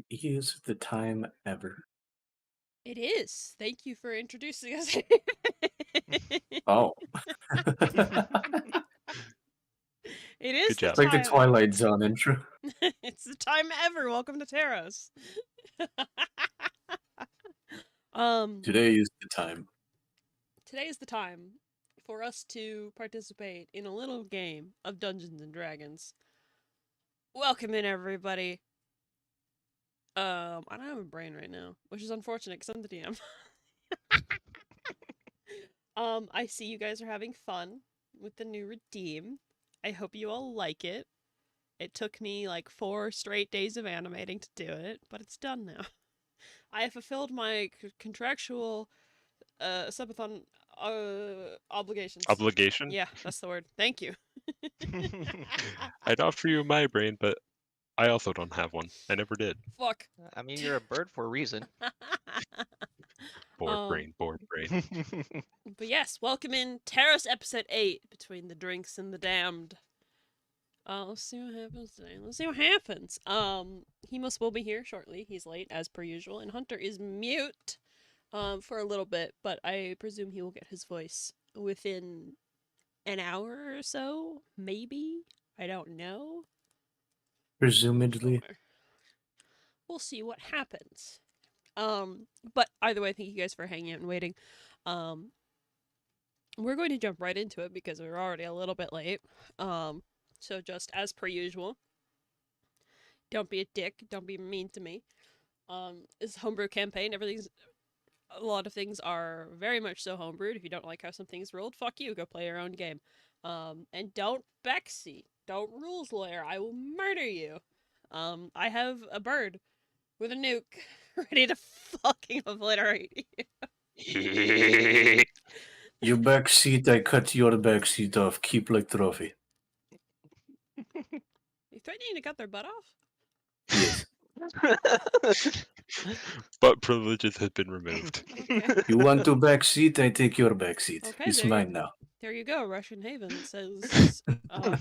Is the time ever? It is. Thank you for introducing us. Oh. It Good is the job. It's like the time ever. Twilight Zone intro. It's the time ever. Welcome to TERROS. um, Today is the time. Today is the time for us to participate in a little game of Dungeons and Dragons. Welcome in, everybody. I don't have a brain right now, which is unfortunate because I'm the DM. I see you guys are having fun with the new redeem. I hope you all like it. It took me like 4 straight days of animating to do it, but it's done now. I have fulfilled my contractual subathon obligations. Obligation? Yeah, that's the word. Thank you. I'd offer you my brain, but I also don't have one. I never did. Fuck. I mean, you're a bird for a reason. Bored Um, brain, bored brain. But yes, welcome in TERROS episode 8, Between the Drinks and the Damned. Let's see what happens today. Let's see what happens. Hemos will be here shortly. He's late as per usual, and Hunter is mute for a little bit, but I presume he will get his voice within an hour or so, maybe. I don't know. Presumably. Sure. We'll see what happens. But either way, thank you guys for hanging out and waiting. We're going to jump right into it because we're already a little bit late. So just as per usual, don't be a dick. Don't be mean to me. It's a homebrew campaign. A lot of things are very much so homebrewed. If you don't like how some things rolled, fuck you. Go play your own game. And don't backseat. Don't rules lawyer. I will murder you. I have a bird with a nuke ready to fucking obliterate you. Your back seat, I cut your back seat off. Keep like trophy. You threatening to cut their butt off? Yes. But privileges have been removed. Okay. You want to back seat, I take your back seat. Okay, It's there you- mine now. There you go. Russian Haven says,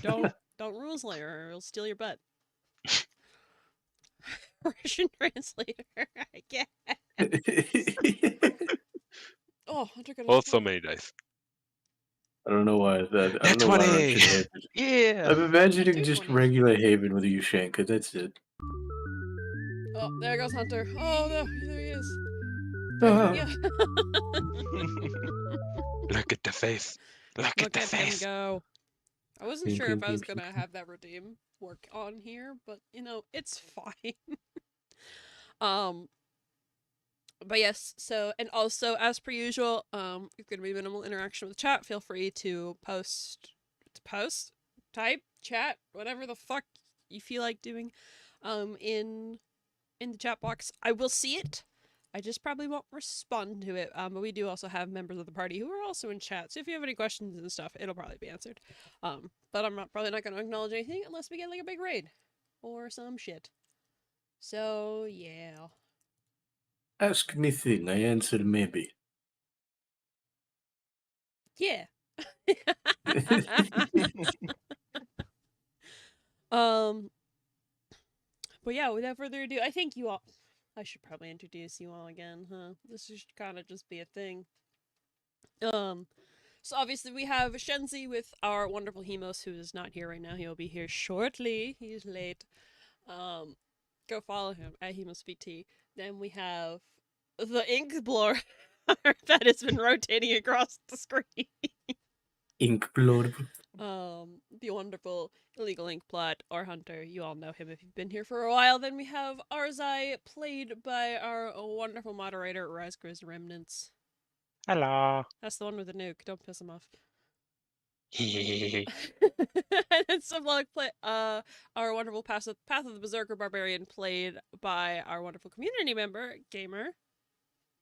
don't rules layer or he'll steal your butt. Russian translator, I guess. Oh, Hunter got a Well, so many dice. I don't know why that. I Nat don't know why 20! Russian Haven. Yeah. I'm imagining Two just 20s. regular Haven with a Ushanka. That's it. Oh, there goes Hunter. Oh no, there he is. Ah. Yeah. Look at the face. Look at the him face. go. I wasn't Ping, sure ping, if I was ping, gonna ping. have that redeem work on here, but it's fine. But yes, so and also as per usual, it's gonna be minimal interaction with chat. Feel free to post, type, chat, whatever the fuck you feel like doing, in the chat box. I will see it. I just probably won't respond to it. But we do also have members of the party who are also in chat. So if you have any questions and stuff, it'll probably be answered. But I'm probably not going to acknowledge anything unless we get like a big raid or some shit. So yeah. Ask me thing, I answer maybe. Yeah. But yeah, without further ado, I think you all. I should probably introduce you all again, huh? This should kind of just be a thing. So obviously we have Shenzi with our wonderful Hemos, who is not here right now. He'll be here shortly. He's late. Go follow him at HemosVT. Then we have the ink blower that has been rotating across the screen. Ink blood. The wonderful illegal ink plot or Hunter. You all know him if you've been here for a while. Then we have Arzai, played by our wonderful moderator, Razgriz Remnants. Hello. That's the one with the nuke. Don't piss him off. Hehehe. And then Sublock our wonderful Path of the Berserker Barbarian, played by our wonderful community member, Gamer.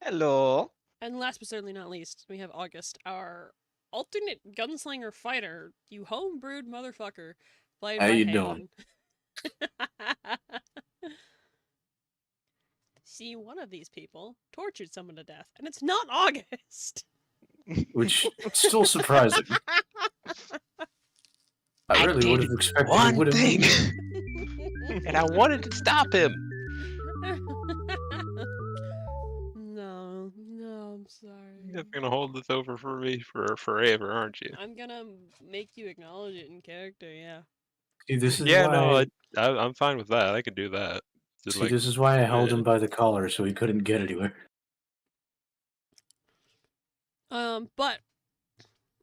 Hello. And last but certainly not least, we have August, our alternate gunslinger fighter, you homebrewed motherfucker, played How by you Haven. doing? See, one of these people tortured someone to death, and it's not August. Which is still surprising. I really would have expected it One would have thing, been. and I wanted to stop him. You're gonna hold this over for me for forever, aren't you? I'm gonna make you acknowledge it in character, yeah. See, this is Yeah, why. no, I'm fine with that. I can do that. Just See, like, this is why I held him uh, by the collar so he couldn't get anywhere. But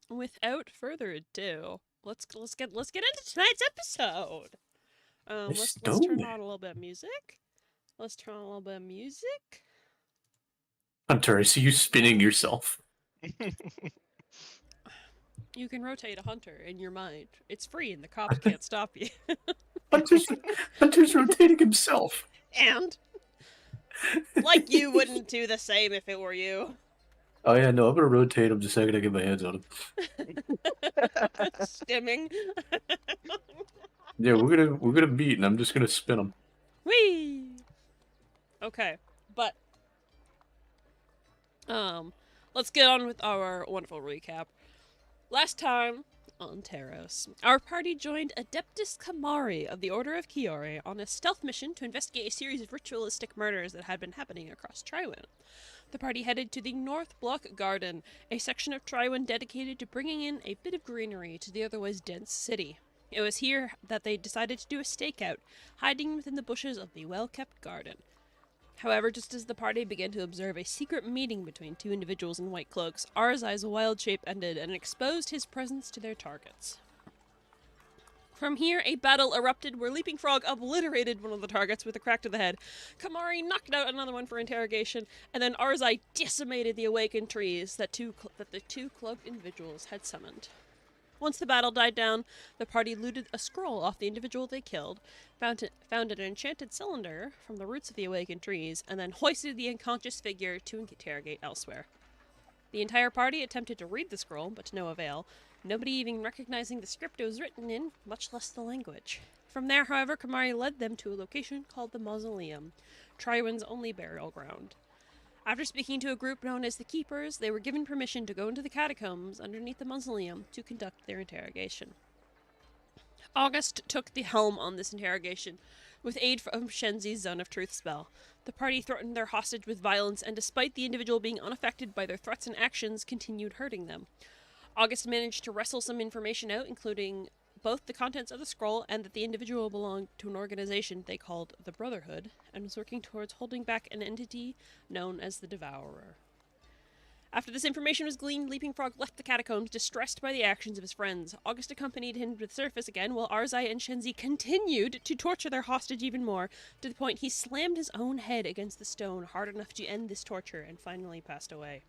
without further ado, let's get into tonight's episode. Let's turn on a little bit of music. Let's turn on a little bit of music. Hunter, I see you spinning yourself. You can rotate a hunter in your mind. It's free and the cops can't stop you. Hunter's rotating himself. And like you wouldn't do the same if it were you. Oh yeah, no, I'm gonna rotate him the second I get my hands on him. Stimming. Yeah, we're gonna meet, and I'm just gonna spin him. Whee! Okay, but let's get on with our wonderful recap. Last time on TERROS, our party joined Adeptus Kamari of the Order of Kiore on a stealth mission to investigate a series of ritualistic murders that had been happening across Triwin. The party headed to the North Block Garden, a section of Triwin dedicated to bringing in a bit of greenery to the otherwise dense city. It was here that they decided to do a stakeout, hiding within the bushes of the well-kept garden. However, just as the party began to observe a secret meeting between two individuals in white cloaks, Arzai's wild shape ended and exposed his presence to their targets. From here, a battle erupted where Leaping Frog obliterated one of the targets with a crack to the head. Kamari knocked out another one for interrogation, and then Arzai decimated the awakened trees that the two cloaked individuals had summoned. Once the battle died down, the party looted a scroll off the individual they killed, found an enchanted cylinder from the roots of the awakened trees, and then hoisted the unconscious figure to interrogate elsewhere. The entire party attempted to read the scroll, but to no avail, nobody even recognizing the script it was written in, much less the language. From there, however, Kamari led them to a location called the Mausoleum, Triwin's only burial ground. After speaking to a group known as the Keepers, they were given permission to go into the catacombs underneath the mausoleum to conduct their interrogation. August took the helm on this interrogation, with aid from Shenzi's Zone of Truth spell. The party threatened their hostage with violence, and despite the individual being unaffected by their threats and actions, continued hurting them. August managed to wrestle some information out, including both the contents of the scroll and that the individual belonged to an organization they called the Brotherhood, and was working towards holding back an entity known as the Devourer. After this information was gleaned, Leaping Frog left the catacombs, distressed by the actions of his friends. August accompanied him to the surface again, while Arzai and Shenzi continued to torture their hostage even more, to the point he slammed his own head against the stone hard enough to end this torture, and finally passed away.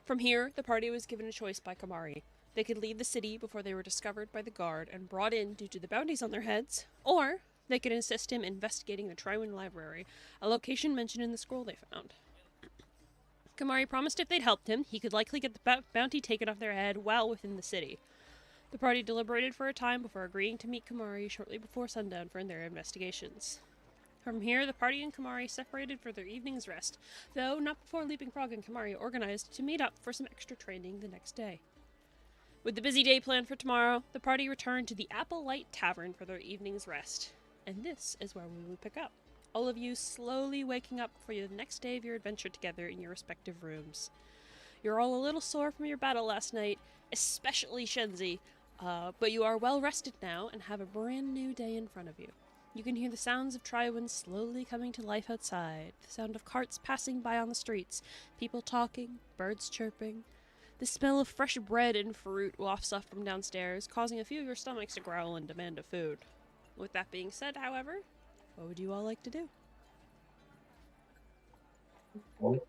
From here, the party was given a choice by Kamari. They could leave the city before they were discovered by the guard and brought in due to the bounties on their heads, or they could assist him investigating the Triwin Library, a location mentioned in the scroll they found. Kamari promised if they'd helped him, he could likely get the bounty taken off their head while within the city. The party deliberated for a time before agreeing to meet Kamari shortly before sundown for their investigations. From here, the party and Kamari separated for their evening's rest, though not before Leaping Frog and Kamari organized to meet up for some extra training the next day. With the busy day planned for tomorrow, the party returned to the Apple Light Tavern for their evening's rest. And this is where we will pick up. All of you slowly waking up for the next day of your adventure together in your respective rooms. You're all a little sore from your battle last night, especially Shenzi, but you are well rested now and have a brand new day in front of you. You can hear the sounds of Triwin slowly coming to life outside, the sound of carts passing by on the streets, people talking, birds chirping. The smell of fresh bread and fruit wafts up from downstairs, causing a few of your stomachs to growl in demand of food. With that being said, however, what would you all like to do? What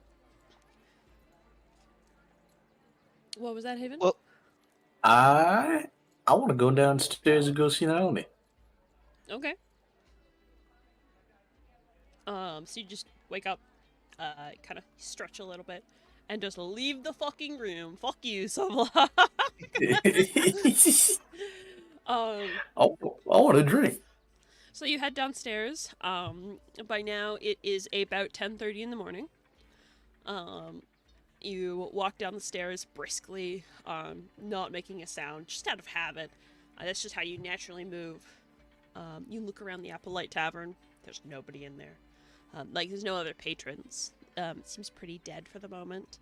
was that, Haven? Well, I want to go downstairs and go see Naomi. Okay. So you just wake up, kind of stretch a little bit, and just leave the fucking room. Fuck you, Samla. I want a drink. So you head downstairs. By now it is about 10:30 in the morning. You walk down the stairs briskly, not making a sound, just out of habit. That's just how you naturally move. You look around the Apple Light Tavern. There's nobody in there. There's no other patrons. It seems pretty dead for the moment.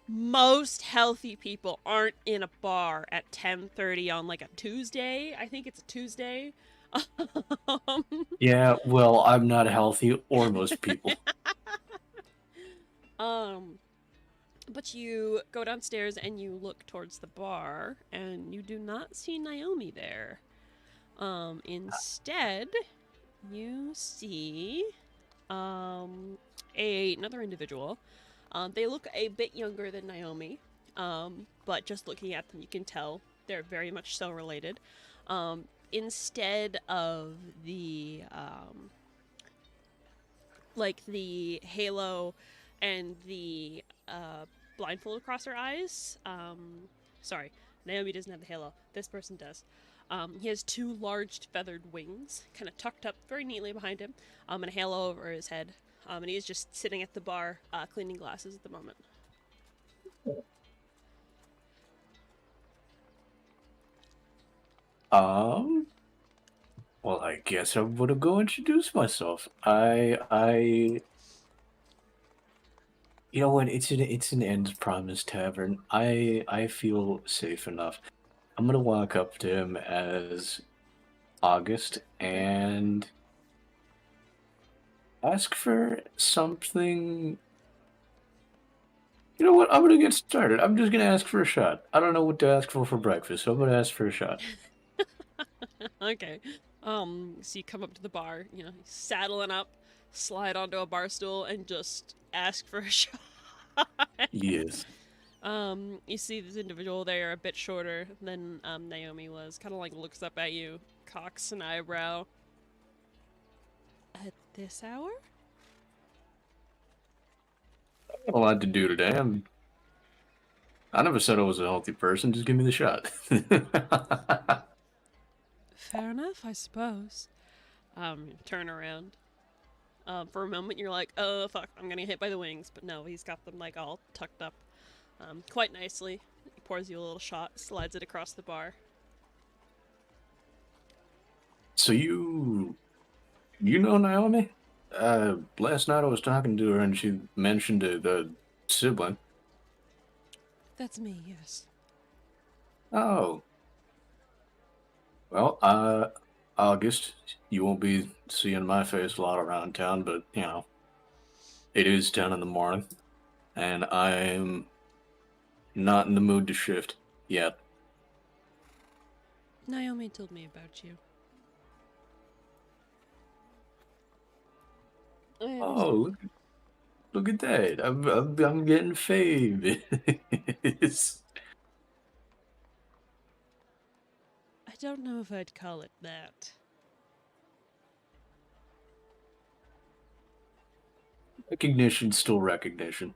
most healthy people aren't in a bar at 10:30 on like a Tuesday. I think it's a Tuesday. Um, Yeah, well, I'm not healthy, or most people. um, but you go downstairs and you look towards the bar, and you do not see Naomi there. Instead, you see another individual. They look a bit younger than Naomi, but just looking at them, you can tell they're very much so related. Instead of the like the halo and the blindfold across her eyes. Sorry, Naomi doesn't have the halo. This person does. He has two large feathered wings, kind of tucked up very neatly behind him, and a halo over his head. And he is just sitting at the bar, cleaning glasses at the moment. Well, I guess I would go introduce myself. You know what? It's an End's Promise Tavern. I feel safe enough. I'm gonna walk up to him as August and ask for something. You know what? I'm gonna get started. I'm just gonna ask for a shot. I don't know what to ask for breakfast, so I'm gonna ask for a shot. Okay. So you come up to the bar, you know, saddling up, slide onto a bar stool, and just ask for a shot. Yes. You see this individual there, a bit shorter than Naomi was, kind of like looks up at you, cocks an eyebrow. At this hour? A lot to do today. I never said I was a healthy person. Just give me the shot. Fair enough, I suppose. Turn around. For a moment, you're like, oh, fuck, I'm gonna get hit by the wings. But no, he's got them, like, all tucked up quite nicely. He pours you a little shot, slides it across the bar. So you know Naomi? Last night I was talking to her and she mentioned the sibling. That's me, yes. Oh. Well, August, you won't be seeing my face a lot around town, but, you know, it is 10 in the morning, and I'm not in the mood to shift yet. Naomi told me about you. And Oh, look at that. I'm getting famous. I don't know if I'd call it that. Recognition, still recognition.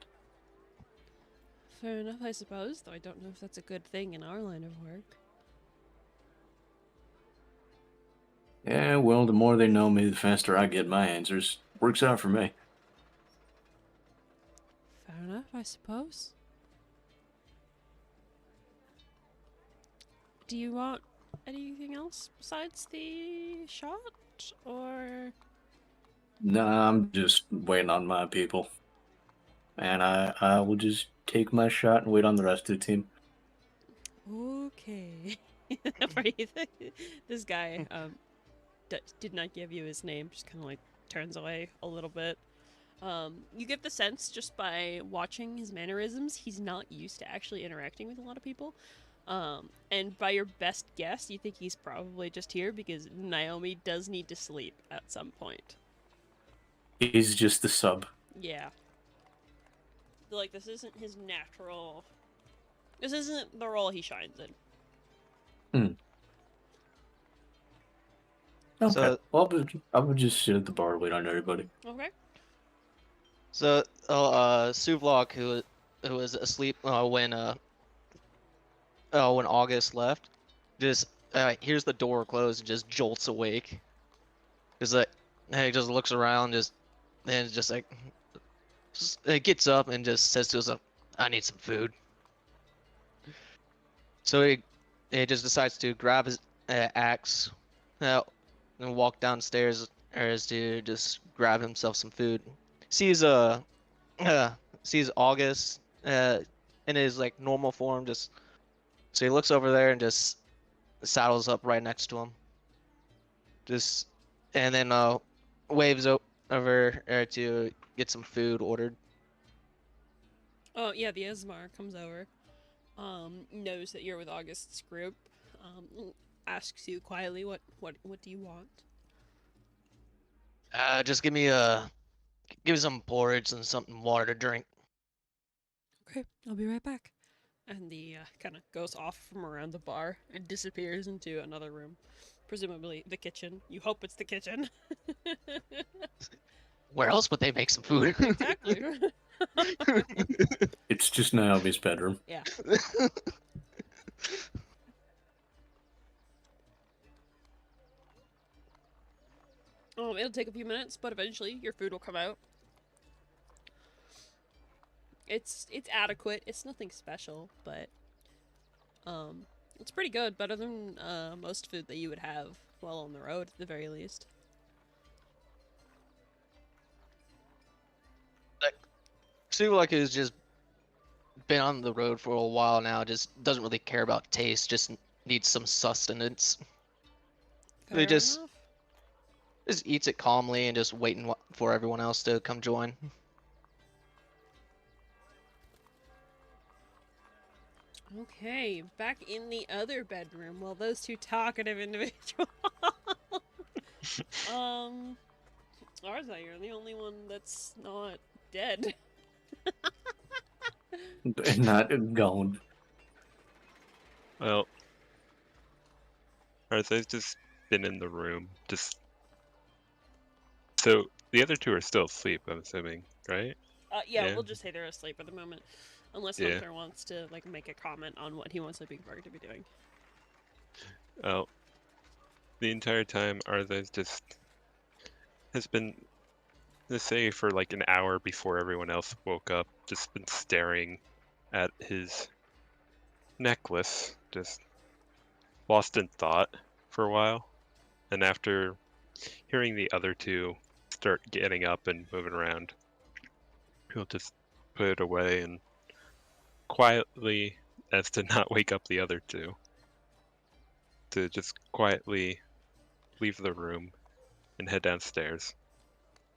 Fair enough, I suppose, though I don't know if that's a good thing in our line of work. Yeah, well, the more they know me, the faster I get my answers. Works out for me. Fair enough, I suppose. Do you want anything else besides the shot? Or... Nah, I'm just waiting on my people. And I will just take my shot and wait on the rest of the team. Okay. This guy did not give you his name, just kind of like turns away a little bit. You get the sense just by watching his mannerisms, he's not used to actually interacting with a lot of people. And by your best guess, you think he's probably just here because Naomi does need to sleep at some point. He's just the sub. Yeah. Like, this isn't his natural... This isn't the role he shines in. Okay. So- Well, I would just sit at the bar and wait on everybody. Okay. So, Suvlok, who was asleep when August left, just hears the door close and just jolts awake. Just like he just looks around, gets up and just says to himself, "I need some food." So he just decides to grab his axe and walk downstairs as to just grab himself some food. Sees sees August in his like normal form. Just so he looks over there and just saddles up right next to him. Just and then waves over to get some food ordered. Oh yeah, the Ismar comes over, knows that you're with August's group, asks you quietly, what do you want? Just give me some porridge and something water to drink. Okay, I'll be right back. And the kind of goes off from around the bar and disappears into another room, presumably the kitchen. You hope it's the kitchen. Where else would they make some food? Exactly. It's just Naomi's bedroom. Yeah. It'll take a few minutes, but eventually your food will come out. It's adequate. It's nothing special, but it's pretty good. Better than most food that you would have while on the road, at the very least. Suvak has just been on the road for a while now. Just doesn't really care about taste. Just needs some sustenance. They Fair just enough. eats it calmly and just waiting for everyone else to come join. Okay, back in the other bedroom. Well, those two talkative individuals. Arza, you're the only one that's not dead. Not gone. Well, Arthur's just been in the room, just... So, the other two are still asleep, I'm assuming, right? Yeah, Yeah. we'll just say they're asleep at the moment. Unless Yeah. Hunter wants to, like, make a comment on what he wants Sleeping Frog to be doing. Oh. The entire time, Arthur's just... has been, let's say, for like an hour before everyone else woke up, just been staring at his necklace, just lost in thought for a while. And after hearing the other two start getting up and moving around, he'll just put it away and quietly, as to not wake up the other two, to just quietly leave the room and head downstairs,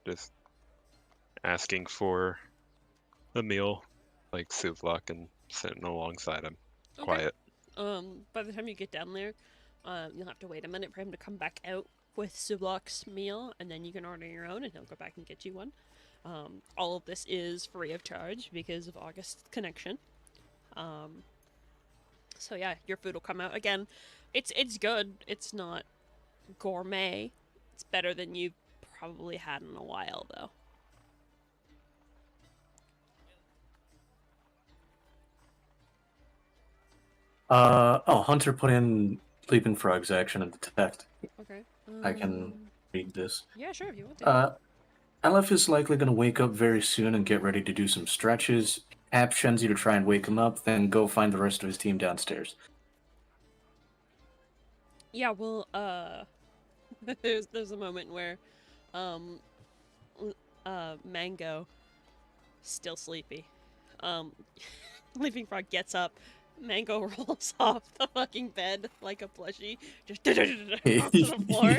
just asking for a meal, like Suvlok, and sitting alongside him, Okay. quiet. By the time you get down there, you'll have to wait a minute for him to come back out with Sublok's meal, and then you can order your own, and he'll go back and get you one. All of this is free of charge because of August's connection. So yeah, your food will come out again. It's good. It's not gourmet. It's better than you probably had in a while, though. Hunter put in Sleeping Frog's action and detect. Okay. I can read this. Yeah, sure, if you want to. Aleph is likely going to wake up very soon and get ready to do some stretches. App Shenzi to try and wake him up, then go find the rest of his team downstairs. Yeah, well, there's a moment where, Mango, still sleepy. Leaping Frog gets up. Mango rolls off the fucking bed like a plushie, just to the floor.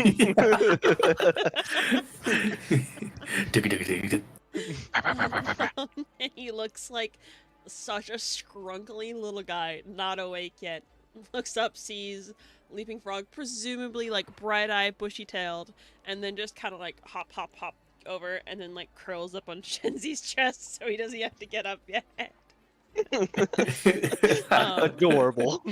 And he looks like such a scrunkly little guy, not awake yet. Looks up, sees Leaping Frog, presumably like bright-eyed, bushy-tailed, and then just kind of like hop over, and then like curls up on Shenzi's chest so he doesn't have to get up yet. Adorable.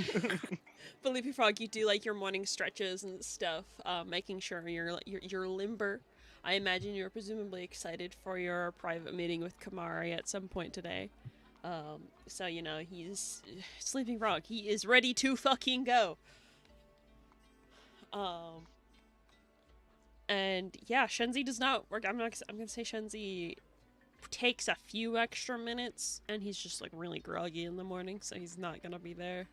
But Leaping Frog, you do like your morning stretches and stuff, making sure you're limber. I imagine you're presumably excited for your private meeting with Kamari at some point today. So you know he's Sleeping Frog. He is ready to fucking go. And yeah, Shenzi does not work. I'm gonna say Shenzi takes a few extra minutes, and he's just like really groggy in the morning, so he's not gonna be there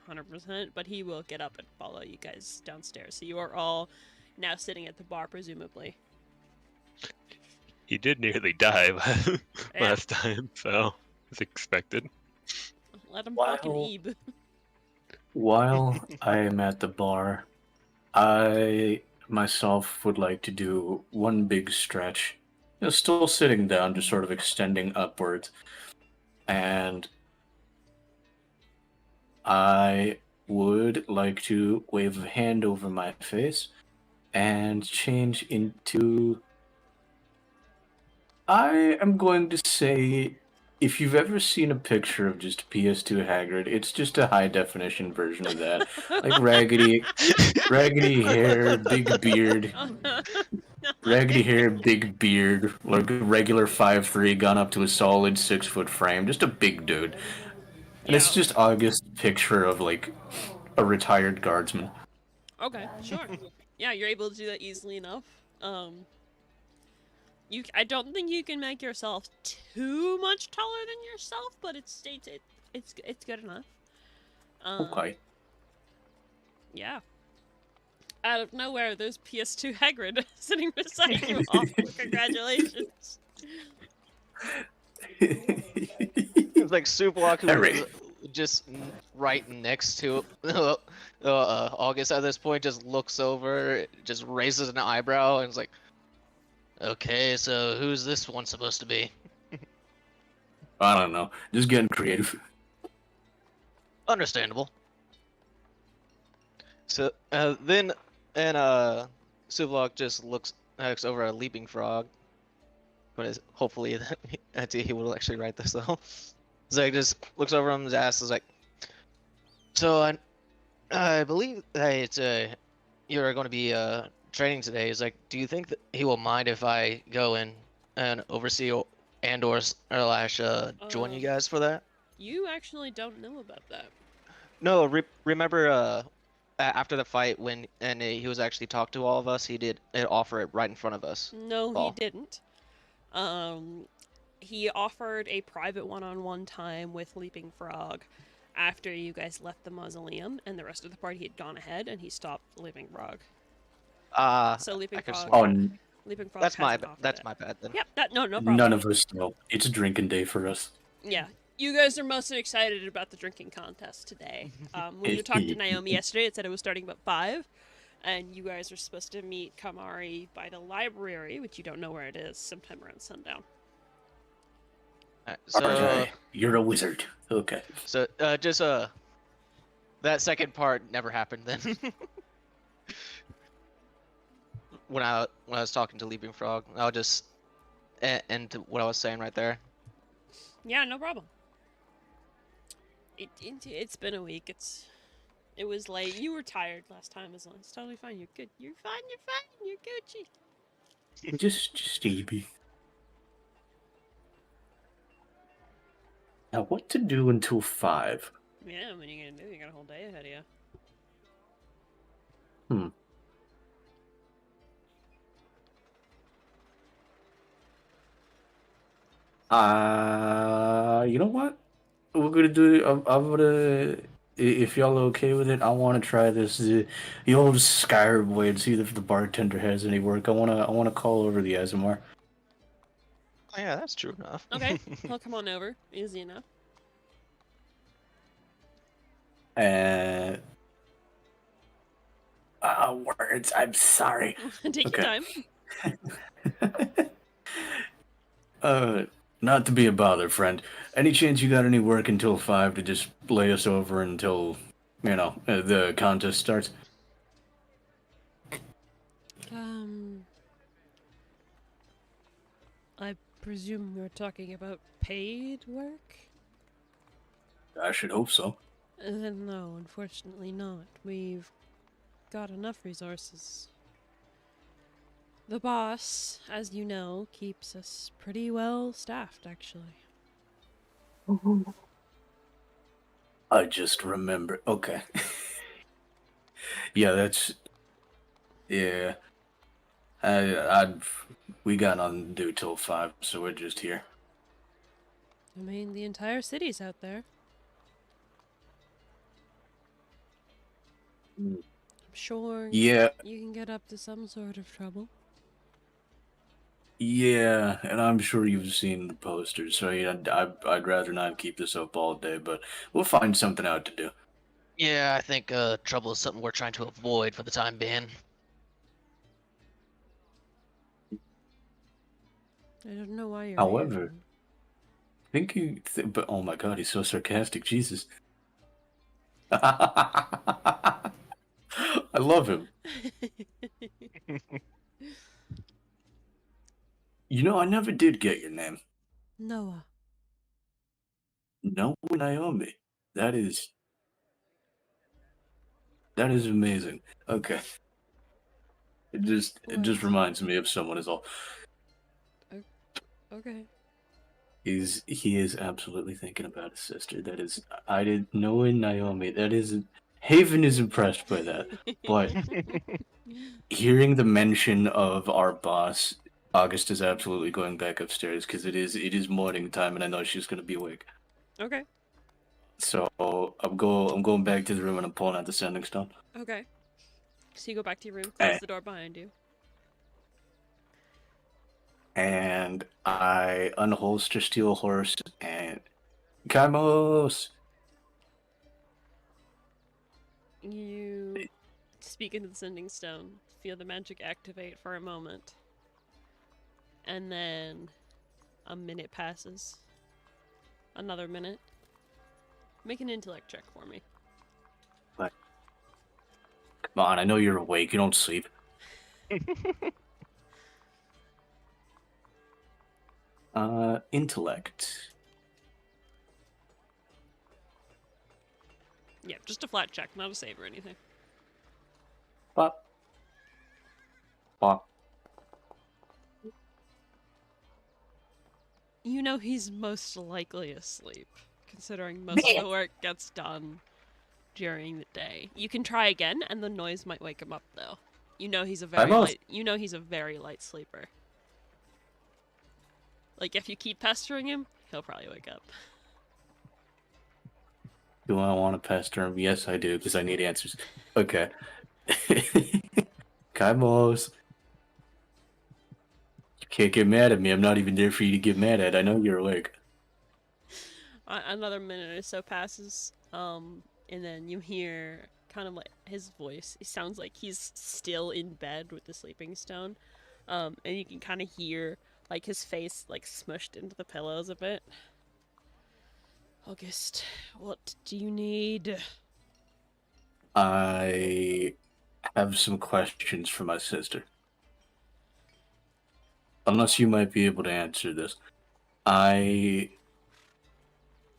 100%, but he will get up and follow you guys downstairs. So you are all now sitting at the bar, presumably. He did nearly die last time, so it's expected. Let him fucking While eeb. while I am at the bar, I myself would like to do one big stretch. Still sitting down, just sort of extending upwards. And I would like to wave a hand over my face and change into. I am going to say, if you've ever seen a picture of just PS2 Hagrid, it's just a high definition version of that. Like raggedy hair, big beard, raggedy hair, big beard, like a regular 5'3", gone up to a solid 6-foot frame, just a big dude. And it's Yeah. just August's picture of like a retired guardsman. Okay, sure. Yeah, you're able to do that easily enough. I don't think you can make yourself too much taller than yourself, but it's good enough. Okay. Yeah. Out of nowhere, there's PS2 Hagrid sitting beside you. Oh, congratulations. It's like Superlock, who Hooray. is just right next to August at this point, just looks over, just raises an eyebrow, and is like, "Okay, so who's this one supposed to be?" I don't know. Just getting creative. Understandable. So then, and Superlock just looks over at Leaping Frog, but hopefully he will actually write this though. So he just looks over him and asks, is like, "So I believe that it's you're going to be training today. Is like, do you think that he will mind if I go in and oversee or slash join you guys for that?" You actually don't know about that. No, remember after the fight when he was actually talked to all of us, he did offer it right in front of us. No, he Paul. didn't. He offered a private one-on-one time with Leaping Frog after you guys left the mausoleum, and the rest of the party had gone ahead, and he stopped Leaping Frog. So Leaping I could Frog. swear. Oh, Leaping Frog. That's my hasn't offered that's it. my bad then. Yep. No problem. none of us know. It's drinking day for us. Yeah. You guys are mostly excited about the drinking contest today. When you talked to Naomi yesterday, it said it was starting about 5, and you guys are supposed to meet Kamari by the library, which you don't know where it is, sometime around sundown. So Okay, you're a wizard. Okay. so just that second part never happened then. when I was talking to Leaping Frog, I'll just end what I was saying right there. Yeah, no problem. It's been a week. It was late. You were tired last time. It's totally fine. You're good. You're fine. You're Gucci. Just Evie. Now, what to do until 5? Yeah, what are you gonna do? You got a whole day ahead of you. You know what? We're gonna do. I'm gonna. If y'all are okay with it, I want to try this the old Skyrim way and see if the bartender has any work. I wanna call over the Azamar. Oh yeah, that's true enough. Okay, he'll come on over. Easy enough. And words. I'm sorry. Take your Okay. time. Not to be a bother, friend. Any chance you got any work until 5 to just lay us over until, the contest starts? I presume we're talking about paid work? I should hope so. No, unfortunately not. We've got enough resources. The boss, as you know, keeps us pretty well staffed, actually. I just remember. Okay. Yeah, yeah. We got nothing to do till 5, so we're just here. I mean, the entire city's out there. I'm sure Yeah, you can get up to some sort of trouble. Yeah, and I'm sure you've seen the posters, so yeah, I'd rather not keep this up all day, but we'll find something out to do. Yeah, I think trouble is something we're trying to avoid for the time being. I don't know why you're However, here. think you, but oh my god, he's so sarcastic, Jesus. I love him. You know, I never did get your name. Noah. No, Naomi. That is amazing. Okay. It just What? reminds me of someone is all. Okay. He is absolutely thinking about his sister. That is, I didn't know in Naomi. That is, Haven is impressed by that. But hearing the mention of our boss, August is absolutely going back upstairs because it is morning time and I know she's gonna be awake. Okay. So I'm going back to the room and I'm pulling out the sending stone. Okay. So you go back to your room, close Eh. the door behind you. And I unholster Steel Horse and Kaimos. You speak into the sending stone, feel the magic activate for a moment, and then a minute passes. Another minute. Make an intellect check for me. Come on, I know you're awake. You don't sleep. Intellect. Yeah, just a flat check, not a save or anything. Pop. Pop. You know he's most likely asleep, considering most of the work gets done during the day. You can try again, and the noise might wake him up, though. You know he's a very Kaimos. light. You know he's a very light sleeper. Like if you keep pestering him, he'll probably wake up. Do I want to pester him? Yes, I do, because I need answers. Okay. Kaimos. You can't get mad at me. I'm not even there for you to get mad at. I know you're awake. Another minute or so passes, and then you hear kind of like his voice. It sounds like he's still in bed with the sleeping stone, and you can kind of hear like his face like smushed into the pillows a bit. August, what do you need? I have some questions for my sister. Unless you might be able to answer this. I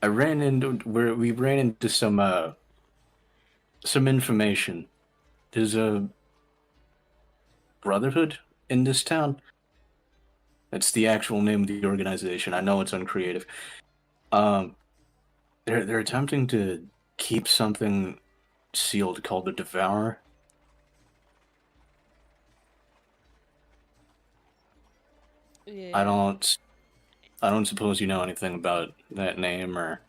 ran into we ran into some information. There's a brotherhood in this town. That's the actual name of the organization. I know it's uncreative. They're attempting to keep something sealed called the Devourer. Yeah. I don't suppose you know anything about that name or.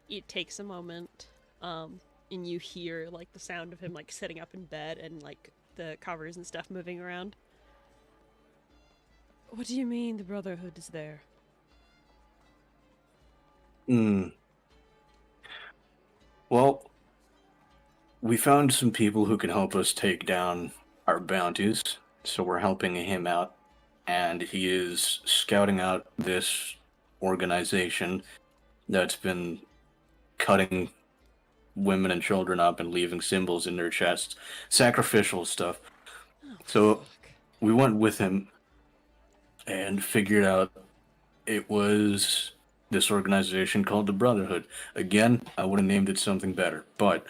It takes a moment, and you hear like the sound of him like sitting up in bed and like the covers and stuff moving around. What do you mean the Brotherhood is there? Well, we found some people who can help us take down our bounties, so we're helping him out, and he is scouting out this organization that's been cutting women and children up and leaving symbols in their chests, sacrificial stuff. Oh, So fuck. we went with him and figured out it was this organization called the Brotherhood. Again, I would have named it something better, but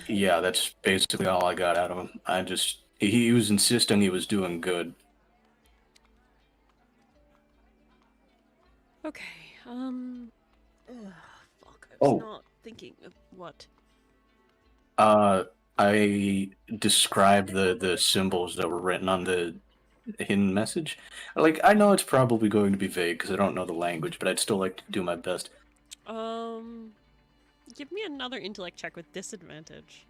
yeah, that's basically all I got out of him. He was insisting he was doing good. Okay, fuck, I was Oh. not thinking of what. I described the symbols that were written on the hidden message. Like, I know it's probably going to be vague because I don't know the language, but I'd still like to do my best. Give me another intellect check with disadvantage.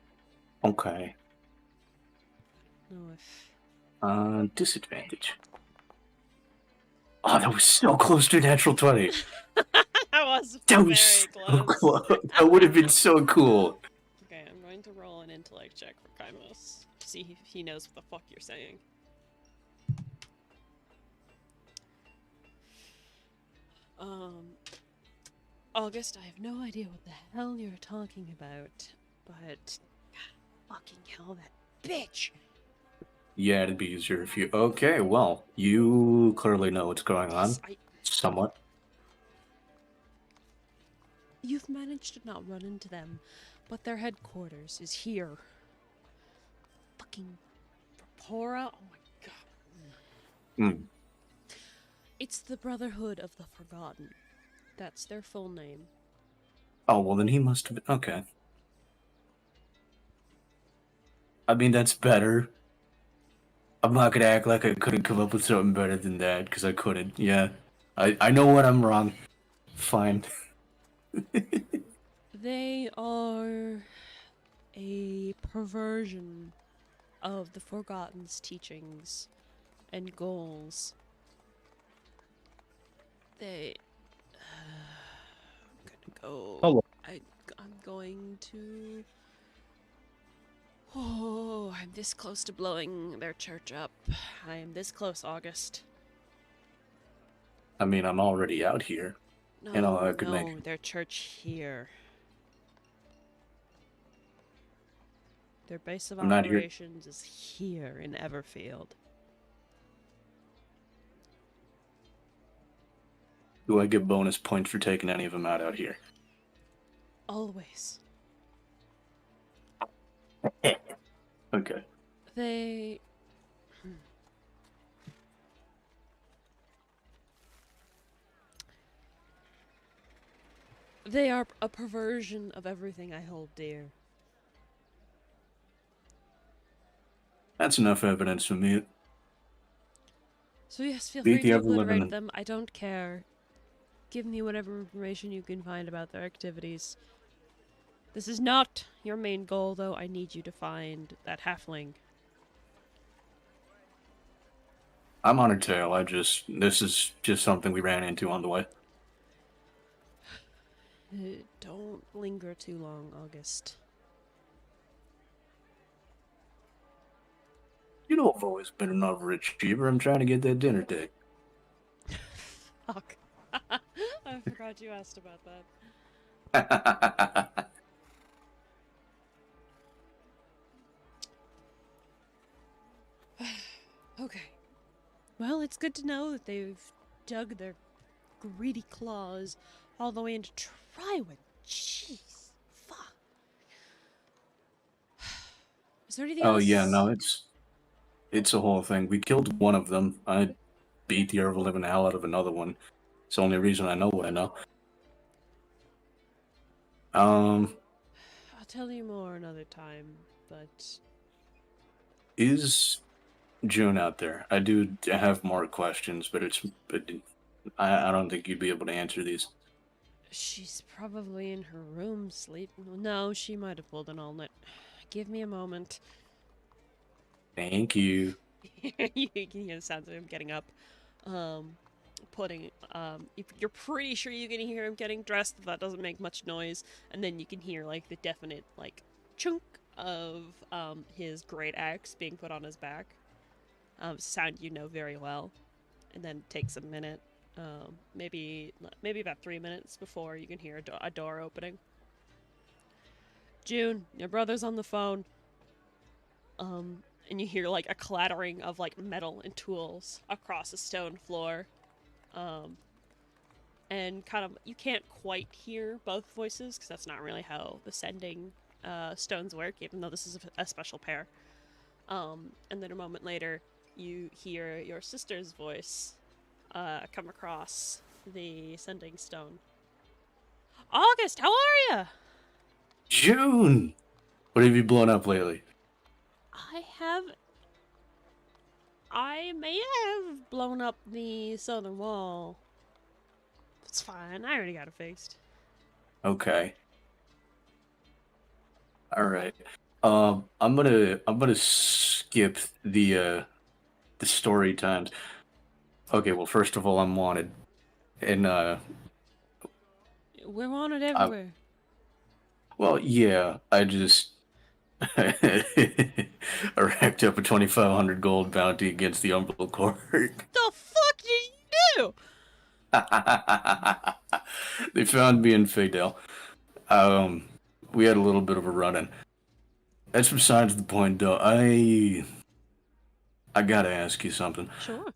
Okay. know if Disadvantage. Oh, that was so close to a natural 20. that was That was very so close. close. That would have been so cool. Okay, I'm going to roll an intellect check for Kaimus to see if he knows what the fuck you're saying. August, I have no idea what the hell you're talking about, but fucking hell, that bitch! Yeah, it'd be easier if you. Okay, well, you clearly know what's going on. Yes, Somewhat. you've managed to not run into them, but their headquarters is here. Fucking Rapora? Oh my god. Hmm. It's the Brotherhood of the Forgotten. That's their full name. Oh, well, then he must have been. Okay. I mean, that's better. I'm not gonna act like I couldn't come up with something better than that, because I couldn't. Yeah. I know when I'm wrong. Fine. They are a perversion of the Forgotten's teachings and goals. They. I'm gonna go. Hello. I'm going to. Oh, I'm this close to blowing their church up. I am this close, August. I mean, I'm already out here. No, And all I could make. no, their church here. Their base of I'm not here. operations is here in Everfield. Do I get bonus points for taking any of them out here? Always. Okay. They. They are a perversion of everything I hold dear. That's enough evidence for me. So yes, feel Beat free the to ever-living obliterate and- them. I don't care. Give me whatever information you can find about their activities. This is not your main goal, though. I need you to find that halfling. I'm on her tail. This is just something we ran into on the way. Don't linger too long, August. You know, I've always been an overachiever. I'm trying to get that dinner date. Fuck. I forgot you asked about that. Okay. Well, it's good to know that they've dug their greedy claws all the way into Trywood. Jeez. Fuck. Is there anything Oh else? yeah, no, it's a whole thing. We killed one of them. I beat the ever-living hell out of another one. It's the only reason I know what I know. I'll tell you more another time, but Is June out there? I do have more questions, but I don't think you'd be able to answer these. she's probably in her room sleeping. No, she might have pulled an all-night. Give me a moment. Thank you. You can hear the sounds of him getting up. You're pretty sure you can hear him getting dressed. That doesn't make much noise, and then you can hear like the definite like chunk of his great axe being put on his back. Sound you know very well, and then it takes a minute, maybe about 3 minutes before you can hear a door opening. June, your brother's on the phone. And you hear like a clattering of like metal and tools across a stone floor. And kind of, you can't quite hear both voices because that's not really how the sending stones work, even though this is a special pair. And then a moment later, you hear your sister's voice come across the sending stone. August, how are ya? June! What have you blown up lately? I may have blown up the southern wall. It's fine. I already got it fixed. Okay. Alright. I'm gonna skip the story times. Okay, well, first of all, I'm wanted, and We're wanted I everywhere. well, yeah, I just I racked up a 2,500 gold bounty against the Umbral Court. The fuck did you do? They found me in Fadel. We had a little bit of a run-in. That's besides the point, though. I gotta ask you something. Sure.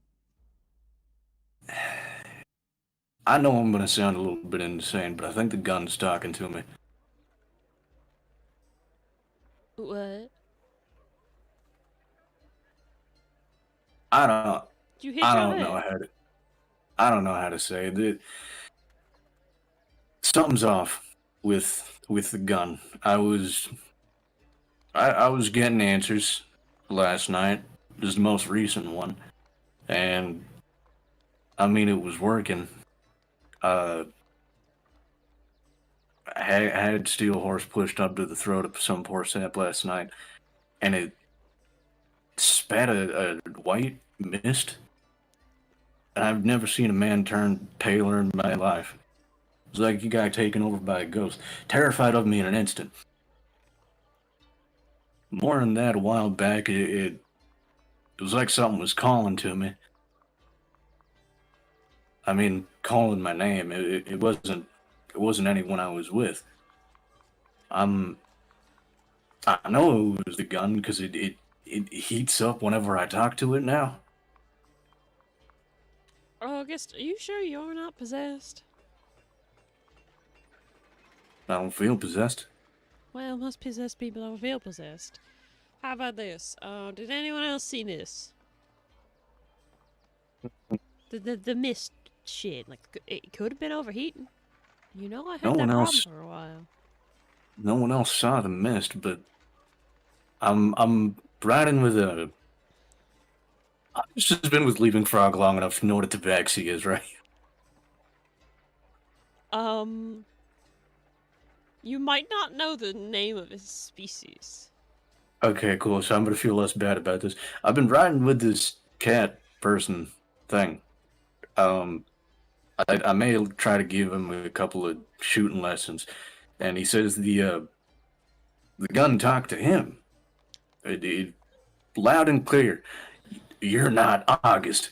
I know I'm gonna sound a little bit insane, but I think the gun's talking to me. What? I don't. You hit I your don't know leg. how to. I don't know how to say it. Something's off with the gun. I was getting answers last night. It was the most recent one, and I mean it was working. Uh, I had Steel Horse pushed up to the throat of some poor sap last night, and it spat a white mist. And I've never seen a man turn paler in my life. It was like you got taken over by a ghost, terrified of me in an instant. More than that, a while back, it was like something was calling to me. I mean, calling my name. It wasn't anyone I was with. I'm I know it was the gun because it heats up whenever I talk to it now. August, are you sure you're not possessed? I don't feel possessed. Well, most possessed people don't feel possessed. How about this? Did anyone else see this? The mist shit. Like, it could have been overheating. You know, I No had that one problem else for a while. No one else saw the mist, but I'm riding with a. I've just been with Leaping Frog long enough to know what a tabaxi is, right? You might not know the name of his species. Okay, cool. So I'm gonna feel less bad about this. I've been riding with this cat person thing. Um, I may try to give him a couple of shooting lessons, and he says the gun talked to him. It loud and clear. You're not August,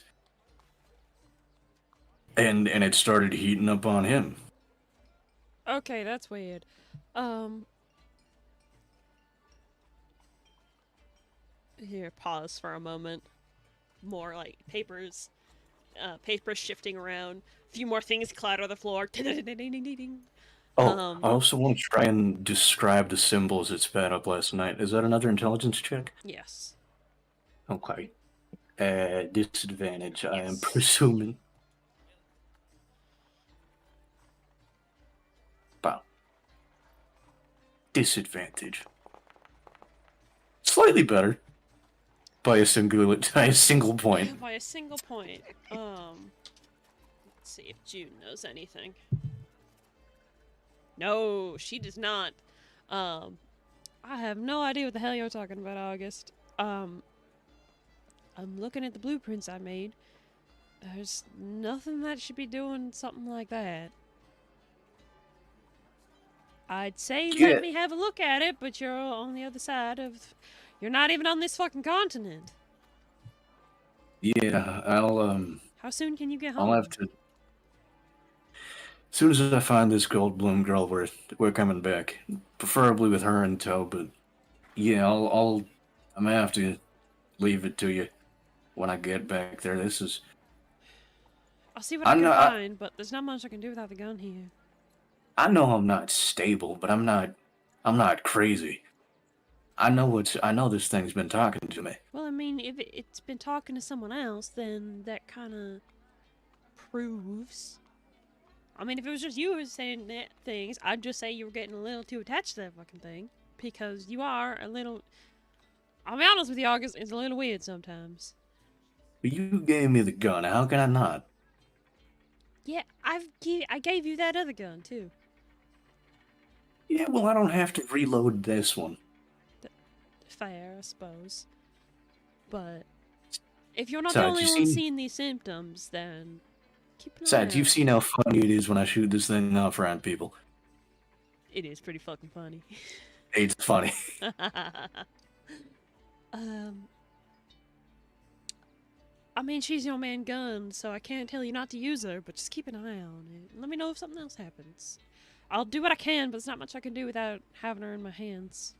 and it started heating up on him. Okay, that's weird. Here, pause for a moment. More like papers shifting around. A few more things clatter on the floor. Oh, I also want to try and describe the symbols it spat up last night. Is that another intelligence check? Yes. Okay. Disadvantage, I am Yes. presuming. Wow. Disadvantage. Slightly better. By a single point. By a single point. Let's see if June knows anything. No, she does not. I have no idea what the hell you're talking about, August. I'm looking at the blueprints I made. There's nothing that should be doing something like that. I'd say let me have a look at it, but you're on the other side of... You're not even on this fucking continent. Yeah, How soon can you get home? I'll have to... As soon as I find this Goldblum girl, we're coming back. Preferably with her in tow, but... Yeah, I'm gonna have to leave it to you when I get back there. This is... I'll see what I can find, but there's not much I can do without the gun here. I know I'm not stable, but I'm not crazy. I know this thing's been talking to me. Well, I mean, if it's been talking to someone else, then that kind of proves. I mean, if it was just you who was saying that things, I'd just say you were getting a little too attached to that fucking thing. Because you are a little... I'll be honest with you, August, it's a little weird sometimes. But you gave me the gun, how can I not? Yeah, I gave you that other gun, too. Yeah, well, I don't have to reload this one. fair, I suppose. But if you're not the Besides, only you've one seen- seeing these symptoms, then keep an eye Besides, you've out. seen how funny it is when I shoot this thing off around people. It is pretty fucking funny. It's funny. I mean, she's your main gun, so I can't tell you not to use her, but just keep an eye on it. Let me know if something else happens. I'll do what I can, but there's not much I can do without having her in my hands.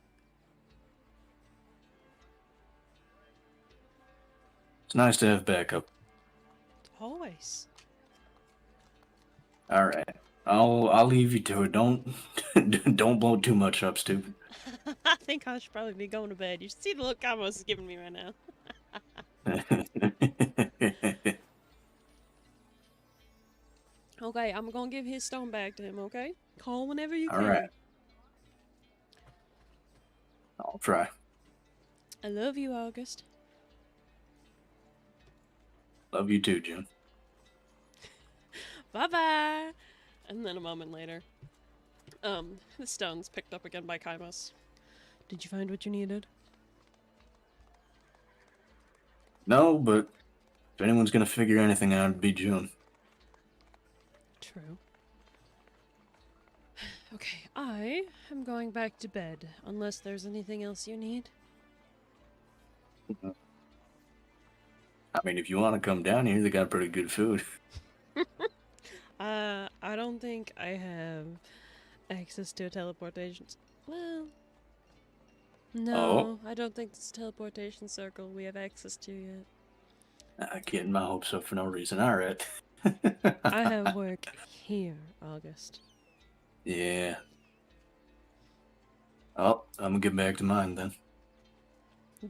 It's nice to have backup. Always. All right, I'll leave you to it. Don't don't blow too much up, stupid. I think I should probably be going to bed. You should see the look Amos is giving me right now. Okay, I'm gonna give his stone back to him, okay? Call whenever you All can. right. I'll try. I love you, August. Love you too, June. Bye-bye! And then a moment later, the stone's picked up again by Kaimos. Did you find what you needed? No, but if anyone's gonna figure anything out, it'd be June. True. Okay, I am going back to bed, unless there's anything else you need. I mean, if you want to come down here, they got pretty good food. I don't think I have access to a teleportation. Well, no, I don't think it's a teleportation circle we have access to yet. Getting my hopes up for no reason. All right. I have work here, August. Yeah. Oh, I'm gonna get back to mine then.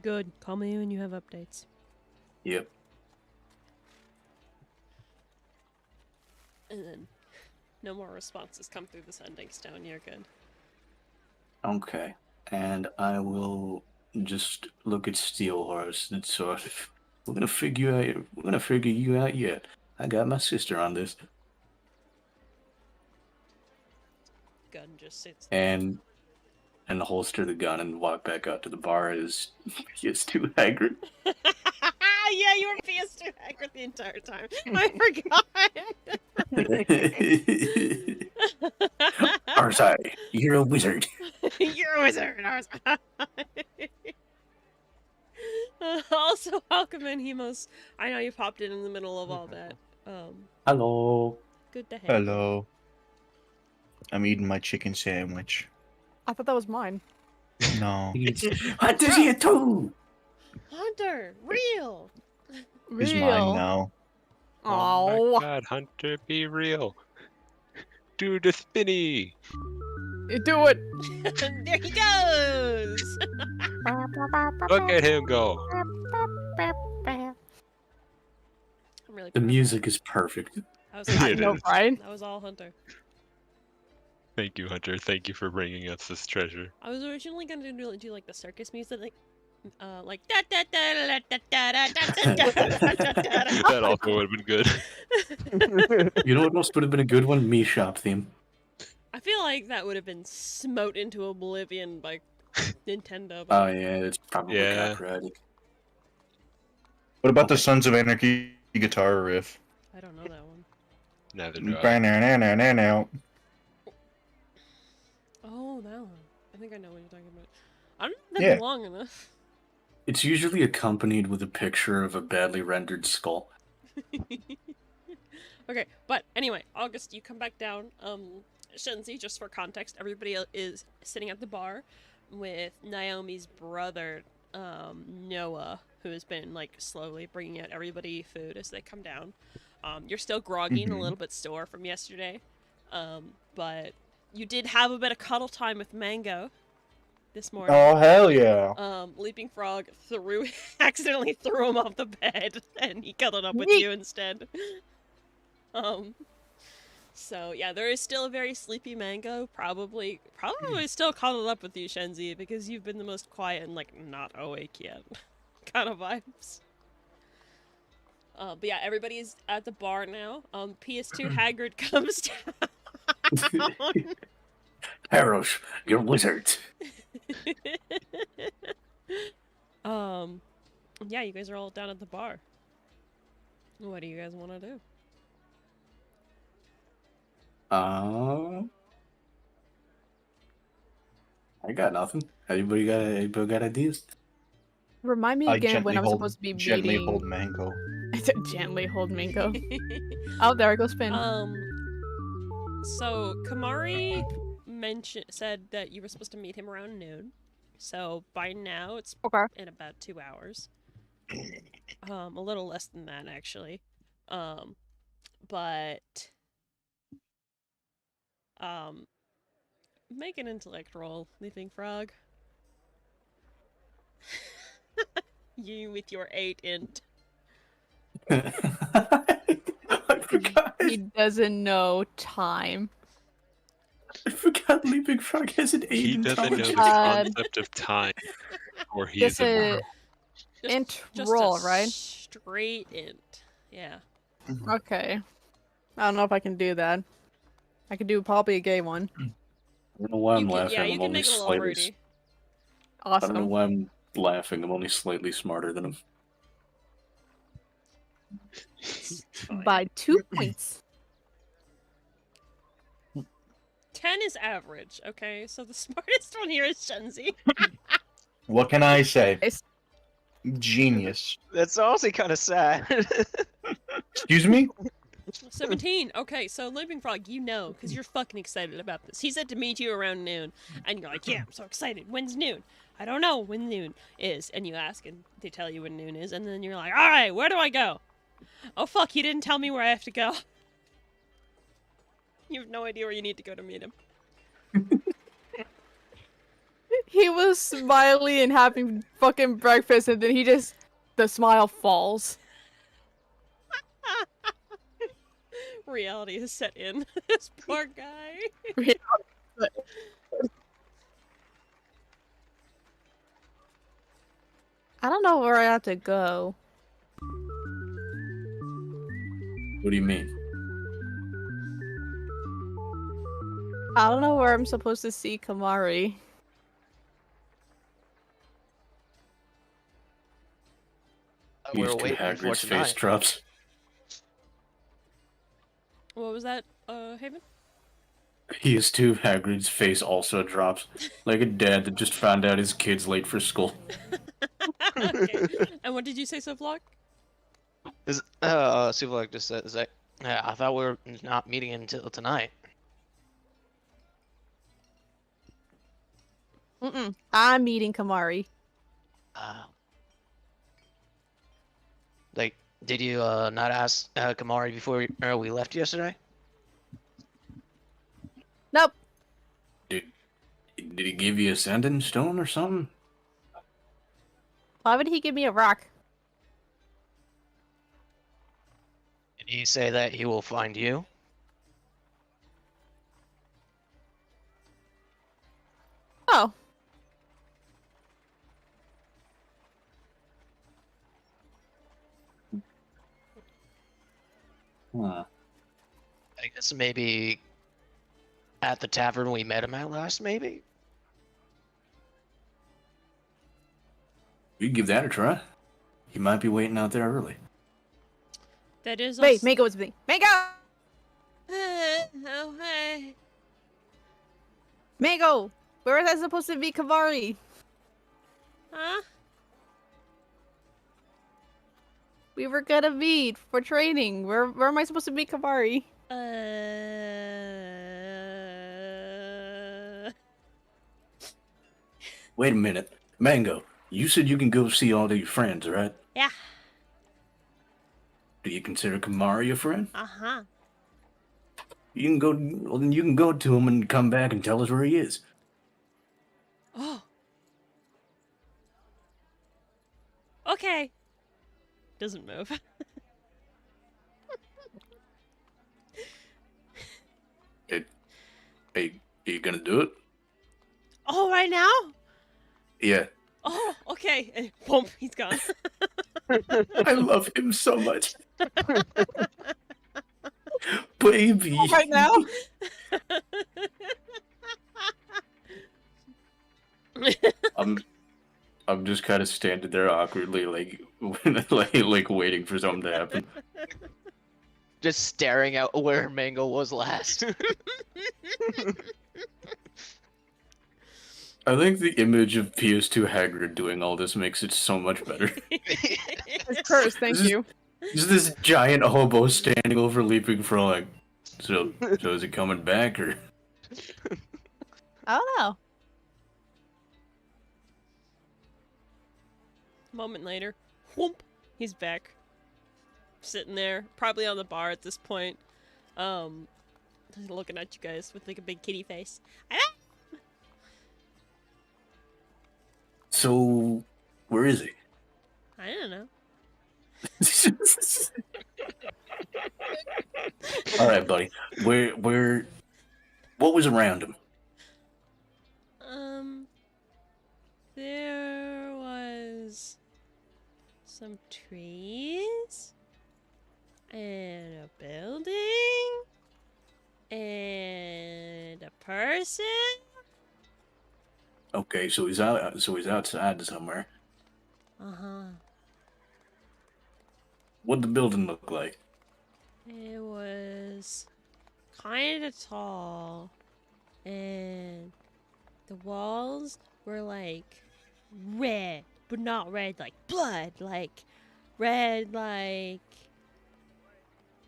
Good. Call me when you have updates. Yep. And then, no more responses come through the sending stone. You're good. Okay. And I will just look at Steel Horse and sort of. We're gonna figure you out yet. I got my sister on this. Gun just sits there. And holster the gun and walk back out to the bar as PS2 Hagrid. Yeah, you were PS2 hacker the entire time. I forgot. Arsai, you're a wizard. You're a wizard. Also, welcome in, Hemos. I know you popped in the middle of all that. Hello. Good to have you. Hello. I'm eating my chicken sandwich. I thought that was mine. No. Hunter's here too. Hunter, real. It's mine now. Oh Oh, my god, Hunter, be real. Do the spinny. you do it. There he goes. Look at him go. I'm really The proud. music is perfect. That was, I It know, is. right? that was all Hunter. Thank you, Hunter. Thank you for bringing us this treasure. I was originally gonna do like the circus music, like da da da da da da da da da da. That also would have been good. You know what else would have been a good one? Me Shop theme. I feel like that would have been smote into oblivion by Nintendo. Oh But yeah, it's probably Yeah. copyrighted. What about the Sons of Anarchy guitar riff? I don't know that one. Neither do I. Ba-na-na-na-na-na. Oh, that one. I think I know what you're talking about. I don't think Yeah. that's long enough. It's usually accompanied with a picture of a badly rendered skull. Okay, but anyway, August, you come back down. Shenzi, just for context, everybody is sitting at the bar with Naomi's brother, Noah, who has been like slowly bringing out everybody food as they come down. You're still groggy and a Mhm. little bit sore from yesterday, but you did have a bit of cuddle time with Mango this morning. Oh, hell yeah. Leaping Frog accidentally threw him off the bed, and he cuddled up with Yeet. you instead. So yeah, there is still a very sleepy Mango, probably still cuddled up with you, Shenzi, because you've been the most quiet and like not awake yet, kind of vibes. But yeah, everybody's at the bar now. PS2 Hagrid comes down. Arrows, you're wizards. Yeah, you guys are all down at the bar. What do you guys want to do? I got nothing. Anybody got ideas? Remind me I again when gently I'm hold supposed to be gently hold meeting. Mango. Gently hold Mingo. Oh, there I go spin. So Kamari said that you were supposed to meet him around noon. So by now it's Okay. in about 2 hours. A little less than that actually. But make an intellect roll, Leaping Frog. You with your 8 int. I forgot. He doesn't know time. I forgot Leaping Frog has an 8 He doesn't know the intelligence. concept of time, or he Just is immortal. a int Just roll, a right? straight int. Yeah. Okay. I don't know if I can do that. I could do probably a gay one. I don't know why I'm You can, laughing. yeah, you I'm can only make it a little slightly. fruity. I don't know Awesome. why I'm laughing. I'm only slightly smarter than him. By 2 points. 10 is average, okay? So the smartest one here is Shenzi. What can I say? It's- Genius. That's honestly kind of sad. Excuse me? 17. Okay, so Leaping Frog, you know, because you're fucking excited about this. He said to meet you around noon, and you're like, yeah, I'm so excited. When's noon? I don't know when noon is. And you ask, and they tell you when noon is, and then you're like, all right, where do I go? Oh, fuck, he didn't tell me where I have to go. You have no idea where you need to go to meet him. He was smiley and having fucking breakfast, and then the smile falls. Reality has set in. This poor guy. I don't know where I have to go. What do you mean? I don't know where I'm supposed to see Kamari. We're These two waiting for Hagrid's face tonight. drops. What was that, Haven? He is too. Hagrid's face also drops, like a dad that just found out his kid's late for school. Okay. And what did you say, Soflock? Suvlak just said, yeah, I thought we were not meeting until tonight. I'm meeting Kamari. Like, did you not ask Kamari before we left yesterday? Nope. Did he give you a sending stone or something? Why would he give me a rock? Did he say that he will find you? Oh. Huh. I guess maybe at the tavern we met him at last, maybe? We can give that a try. He might be waiting out there early. That is Wait, also... Mango was with me. Mango! Oh, hey. Mango! Where is that supposed to be Kamari? Huh? We were gonna meet for training. Where am I supposed to be Kamari? Wait a minute. Mango, you said you can go see all of your friends, right? Yeah. Do you consider Kamari a friend? Uh-huh. You can go. Well, then you can go to him and come back and tell us where he is. Oh. Okay. Doesn't move. Hey, are you gonna do it? Oh, right now? Yeah. Oh, okay. And boom, he's gone. I love him so much. Baby. Right now? I'm just kind of standing there awkwardly, like, like waiting for something to happen. Just staring at where Mango was last. I think the image of PS2 Hagrid doing all this makes it so much better. It's cursed, thank This is- you. Is this giant hobo standing over Leaping Frog? So is he coming back or? I don't know. Moment later, whoomp, he's back. Sitting there, probably on the bar at this point. Looking at you guys with like a big kitty face. So, where is he? I don't know. All right, buddy. Where? What was around him? There was some trees and a building and a person. Okay, so he's out. So he's outside somewhere. What'd the building look like? It was kind of tall, and the walls were like red, but not red like blood, like red like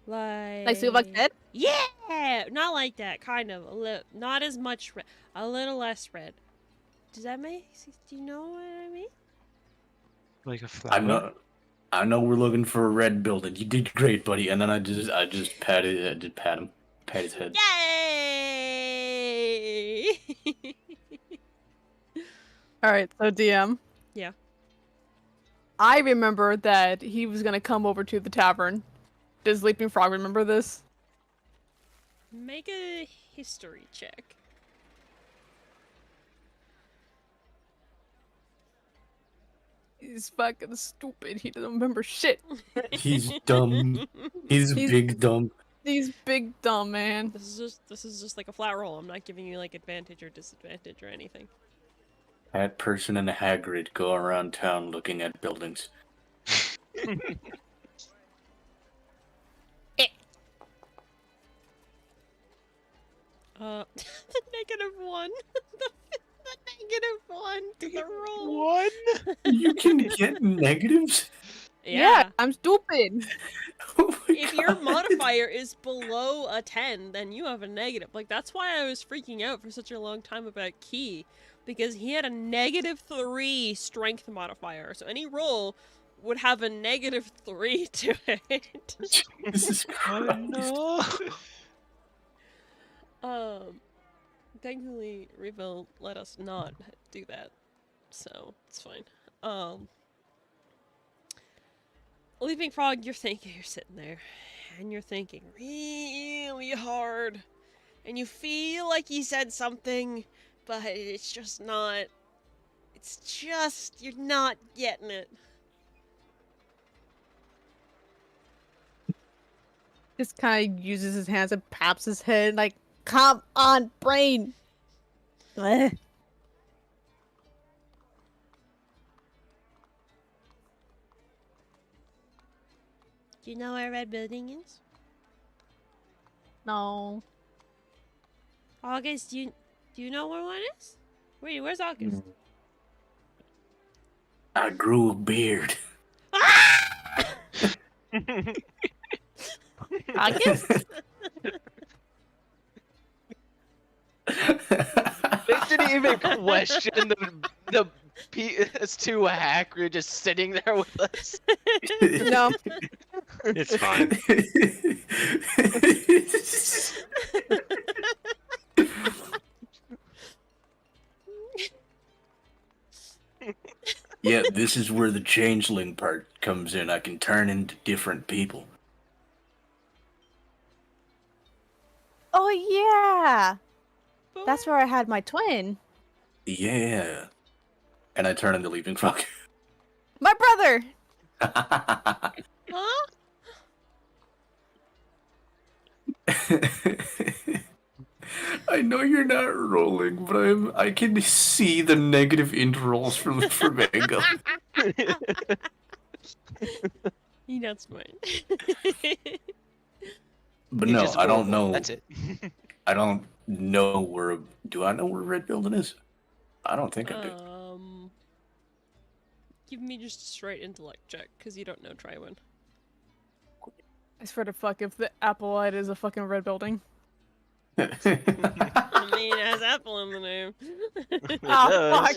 Like so like dead? yeah, not like that, kind of not as much red, a little less red. Does that make sense? Do you know what I mean? Like a flower. I'm not. I know we're looking for a red building. You did great, buddy. And then I just pat him, pat his head. Yay! Alright, so DM. Yeah. I remember that he was gonna come over to the tavern. Does Leaping Frog remember this? Make a history check. He's fucking stupid. He doesn't remember shit. He's dumb. He's big dumb. He's big dumb, man. This is just like a flat roll. I'm not giving you like advantage or disadvantage or anything. That person and Hagrid go around town looking at buildings. The -1. the -1 to the roll. One? You can get negatives? Yeah. I'm stupid. Oh my If your God. modifier is below a 10, then you have a negative. Like, that's why I was freaking out for such a long time about Key. Because he had a -3 strength modifier. So any roll would have a -3 to it. Jesus Oh Christ. no! Thankfully, Revo let us not do that. So, it's fine. Leaping Frog, you're sitting there, and you're thinking really hard, and you feel like you said something, but it's just not, you're not getting it. Just kind of uses his hands and paps his head like, come on, brain. Ugh. Do you know where Red Building is? No. August, do you know where one is? Wait, where's August? I grew a beard. August? They didn't even question the PS2 hacker just sitting there with us. No. It's fine. Yeah, this is where the changeling part comes in. I can turn into different people. Oh, yeah. That's where I had my twin. Yeah. And I turn into Leaping Frog. My brother! Huh? I know you're not rolling, but I can see the negative interrolls from Mango. You're not smart. But You no, just I don't Google, know. That's it. I don't know where. Do I know where Red Building is? I don't think I do. Give me just a straight intellect check, because you don't know Triwin. I swear to fuck if the Applelight is a fucking red building. I mean, it has apple in the name. Ah, does. fuck.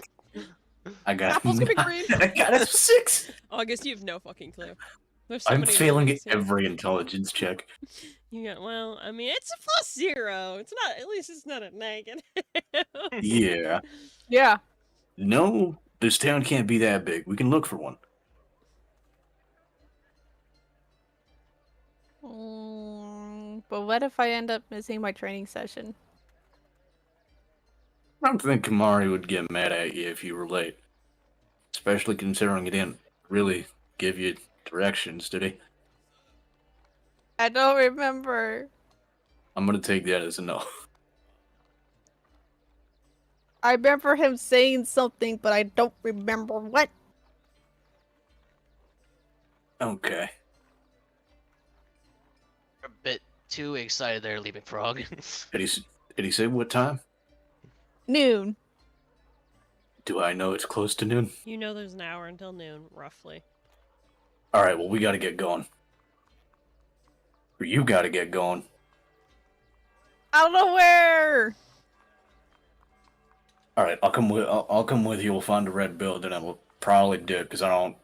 I got. Apples can be green. I got a 6. August, you have no fucking clue. There's so I'm many failing buildings here. every intelligence check. You got, well, I mean, it's a +0. It's not, at least it's not a negative. Yeah. Yeah. No, this town can't be that big. We can look for one. But what if I end up missing my training session? I don't think Kamari would get mad at you if you were late. Especially considering he didn't really give you directions, did he? I don't remember. I'm gonna take that as a no. I remember him saying something, but I don't remember what. Okay. A bit too excited there, Leaping Frog. Did he say what time? Noon. Do I know it's close to noon? You know there's an hour until noon, roughly. Alright, well, we gotta get going. Or you gotta get going. I don't know where. Alright, I'll come with you. We'll find a red building and we'll probably dip because I don't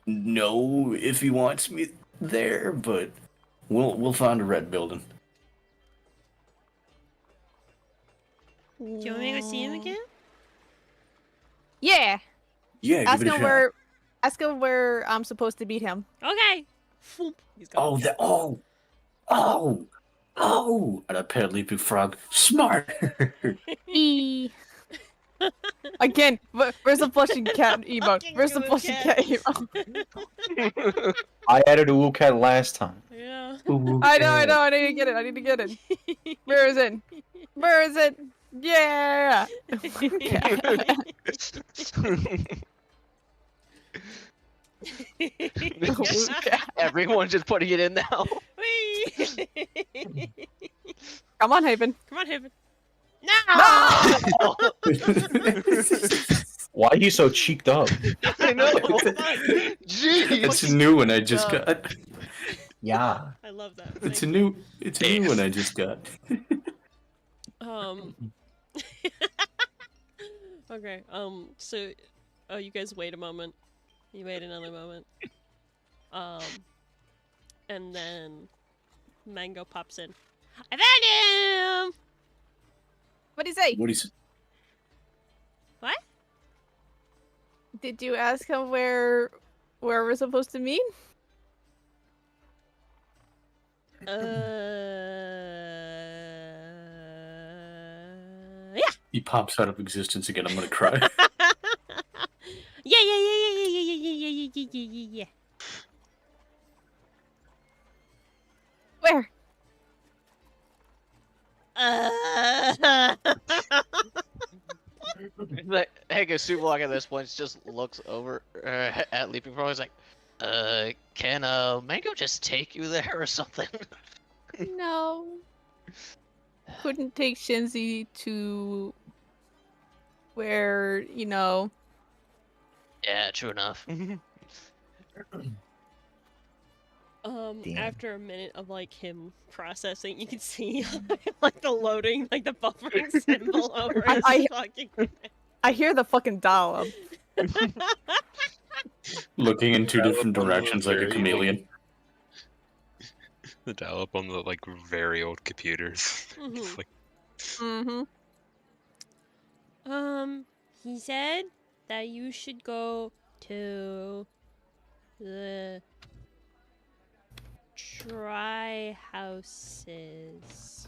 know if he wants me there, but we'll find a red building. Do you want me to go see him again? Yeah. Yeah, Ask give it a him shot. where I'm supposed to beat him. Okay. Foop. He's gone. Oh! And I pet Leaping Frog. Smart! E. Again, where's the blushing cat emote? Fucking Where's the good blushing cat. cat emote? I added a wool cat last time. Yeah. I know, I need to get it. Where is it? Where is it? Yeah! Everyone's just putting it in now. Whee! Come on, Haven. Come on, Haven. No! Why are you so cheeked up? I know. Jeez. It's a new one I just got. Yeah. I love that. It's Thank a new one I just got. Okay, so, oh, you guys wait a moment. You wait another moment. And then Mango pops in. I found him! What'd he say? What do you? What? Did you ask him where we're supposed to meet? Yeah. He pops out of existence again. I'm gonna cry. Yeah. Where? Like, Hega Sublock at this point just looks over at Leaping Frog. He's like, can Mango just take you there or something? No. Couldn't take Shinzi to where, you know. Yeah, true enough. Damn. After a minute of like him processing, you can see like the loading, like the buffering symbol over his I- fucking. I hear the fucking dial up. Looking in two different directions like a chameleon. The dial up on the like very old computers. It's Mhm. like Mm-hmm. He said that you should go to the try houses.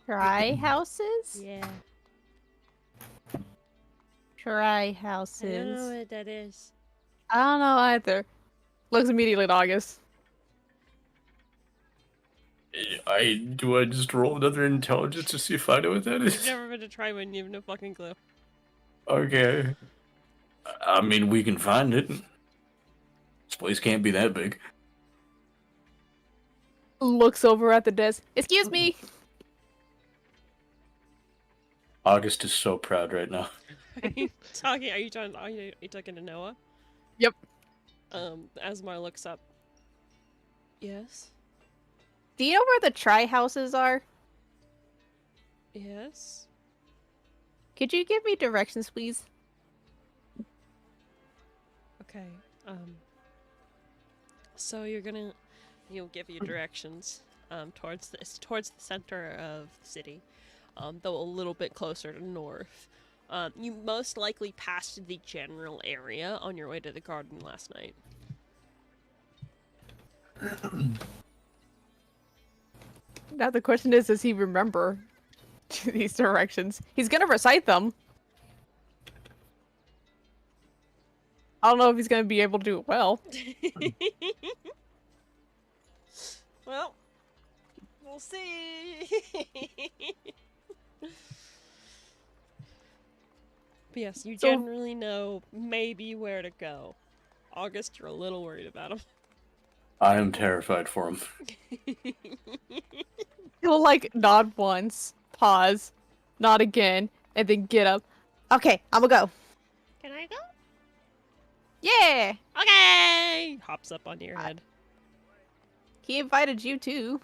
Try houses? Yeah. Try I don't know houses. what that is. I don't know either. Looks immediately at August. Do I just roll another intelligence to see if I know what that You've is? never been to try one, you have no fucking clue. Okay. I mean, we can find it. This place can't be that big. Looks over at the desk. Excuse me. August is so proud right now. Are you talking? Are you talking to Noah? Yep. Asmar looks up. Yes. Do you know where the try houses are? Yes. Could you give me directions, please? Okay. So he'll give you directions. Towards the center of the city. Though a little bit closer to north. You most likely passed the general area on your way to the garden last night. Now the question is, does he remember these directions? He's gonna recite them. I don't know if he's gonna be able to do it well. Well, we'll see. But yes, you So- generally know maybe where to go. August, you're a little worried about him. I am terrified for him. He'll like nod once, pause, nod again, and then get up. Okay, I'm gonna go. Can I go? Yeah! Okay! Hops up onto your head. He invited you too.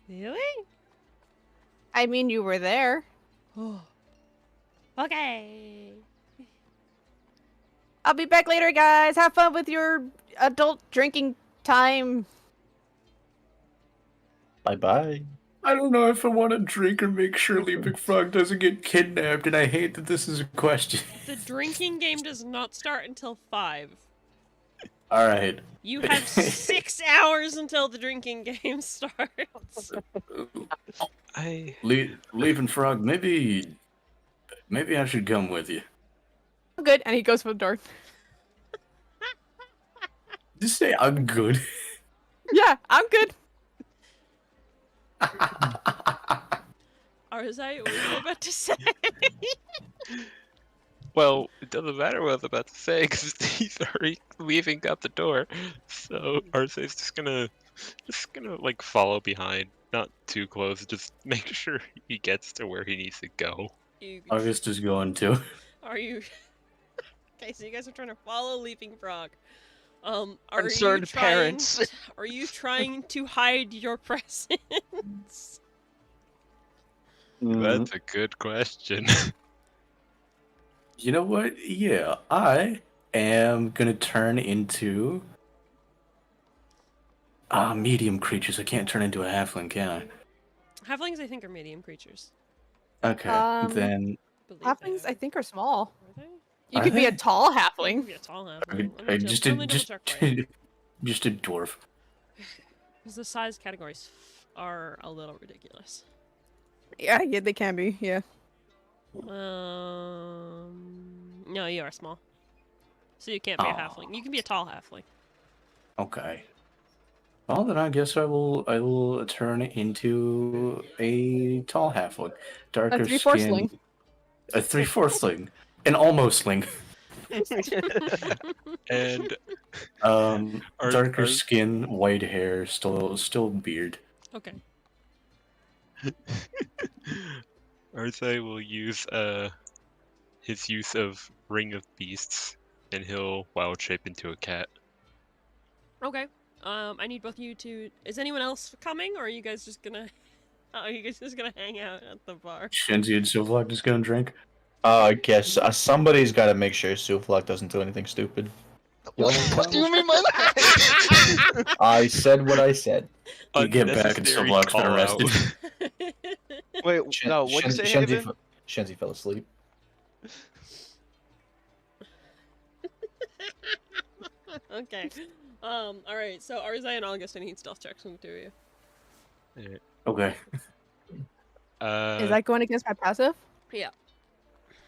Really? I mean, you were there. Oh. Okay. I'll be back later, guys. Have fun with your adult drinking time. Bye bye. I don't know if I want to drink or make sure Leaping Frog doesn't get kidnapped, and I hate that this is a question. The drinking game does not start until 5. Alright. You have 6 hours until the drinking game starts. Leaping Frog, maybe I should come with you. I'm good. And he goes for the door. Just say I'm good. Yeah, I'm good. Arzai, what were you about to say? Well, it doesn't matter what I was about to say because he's already leaving out the door. So Arcee's just gonna like follow behind, not too close, just make sure he gets to where he needs to go. August is going too. Are you? Okay, so you guys are trying to follow Leaping Frog. Are Concerned you trying... parents. Are you trying to hide your presence? That's a good question. You know what? Yeah, I am gonna turn into medium creatures. I can't turn into a halfling, can I? Halflings, I think, are medium creatures. Okay, then Believe Halflings, they I think, are small. are they? You Are could be a they? tall You halfling. can be a tall halfling. Let me just double check for you. just a dwarf. Because the size categories are a little ridiculous. Yeah, they can be. Yeah. No, you are small. So you can't be a Aw. halfling. You can be a tall halfling. Okay. Well, then I guess I will turn into a tall halfling, darker A 3/4 skin, sling. a 3/4 an almost sling. And Darker are- skin, white hair, still beard. Okay. Arce will use his use of Ring of Beasts, and he'll wild shape into a cat. Okay. I need both of you to. Is anyone else coming, or are you guys just gonna? Are you guys just gonna hang out at the bar? Shenzi and Sivlok just gonna drink. I guess somebody's got to make sure Suflak doesn't do anything stupid. What do you mean by that? I said what I said. You get back and Unnecessary Sivlok's been call-out. arrested. Wait, no, what'd you say, Haven? Shenzi fell asleep. Okay. All right. So Arzai and Augustine need stealth checks from the two of you. Alright. Okay, Is that going against my passive? Yeah.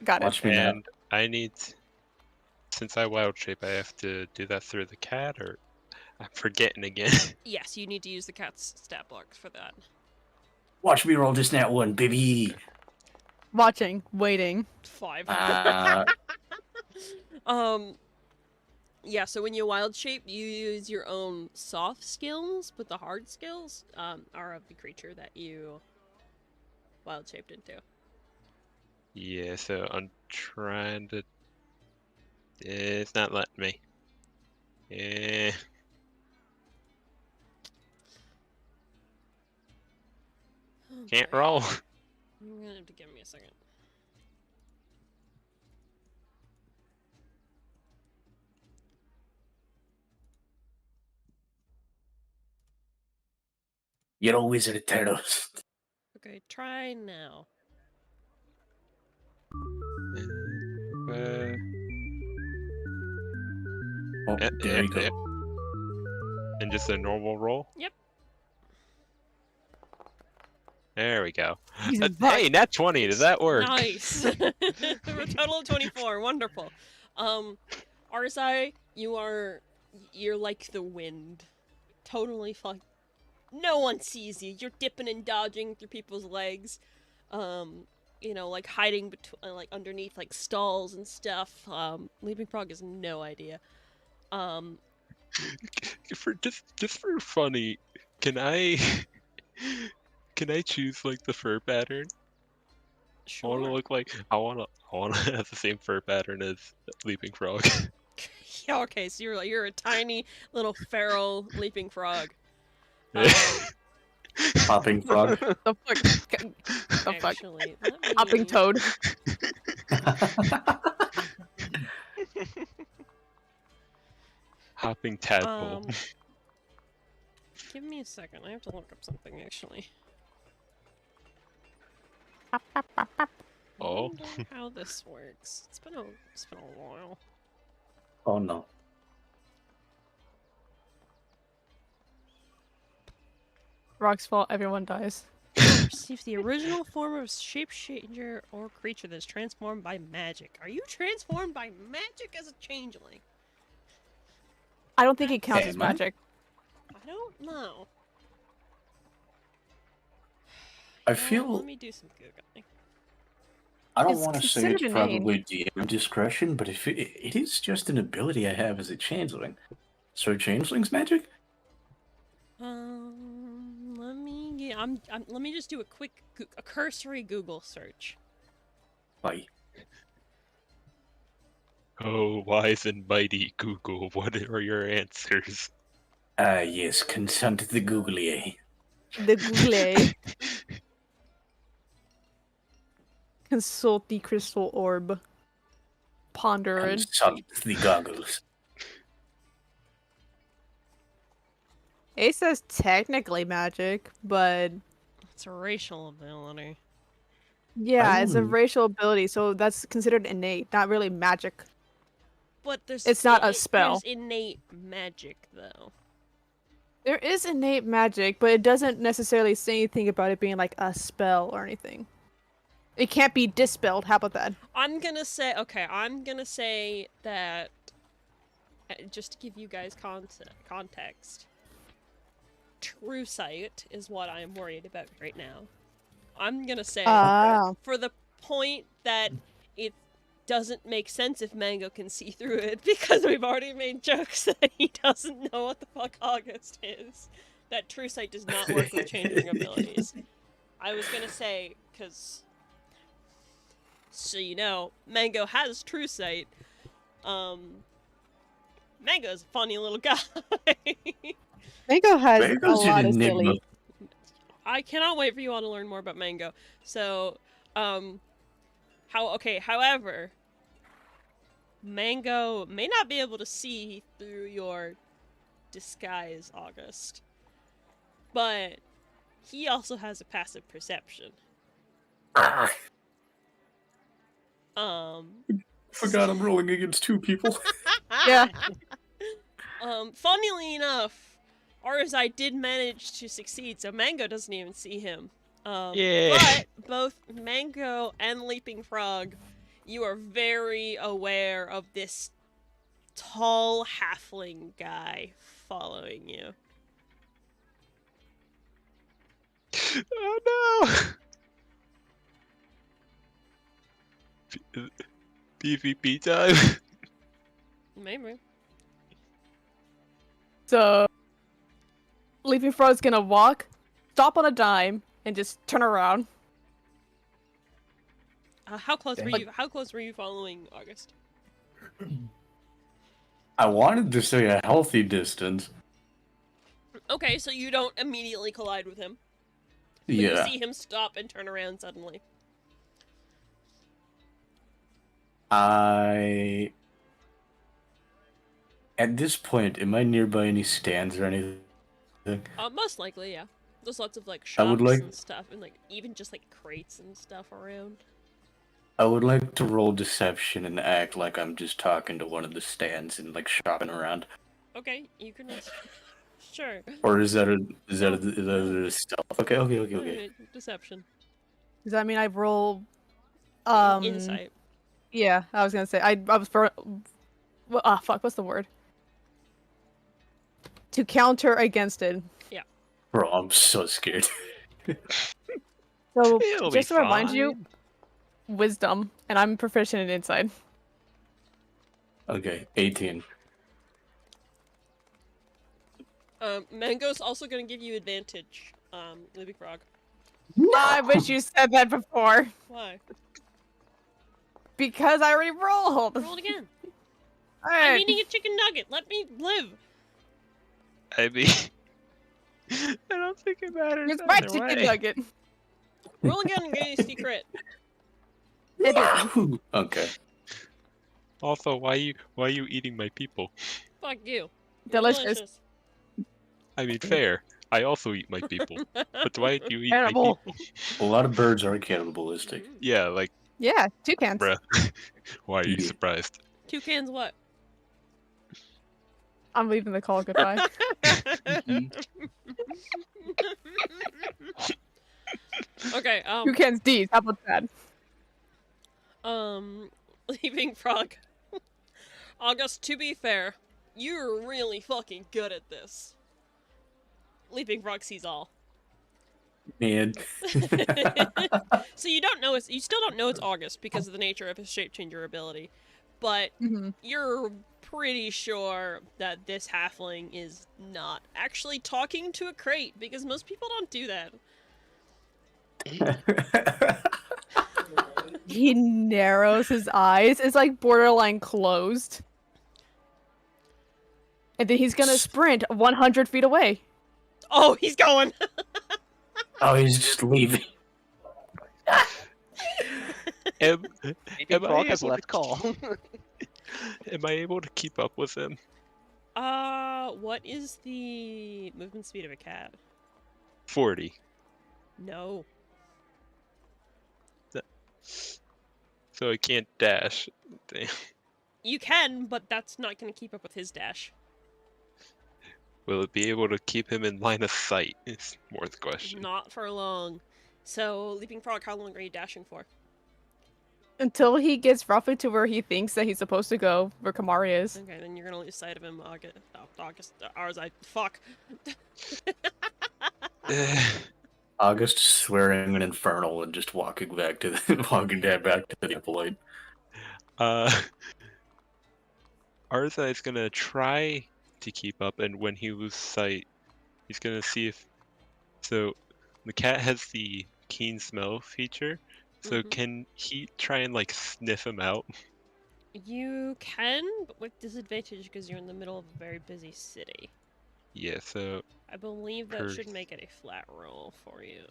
Got it. watch me now. And I need, since I wild shape, I have to do that through the cat, or I'm forgetting again. Yes, you need to use the cat's stat blocks for that. Watch me roll this nat 1, baby. Watching, waiting. 5. Uh, Yeah, so when you wild shape, you use your own soft skills, but the hard skills are of the creature that you wild shaped into. Yeah, so I'm trying to. It's not letting me. Yeah. Oh, Can't boy. roll. You're gonna have to give me a second. you're a wizard of TERROS. Okay, try now. Uh, Oh, there you go. And just a normal roll? Yep. There we go. Jesus, fuck. Hey, nat 20, does that work? Nice. For a total of 24. Wonderful. Arzai, you're like the wind. Totally fuck. No one sees you. You're dipping and dodging through people's legs. You know, like hiding between, like underneath like stalls and stuff. Leaping Frog has no idea. For just for funny, can I can I choose like the fur pattern? I want to Sure. look like I want to have the same fur pattern as Leaping Frog. Yeah, okay, so you're a tiny little feral leaping frog. Hopping frog. The fuck? The fuck? Actually, let me... Hopping toad. Hopping tadpole. Give me a second. I have to look up something actually. Oh. I wonder how this works. It's been a while. Oh no. Rock's fault. Everyone dies. Receive the original form of shape-changer or creature that is transformed by magic. Are you transformed by magic as a changeling? I don't think it counts as Hey, man. magic. I don't know. I You know what, feel let me do some googling. I don't It's want to say considered it's a name. probably DM discretion, but if it is just an ability I have as a changeling. So changeling's magic? Let me let me just do a quick a cursory Google search. Like, Oh, wise and mighty Google, what are your answers? yes, consult the Googlier. The Google. Consult the crystal orb. Ponder it. Consult the goggles. It says technically magic, but It's a racial ability. yeah, it's a Oh. racial ability, so that's considered innate, not really magic. But there's It's not a spell. There's innate magic though. There is innate magic, but it doesn't necessarily say anything about it being like a spell or anything. It can't be dispelled. How about that? I'm gonna say that just to give you guys context. True sight is what I'm worried about right now. I'm gonna say Ah. for the point that it doesn't make sense if Mango can see through it, because we've already made jokes that he doesn't know what the fuck August is. That True Sight does not work with changing abilities. I was gonna say, because, so you know, Mango has True Sight. Mango's a funny little guy. Mango has Mango's a lot an of enigma. silly. I cannot wait for you all to learn more about Mango. So, however, Mango may not be able to see through your disguise, August. But he also has a passive perception. Ah, Forgot I'm rolling against two people. Yeah. Funnily enough, Arzai did manage to succeed, so Mango doesn't even see him. Yeah. But both Mango and Leaping Frog, you are very aware of this tall halfling guy following you. Oh no! PvP time. Maybe. So, Leaping Frog's gonna walk, stop on a dime, and just turn around. How close were Dang. you? How close were you following August? I wanted to say a healthy distance. Okay, so you don't immediately collide with him. But you Yeah. see him stop and turn around suddenly. At this point, am I nearby any stands or anything? Most likely, yeah. There's lots of like I would shops like- and stuff, and like even just like crates and stuff around. I would like to roll deception and act like I'm just talking to one of the stands and like shopping around. Okay, you can. Sure. Or is that a No. stealth? Okay. Alright, deception. Does that mean I roll? Insight. Yeah, I was gonna say I was for. Fuck. What's the word? To counter against it. Bro, I'm so scared. So It'll be just to remind you, fine. wisdom, and I'm proficient in insight. Okay, 18. Mango's also gonna give you advantage. Living Frog. I wish you said that before. Why? Because I already rolled. Roll it again. I'm Alright. eating a chicken nugget. Let me live. I mean, I don't think it matters. It's my either chicken way. nugget. Roll again and get a secret. It didn't. Okay. Also, why you eating my people? Fuck you. Delicious. I mean, fair. I also eat my people. But why do you eat Terrible. my people? A lot of birds are cannibalistic. Yeah, like, Yeah, toucans. bruh. Why are you Yeah. surprised? Toucans what? I'm leaving the call. Goodbye. Okay, Toucans D's. How about that? Leaving Frog. August, to be fair, you're really fucking good at this. Leaping Frog sees all. Man. So you don't know you still don't know it's August because of the nature of his shape changer ability. But Mhm. you're pretty sure that this halfling is not actually talking to a crate because most people don't do that. He narrows his eyes. It's like borderline closed. And then he's gonna sprint 100 feet away. Oh, he's going! Oh, he's just leaving. Am, Maybe Am I Frog has able to left call. am I able to keep up with him? What is the movement speed of a cat? 40. No. So I can't dash. Damn. You can, but that's not gonna keep up with his dash. Will it be able to keep him in line of sight? Is more the question. Not for long. So, Leaping Frog, how long are you dashing for? Until he gets roughly to where he thinks that he's supposed to go, where Kamari is. Okay, then you're gonna lose sight of him, August swearing an infernal and just walking back to the employee. Arza is gonna try to keep up, and when he loses sight, he's gonna see if. So, the cat has the keen smell feature. So Mhm. can he try and like sniff him out? You can, but with disadvantage because you're in the middle of a very busy city. Yeah. So I believe that should make it a flat roll for you.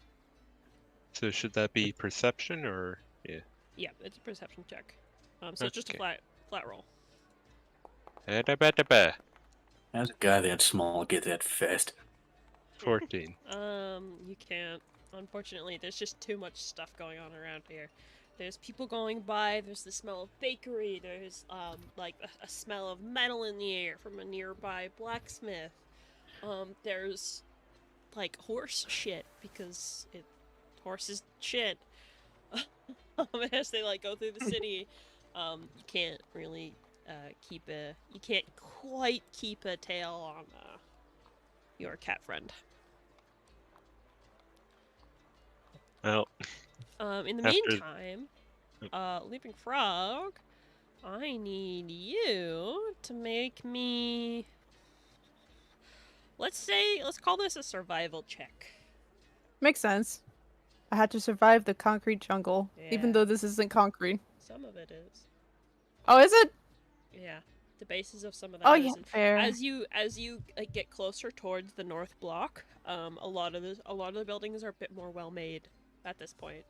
should that be perception or yeah? Yeah, it's a perception check. So it's just a Okay. flat roll. Da-da-ba-da-ba. How's a guy that small get that fast? 14. You can't. Unfortunately, there's just too much stuff going on around here. There's people going by, there's the smell of bakery, there's, like, a smell of metal in the air from a nearby blacksmith. There's, like, horse shit, because horses shit. As they, like, go through the city, you can't really, you can't quite keep a tail your cat friend. Well, In the After- meantime, Leaping Frog, I need you to make me. Let's call this a survival check. Makes sense. I had to survive the concrete jungle, even Yeah. though this isn't concrete. Some of it is. Oh, is it? Yeah, the basis of some of that. Oh, is. yeah, And fair. As you like, get closer towards the north block, a lot of the buildings are a bit more well made at this point.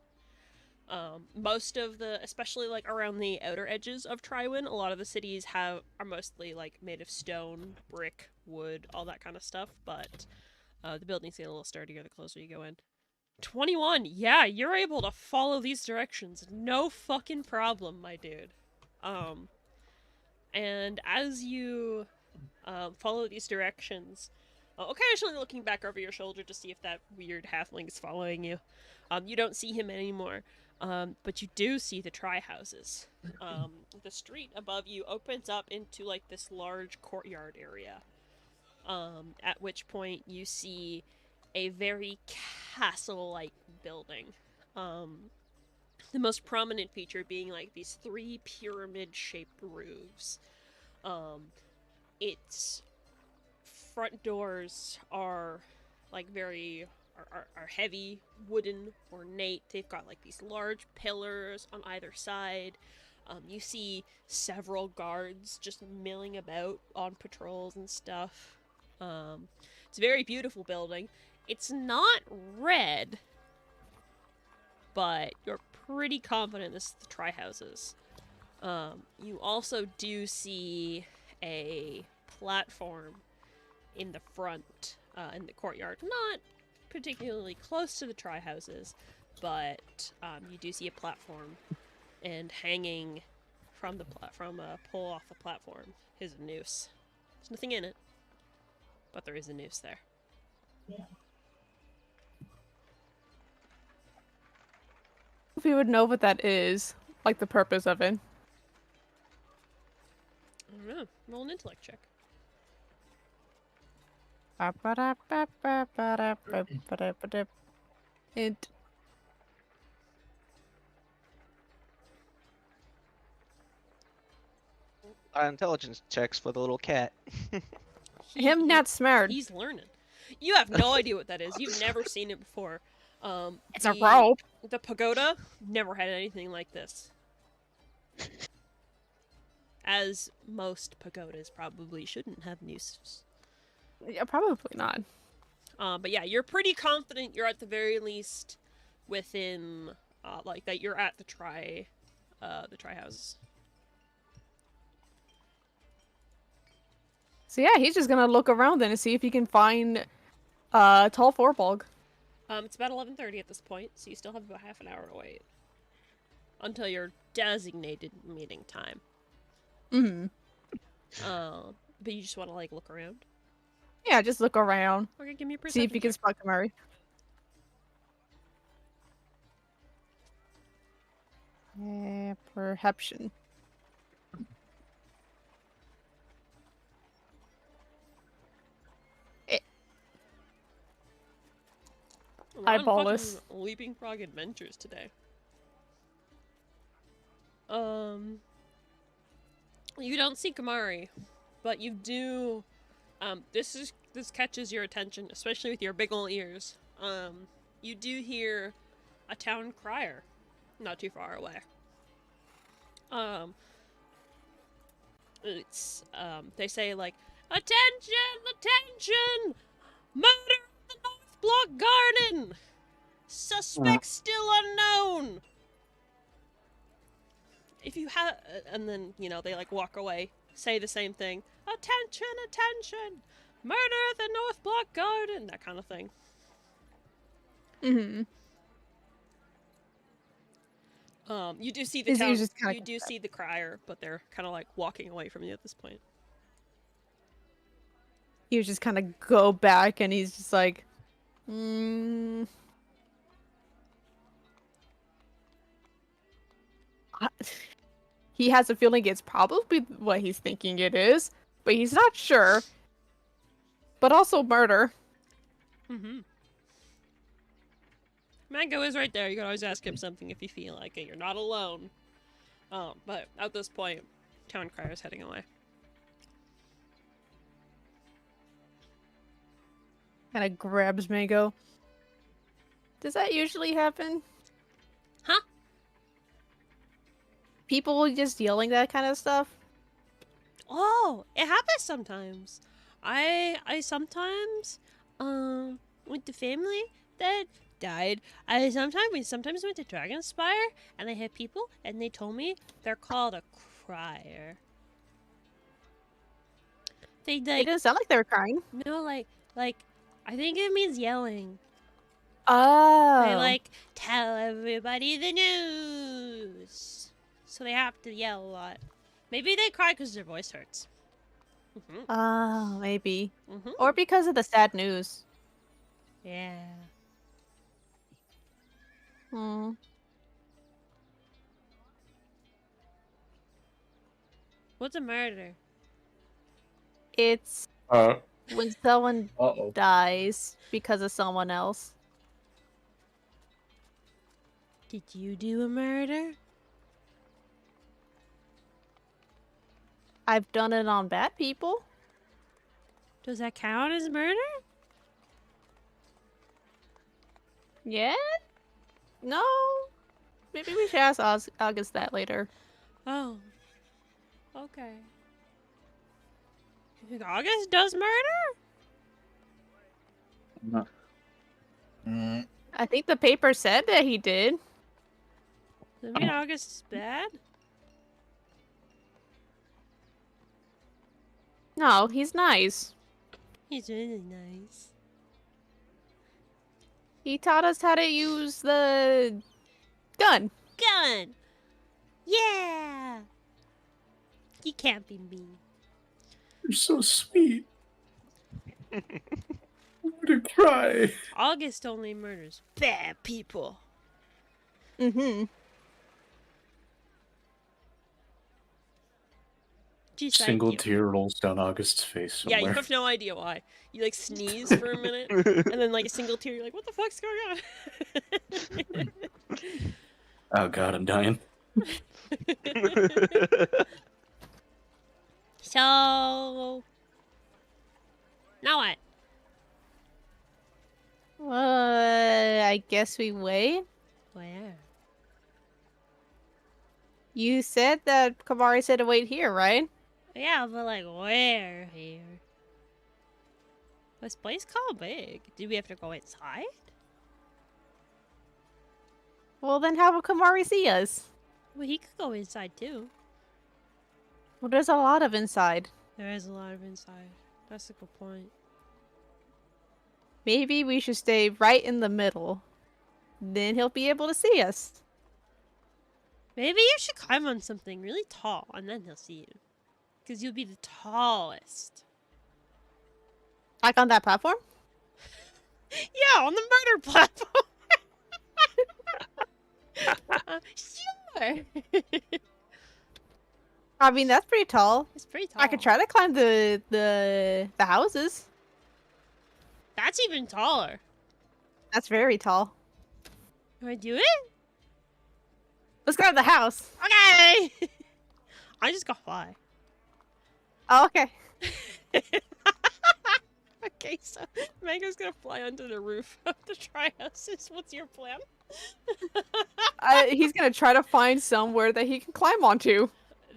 Most of the, especially like around the outer edges of Triwin, a lot of the cities are mostly like made of stone, brick, wood, all that kind of stuff. But the buildings get a little sturdier the closer you go in. 21. Yeah, you're able to follow these directions, no fucking problem, my dude. And as you follow these directions, occasionally looking back over your shoulder to see if that weird halfling is following you, you don't see him anymore. But you do see the tri-houses. The street above you opens up into like this large courtyard area. At which point you see a very castle-like building. The most prominent feature being like these 3 pyramid-shaped roofs. Its front doors are like are heavy, wooden, ornate. They've got like these large pillars on either side. You see several guards just milling about on patrols and stuff. It's a very beautiful building. It's not red, but you're pretty confident this is the tri-houses. You also do see a platform in the front, in the courtyard. Not particularly close to the tri-houses, but you do see a platform, and hanging from a pole off the platform is a noose. There's nothing in it, but there is a noose there. If we would know what that is, like the purpose of it. I don't know. Roll an intellect check. Int. Intelligence checks for the little cat. Him not smart. He's learning. You have no idea what that is. You've never seen it before. It's a rope. The pagoda never had anything like this. As most pagodas probably shouldn't have nooses. Yeah, probably not. But yeah, you're pretty confident you're at the very least within, like, that you're at the tri-houses. So yeah, he's just gonna look around then and see if he can find Tall Forbog. It's about 11:30 at this point, so you still have about half an hour to wait. Until your designated meeting time. Mm-hmm. But you just want to, like, look around? Yeah, just look around. Okay, give me a See perception if you can check. spot Kamari. Yeah, perception. We're on Eyeballess. fucking Leaping Frog Adventures today. You don't see Kamari, but you do. This catches your attention, especially with your big ol' ears. You do hear a town crier, not too far away. They say like, "Attention! Attention! Murder at the North Block Garden! Suspect still unknown!" If you have, and then, you know, they like walk away, say the same thing. "Attention! Attention! Murder at the North Block Garden!" That kind of thing. Mm-hmm. You do see the Is he town. just kinda You do like that? see the crier, but they're kind of like walking away from you at this point. He would just kind of go back and he's just like, He has a feeling it's probably what he's thinking it is, but he's not sure. But also murder. Mm-hmm. Mango is right there. You can always ask him something if you feel like it. You're not alone. But at this point, Town Crier is heading away. Kind of grabs Mango. Does that usually happen? Huh? People just yelling that kind of stuff? Oh, it happens sometimes. I sometimes with the family that died. I sometimes went to Dragonspire and I had people and they told me they're called a crier. They It like didn't sound like they were crying. no like I think it means yelling. Oh. They like tell everybody the news, so they have to yell a lot. Maybe they cry because their voice hurts. Mm-hmm. Oh, maybe. Mm-hmm. Or because of the sad news. Yeah. Hmm. What's a murder? It's Uh when someone oh. dies because of someone else. Did you do a murder? I've done it on bad people. Does that count as murder? Yeah? No? Maybe we should ask August that later. Oh. Okay. You think August does murder? No. Mm, I think the paper said that he did. Does that mean August is bad? No, he's nice. He's really nice. He taught us how to use the gun. Gun! Yeah! You can't be mean. You're so sweet. I'm gonna cry. August only murders bad people. Mm-hmm. Geez, thank Single you. tear rolls down August's face Yeah, somewhere. you have no idea why. You like sneeze for a minute, and then like a single tear, you're like, what the fuck's going on? Oh god, I'm dying. So... Now what? I guess we wait. Where? You said that Kamari said to wait here, right? Yeah, but like, where here? This place called big. Do we have to go inside? Well, then how will Kamari see us? Well, he could go inside too. Well, there's a lot of inside. There is a lot of inside. That's a good point. Maybe we should stay right in the middle. Then he'll be able to see us. Maybe you should climb on something really tall, and then he'll see you. Because you'll be the tallest. Like on that platform? Yeah, on the murder platform. Sure. I mean, that's pretty tall. It's pretty tall. I could try to climb the houses. That's even taller. That's very tall. Can I do it? Let's grab the house. Okay. I just got fly. Oh, okay. Okay, so Mango's gonna fly onto the roof of the tri-houses. What's your plan? He's gonna try to find somewhere that he can climb onto.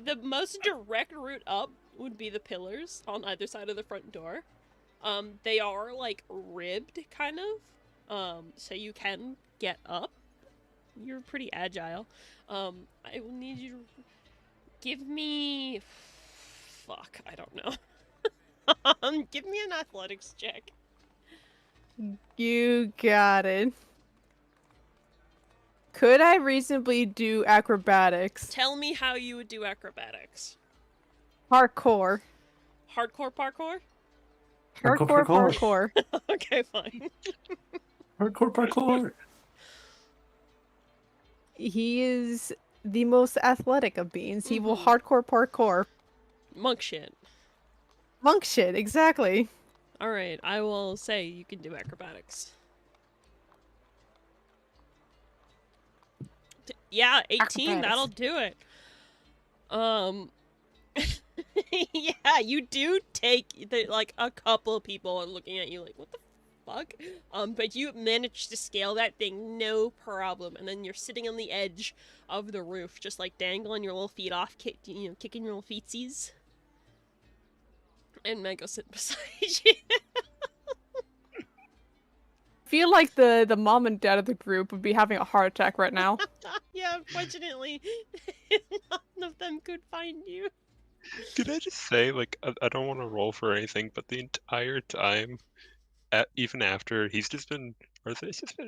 The most direct route up would be the pillars on either side of the front door. They are like ribbed, kind of. So you can get up. You're pretty agile. I will need you to give me. Fuck, I don't know. Give me an athletics check. You got it. Could I reasonably do acrobatics? Tell me how you would do acrobatics. Parkour. Hardcore parkour? Hardcore parkour. Okay, fine. Hardcore parkour. He is the most athletic of beings. He will Mhm. hardcore parkour. Monk shit. Monk shit, exactly. All right, I will say you can do acrobatics. Yeah, 18. That'll do it. Yeah, you do take like a couple of people are looking at you like, what the fuck? But you managed to scale that thing no problem, and then you're sitting on the edge of the roof, just like dangling your little feet off, kicking your little feetsies. And Mango sitting beside you. I feel like the mom and dad of the group would be having a heart attack right now. Yeah, unfortunately, none of them could find you. Could I just say, like, I don't want to roll for anything, but the entire time, even after, he's just been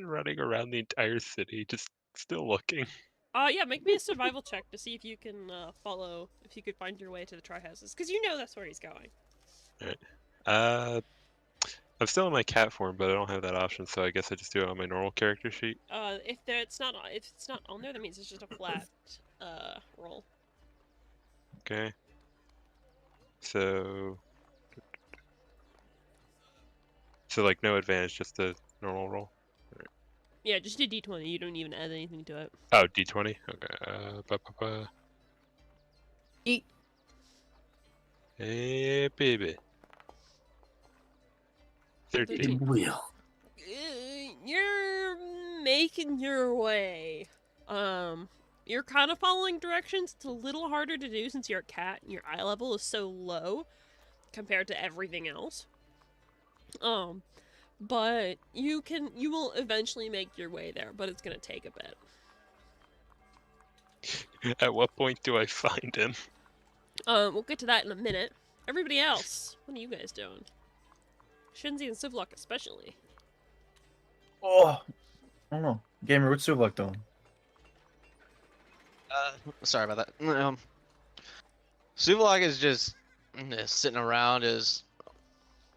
running around the entire city, just still looking. Yeah, make me a survival check to see if you can if you could find your way to the try houses, because you know that's where he's going. Alright. I'm still in my cat form, but I don't have that option, so I guess I just do it on my normal character sheet. If it's not on there, that means it's just a flat roll. Okay. So like no advantage, just a normal roll. Yeah, just do d20. You don't even add anything to it. Oh, d20. Okay. Eat. Hey, baby. 13. Wheel. You're making your way. You're kind of following directions. It's a little harder to do since you're a cat and your eye level is so low compared to everything else. But you will eventually make your way there, but it's gonna take a bit. At what point do I find him? We'll get to that in a minute. Everybody else, what are you guys doing? Shinzi and Sivlock especially. Oh, I don't know. Gamer, what's Suvlok doing? Sorry about that. Suvlog is just sitting around, is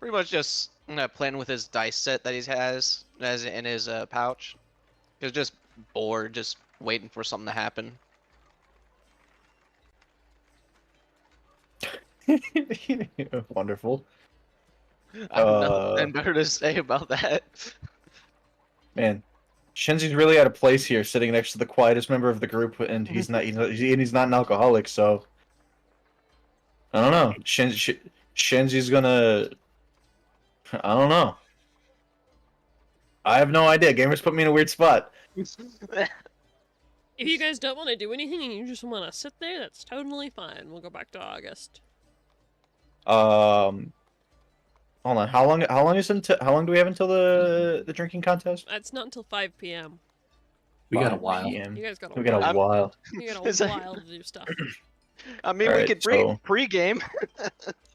pretty much just playing with his dice set that he has in his pouch. He's just bored, just waiting for something to happen. Wonderful. I have nothing better to say about that. Man, Shenzi's really out of place here, sitting next to the quietest member of the group, and he's not an alcoholic, so I don't know. Shenzi's gonna. I don't know. I have no idea. Gamers put me in a weird spot. If you guys don't want to do anything and you just want to sit there, that's totally fine. We'll go back to August. Hold on. How long do we have until the drinking contest? That's not until 5 p.m. We got a 5 while. PM. You guys got a We got a while. while. You got Is a that- while to do stuff. I mean, we Alright, could so- pre-game.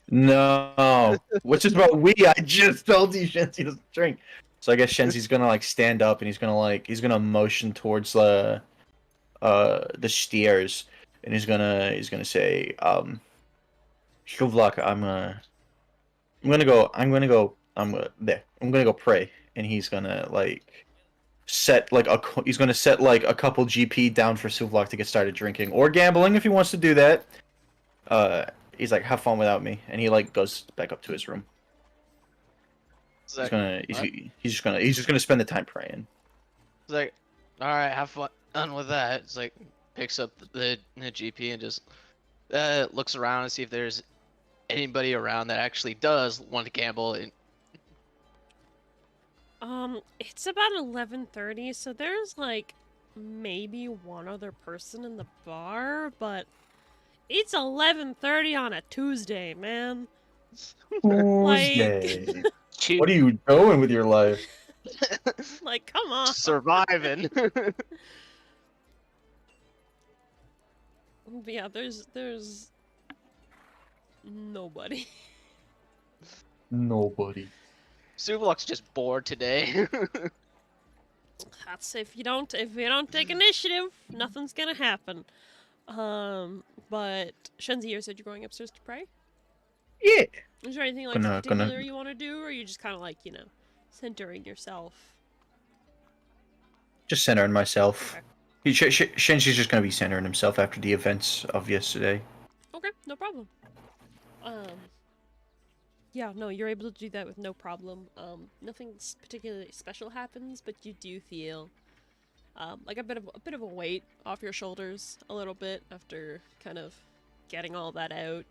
No, which is about we. I just told you Shenzi doesn't drink. So I guess Shenzi's gonna like stand up and he's gonna motion towards the stairs and he's gonna say, Shuvlak, I'm gonna go pray, and he's gonna like set like a couple GP down for Suvlak to get started drinking or gambling if he wants to do that. He's like, have fun without me, and he like goes back up to his room. He's just gonna spend the time praying. It's like, all right, have fun with that. It's like picks up the GP and just looks around and see if there's anybody around that actually does want to gamble. And It's about 11:30, so there's like maybe one other person in the bar, but it's 11:30 on a Tuesday, man. Tuesday. What are you doing with your life? Like, come on. surviving. But yeah, there's nobody. Nobody. Suvlok's just bored today. That's if you don't take initiative, nothing's gonna happen. But Shenzi, you said you're going upstairs to pray. Yeah. Is there anything like Gonna- particular you want to do, or are you just kind of like centering yourself? Just centering myself. Okay. Shenzi's just gonna be centering himself after the events of yesterday. Okay, no problem. Yeah, no, you're able to do that with no problem. Nothing particularly special happens, but you do feel like a bit of a weight off your shoulders a little bit after kind of getting all that out,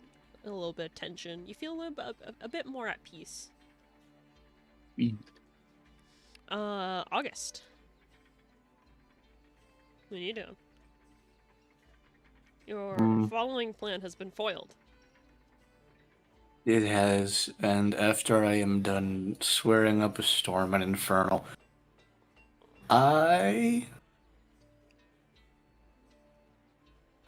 a little bit of tension. You feel a bit more at peace. Mm. August. What are you doing? Your following plan has been foiled. It has, and after I am done swearing up a storm and infernal, I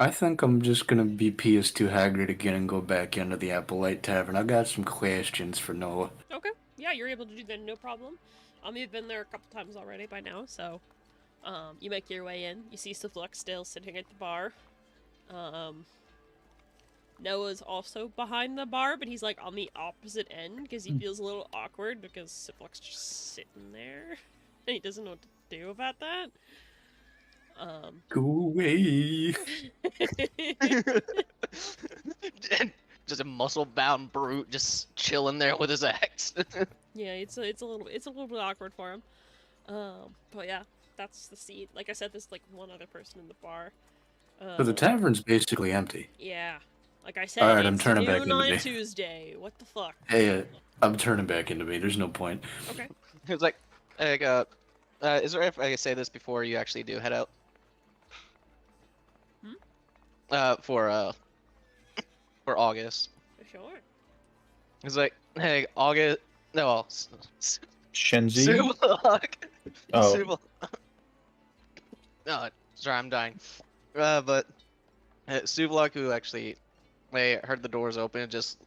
think I'm just gonna be PS2 Haggard again and go back into the Applelight Tavern. I got some questions for Noah. Okay. Yeah, you're able to do that, no problem. You've been there a couple times already by now, so you make your way in. You see Siflux still sitting at the bar. Noah's also behind the bar, but he's like on the opposite end because he feels a little awkward because Siflux just sitting there and he doesn't know what to do about that. Go away. Just a muscle-bound brute just chilling there with his axe. Yeah, it's a little bit awkward for him. But yeah, that's the seat. Like I said, there's like one other person in the bar. So the tavern's basically empty. Yeah, like I said, Alright, I'm it's turning back noon into on me. Tuesday. What the fuck? Hey, I'm turning back into me. There's no point. Okay. It's like, is there if I can say this before you actually do head out? For August. Sure. It's like, hey, August. No, well, Shenzi? Subak. Oh. Subak. No, sorry, I'm dying. But Subak, who actually heard the doors open, just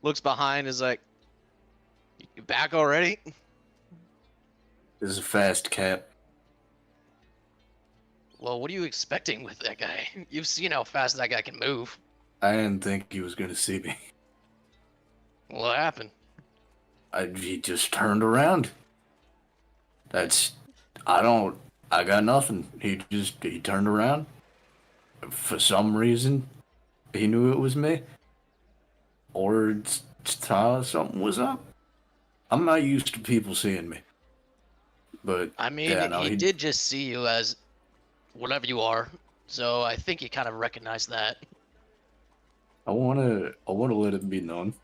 looks behind, is like, "You back already?" This is a fast cap. Well, what are you expecting with that guy? You've seen how fast that guy can move. I didn't think he was gonna see me. What happened? He just turned around. I got nothing. He turned around. For some reason, he knew it was me. Or something was up. I'm not used to people seeing me. But, I mean, yeah, no, he did just see you as whatever you are, so I think he kind of recognized that. I wanna let it be known.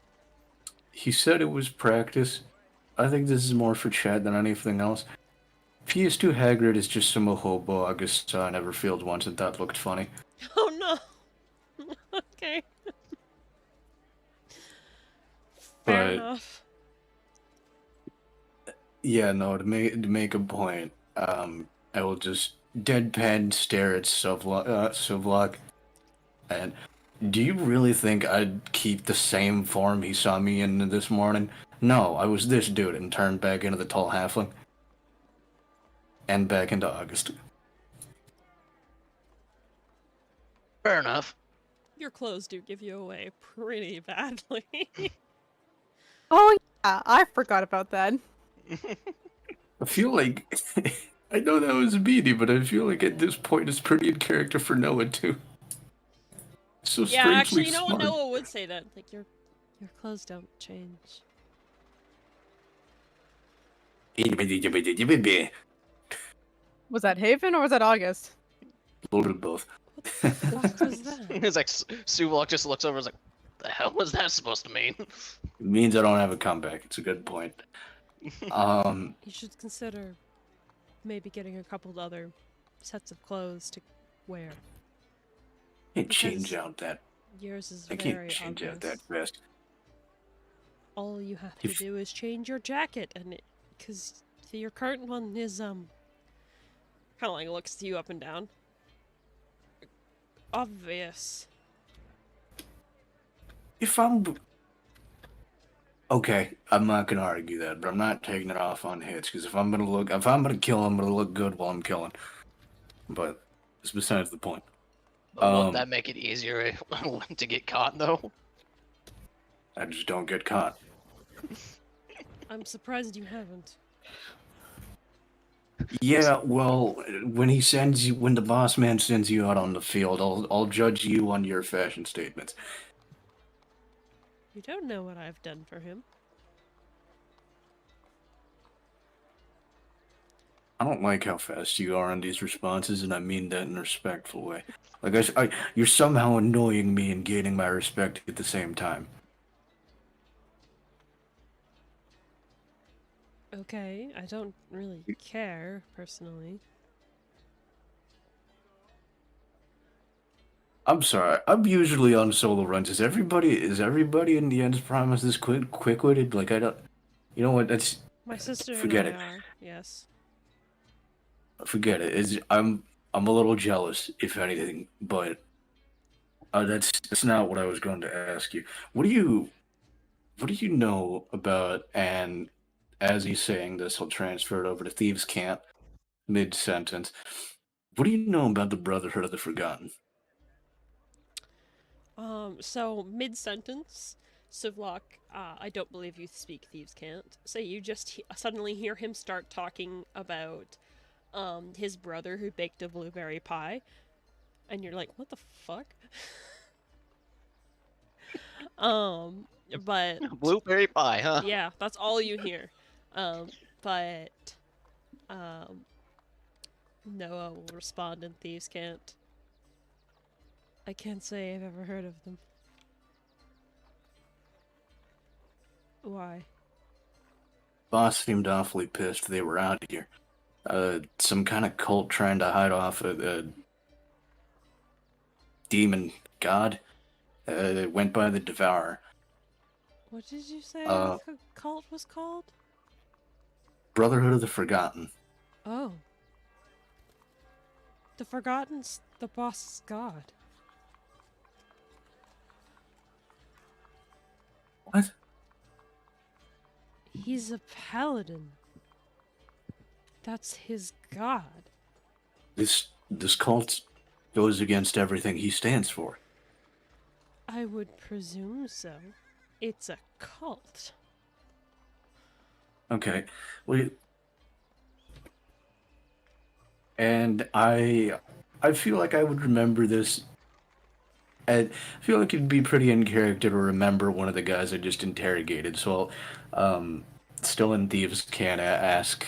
He said it was practice. I think this is more for Chad than anything else. PS2 Hagrid is just some hobo August saw in Everfield once and that looked funny. Oh no. Okay. Fair But enough. yeah, no, to make a point, I will just deadpan stare at Suvlok, and do you really think I'd keep the same form he saw me in this morning? No, I was this dude and turned back into the tall halfling. And back into August. Fair enough. Your clothes do give you away pretty badly. Oh yeah, I forgot about that. I feel like I know that was a beanie, but I feel like at this point it's pretty in character for Noah too. So Yeah, strangely actually, you know what? smart. Noah would say that. Like, your clothes don't change. Was that Haven or was that August? A little bit of both. What was that? It's like Subak just looks over and is like, the hell was that supposed to mean? It means I don't have a comeback. It's a good point. You should consider maybe getting a couple other sets of clothes to wear. Can't change Because out that. Yours is I very can't change out obvious. that fast. All you have to If- do is change your jacket, and because your current one is kind of like looks to you up and down. Obvious. If I'm okay, I'm not gonna argue that, but I'm not taking it off on hits because if I'm gonna kill, I'm gonna look good while I'm killing. But it's besides the point. Won't that make it easier to get caught, though? I just don't get caught. I'm surprised you haven't. Yeah, well, when the boss man sends you out on the field, I'll judge you on your fashion statements. You don't know what I've done for him. I don't like how fast you are on these responses, and I mean that in a respectful way. Like, you're somehow annoying me and gaining my respect at the same time. Okay, I don't really care, personally. I'm sorry. I'm usually on solo runs. Is everybody in the End's Promise this quick-witted? Like, I don't. You know what? That's My sister and forget I it. are, yes. Forget it. I'm a little jealous, if anything, but that's not what I was going to ask you. What do you know about? And as he's saying this, he'll transfer it over to Thieves' Cant mid sentence. What do you know about the Brotherhood of the Forgotten? So mid-sentence, Sivlock, I don't believe you speak Thieves' Cant. So you just suddenly hear him start talking about, his brother who baked a blueberry pie, and you're like, what the fuck? um, but Blueberry pie, huh? yeah, that's all you hear. Um, but, um, Noah will respond in Thieves' Cant. I can't say I've ever heard of them. Why? Boss seemed awfully pissed they were out here. Some kind of cult trying to hide off a demon god. It went by the Devourer. What did you say Uh, the cult was called? Brotherhood of the Forgotten. Oh. The Forgotten's the boss's god. What? He's a paladin. That's his god. This cult goes against everything he stands for. I would presume so. It's a cult. Okay. Well, and I feel like I would remember this. I feel like it'd be pretty in character to remember one of the guys I just interrogated. So, still in Thieves can ask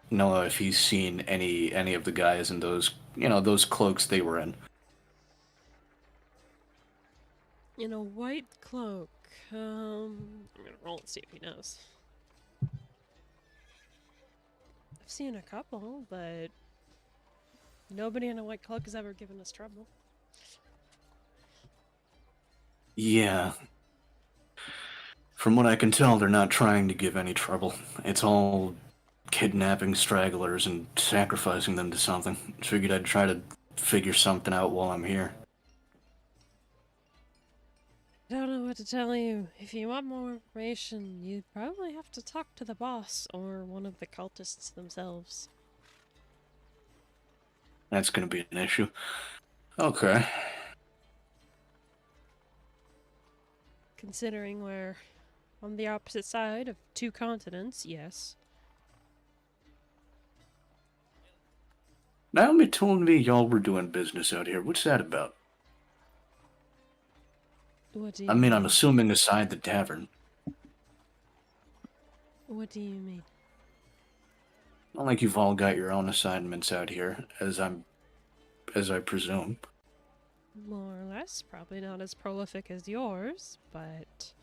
Noah if he's seen any of the guys in those cloaks they were in. In a white cloak. I'm gonna roll and see if he knows. I've seen a couple, but nobody in a white cloak has ever given us trouble. Yeah. From what I can tell, they're not trying to give any trouble. It's all kidnapping stragglers and sacrificing them to something. Figured I'd try to figure something out while I'm here. I don't know what to tell you. If you want more information, you'd probably have to talk to the boss or one of the cultists themselves. That's gonna be an issue. Okay. Considering we're on the opposite side of two continents, yes. Naomi told me y'all were doing business out here. What's that about? What do you I mean, I'm mean? assuming aside the tavern. What do you mean? Not like you've all got your own assignments out here, as I presume. More or less. Probably not as prolific as yours, but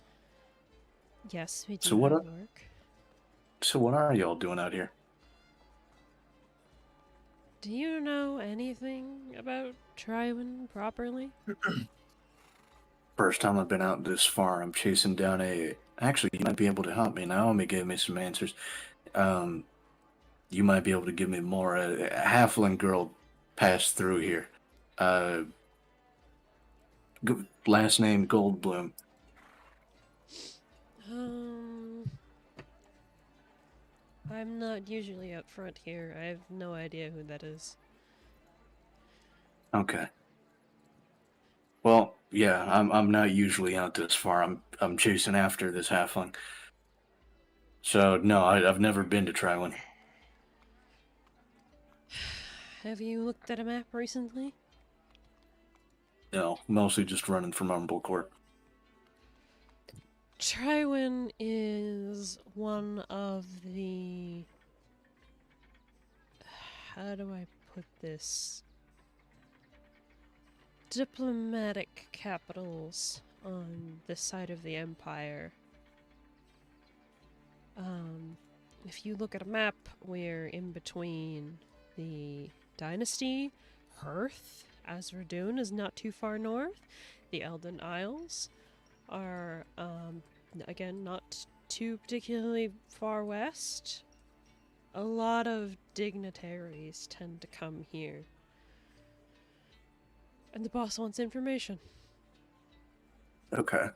yes, we do So what have are- work. So what are y'all doing out here? Do you know anything about Trywin properly? First time I've been out this far. I'm chasing down a. Actually, you might be able to help me. Naomi gave me some answers. Um, you might be able to give me more. A halfling girl passed through here. Uh, last name Goldblum. I'm not usually out front here. I have no idea who that is. Okay. Well, yeah, I'm not usually out this far. I'm chasing after this halfling. So no, I've never been to try one. Have you looked at a map recently? No, mostly just running from Umblecourt. Trywin is one of the... How do I put this? Diplomatic capitals on this side of the Empire. If you look at a map, we're in between the Dynasty, Hearth, Azradun is not too far north, the Elden Isles are, again, not too particularly far west. A lot of dignitaries tend to come here. And the boss wants information. Okay.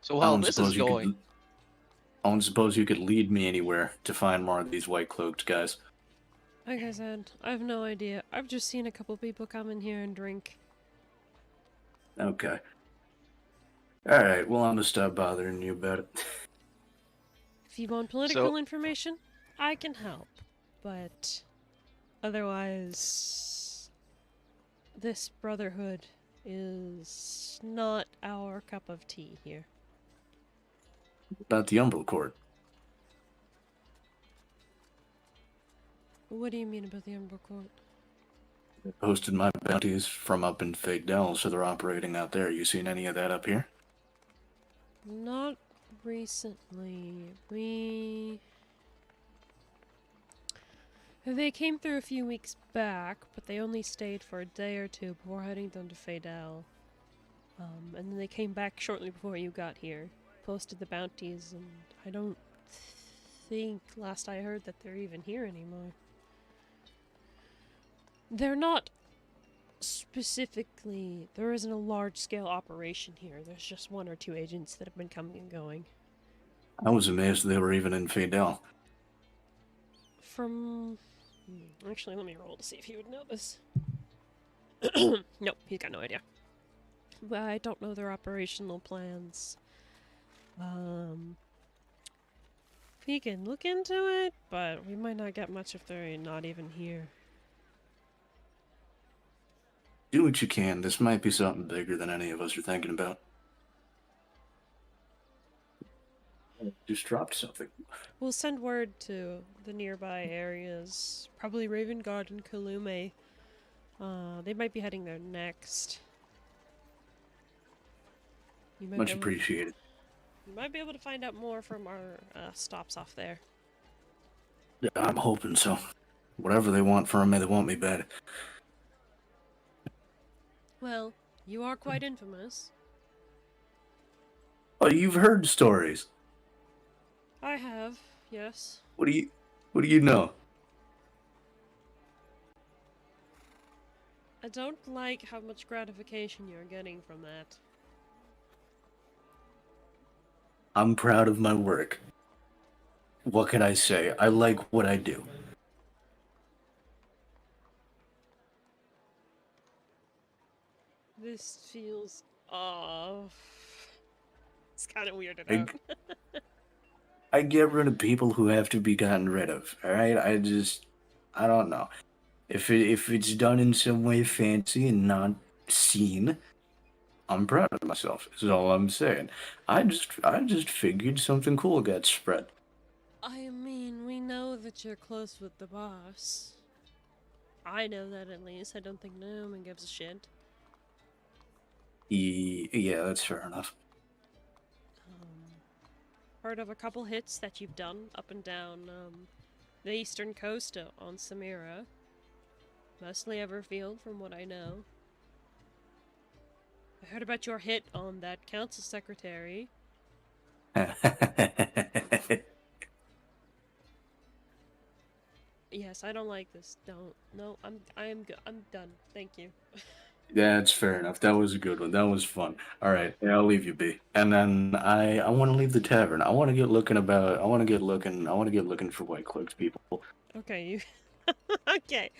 So I while don't this suppose is you going, could. I don't suppose you could lead me anywhere to find more of these white cloaked guys. Like I said, I have no idea. I've just seen a couple people come in here and drink. Okay. All right. Well, I'm gonna stop bothering you about it. If you want political information, I can help. But otherwise, this brotherhood is not our cup of tea here. About the Umbral Court. What do you mean about the Umbral Court? Posted my bounties from up in Fadel, so they're operating out there. You seen any of that up here? Not recently. They came through a few weeks back, but they only stayed for a day or two before heading down to Fadel. And then they came back shortly before you got here. Posted the bounties, and I don't think, last I heard, that they're even here anymore. They're not specifically... There isn't a large-scale operation here. There's just one or two agents that have been coming and going. I was amazed they were even in Fadel. From... Actually, let me roll to see if he would know this. Nope, he's got no idea. But I don't know their operational plans. We can look into it, but we might not get much if they're not even here. Do what you can. This might be something bigger than any of us are thinking about. Just dropped something. We'll send word to the nearby areas. Probably Raven Guard and Kalume. They might be heading there next. You might Much be able- appreciated. You might be able to find out more from our stops off there. Yeah, I'm hoping so. Whatever they want from me, they want me bad. Well, you are quite infamous. Oh, you've heard stories. I have, yes. What do you know? I don't like how much gratification you're getting from that. I'm proud of my work. What can I say? I like what I do. This feels off. It's kind of weirded I- out. I get rid of people who have to be gotten rid of. All right, I don't know. If it's done in some way fancy and not seen, I'm proud of myself. Is all I'm saying. I just figured something cool got spread. I mean, we know that you're close with the boss. I know that at least. I don't think no one gives a shit. Yeah, that's fair enough. Heard of a couple hits that you've done up and down the eastern coast on Samira. Mostly Everfield, from what I know. I heard about your hit on that council secretary. Yes, I don't like this. Don't. No, I am good. I'm done. Thank you. That's fair enough. That was a good one. That was fun. All right, yeah, I'll leave you be. And then I want to leave the tavern. I want to get looking for white cloaked people. Okay, you. Okay.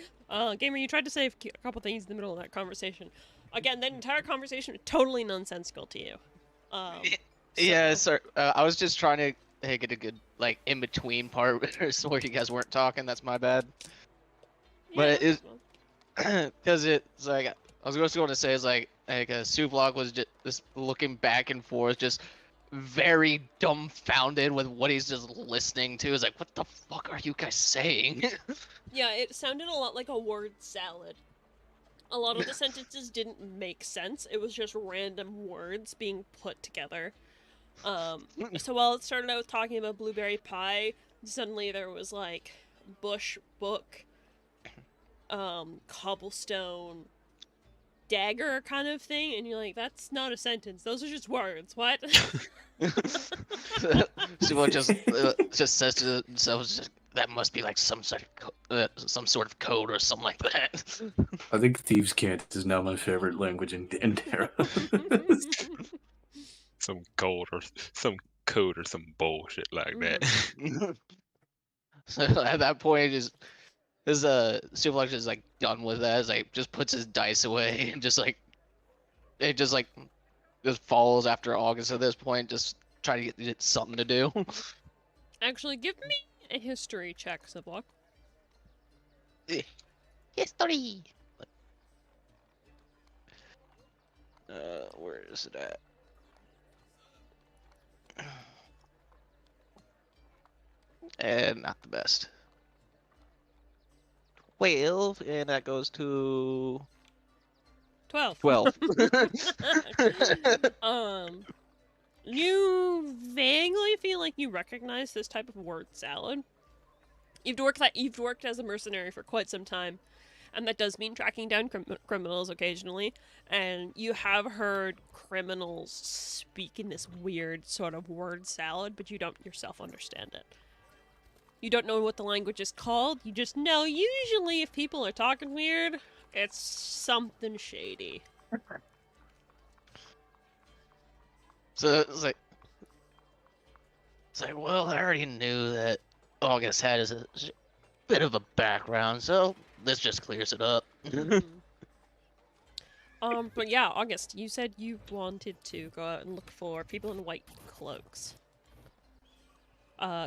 Gamer, you tried to say a couple things in the middle of that conversation. Again, that entire conversation was totally nonsensical to you. Yeah, so- sir. I was just trying to get a good in between part where you guys weren't talking. That's my bad. But Yeah, it is well, because it's like I was just going to say is like Sublock was just looking back and forth, just very dumbfounded with what he's just listening to. Is like, what the fuck are you guys saying? Yeah, it sounded a lot like a word salad. A lot of the sentences didn't make sense. It was just random words being put together. So while it started out with talking about blueberry pie, suddenly there was like bush book, cobblestone, dagger kind of thing, and you're like, that's not a sentence. Those are just words. What? Sublock just says to himself, that must be like some sort of code or something like that. I think Thieves' Cant is now my favorite language in Terra. Some code or some bullshit like that. So at that point, Sublock is like done with that. Is like just puts his dice away and just follows after August at this point, just trying to get something to do. Actually, give me a history check, Sublock. History. Where is it at? And not the best. 12, and that goes to 12. 12. You vaguely feel like you recognize this type of word salad. You've worked as a mercenary for quite some time, and that does mean tracking down criminals occasionally. And you have heard criminals speak in this weird sort of word salad, but you don't yourself understand it. You don't know what the language is called. You just know usually if people are talking weird, it's something shady. So it's like, well, I already knew that August had a bit of a background, so this just clears it up. But yeah, August, you said you wanted to go out and look for people in white cloaks.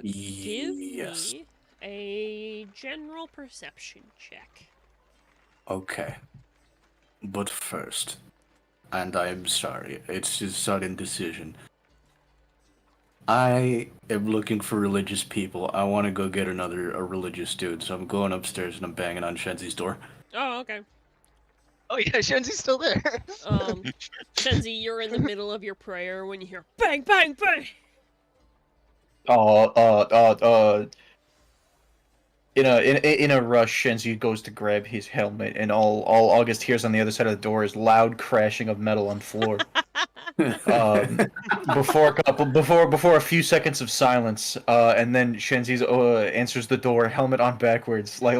Give Yes. me a general perception check. Okay. But first, and I'm sorry, it's just sudden decision. I am looking for religious people. I want to go get a religious dude, so I'm going upstairs and I'm banging on Shenzi's door. Oh, okay. Oh yeah, Shenzi's still there. Shenzi, you're in the middle of your prayer when you hear bang, bang, bang! In a rush, Shenzi goes to grab his helmet, and all August hears on the other side of the door is loud crashing of metal on floor. Before a few seconds of silence, and then Shenzi answers the door, helmet on backwards, like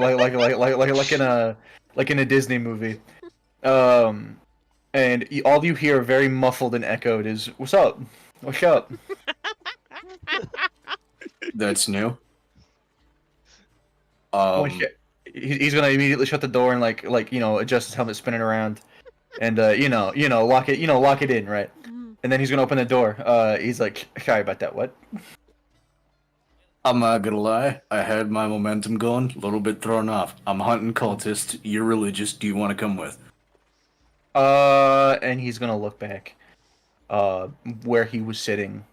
in a Disney movie. And all you hear, very muffled and echoed, is "What's up? What's up?" That's new. He's gonna immediately shut the door and adjust his helmet, spin it around, and lock it in, right? And then he's gonna open the door. He's like, sorry about that. What? I'm not gonna lie, I had my momentum going, a little bit thrown off. I'm hunting cultists, you're religious, do you want to come with? And he's gonna look back, where he was sitting.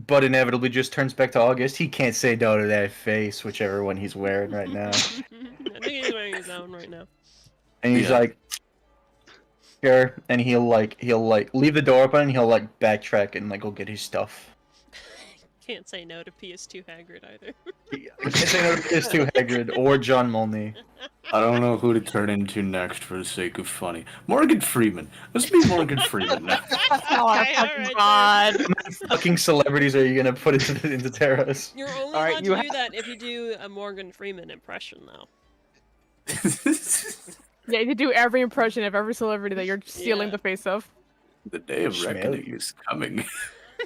But inevitably just turns back to August. He can't say no to that face, whichever one he's wearing right now. I think he's wearing his own right now. And he's like, sure. And he'll leave the door open and he'll backtrack and go get his stuff. Can't say no to PS2 Hagrid either. I can't say no to PS2 Hagrid or John Mulney. I don't know who to turn into next for the sake of funny. Morgan Freeman. Let's be Morgan Freeman now. Oh Okay, alright, God! How many fucking celebrities are you gonna put into TERROS? You're only Alright, allowed you to do that if you do a Morgan Freeman impression, though. Yeah, you do every impression of every celebrity that you're stealing Yeah. the face of. The day of Schmelly. reckoning is coming.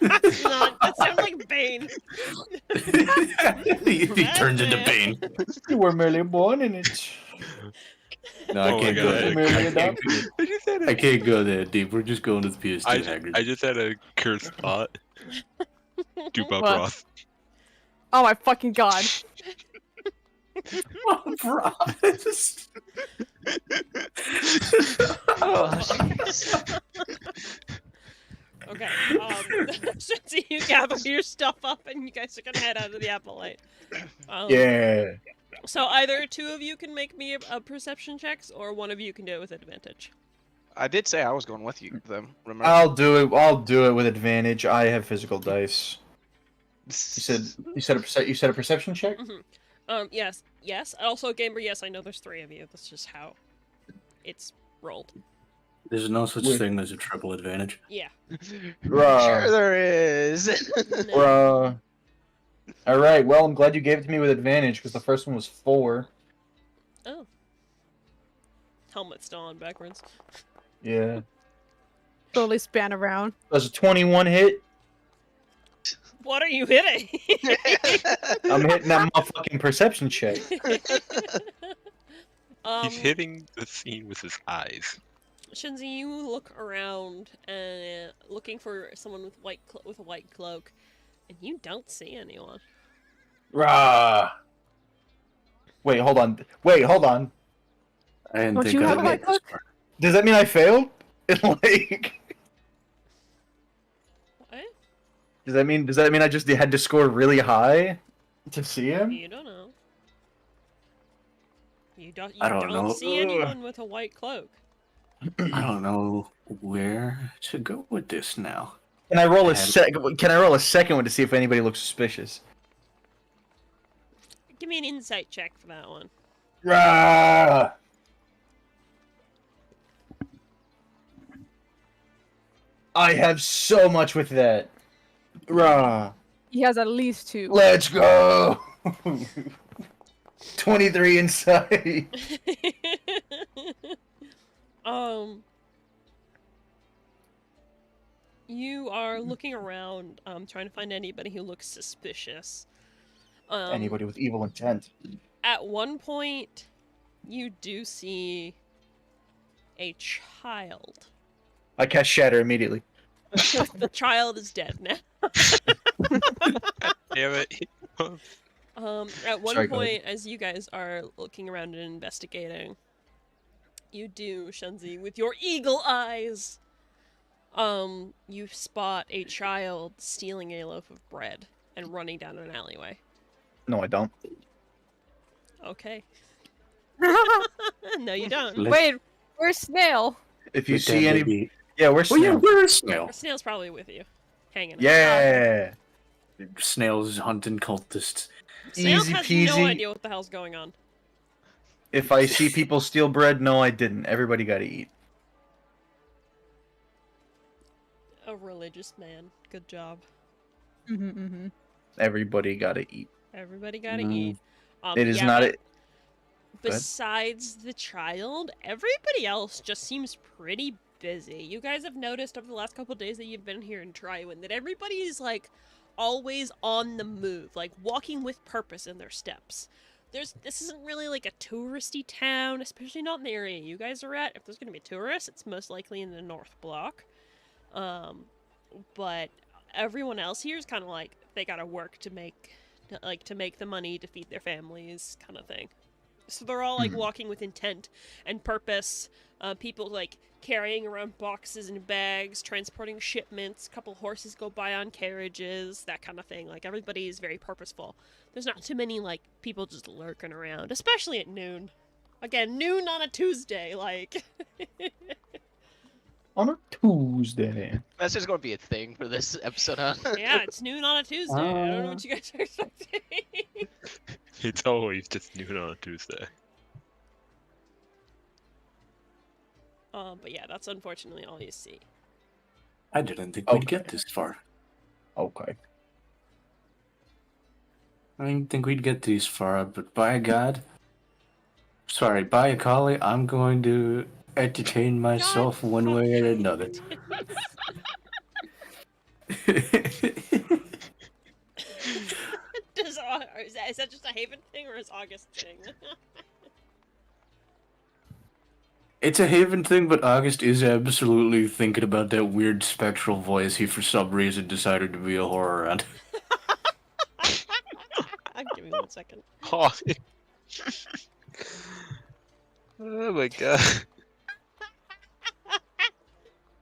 That's not. That sounds like Bane. he turns into Bane. You were merely born in it. No, I Oh my can't go God. there. I can't go there, deep. We're just going to the PS2 Hagrid. I just had a cursed thought. Do Bob What? Ross. Oh my fucking God! Bro, Oh, jeez. Okay. Shinzi, you gather your stuff up and you guys are gonna head out of the apple light. Yeah. So either two of you can make me a perception checks, or one of you can do it with advantage. I did say I was going with you, them. Remember? I'll do it. I'll do it with advantage. I have physical dice. You said a perception check. Yes. Also, Gamer, yes, I know there's three of you. That's just how it's rolled. There's no such Wait. thing as a triple advantage. Yeah. Sure there is. No. All right. Well, I'm glad you gave it to me with advantage because the first one was 4. Oh. Helmet's still on backwards. Yeah. Totally span around. Does a 21 hit? What are you hitting? I'm hitting that motherfucking perception check. He's hitting the scene with his eyes. Shinzi, you look around and looking for someone with a white cloak, and you don't see anyone. Rah. Wait, hold on. I didn't Don't think you I'd have a make white this cloak? far. Does that mean I failed? Like, What? does that mean I just had to score really high to see him? You don't know. You I don't know. see anyone with a white cloak. I don't know where to go with this now. Can I roll a Had- Can I roll a second one to see if anybody looks suspicious? Give me an insight check for that one. Rah! I have so much with that. Rah! He has at least 2. Let's go! 23 inside. You are looking around, trying to find anybody who looks suspicious. Anybody with evil intent. At one point, you do see a child. I cast Shatter immediately. The child is dead now. Damn it. At one Sorry, go point, as you guys are looking around and investigating, you do, Shenzi, with your eagle eyes, you spot a child stealing a loaf of bread and running down an alleyway. No, I don't. Okay. No, you don't. Let- Wait, where's Snail? If you let see that any, baby- yeah, where's Oh yeah, Snail? where is Snail? Snail's probably with you, hanging out. Yeah, Snail's hunting cultists. Snail easy has peasy. no idea what the hell's going on. If I see people steal bread, no, I didn't. Everybody got to eat. A religious man. Good job. Everybody got to eat. Everybody gotta Mm. eat. It is yeah, not. but Go ahead. besides the child, everybody else just seems pretty busy. You guys have noticed over the last couple of days that you've been here in Drywin that everybody is like always on the move, like walking with purpose in their steps. This isn't really like a touristy town, especially not in the area you guys are at. If there's gonna be tourists, it's most likely in the North Block. But everyone else here is kind of like they gotta work to make the money to feed their families, kind of thing. So they're all like walking with intent and purpose. People like carrying around boxes and bags, transporting shipments. A couple horses go by on carriages, that kind of thing. Like everybody is very purposeful. There's not too many like people just lurking around, especially at noon. Again, noon on a Tuesday, like. On a Tuesday. That's just going to be a thing for this episode, huh? Yeah, it's noon on a Tuesday. I don't know what you guys are expecting. It's always just noon on a Tuesday. But yeah, that's unfortunately all you see. I didn't think we'd Okay. get this far. Okay. I didn't think we'd get this far, but by God, sorry, by Akali, I'm going to entertain myself one way or another. Is that just a Haven thing or is August thing? It's a Haven thing, but August is absolutely thinking about that weird spectral voice he for some reason decided to be a horror at. Give me 1 second. Oh, Oh my god.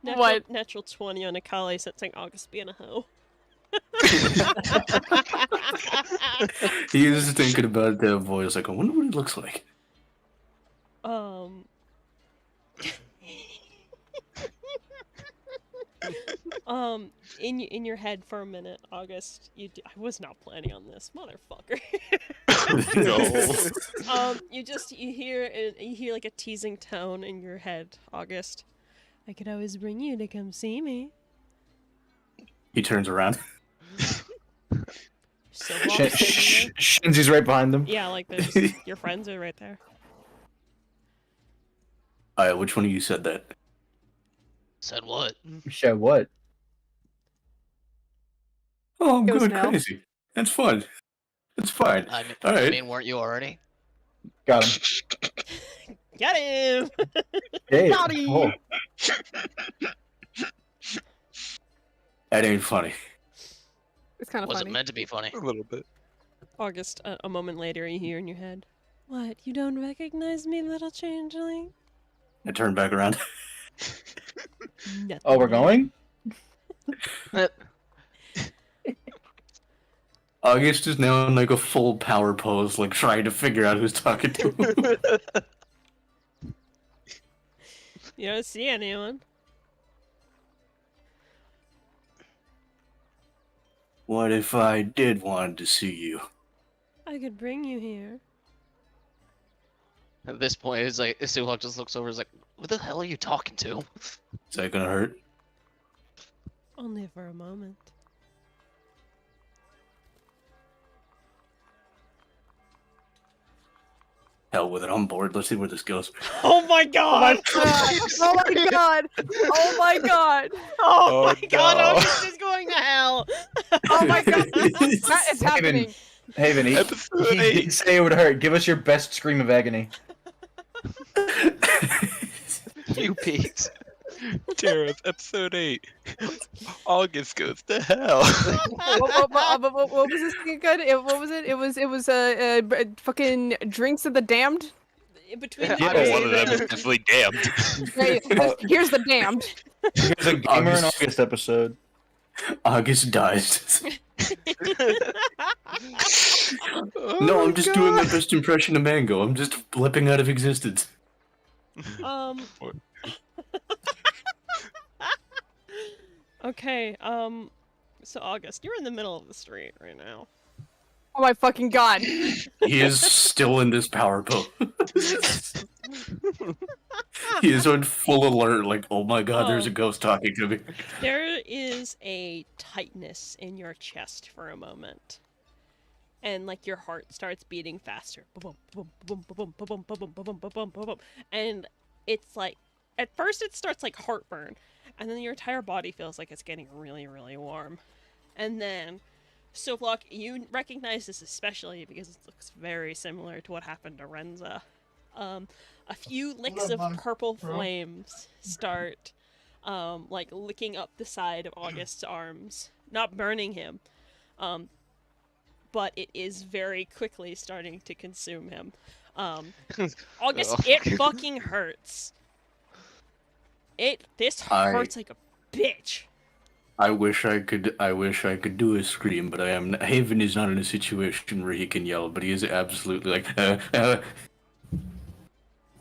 What? Natural 20 on Akali sensing August being a hoe. He is thinking about that voice, like, I wonder what he looks like. In your head for a minute, August, I was not planning on this, motherfucker. No. You hear like a teasing tone in your head, August. I could always bring you to come see me. He turns around. So walks in there. Shinzi's right behind them. Yeah, like your friends are right there. Which one of you said that? Said what? Yeah, what? Oh, I'm Goes going now. crazy. That's fun. It's fine. I mean, All right. weren't you already? Got him. Got him! Hey. Got him. Oh. That ain't funny. It's kind of Was funny. it meant to be funny? A little bit. August, a moment later, you hear in your head, "What? You don't recognize me, little changeling?" I turn back around. Nothing. Oh, we're going? August is now in like a full power pose, like trying to figure out who's talking to him. You don't see anyone. What if I did want to see you? I could bring you here. At this point, it's like Suhawk just looks over. Is like, "What the hell are you talking to?" Is that gonna hurt? Only for a moment. Hell with it, I'm bored. Let's see where this goes. Oh my god! Oh my god! Oh my god! Oh Oh, my god, no. August is going to hell! Oh my god! That is happening. Haven, he Episode did 8. say it would hurt. Give us your best scream of agony. You peaked. TERROS, episode 8. August goes to hell. What was this thing again? What was it? It was fucking drinks of the damned. Between Yeah, the One of them is definitely damned. Hey, here's the damned. Here's a Gamer in August. August episode. August dies. Oh No, my I'm just doing my God. best impression of Mango. I'm just blipping out of existence. Okay, so August, you're in the middle of the street right now. Oh my fucking god! He is still in this power pose. He is on full alert, like, oh my god, there's a ghost talking to me. There is a tightness in your chest for a moment. And like your heart starts beating faster. And it's like at first it starts like heartburn, and then your entire body feels like it's getting really, really warm. And then Sovlok, you recognize this especially because it looks very similar to what happened to Renza. A few licks of purple flames start like licking up the side of August's arms. Not burning him, but it is very quickly starting to consume him. August, Oh. it fucking hurts. This hurts like a bitch. I wish I could do a scream, but Haven is not in a situation where he can yell, but he is absolutely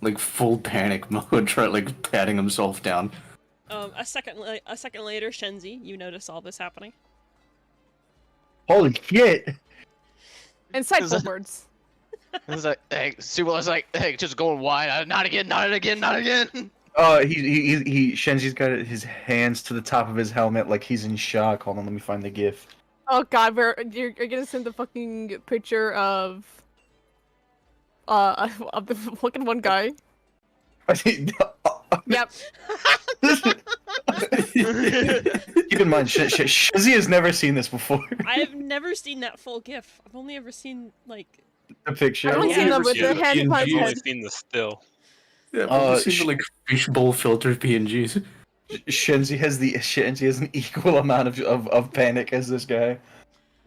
like full panic mode, like patting himself down. A second later, Shenzi, you notice all this happening. Holy shit! Insightful words. It's like, hey, Suhawk's like, hey, just going wide. Not again, not again, not again. Shenzi's got his hands to the top of his helmet like he's in shock. Hold on, let me find the gif. Oh god, you're gonna send the fucking picture of the fucking one guy. Yep. Keep in mind, Shenzi has never seen this before. I have never seen that full GIF. I've only ever seen like. The picture. I've only Yeah. seen them with Yeah, their hand PNG. upon I've his only head. seen the still. Yeah, I've seen the like fishbowl filter PNGs. Shenzi has an equal amount of panic as this guy.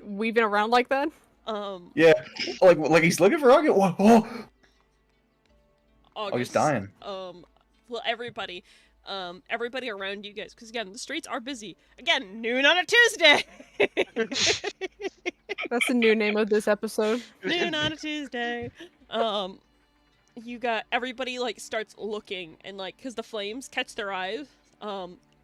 Weaving around like that. Yeah, like he's looking for August. Oh, August. dying. Well, everybody around you guys, because again, the streets are busy. Again, noon on a Tuesday. That's the new name of this episode. Noon on a Tuesday. You got everybody like starts looking and like because the flames catch their eyes.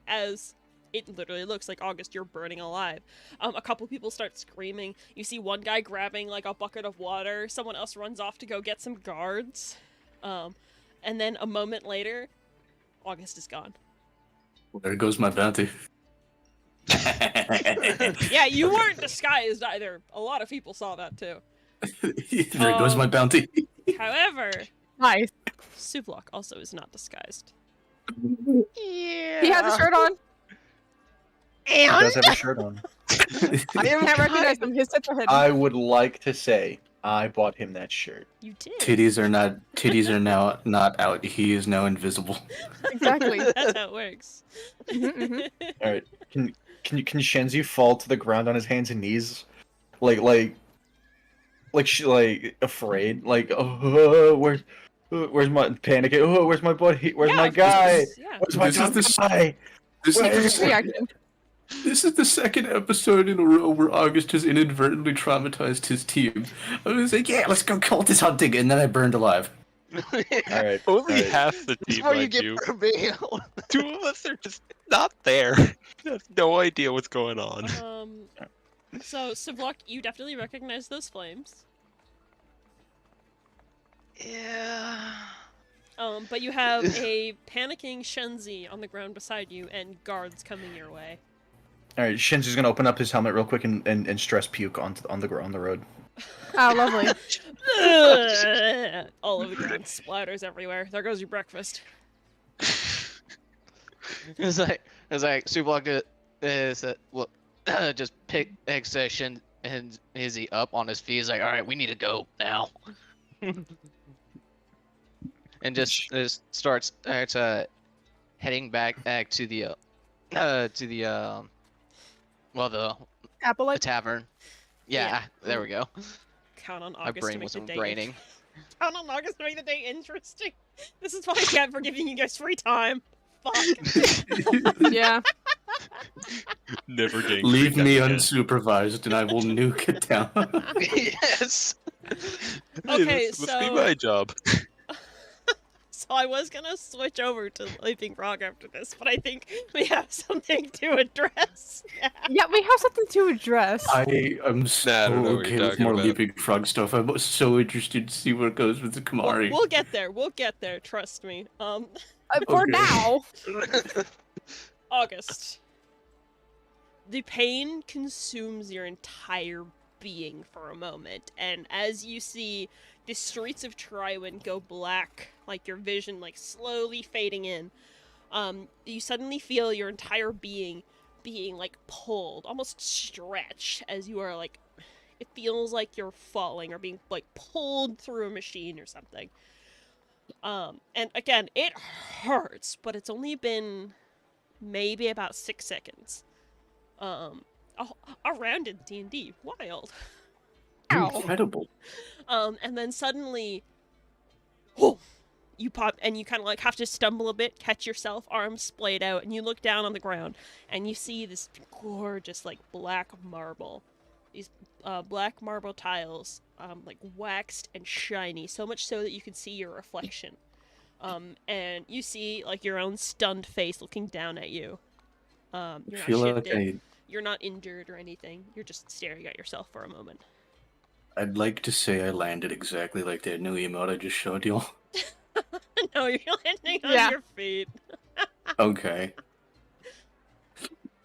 As it literally looks like August, you're burning alive. A couple people start screaming. You see one guy grabbing like a bucket of water. Someone else runs off to go get some guards. And then a moment later, August is gone. Well, there goes my bounty. Yeah, you weren't disguised either. A lot of people saw that too. There goes my bounty. However, Nice. Sublock also is not disguised. Yeah. He has a shirt on. He does have a shirt on. I can't recognize him. His tits are hidden. I would like to say I bought him that shirt. You did. Titties are now not out. He is now invisible. Exactly. That's how it works. All right, can Shenzi fall to the ground on his hands and knees, like afraid, like where's my panicking? Oh, where's my buddy? Where's Yeah, my of guy? course, yeah. Where's my guy? Reaction. This is the second episode in a row where August has inadvertently traumatized his team. I was like, yeah, let's go cultist hunting, and then I burned alive. All right, Only right. half the team, Before you mind get you. prevailed. Two of us are just not there. Have no idea what's going on. So Sublock, you definitely recognize those flames. Yeah. But you have a panicking Shenzi on the ground beside you and guards coming your way. All right, Shenzi's gonna open up his helmet real quick and stress puke on the road. Oh, lovely. All over the ground, splatters everywhere. There goes your breakfast. It's like Sublock just pick Session and Izzy up on his feet. He's like, all right, we need to go now. And just starts heading back to the the Apple tavern. Yeah, Yeah. there we go. Count on My August to brain make was the day. braining. Count on August to make the day interesting. This is why I can't forgive you guys free time. Fuck. Yeah. Never getting Leave freaked out me again. unsupervised, and I will nuke it down. Yes. Okay, this must so- be my job. So I was gonna switch over to Leaping Frog after this, but I think we have something to address. Yeah, we have something to address. I am so Nah, I don't know what okay you're with talking more about. Leaping Frog stuff. I'm so interested to see where it goes with the Kamari. We'll get there. We'll get there. Trust me. For Okay. now. August. The pain consumes your entire being for a moment, and as you see the streets of Triwin go black, like your vision like slowly fading in, you suddenly feel your entire being being like pulled, almost stretched, as you are like, it feels like you're falling or being like pulled through a machine or something. And again, it hurts, but it's only been maybe about 6 seconds. Around in D&D, wild. Incredible. And then suddenly, whoa, you pop, and you kind of like have to stumble a bit, catch yourself, arms splayed out, and you look down on the ground, and you see this gorgeous like black marble. These black marble tiles, like waxed and shiny, so much so that you can see your reflection. And you see like your own stunned face looking down at you. You're I not feel like shifted. You're not injured or anything. You're just staring at yourself for a moment. I'd like to say I landed exactly like that new emote I just showed you. No, you're landing on Yeah. your feet. Okay.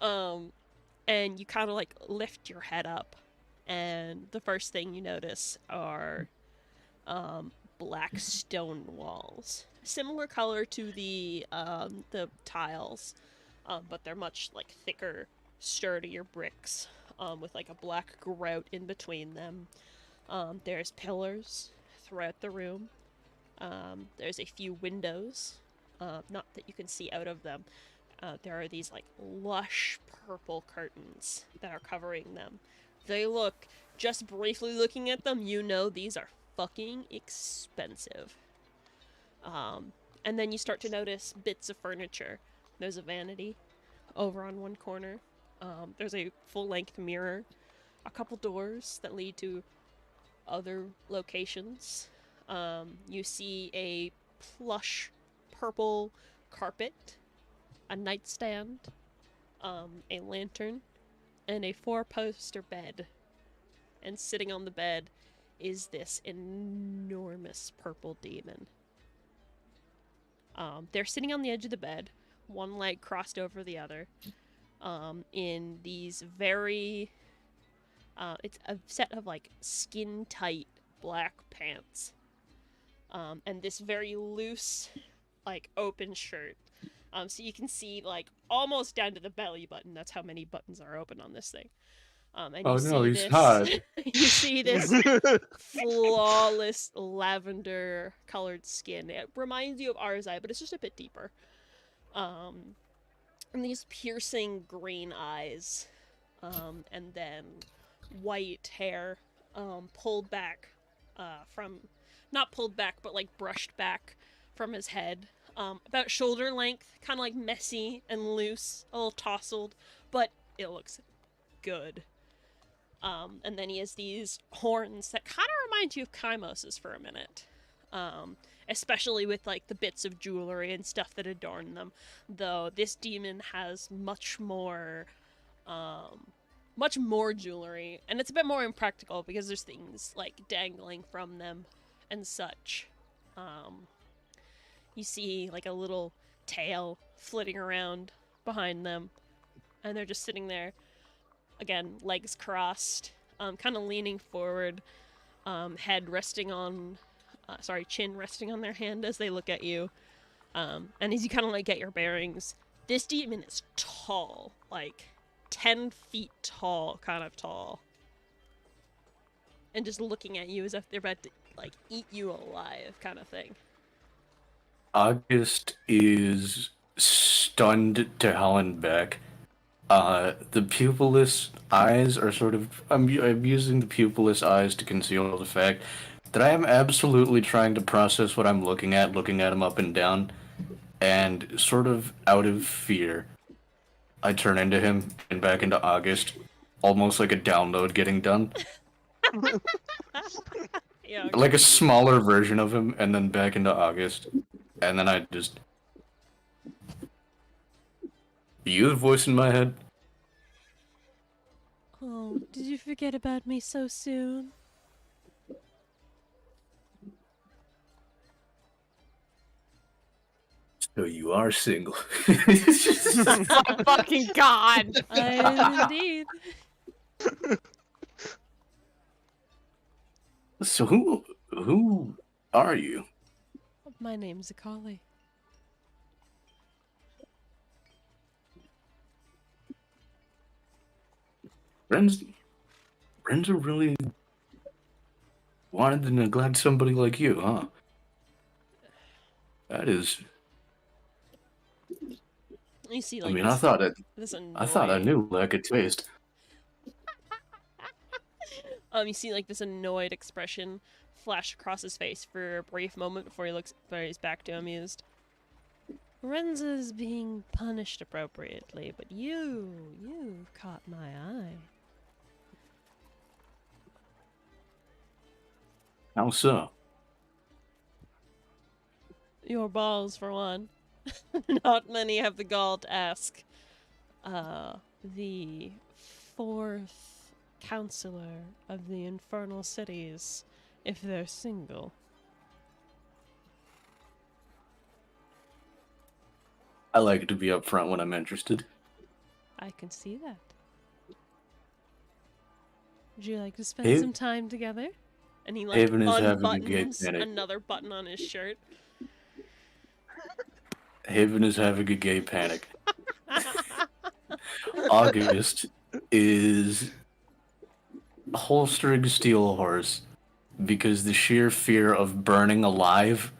And you kind of like lift your head up, and the first thing you notice are black stone walls, similar color to the tiles, but they're much like thicker, sturdier bricks, with like a black grout in between them. There's pillars throughout the room. There's a few windows, not that you can see out of them. There are these like lush purple curtains that are covering them. They look, just briefly looking at them, you know these are fucking expensive. And then you start to notice bits of furniture. There's a vanity over on one corner. There's a full-length mirror, a couple doors that lead to other locations. You see a plush purple carpet, a nightstand, a lantern, and a 4-poster bed. And sitting on the bed is this enormous purple demon. They're sitting on the edge of the bed, one leg crossed over the other, in these very... it's a set of, like, skin-tight black pants. And this very loose, like, open shirt. So you can see, like, almost down to the belly button. That's how many buttons are open on this thing. And Oh you no, see he's this, hot. you see this flawless lavender colored skin. It reminds you of Arzai, but it's just a bit deeper. And these piercing green eyes. And then white hair, pulled back, from, not pulled back, but like brushed back from his head. About shoulder length, kind of like messy and loose, a little tousled, but it looks good. And then he has these horns that kind of remind you of Kaimos's for a minute. Especially with, like, the bits of jewelry and stuff that adorn them. Though this demon has much more jewelry. And it's a bit more impractical because there's things, like, dangling from them and such. You see, like, a little tail flitting around behind them. And they're just sitting there. Again, legs crossed, kind of leaning forward, head resting on, chin resting on their hand as they look at you. And as you kind of like get your bearings, this demon is tall, like 10 feet tall, kind of tall. And just looking at you as if they're about to, like, eat you alive, kind of thing. August is stunned to hell and back. The pupilless eyes are sort of... I'm using the pupilless eyes to conceal the fact that I am absolutely trying to process what I'm looking at him up and down, and sort of out of fear, I turn into him and back into August, almost like a download getting done. Yeah, okay. Like a smaller version of him, and then back into August. And then I just... You the voice in my head? Oh, did you forget about me so soon? So you are single. Oh, fucking God. I am indeed. So who are you? My name's Akali. Renzo really wanted to neglect somebody like you, huh? That is... You see, I like, mean, this, I thought this I knew lack of taste. You see, like, this annoyed expression flash across his face for a brief moment before he's back to amused. Renza's being punished appropriately, but you've caught my eye. How so? Your balls, for one. Not many have the gall to ask. The 4th counselor of the infernal cities, if they're single. I like to be upfront when I'm interested. I can see that. Would you like to spend Haven- some time together? And he, like, Haven is having a gay unbuttons panic. another button on his shirt. Haven is having a gay panic. August is holstering Steel Horse because the sheer fear of burning alive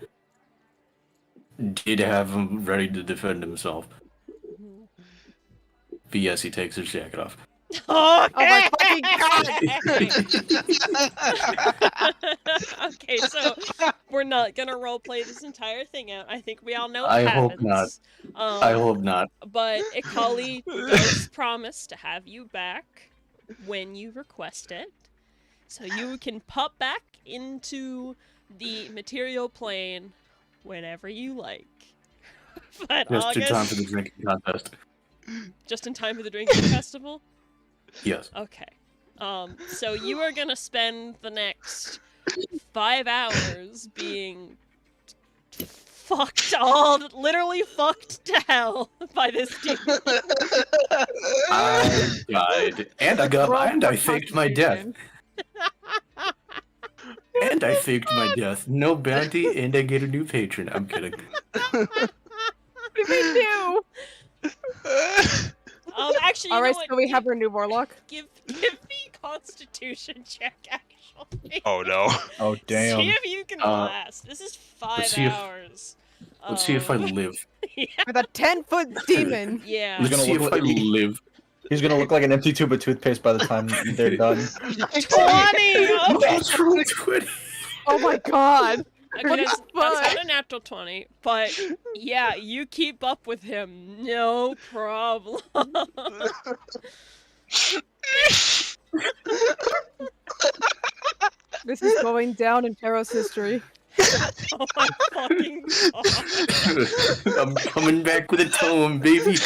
did have him ready to defend himself. But yes, he takes his jacket off. Oh Oh my fucking god! Okay, so we're not gonna roleplay this entire thing out. I think we all know what I happens. hope not. I hope not. But Ikali does promise to have you back when you request it. So you can pop back into the material plane whenever you like. But Just in time for the August, drinking contest. just in time for the drinking festival? Yes. Okay. So you are gonna spend the next 5 hours being literally fucked to hell by this dude. I died. And I faked my death. And I faked my death. No bounty, and I get a new patron. I'm kidding. Me too. Actually, you All know right, what? so we have our new warlock. Give me Constitution check. Actually. Oh no. Oh See damn. if you can last. This is 5 see if- hours. Let's see if I live. With a 10-foot demon. Yeah. He's Let's gonna see if look I like- live. He's gonna look like an empty tube of toothpaste by the time they're done. 20! Okay. What's wrong with Twitter? Oh my god. Okay, What the that's fuck? not a natural 20, but yeah, you keep up with him, no problem. This is going down in TERROS history. Oh my fucking god. I'm coming back with a tome, baby.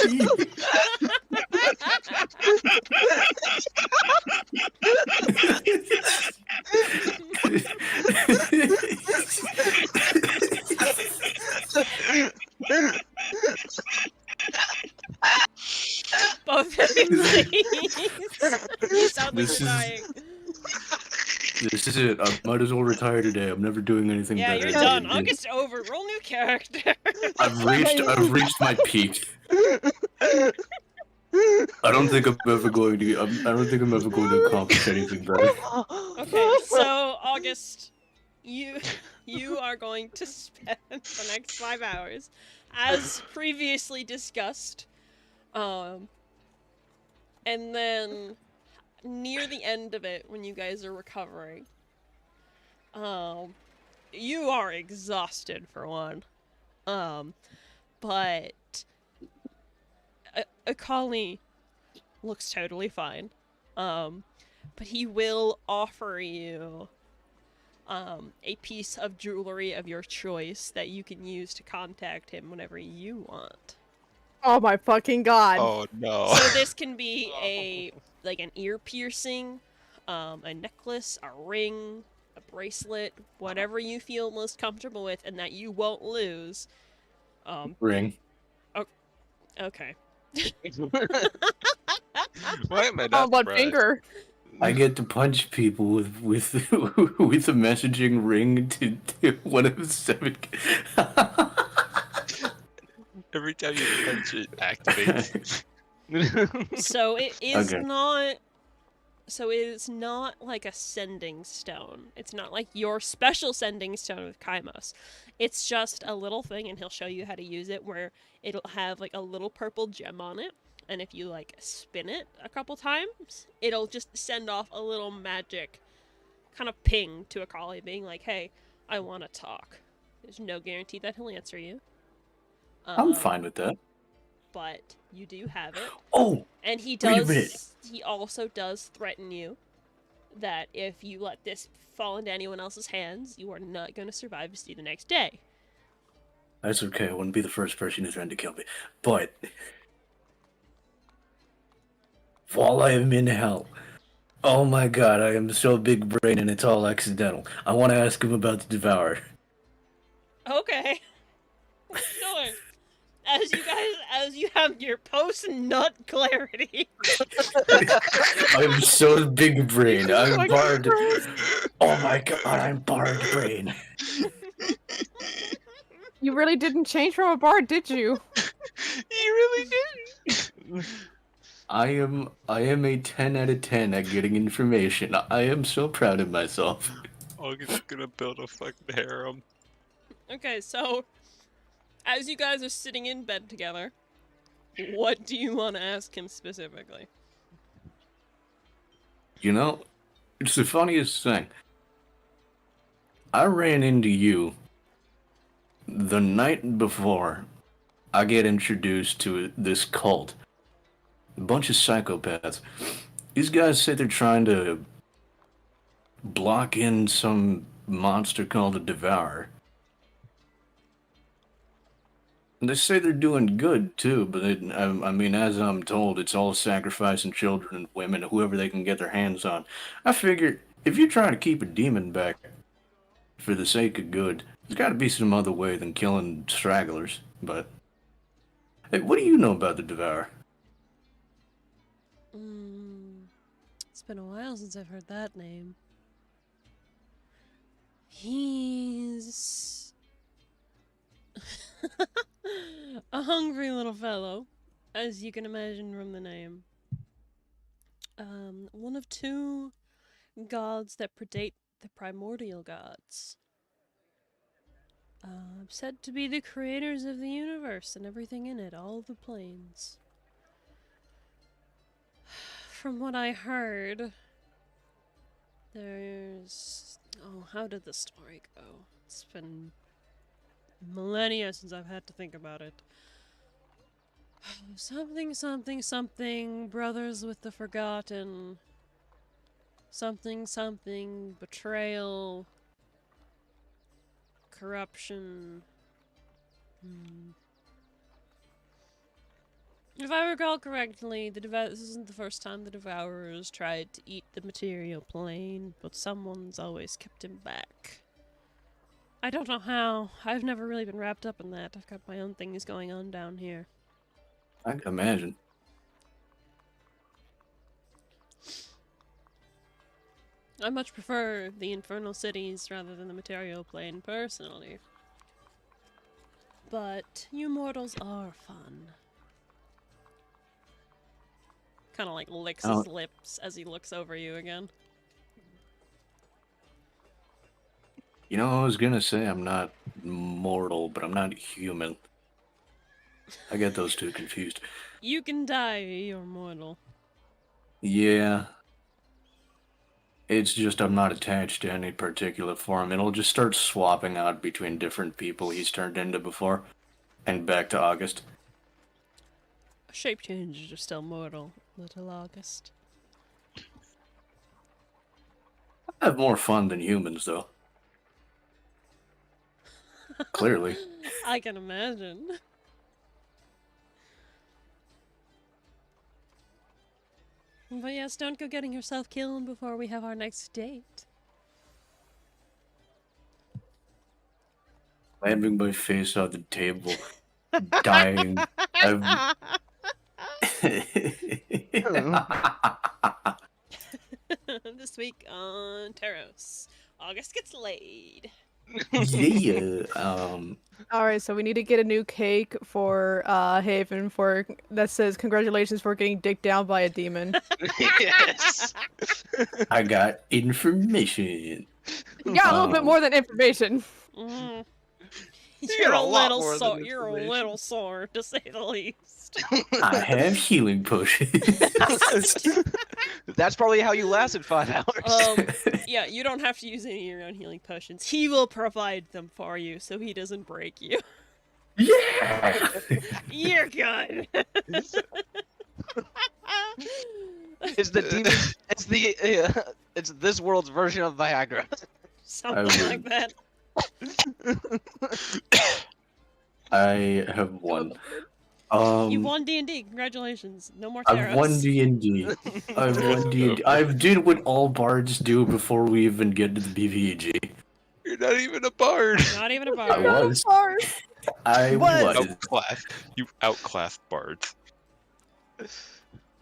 Both of you, please. You sound like This you're is- dying. This is it. I might as well retire today. I'm never doing anything Yeah, better. you're done. August over. Roll new character. I've reached my peak. I don't think I'm ever going to. I don't think I'm ever going to accomplish anything better. Okay, so August, you are going to spend the next 5 hours, as previously discussed, and then near the end of it, when you guys are recovering, you are exhausted for one, but Akali looks totally fine, but he will offer you a piece of jewelry of your choice that you can use to contact him whenever you want. Oh my fucking god. Oh no. So this can be an ear piercing, a necklace, a ring, a bracelet, whatever you feel most comfortable with and that you won't lose. Ring. Okay. Why am I On not what surprised? finger? I get to punch people with with a messaging ring to one of 7. Every time you punch it activates. So it is Okay. not. So it is not like a sending stone. It's not like your special sending stone with Kaimos. It's just a little thing, and he'll show you how to use it. Where it'll have like a little purple gem on it, and if you like spin it a couple times, it'll just send off a little magic kind of ping to Akali, being like, "Hey, I want to talk." There's no guarantee that he'll answer you. I'm fine with that. But you do have it. Oh, And he Wait a does. minute. He also does threaten you that if you let this fall into anyone else's hands, you are not going to survive to see the next day. that's okay. I wouldn't be the first person who threatened to kill me. But while I am in hell, oh my god, I am so big brain and it's all accidental. I want to ask him about the Devourer. Okay. Sure. As you have your post-nut clarity. I'm so big brain. I'm my bard. Christ. Oh my god, I'm bard brain. You really didn't change from a bard, did you? You really did. I am a 10 out of 10 at getting information. I am so proud of myself. August's gonna build a fucking harem. Okay, so as you guys are sitting in bed together, what do you want to ask him specifically? You know, it's the funniest thing. I ran into you the night before I get introduced to this cult. A bunch of psychopaths. These guys say they're trying to block in some monster called the Devourer. And they say they're doing good too, but I mean, as I'm told, it's all sacrificing children and women, whoever they can get their hands on. I figure if you're trying to keep a demon back for the sake of good, there's got to be some other way than killing stragglers. But hey, what do you know about the Devourer? It's been a while since I've heard that name. He's a hungry little fellow, as you can imagine from the name. One of two gods that predate the primordial gods. Said to be the creators of the universe and everything in it, all the planes. From what I heard, there's... Oh, how did the story go? It's been millennia since I've had to think about it. Something, something, something, brothers with the forgotten. Something, something, betrayal. Corruption. If I recall correctly, this isn't the first time the Devourers tried to eat the material plane, but someone's always kept him back. I don't know how. I've never really been wrapped up in that. I've got my own things going on down here. I can imagine. I much prefer the infernal cities rather than the material plane, personally. But you mortals are fun. Kind of like licks his lips as he looks over you again. You know, I was gonna say I'm not mortal, but I'm not human. I get those two confused. You can die, you're mortal. Yeah. It's just I'm not attached to any particular form. It'll just start swapping out between different people he's turned into before. And back to August. Shape changes are still mortal, little August. I have more fun than humans, though. Clearly. I can imagine. But yes, don't go getting yourself killed before we have our next date. Slamming my face on the table, dying. This week on TERROS, August gets laid. Yeah. All right, so we need to get a new cake for Haven for that says congratulations for getting dicked down by a demon. Yes. I got information. You got a little bit more than information. Mm. You You're got a a lot little more than sore. You're a information. little sore, to say the least. I have healing potions. That's probably how you lasted 5 hours. Yeah, you don't have to use any of your own healing potions. He will provide them for you, so he doesn't break you. Yeah. You're good. It's the demon. It's the. It's this world's version of Viagra. Something like that. I have won. You won D&D. Congratulations. No more I've TERROS. won D&D. I've won D&D. I've did what all bards do before we even get to the BVG. You're not even a bard. Not even a I bar. was. I What? was. Outclassed. You outclassed bards.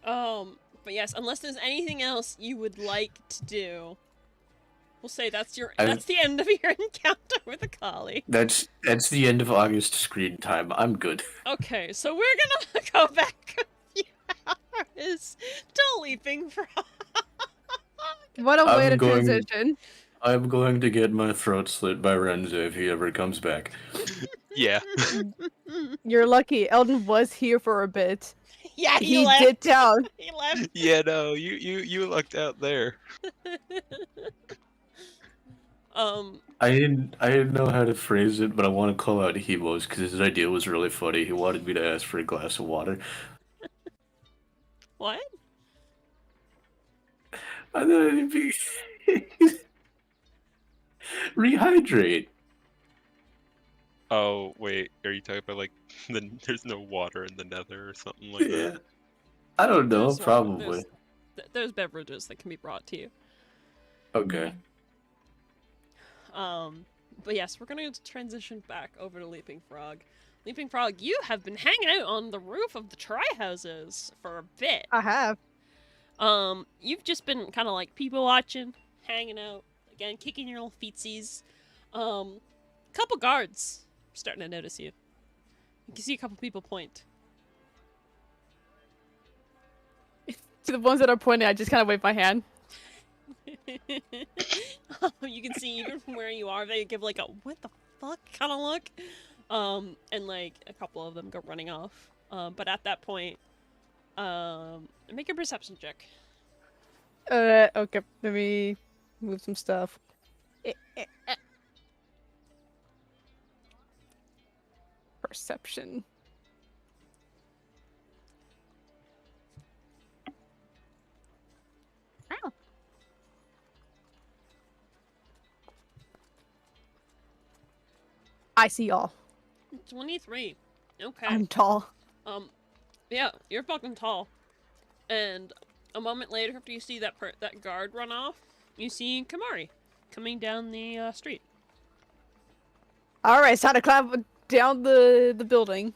But yes, unless there's anything else you would like to do, we'll say that's the end of your encounter with a collie. That's the end of August screen time. I'm good. Okay, so we're gonna go back a few hours to Leaping Frog. What a way I'm to going- transition. I'm going to get my throat slit by Renzo if he ever comes back. Yeah. You're lucky. Eldon was here for a bit. Yeah, He left. dipped out. He left. Yeah, no, you lucked out there. I didn't know how to phrase it, but I want to call out Hebos because his idea was really funny. He wanted me to ask for a glass of water. What? I thought it'd be rehydrate. Oh wait, are you talking about like there's no water in the Nether or something like Yeah, that? I don't know. There's Probably. there's beverages that can be brought to you. Okay. But yes, we're gonna transition back over to Leaping Frog. Leaping Frog, you have been hanging out on the roof of the try houses for a bit. I have. You've just been kind of like people watching, hanging out, again, kicking your little feetsies. Couple guards starting to notice you. You can see a couple people point. To the ones that are pointing, I just kind of wave my hand. You can see even from where you are, they give like a what the fuck kind of look. And like a couple of them go running off. But at that point, make a perception check. Okay, let me move some stuff. Perception. Ow. I see y'all. 23. Okay. I'm tall. Yeah, you're fucking tall. And a moment later, after you see that guard run off, you see Kamari coming down the street. All right, it's time to climb down the building.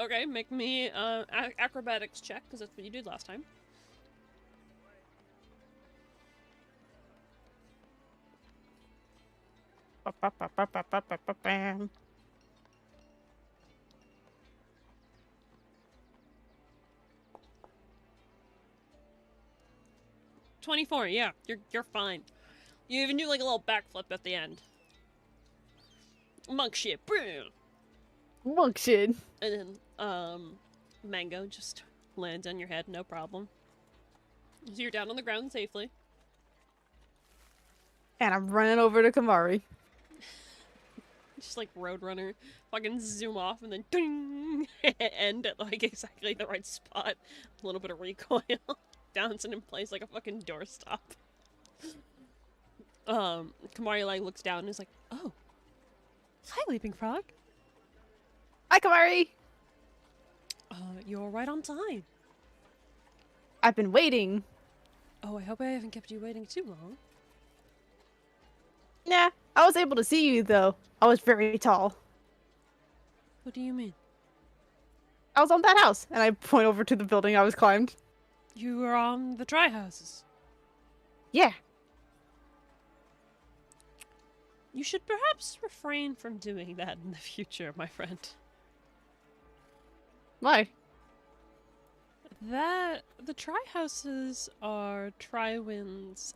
Okay, make me acrobatics check because that's what you did last time. Bam. 24. Yeah, you're fine. You even do like a little backflip at the end. Monk shit. Boom. Monk shit. And then Mango just lands on your head, no problem. So you're down on the ground safely. And I'm running over to Kamari. Just like Roadrunner, fucking zoom off and then ding, end at like exactly the right spot. A little bit of recoil, bouncing in place like a fucking doorstop. Kamari like looks down and is like, "Oh, hi, Leaping Frog. Hi, Kamari. You're right on time. I've been waiting. Oh, I hope I haven't kept you waiting too long." Nah, I was able to see you though. I was very tall. What do you mean? I was on that house, and I point over to the building I was climbed. You were on the try houses. Yeah. You should perhaps refrain from doing that in the future, my friend. Why? The try houses are Triwin's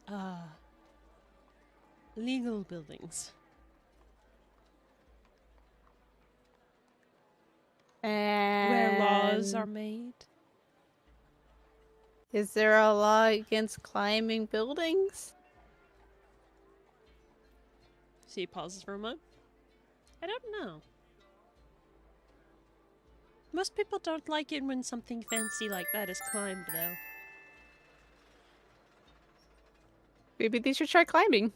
legal buildings. And Where laws are made. Is there a law against climbing buildings? So he pauses for a moment. I don't know. Most people don't like it when something fancy like that is climbed, though. Maybe they should try climbing.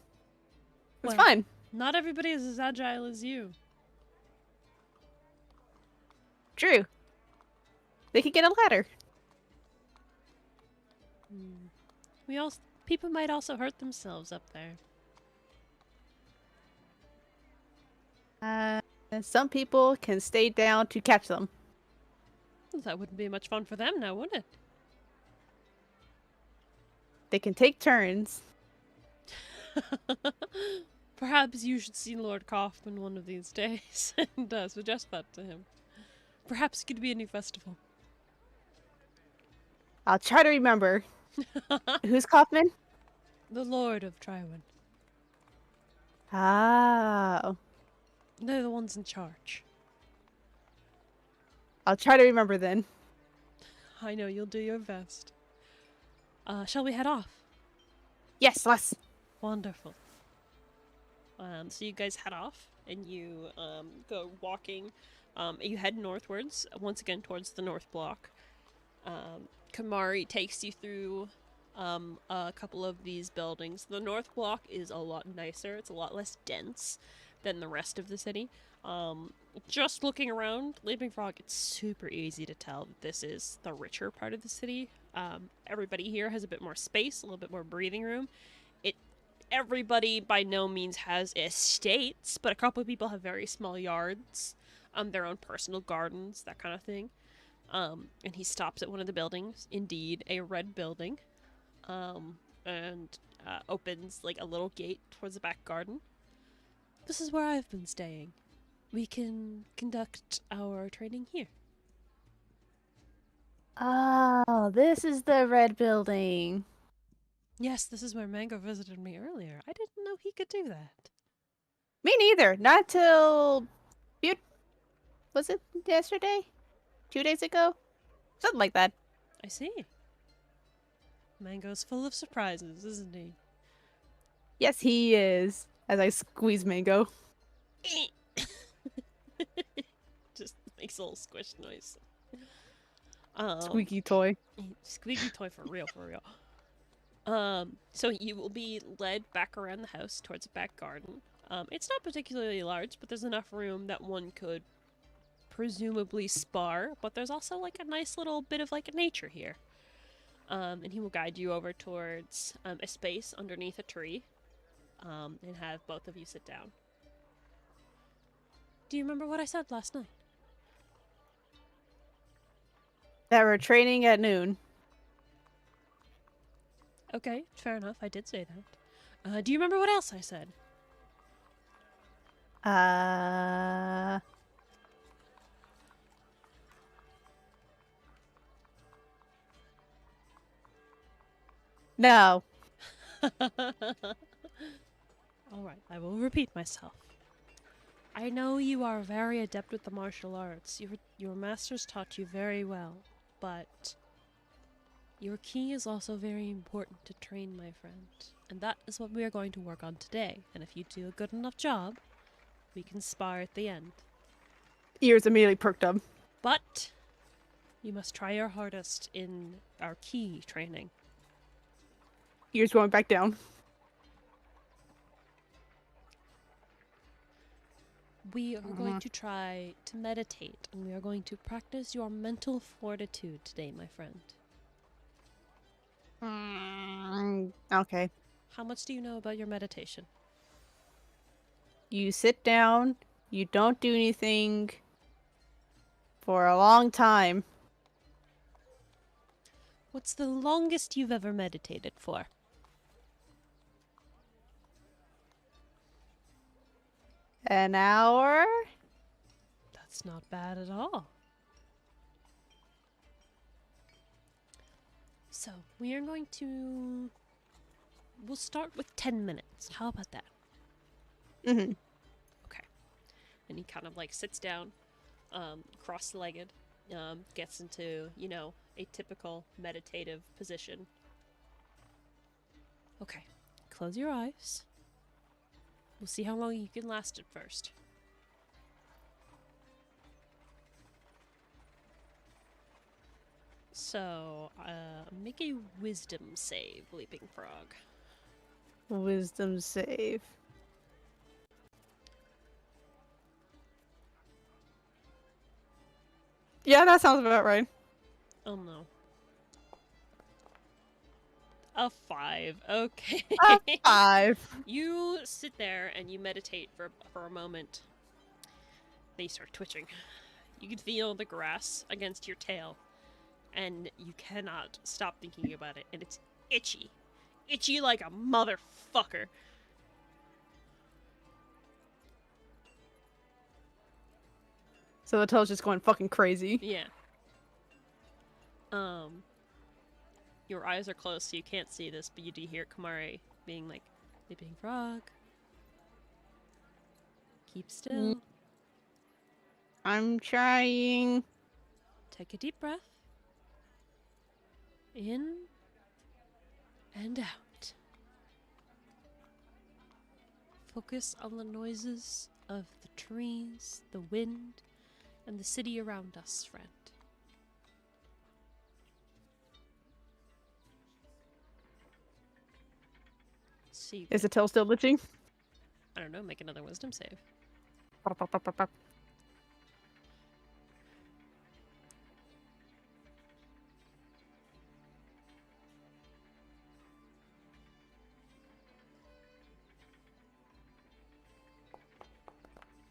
It's Well, fine. Not everybody is as agile as you. True. They could get a ladder. People might also hurt themselves up there. Some people can stay down to catch them. That wouldn't be much fun for them now, would it? They can take turns. Perhaps you should see Lord Kaufman one of these days and suggest that to him. Perhaps it could be a new festival. I'll try to remember. Who's Kaufman? The Lord of Triwin. Oh. They're the ones in charge. I'll try to remember then. I know you'll do your best. Shall we head off? Yes, Les. Wonderful. So you guys head off, and you go walking. You head northwards, once again towards the north block. Kamari takes you through a couple of these buildings. The north block is a lot nicer. It's a lot less dense than the rest of the city. Just looking around Leaping Frog, it's super easy to tell that this is the richer part of the city. Everybody here has a bit more space, a little bit more breathing room. Everybody by no means has estates, but a couple of people have very small yards, their own personal gardens, that kind of thing. And he stops at one of the buildings, indeed a red building, and opens like a little gate towards the back garden. This is where I've been staying. We can conduct our training here. Oh, this is the red building. Yes, this is where Mango visited me earlier. I didn't know he could do that. Me neither. Not till was it yesterday? 2 days ago? Something like that. I see. Mango's full of surprises, isn't he? Yes, he is. As I squeeze Mango. Just makes a little squish noise. Squeaky toy. Squeaky toy for real, for real. So you will be led back around the house towards the back garden. It's not particularly large, but there's enough room that one could presumably spar, but there's also like a nice little bit of like nature here. And he will guide you over towards a space underneath a tree, and have both of you sit down. Do you remember what I said last night? That we're training at noon. Okay, fair enough. I did say that. Do you remember what else I said? No. Alright, I will repeat myself. I know you are very adept with the martial arts. Your masters taught you very well, but your ki is also very important to train, my friend. And that is what we are going to work on today. And if you do a good enough job, we can spar at the end. Ears immediately perked up. But you must try your hardest in our ki training. Ears going back down. We are going to try to meditate, and we are going to practice your mental fortitude today, my friend. Okay. How much do you know about your meditation? You sit down, you don't do anything for a long time. What's the longest you've ever meditated for? An hour? That's not bad at all. So, we are going to... We'll start with 10 minutes. How about that? Mm-hmm. Okay. And he kind of like sits down, cross-legged, gets into, you know, a typical meditative position. Okay. Close your eyes. We'll see how long you can last at first. So, make a wisdom save, Leaping Frog. Wisdom save. Yeah, that sounds about right. Oh no. A 5. Okay. A 5. You sit there and you meditate for a moment. Then you start twitching. You can feel the grass against your tail, and you cannot stop thinking about it, and it's itchy. Itchy like a motherfucker. So the tail's just going fucking crazy. Yeah. Your eyes are closed, so you can't see this, but you do hear Kamari being like, Leaping Frog. Keep still. I'm trying. take a deep breath. In and out. Focus on the noises of the trees, the wind, and the city around us, friend. See, Is the tail still glitching? I don't know, make another wisdom save.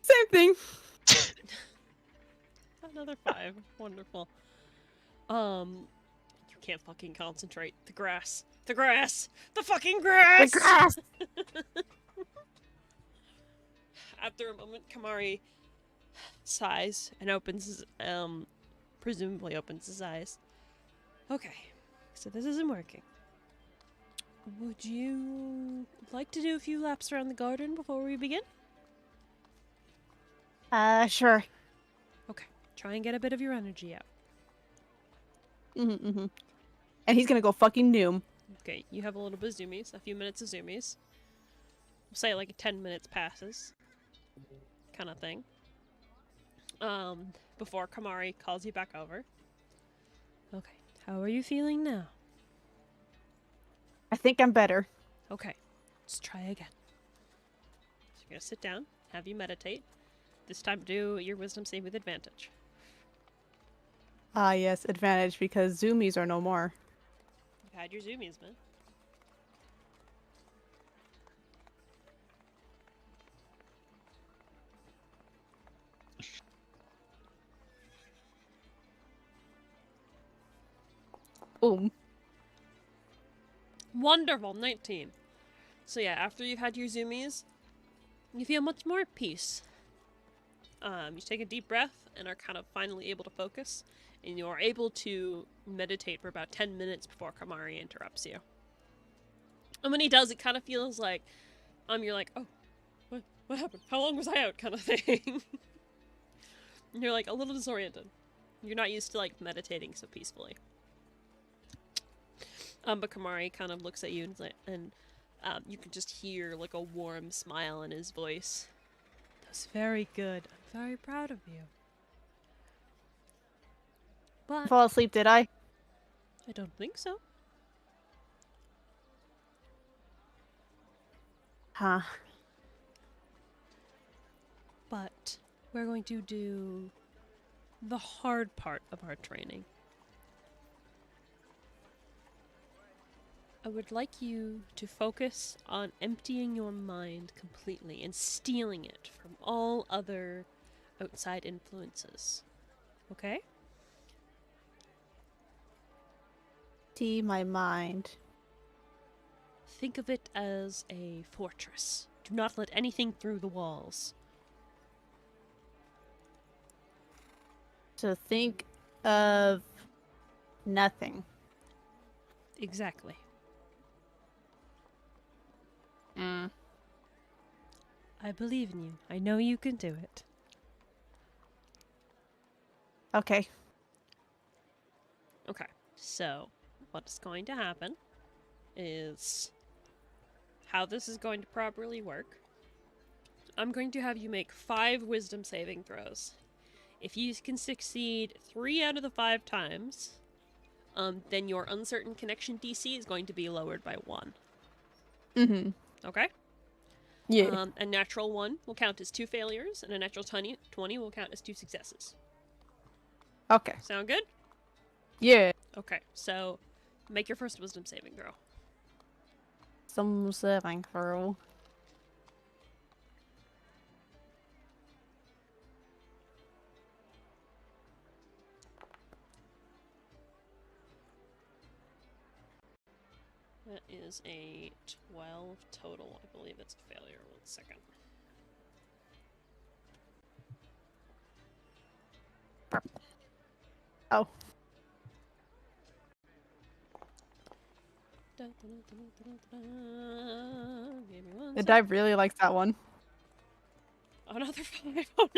Same thing. Another 5. Wonderful. You can't fucking concentrate. The grass. The grass! The fucking grass! The grass. After a moment, Kamari sighs and opens his, presumably opens his eyes. Okay, so this isn't working. Would you like to do a few laps around the garden before we begin? Sure. Okay, try and get a bit of your energy out. Mm-hmm. And he's gonna go fucking noom. Okay, you have a little bit of zoomies, a few minutes of zoomies. We'll say like 10 minutes passes. Kind of thing. Before Kamari calls you back over. Okay, how are you feeling now? I think I'm better. Okay, let's try again. So you're gonna sit down, have you meditate. This time do your wisdom save with advantage. Ah, yes, advantage because zoomies are no more. You've had your zoomies, man. Boom. Wonderful, 19. So yeah, after you've had your zoomies, you feel much more at peace. You take a deep breath and are kind of finally able to focus, and you are able to meditate for about 10 minutes before Kamari interrupts you. And when he does, it kind of feels like, you're like, oh, what happened? How long was I out? Kind of thing. And you're like a little disoriented. You're not used to like meditating so peacefully. But Kamari kind of looks at you and you can just hear like a warm smile in his voice. That's very good. I'm very proud of you. But Fall asleep, did I? I don't think so. Huh. But we're going to do the hard part of our training. I would like you to focus on emptying your mind completely and stealing it from all other outside influences. Okay? See my mind. Think of it as a fortress. Do not let anything through the walls. So think of nothing. Exactly. Mm. I believe in you. I know you can do it. Okay. Okay, so what's going to happen is how this is going to properly work. I'm going to have you make 5 wisdom saving throws. If you can succeed 3 out of the 5 times, then your uncertain connection DC is going to be lowered by 1. Mm-hmm. Okay? Yeah. A natural 1 will count as 2 failures, and a natural 20 will count as 2 successes. Okay. Sound good? Yeah. Okay, so make your first wisdom saving throw. Some saving throw. That is a 12 total. I believe it's a failure. 1 second. Oh. Give me 1 The sec. dive really likes that one. Another 5. Oh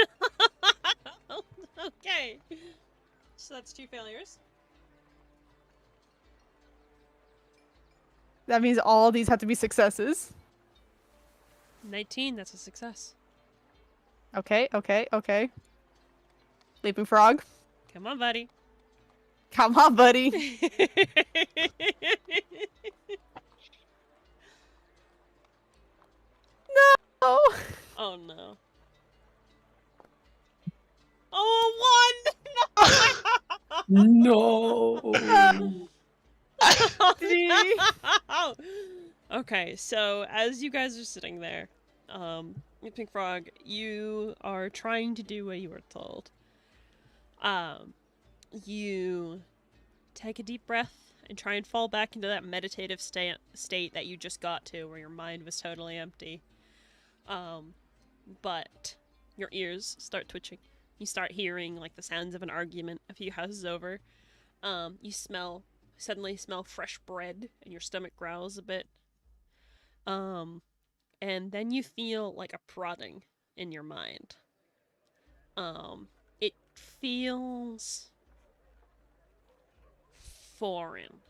no! Okay. So that's 2 failures. That means all these have to be successes. 19, that's a success. Okay, okay, okay. Leaping frog. Come on, buddy. Come on, buddy. Oh. Oh no. Oh, one! No. Three. No! Okay, so as you guys are sitting there, Pink Frog, you are trying to do what you were told. You take a deep breath and try and fall back into that meditative state that you just got to, where your mind was totally empty. But your ears start twitching. You start hearing like the sounds of an argument a few houses over. You suddenly smell fresh bread, and your stomach growls a bit. And then you feel like a prodding in your mind. It feels foreign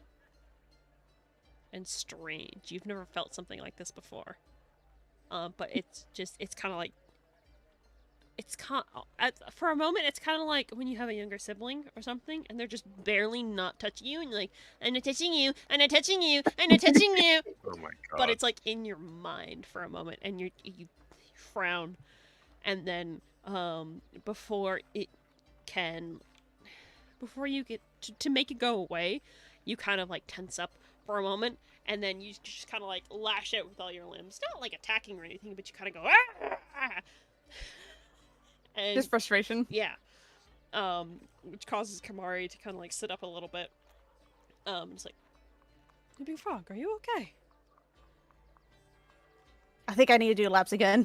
and strange. You've never felt something like this before. But it's kind of like, for a moment, it's kind of like when you have a younger sibling or something, and they're just barely not touching you, and you're like, I'm not touching you, I'm not touching you, I'm not touching you. Oh my god. But it's like in your mind for a moment, and you frown, and then before you get to make it go away, you kind of like tense up for a moment, and then you just kind of like lash out with all your limbs, not like attacking or anything, but you kind of go ah! And Just frustration. yeah, which causes Kamari to kind of like sit up a little bit. It's like, Big Frog, are you okay? I think I need to do laps again.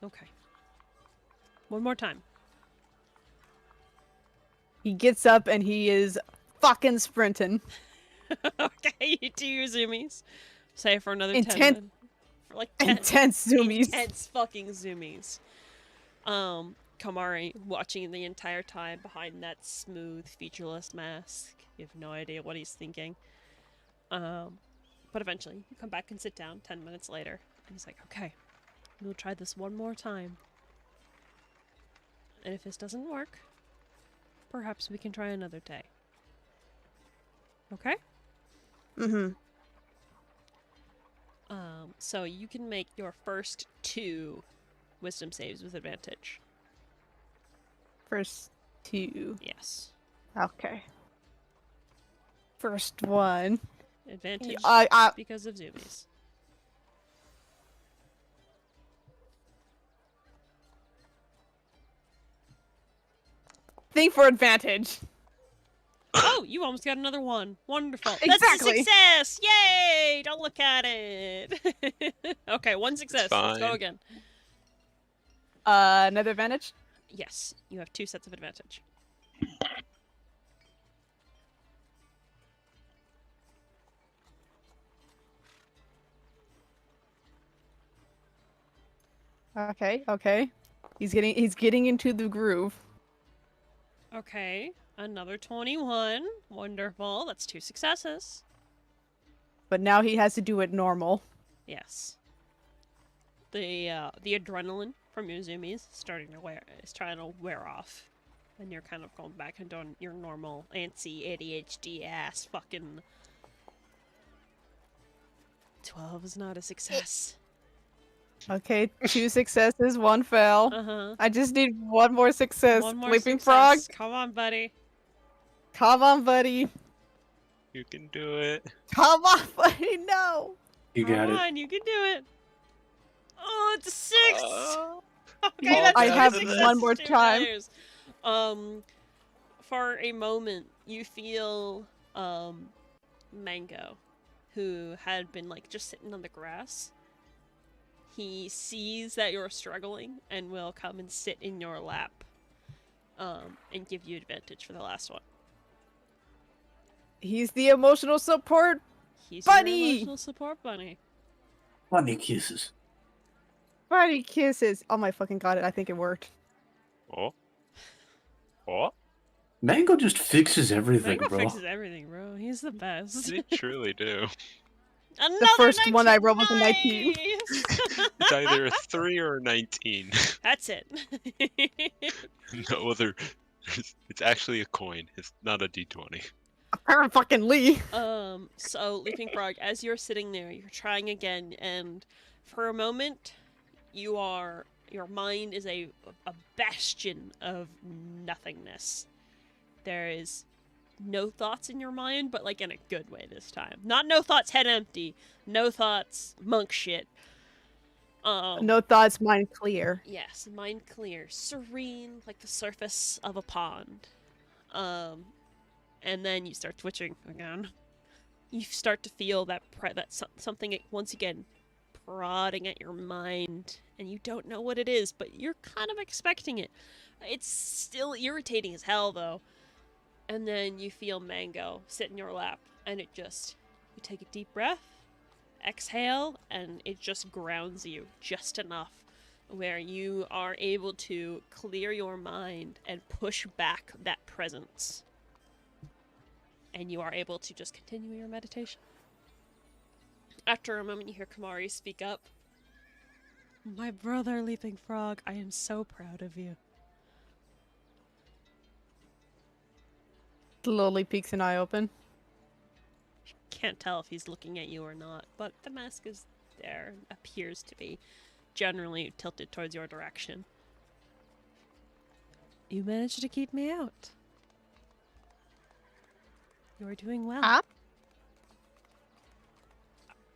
Okay. One more time. He gets up and he is fucking sprinting. Okay, you do your zoomies. Say for another 10 Intent- minutes. For like 10 Intense zoomies. intense fucking zoomies. Kamari watching the entire time behind that smooth, featureless mask. You have no idea what he's thinking. But eventually, you come back and sit down 10 minutes later. And he's like, okay, we'll try this one more time. And if this doesn't work, perhaps we can try another day. Okay? Mm-hmm. So you can make your first 2 wisdom saves with advantage. First 2. Yes. Okay. First one. Advantage I because of zoomies. think for advantage. Oh, you almost got another one. Wonderful. That's a Exactly. success! Yay! Don't look at it. Okay, 1 success. Let's go fine. again. Another advantage? Yes, you have 2 sets of advantage. Okay, okay. He's getting into the groove. Okay, another 21. Wonderful. That's 2 successes. But now he has to do it normal. Yes. The adrenaline from your zoomies is trying to wear off. And you're kind of going back and doing your normal antsy ADHD ass fucking 12 is not a success. Okay, 2 successes, 1 fail. Uh-huh. I just need 1 more success. One more Leaping success. frog. Come on, buddy. Come on, buddy. You can do it. Come on, buddy. No. You got Come it. on, you can do it. Oh, it's a 6! Okay, Well, that's I two have successes, one more 2 time. failures. For a moment, you feel Mango, who had been like just sitting on the grass. He sees that you're struggling and will come and sit in your lap, and give you advantage for the last one. He's the emotional support. He's Bunny! your emotional support bunny. Bunny kisses. Buddy kisses. Oh my fucking god! I think it worked. Oh, Oh, Mango just fixes everything, Mango bro. fixes everything, bro. He's the best. they truly do. Another first one I 19. rolled was a 19. Nice! It's either a 3 or a 19. That's it. No other. It's actually a coin. It's not a d20. Apparent fucking Lee. So Leaping Frog, as you're sitting there, you're trying again, and for a moment, your mind is a bastion of nothingness. There is no thoughts in your mind, but like in a good way this time. Not no thoughts, head empty. No thoughts, monk shit. No thoughts, mind clear. Yes, mind clear, serene, like the surface of a pond. And then you start twitching again. You start to feel that something once again prodding at your mind, and you don't know what it is, but you're kind of expecting it. It's still irritating as hell, though. And then you feel Mango sit in your lap, and you take a deep breath, exhale, and it just grounds you just enough where you are able to clear your mind and push back that presence. And you are able to just continue your meditation. After a moment, you hear Kamari speak up. My brother, Leaping Frog, I am so proud of you. Slowly peeks an eye open. Can't tell if he's looking at you or not, but the mask is there, appears to be generally tilted towards your direction. You managed to keep me out. You're doing well. Huh?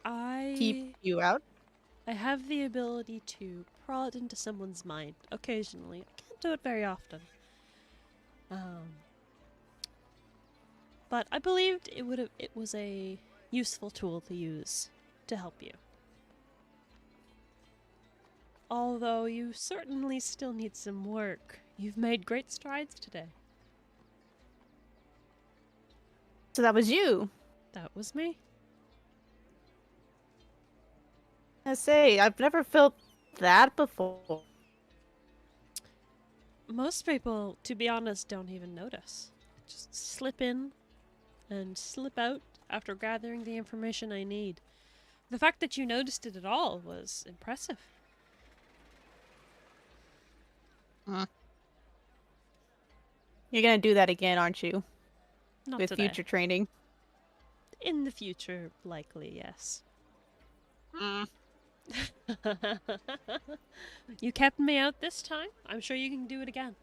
I Keep you out? I have the ability to prod into someone's mind occasionally. I can't do it very often. But I believed it was a useful tool to use to help you. Although you certainly still need some work. You've made great strides today. So that was you. That was me. I say, I've never felt that before. Most people, to be honest, don't even notice. Just slip in and slip out after gathering the information I need. The fact that you noticed it at all was impressive. You're gonna do that again, aren't you? Not With today. future training. In the future, likely, yes. You kept me out this time. I'm sure you can do it again.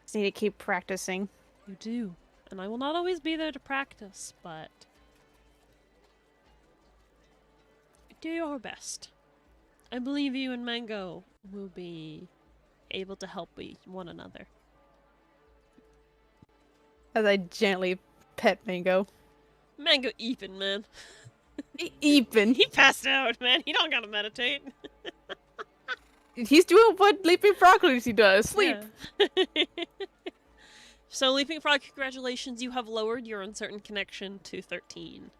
Just need to keep practicing. You do. And I will not always be there to practice, but do your best. I believe you and Mango will be able to help one another. As I gently pet Mango. Mango Eepin, man. Even. He passed out, man. He don't gotta meditate. He's doing what Leaping Frog Lucy does. Sleep. Yeah. So, Leaping Frog, congratulations. You have lowered your uncertain connection to 13.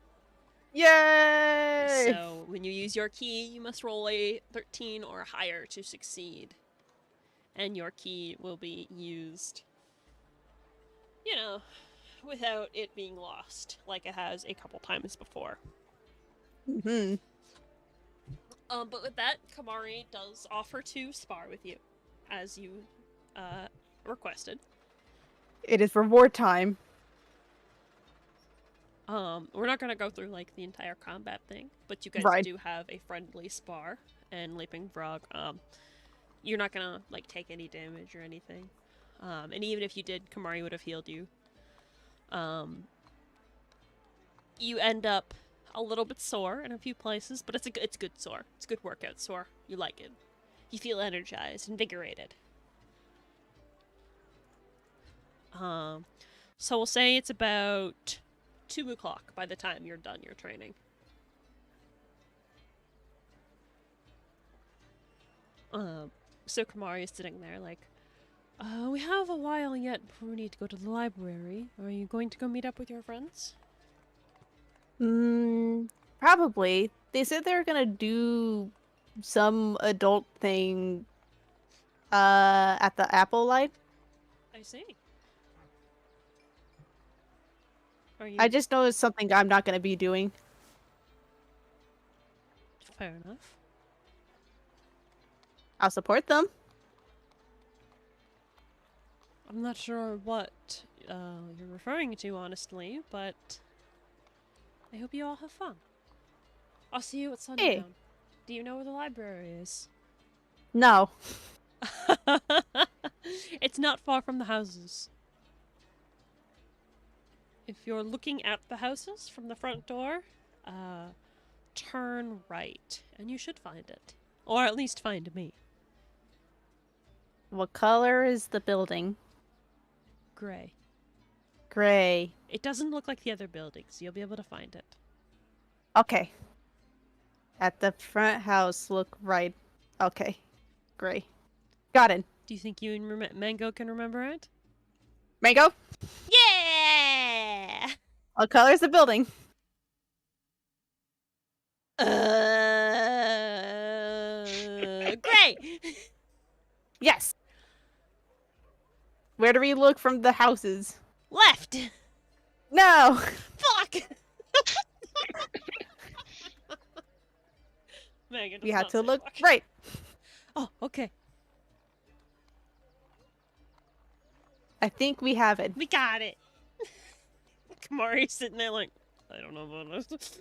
Yay! So, when you use your key, you must roll a 13 or higher to succeed. And your key will be used, you know, without it being lost, like it has a couple times before. Mm-hmm. But with that, Kamari does offer to spar with you, as you requested. It is reward time. We're not gonna go through like the entire combat thing, but you guys Right. do have a friendly spar and Leaping Frog. You're not gonna like take any damage or anything. And even if you did, Kamari would have healed you. You end up a little bit sore in a few places, but it's good sore. It's a good workout sore. You like it. You feel energized, invigorated. So we'll say it's about 2 o'clock by the time you're done your training. So Kamari is sitting there like, we have a while yet before we need to go to the library. Are you going to go meet up with your friends? Probably. They said they were gonna do some adult thing At the Apple light. I see. Are you I just know it's something I'm not gonna be doing. fair enough? I'll support them. I'm not sure what you're referring to, honestly, but I hope you all have fun. I'll see you at sundown. Hey. Do you know where the library is? No. It's not far from the houses. If you're looking at the houses from the front door, turn right, and you should find it. Or at least find me. What color is the building? Gray. Gray. It doesn't look like the other buildings. You'll be able to find it. Okay. At the front house, look right. Okay. Gray. Got it. Do you think you and Mango can remember it? Mango? Yeah! What color is the building? Gray! Yes. Where do we look from the houses? Left! No. Fuck! Megan, We does had not to say look fuck. right. Oh, okay. I think we have it. We got it. Kamari's sitting there like, I don't know about this.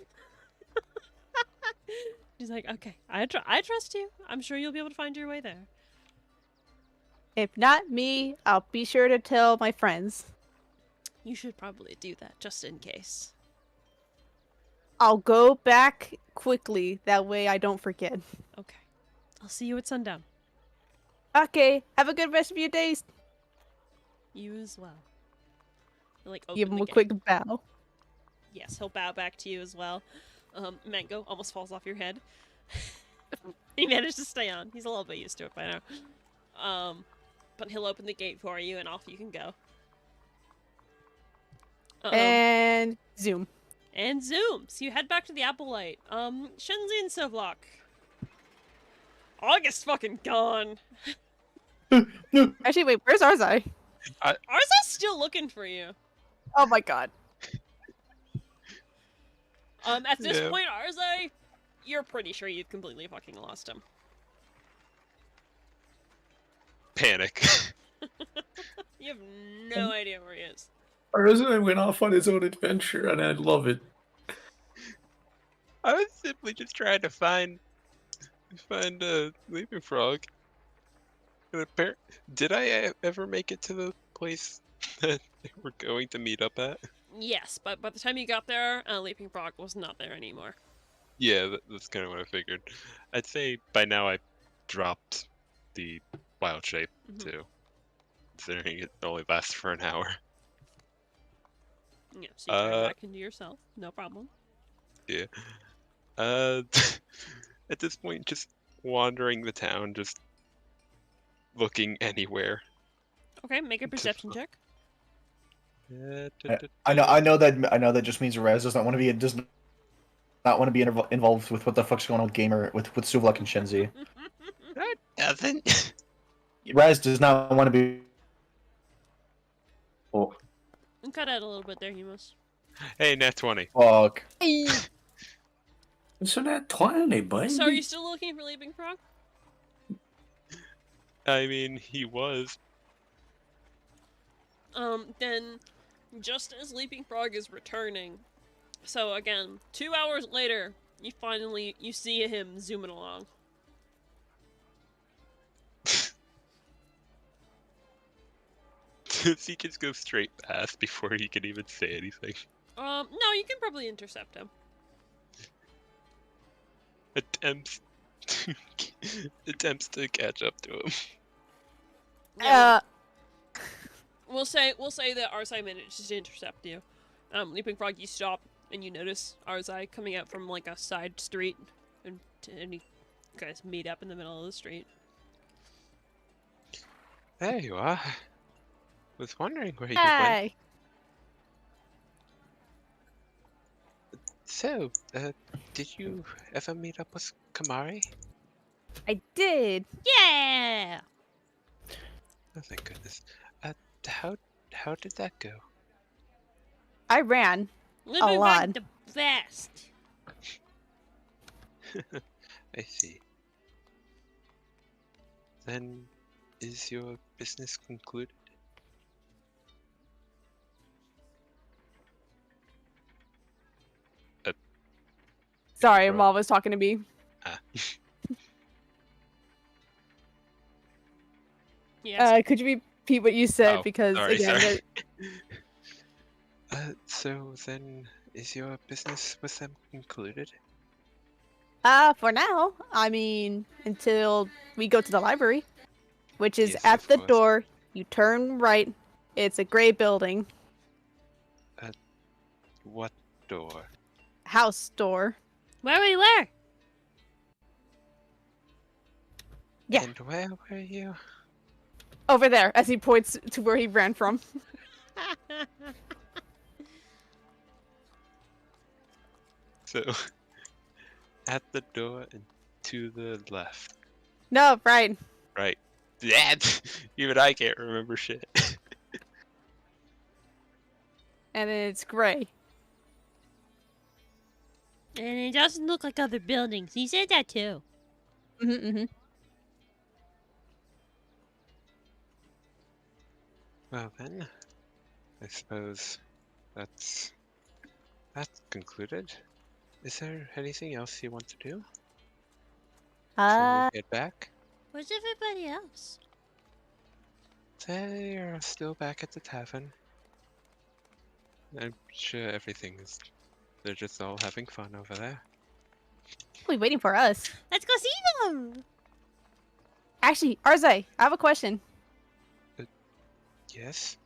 She's like, okay, I trust you. I'm sure you'll be able to find your way there. If not me, I'll be sure to tell my friends. You should probably do that, just in case. I'll go back quickly. That way I don't forget. Okay. I'll see you at sundown. Okay. Have a good rest of your days. You as well. He'll, like, Give open him the a gate. quick bow. Yes, he'll bow back to you as well. Mango almost falls off your head. He managed to stay on. He's a little bit used to it by now. But he'll open the gate for you, and off you can go. And zoom. And zoom. So you head back to the Apple Light. Shenzi and Sovlok. August fucking gone. Actually, wait. Where's Arzai? Arza's still looking for you. Oh my god. At this Yeah. point, Arzai, you're pretty sure you've completely fucking lost him. Panic. You have no idea where he is. Arzai went off on his own adventure, and I love it. I was simply just trying to find a Leaping Frog. And did I ever make it to the place that they were going to meet up at? Yes, but by the time you got there, Leaping Frog was not there anymore. Yeah, that's kind of what I figured. I'd say by now I dropped the wild shape too, considering it only lasts for an hour. Yeah, so you turn back into yourself. No problem. Yeah. At this point, just wandering the town, just looking anywhere. Okay, make a perception check. I know that just means Rez does not want to be involved with what the fuck's going on with Gamer with Suvlak and Shenzi. Doesn't. Raz does not want to be. Oh Cut out a little bit there, Humus. Hey, nat 20. fuck! Isn't that 20, baby? So are you still looking for Leaping Frog? I mean, he was. Then, just as Leaping Frog is returning, so again, 2 hours later, you see him zooming along. Does he just go straight past before he can even say anything? No, you can probably intercept him. Attempts to catch up to him. Yeah, we'll say that Arzai manages to intercept you. Leaping Frog, you stop and you notice Arzai coming out from like a side street, and you guys meet up in the middle of the street. There you are. Was wondering where you went. Hi. So, did you ever meet up with Kamari? I did. Yeah. Oh, thank goodness. How how did that go? I ran. Living lot. back the best. I see. Then, is your business concluded? Sorry, Bro. Mom was talking to me. Ah. Yes. Could you repeat what you said? Oh, Because sorry, again, sorry. So then, is your business with them concluded? for now, I mean, until we go to the library, which is Yes, at of the course. door. You turn right. It's a gray building. What door? House door. Where? Yeah. And where were you? Over there, as he points to where he ran from. So, at the door and to the left. No, right. Right. That even I can't remember shit. And it's gray. And it doesn't look like other buildings. He said that too. Mm-hmm. Well then, I suppose that's concluded. Is there anything else you want to do before we get back? Where's everybody else? They are still back at the tavern. I'm sure they're just all having fun over there. Probably waiting for us. Let's go see them. Actually, Arze, I have a question. Yes?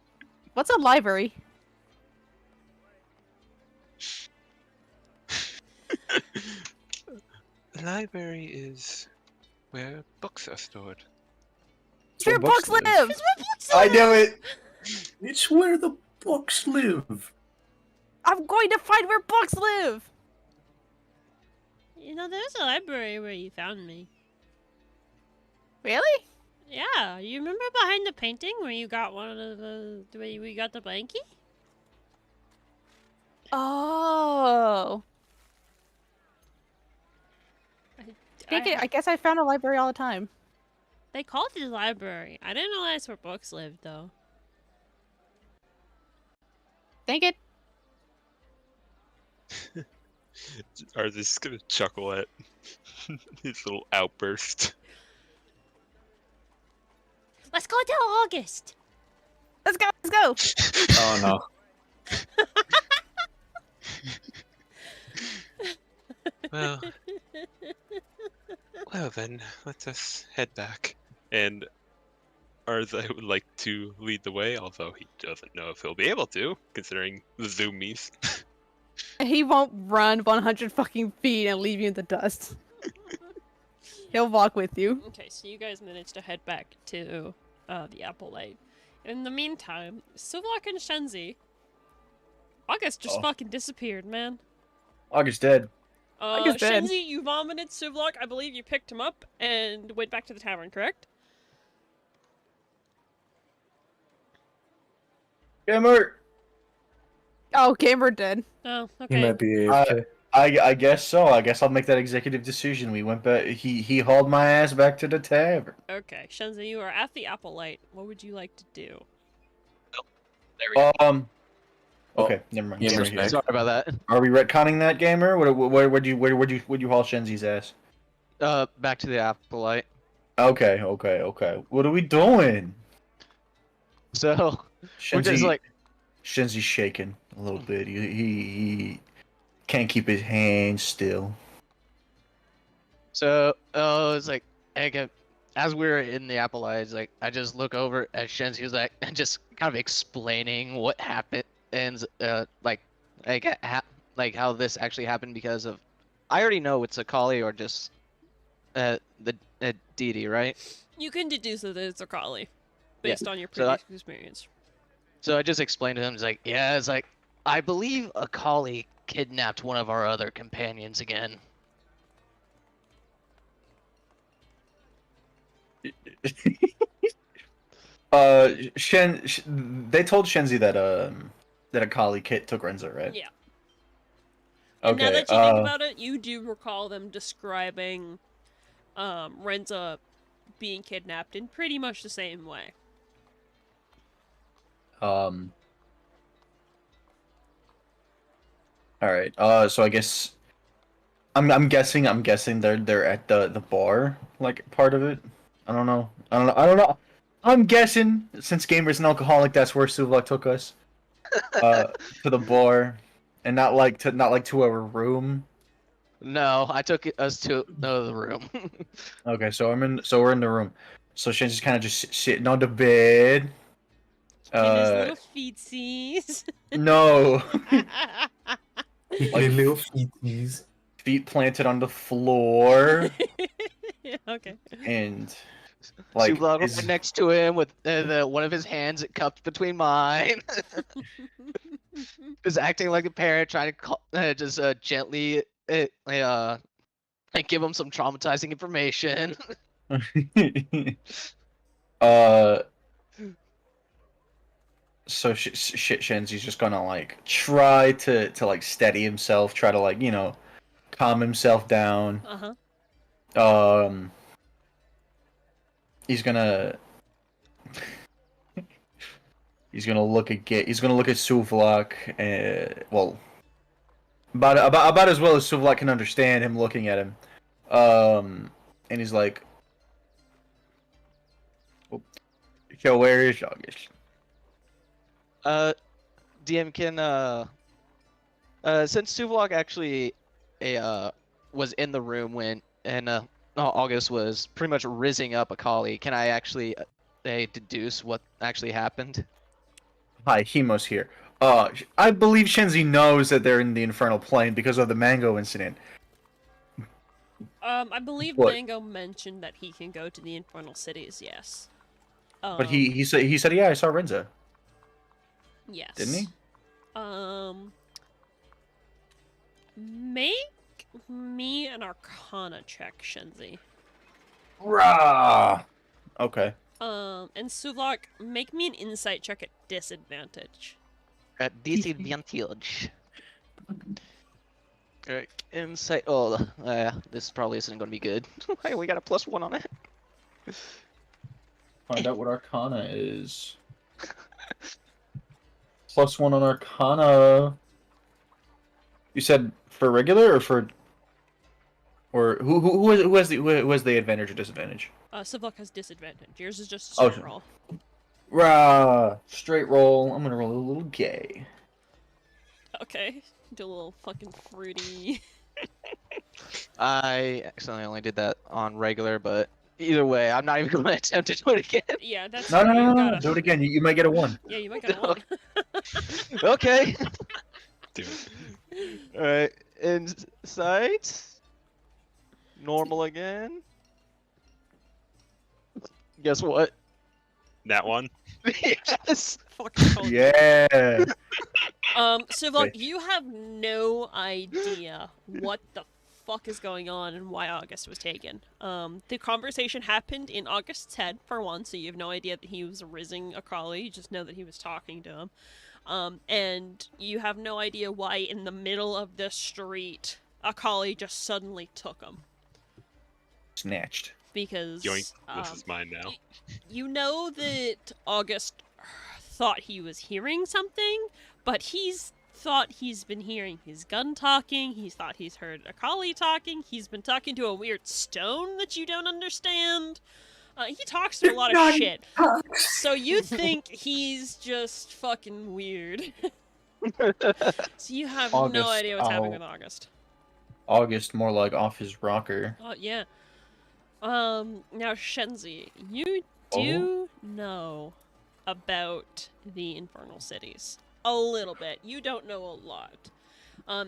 What's a library? The library is where books are stored. It's where books books live. live! I knew it. It's where the books live. I'm going to find where books live! You know, there's a library where you found me. Really? Yeah, you remember behind the painting where you got one of the where we got the blankie? Oh. I guess I found a library all the time. They called it a library. I didn't know that's where books lived, though. Dang it. Are just gonna chuckle at his little outburst. Let's go till August. Let's go! Oh no. Well, well then, let us head back. And Arza would like to lead the way, although he doesn't know if he'll be able to, considering the zoomies. He won't run 100 fucking feet and leave you in the dust. He'll walk with you. Okay, so you guys managed to head back to the Apple Light. In the meantime, Suvlok and Shenzi, August just fucking disappeared, man. August dead. August dead. Shenzi, you vomited Suvlok. I believe you picked him up and went back to the tavern, correct? Gamer. Oh, Gamer dead. Oh, He okay. might be AFK. I guess so. I guess I'll make that executive decision. We went back. He hauled my ass back to the tavern. Okay, Shenzi, you are at the Apple Light. What would you like to do? There we go. Okay, never mind. Gamer's Gamer, back. Sorry about that. Are we retconning that, Gamer? Where'd you haul Shenzi's ass? Back to the Applelight. Okay. What are we doing? So we're just Shenzi, like, Shenzi's shaking a little bit. He can't keep his hands still. so it's like, as we were in the Applelight, it's like I just look over at Shenzi, who's like, and just kind of explaining what happened, and like how this actually happened because of, I already know it's a Kali or just the deity, right? You can deduce that it's a collie, based on your so I- previous experience. So I just explained to him, it's like, yeah, it's like, I believe a Kali kidnapped one of our other companions again. They told Shenzi that a Kali kit took Renza, right? Yeah. And now Okay. that you think about it, you do recall them describing Renza being kidnapped in pretty much the same way. All right. So I guess I'm guessing they're at the bar, like part of it. I don't know. I don't know. I'm guessing since Gamer's an alcoholic, that's where Suvlak took us. To the bar, and not like to our room. No, I took us to the room. Okay, so we're in the room. So Shenzi's kind of just sitting on the bed. In his little feetsies. No. Like little feeties. Feet planted on the floor, Okay. and like Subla his- right next to him with one of his hands cupped between mine. Just acting like a parent, trying to just gently give him some traumatizing information. uh. So Shenzi's just gonna like try to like steady himself, try to like calm himself down. Uh-huh. He's gonna look at Suvlak. Well, about as well as Suvlak can understand him looking at him. And he's like, "So where is August?" DM can since Suvlog actually was in the room when August was pretty much rizzing up Akali, can I actually deduce what actually happened? Hi, Himo's here. I believe Shenzi knows that they're in the Infernal Plane because of the Mango incident. I believe What? Mango mentioned that he can go to the Infernal Cities, yes. But he said yeah, I saw Renza. Yes. Didn't he? Make me an Arcana check, Shenzi. Rah! Okay. And Suvlak, make me an Insight check at disadvantage. At disadvantage. Alright, insight. Oh, this probably isn't going to be good. Hey, we got a +1 on it. Find out what Arcana is. +1 on Arcana. You said for regular or for, or who has the advantage or disadvantage? Suvlak has disadvantage. Yours is just a straight roll. Rah! Straight roll. I'm gonna roll a little gay. Okay. Do a little fucking fruity. I accidentally only did that on regular, but either way, I'm not even going to attempt to do it again. Yeah, that's No, true. You gotta... do it again. You might get a 1. Yeah, you might get a 1. Okay. Do it. Alright, insight. Normal again. Guess what? That one. Yes. Fucking told you. Yeah. Suvlak, Okay. you have no idea what the fuck is going on and why August was taken. The conversation happened in August's head, for one, so you have no idea that he was rizzing Akali, you just know that he was talking to him. And you have no idea why in the middle of the street, Akali just suddenly took him. Snatched. Because, Yoink, this is mine now. you know that August thought he was hearing something, but thought he's been hearing his gun talking, he's thought he's heard Akali talking, he's been talking to a weird stone that you don't understand. He talks to a lot of shit. So you think he's just fucking weird. So you have no August, idea what's happening oh. with August. August, more like off his rocker. Oh, yeah. Now Shenzi, you do know about the Infernal Cities. A little bit. You don't know a lot.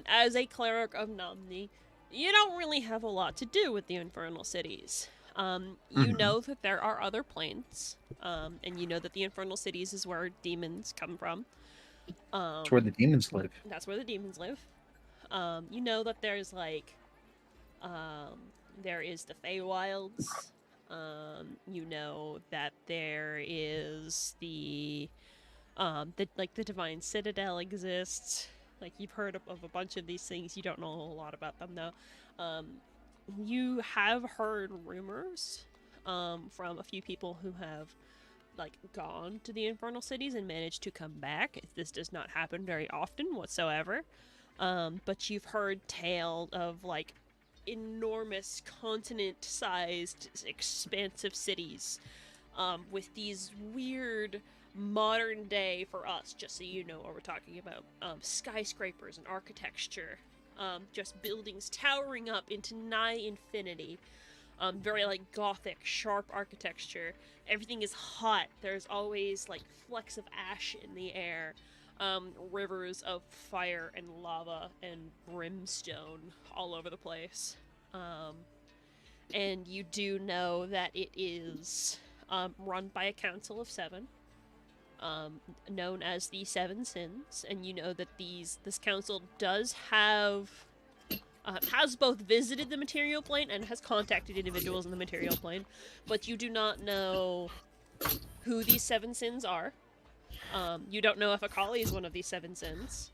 As a cleric of Namni, you don't really have a lot to do with the Infernal Cities. You know that there are other planes, and you know that the Infernal Cities is where demons come from. That's where the demons live. That's where the demons live. You know that there's, like, there is the Feywilds, You know that there is the Divine Citadel exists. Like, you've heard of a bunch of these things. You don't know a whole lot about them though. You have heard rumors from a few people who have like gone to the infernal cities and managed to come back. This does not happen very often whatsoever. But you've heard tales of like enormous continent-sized expansive cities with these weird modern day, for us, just so you know what we're talking about, skyscrapers and architecture, just buildings towering up into nigh infinity, very like gothic, sharp architecture. Everything is hot. There's always like flecks of ash in the air, rivers of fire and lava and brimstone all over the place. And you do know that it is run by a council of 7, known as the Seven Sins, and you know that this council does have has both visited the material plane and has contacted individuals in the material plane, but you do not know who these 7 Sins are. You don't know if Akali is one of these 7 Sins.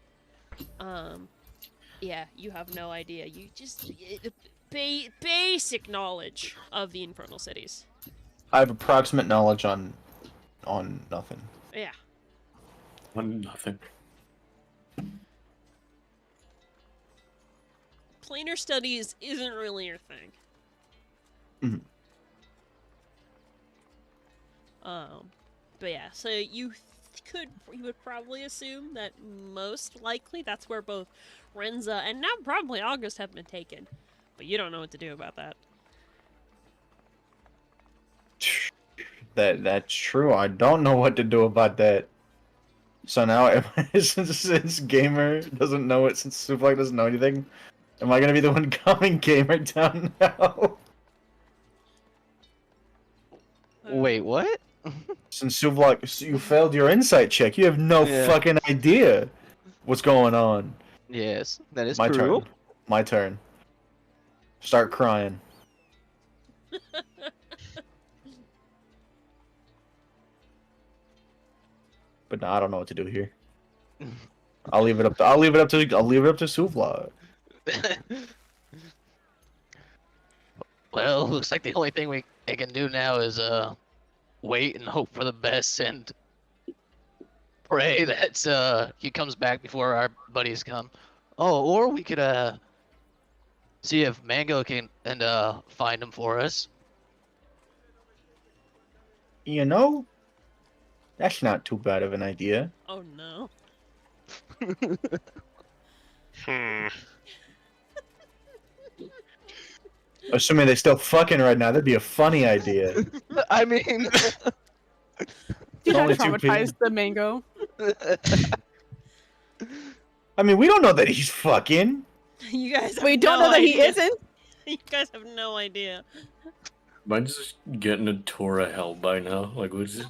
Yeah, you have no idea. You just basic knowledge of the infernal cities. I have approximate knowledge on nothing. Yeah. Nothing. Planar studies isn't really your thing. But yeah, so you would probably assume that most likely that's where both Renza and now probably August have been taken. But you don't know what to do about that. That's true. I don't know what to do about that. So now, since Gamer doesn't know it, since Suplex doesn't know anything, am I gonna be the one calming Gamer down now? Wait, what? Since Suplex, you failed your insight check, you have no Yeah. fucking idea what's going on. Yes, that is My true. turn. My turn. Start crying. But no, I don't know what to do here. I'll leave it up to Suvla. Well, looks like the only thing we can do now is wait and hope for the best and pray that he comes back before our buddies come. Oh, or we could see if Mango can find him for us. You know, that's not too bad of an idea. Oh no. Assuming they're still fucking right now, that'd be a funny idea. I mean, Do not Only 2 traumatize the mango. I mean, we don't know that he's fucking. You guys have We don't no know that he idea. isn't. You guys have no idea. Mine's just getting a tour of hell by now. Like, what's it?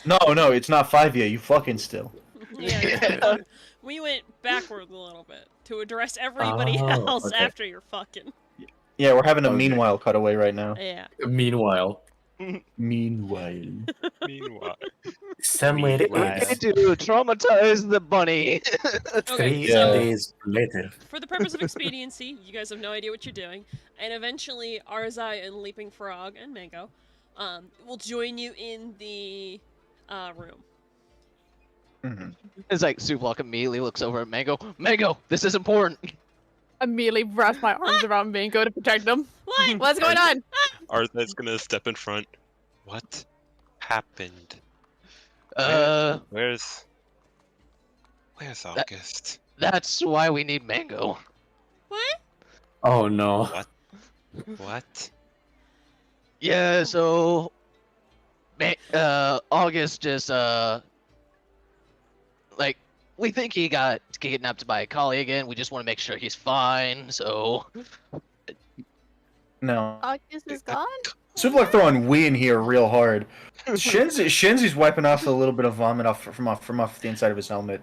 No, it's not 5 yet. You fucking still. Yeah, we went backwards a little bit to address everybody Oh, else okay. after you're fucking. Yeah, we're having a Okay. meanwhile cutaway right now. Yeah. Meanwhile, Meanwhile. Meanwhile, somewhere we're going to traumatize the bunny. Okay, Yeah. so days later. for the purpose of expediency, you guys have no idea what you're doing, and eventually Arzai and Leaping Frog and Mango will join you in the room. Mhm. It's like Suplock immediately looks over at Mango. Mango, this is important. Immediately wrap my arms around Mango to protect him. What? What's going on? Arthur's gonna step in front. What happened? Where's August? That's why we need Mango. What? Oh no. What? Yeah, so August just like we think he got kidnapped by a collie again. We just want to make sure he's fine. So No. August is gone? Suplex throwing we in here real hard. Shinzi's wiping off a little bit of vomit from off the inside of his helmet.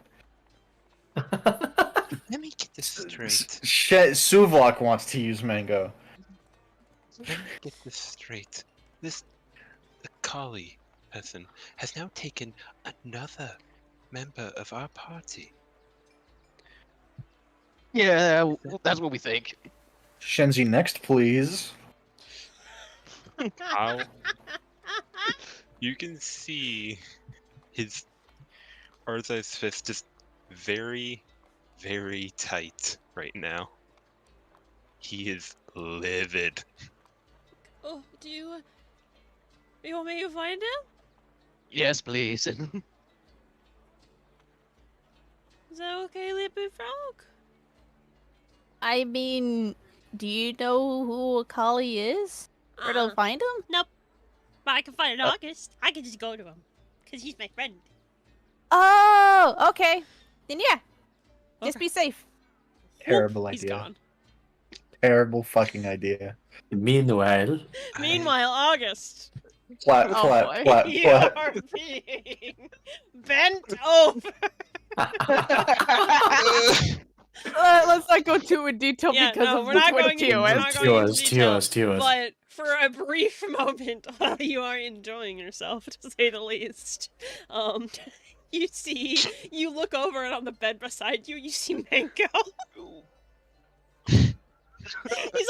Let me get this straight. Suvlok wants to use Mango. Let me get this straight. this Kali person has now taken another member of our party. Yeah, that's what we think. Shenzi, next, please. How? You can see his Arzai's fist just very, very tight right now. He is livid. Oh, do you want me to find him? Yes, please. Is that okay, Lippy Frog? I mean, do you know who Akali is? Where to find him? Nope. But I can find August. I can just go to him. Because he's my friend. Oh, okay. Then yeah. Just Okay. be safe. Terrible He's idea. gone. Terrible fucking idea. Meanwhile, Meanwhile, August, Clap, Oh, clap, boy. clap, you clap. are being bent over. Let's not go too in detail Yeah, because no, of we're the not point of going in- we're TOS. not going into detail, TOS. But for a brief moment, you are enjoying yourself, to say the least. You look over and on the bed beside you, you see Mango. He's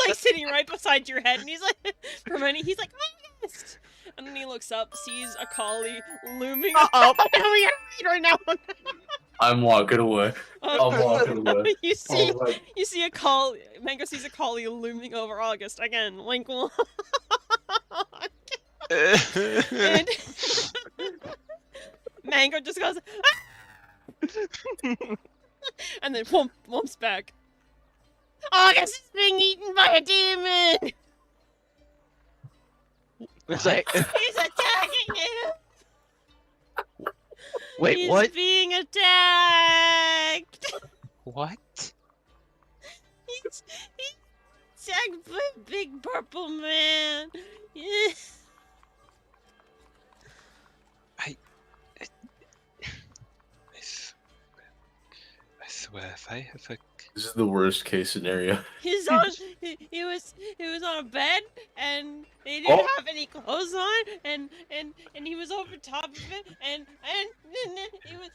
like sitting right beside your head, and he's like, for a minute, he's like, August! And then he looks up, sees a collie looming up over your head right now. I'm walking away. I'm walking away. You see, Oh my- you see a collie. Mango sees a collie looming over August again. Link will. And Mango just goes, "Ah!" And then whoops back. August is being eaten by a demon. It's like, He's attacking him. wait, He's what? being attacked. What? He's attacked by a big purple man. I swear, if I have a... This is the worst case scenario. He's on. He was on a bed, and he didn't Oh. have any clothes on, and he was over top of it, and he was.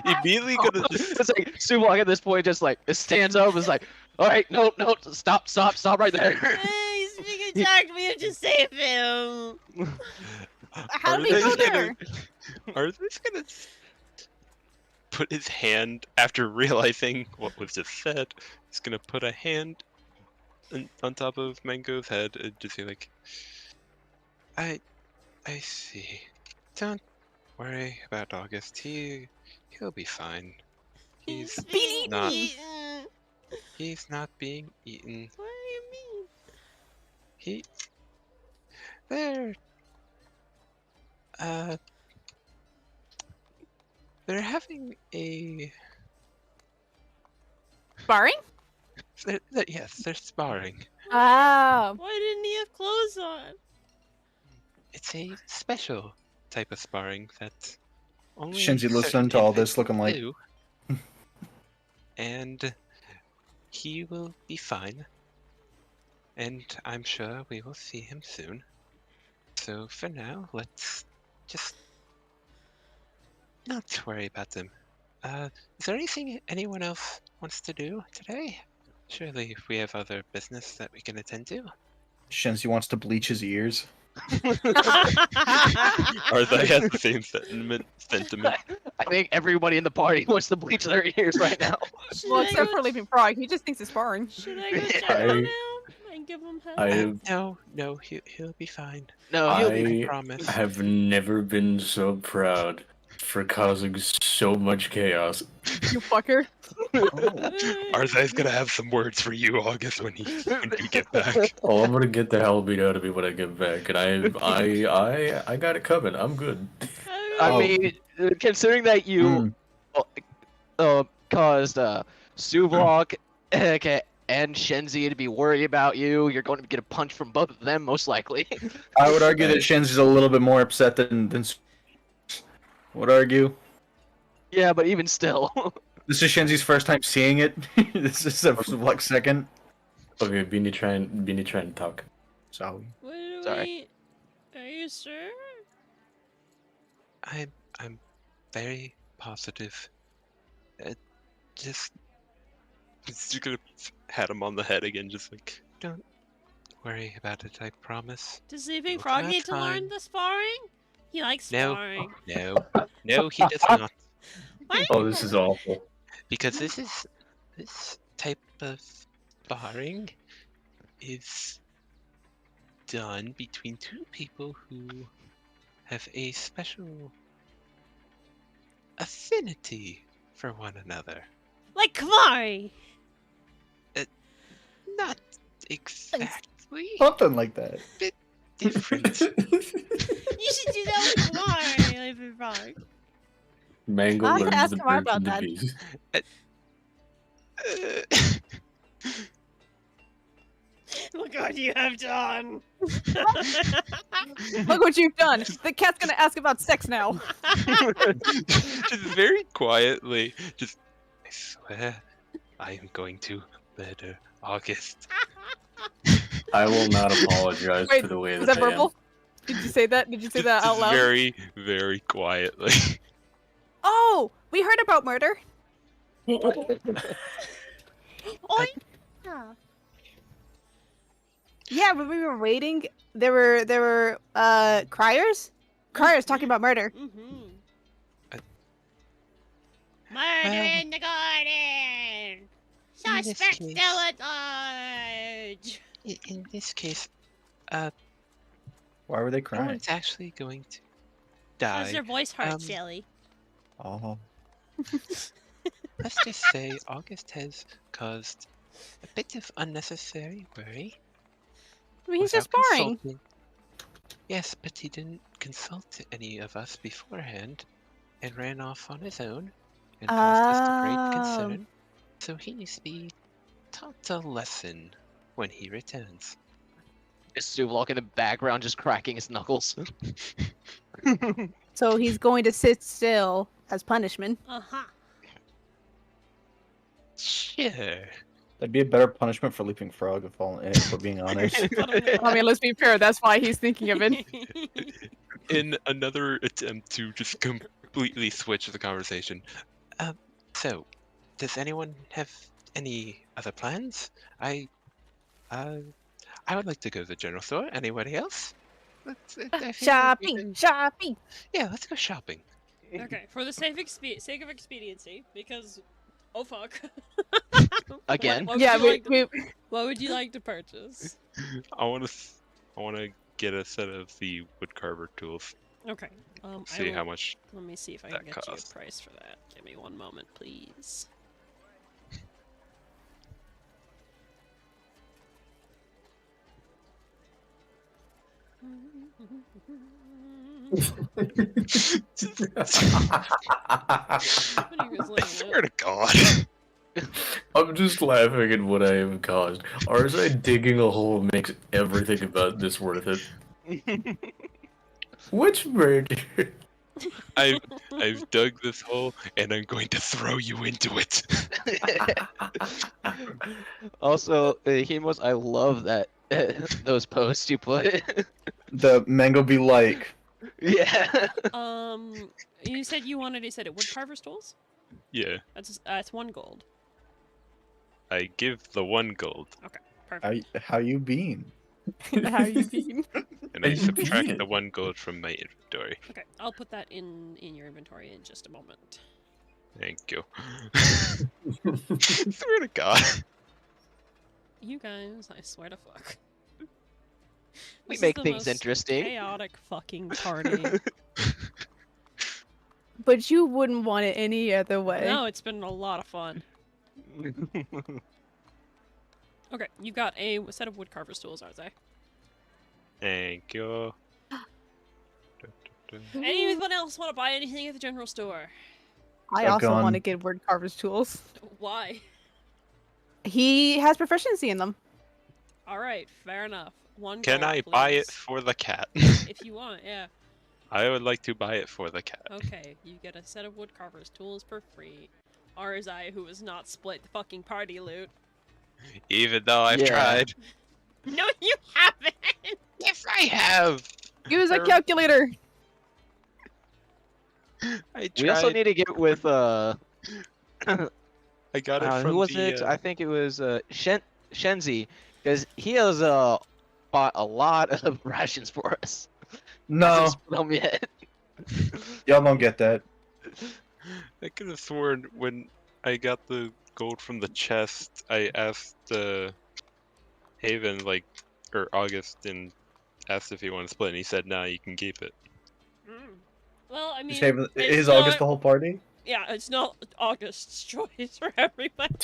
Immediately gonna... It's like Sublock at this point just like stands up and is like, all right, no, stop right there. He's being attacked. We have to save him. How Are did we go they there? Are they gonna put his hand, after realizing what was just said, he's gonna put a hand on top of Mango's head and just say like, I see. Don't worry about August. He'll be fine. He's being not. eaten. He's not being eaten. What do you mean? They're they're having a Sparring? yes, they're sparring. Ah. Why didn't he have clothes on? It's a special type of sparring that only Shinji listening certain to all this, looking like, do. And he will be fine. And I'm sure we will see him soon. So for now, let's just not worry about them. Is there anything anyone else wants to do today? Surely we have other business that we can attend to. Shenzi wants to bleach his ears. Or they have the same sentiment. I think everybody in the party wants to bleach their ears right now. Should Well, I except go for Leaping Frog, he just thinks it's sparring. Should I go Yeah. check on him and give him help? No, he'll be fine. No, I he'll promise. have never been so proud for causing so much chaos. You fucker. Arzai's gonna have some words for you, August, when we get back. Oh, I'm gonna get the hell beat out of me when I get back, and I got it coming. I'm good. I Oh. mean, considering that you caused Sublock and Shenzi to be worried about you, you're going to get a punch from both of them, most likely. I would argue that Shenzi's a little bit more upset than would argue. Yeah, but even still. This is Shenzi's first time seeing it. This is like second. Okay, Beanie, try and talk. So What do Sorry. we... you, sir? I'm very positive. Just gonna pat him on the head again, just like, don't worry about it, I promise. Does Sleeping You'll Frog come out need to learn fine. the sparring? He likes No, sparring. no, he does not. What? Oh, this is awful. Because this type of sparring is done between two people who have a special affinity for one another. Like Kamari! Not exactly. Something like that. Different. You should do that with Kamari, Sleeping Frog. Mango I'll have to learns ask the Kamar birds and about the that. bees. Look what you have done! Look what you've done. The cat's gonna ask about sex now. Just very quietly, just, I swear, I am going to murder August. I will not apologize Wait, for the way was that that I am. verbal? Did you say that? Did you say that out Just loud? very, very quietly. Oh, we heard about murder. Oi! Yeah, when we were waiting, there were criers talking about murder. Mm-hmm. Uh, Murder well, in the garden! in this Suspect case- still at large! In this case, Why were they no crying? one's actually going to Because die. their voice hurts, um, silly. Oh, Let's just say August has caused a bit of unnecessary worry. I mean, he's just without sparring. consulting. Yes, but he didn't consult any of us beforehand and ran off on his own and caused us Oh. great concern. So he needs to be taught a lesson when he returns. Just walk in the background, just cracking his knuckles. So he's going to sit still as punishment. Uh-huh. Sure. that'd be a better punishment for Leaping Frog, if we're being honest. I mean, let's be fair. That's why he's thinking of it. In another attempt to just completely switch the conversation. So, does anyone have any other plans? I would like to go to the general store. Anybody else? I feel like we Shopping, can- shopping. Yeah, let's go shopping. Okay, for the sake of expediency, because oh fuck. Again? What would Yeah, you like to- we what would you like to purchase? I want to get a set of the woodcarver tools. Okay. See how much. Let me see if I that can get you costs. a price for that. Give me one moment, please. What are you guys I looking swear at? to God. I'm just laughing at what I have caused. RSI digging a hole makes everything about this worth it. Which murder? I've dug this hole and I'm going to throw you into it. Also, Hemos, I love that those posts you put. The mango be like, Yeah. You said you said it wood carver's tools? Yeah, That's 1 gold. I give the 1 gold Perfect. how you been? how you been? and I Are you subtract being? the 1 gold from my inventory. Okay, I'll put that in your inventory in just a moment. Thank you. Swear to God. You guys, I swear to fuck. We This is make the things most interesting. Chaotic fucking party. But you wouldn't want it any other way. No, it's been a lot of fun. Okay, you got a set of wood carver's tools, are they? Thank you. Anyone else want to buy anything at the general store? I A also gun. want to get word carver's tools. Why? He has proficiency in them. Alright, fair enough. 1 Can gold, I buy it please. for the cat? If you want, yeah. I would like to buy it for the cat. Okay, you get a set of wood carver's tools for free. RSI, who has not split the fucking party loot. Even though I've Yeah. tried. No, you haven't! Yes, I have. Use I a rem- calculator. I We also tried. need to get with I got it who from was the. it? I think it was Shenzi, because he has bought a lot of rations for us. No, Hasn't split them yet. y'all don't get that. I could have sworn when I got the gold from the chest, I asked Haven or August, and asked if he wanted to split, and he said, "Nah, you can keep it." Well, I mean, Is it's August not, the whole party? yeah, it's not August's choice for everybody.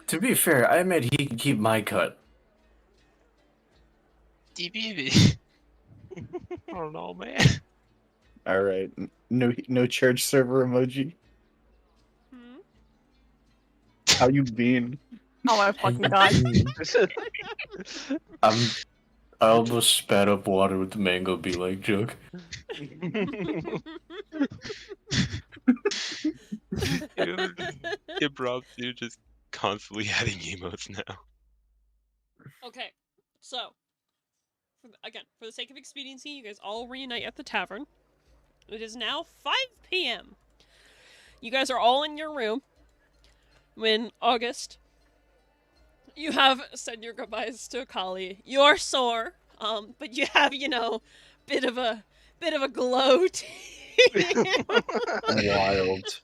To be fair, I admit he can keep my cut. DBB. I don't know, man. All right, no church server emoji. Hmm? How you been? Oh my fucking god. I almost spat up water with the mango be like joke. It brought you just constantly adding emotes now. Okay, so again, for the sake of expediency, you guys all reunite at the tavern. It is now 5 p.m. You guys are all in your room when August, you have said your goodbyes to Akali. You're sore, but you have, bit of a glow to you. Wild.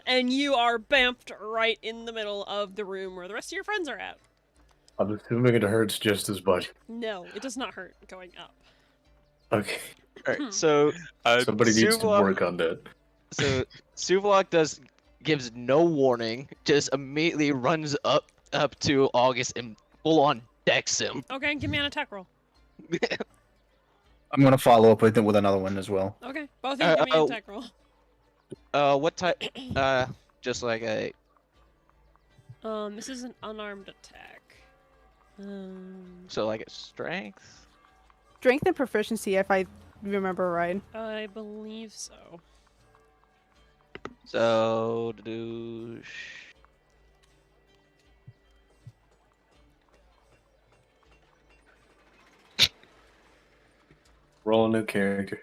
And you are bamped right in the middle of the room where the rest of your friends are at. I'm assuming it hurts just as much. No, it does not hurt going up. Okay, Alright, so somebody needs to Suvla- work on that. So Suvlok gives no warning, just immediately runs up to August and full on decks him. Okay, give me an attack roll. I'm gonna follow up with it with another one as well. Okay, both of you give me an attack roll. What type? Just like a. This is an unarmed attack. So like a strength. Strength and proficiency, if I remember right. I believe so. So do. Roll a new character.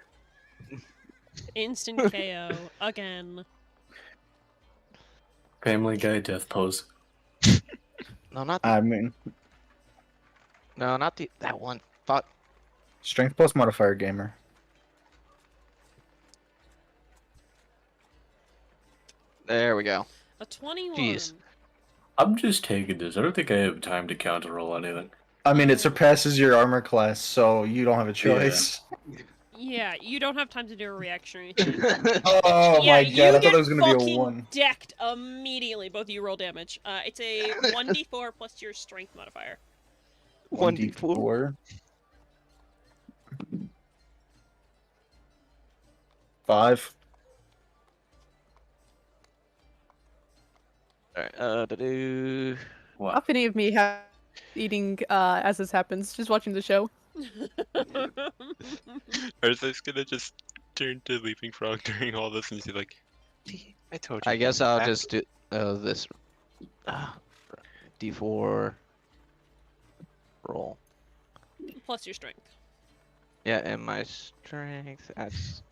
Instant KO again. Family Guy death pose. No, not the. I mean, No, not the. That one. Fuck. strength plus modifier gamer. There we go. A 21. Jeez. I'm just taking this. I don't think I have time to counter roll anything. I mean, it surpasses your armor class, so you don't have a choice. Yeah, you don't have time to do a reaction or anything. Oh Yeah, my you god, I thought get it was gonna be a fucking 1. decked immediately. Both of you roll damage. It's a 1d4 plus your strength modifier. 1d4. 5. Alright, do. What? How any of me have eating as this happens, just watching the show. Or is this gonna just turn to Leaping Frog during all this and be like, "See, I told you." I guess I'll I'll just do this. D4 roll. Plus your strength. Yeah, and my strength. That's.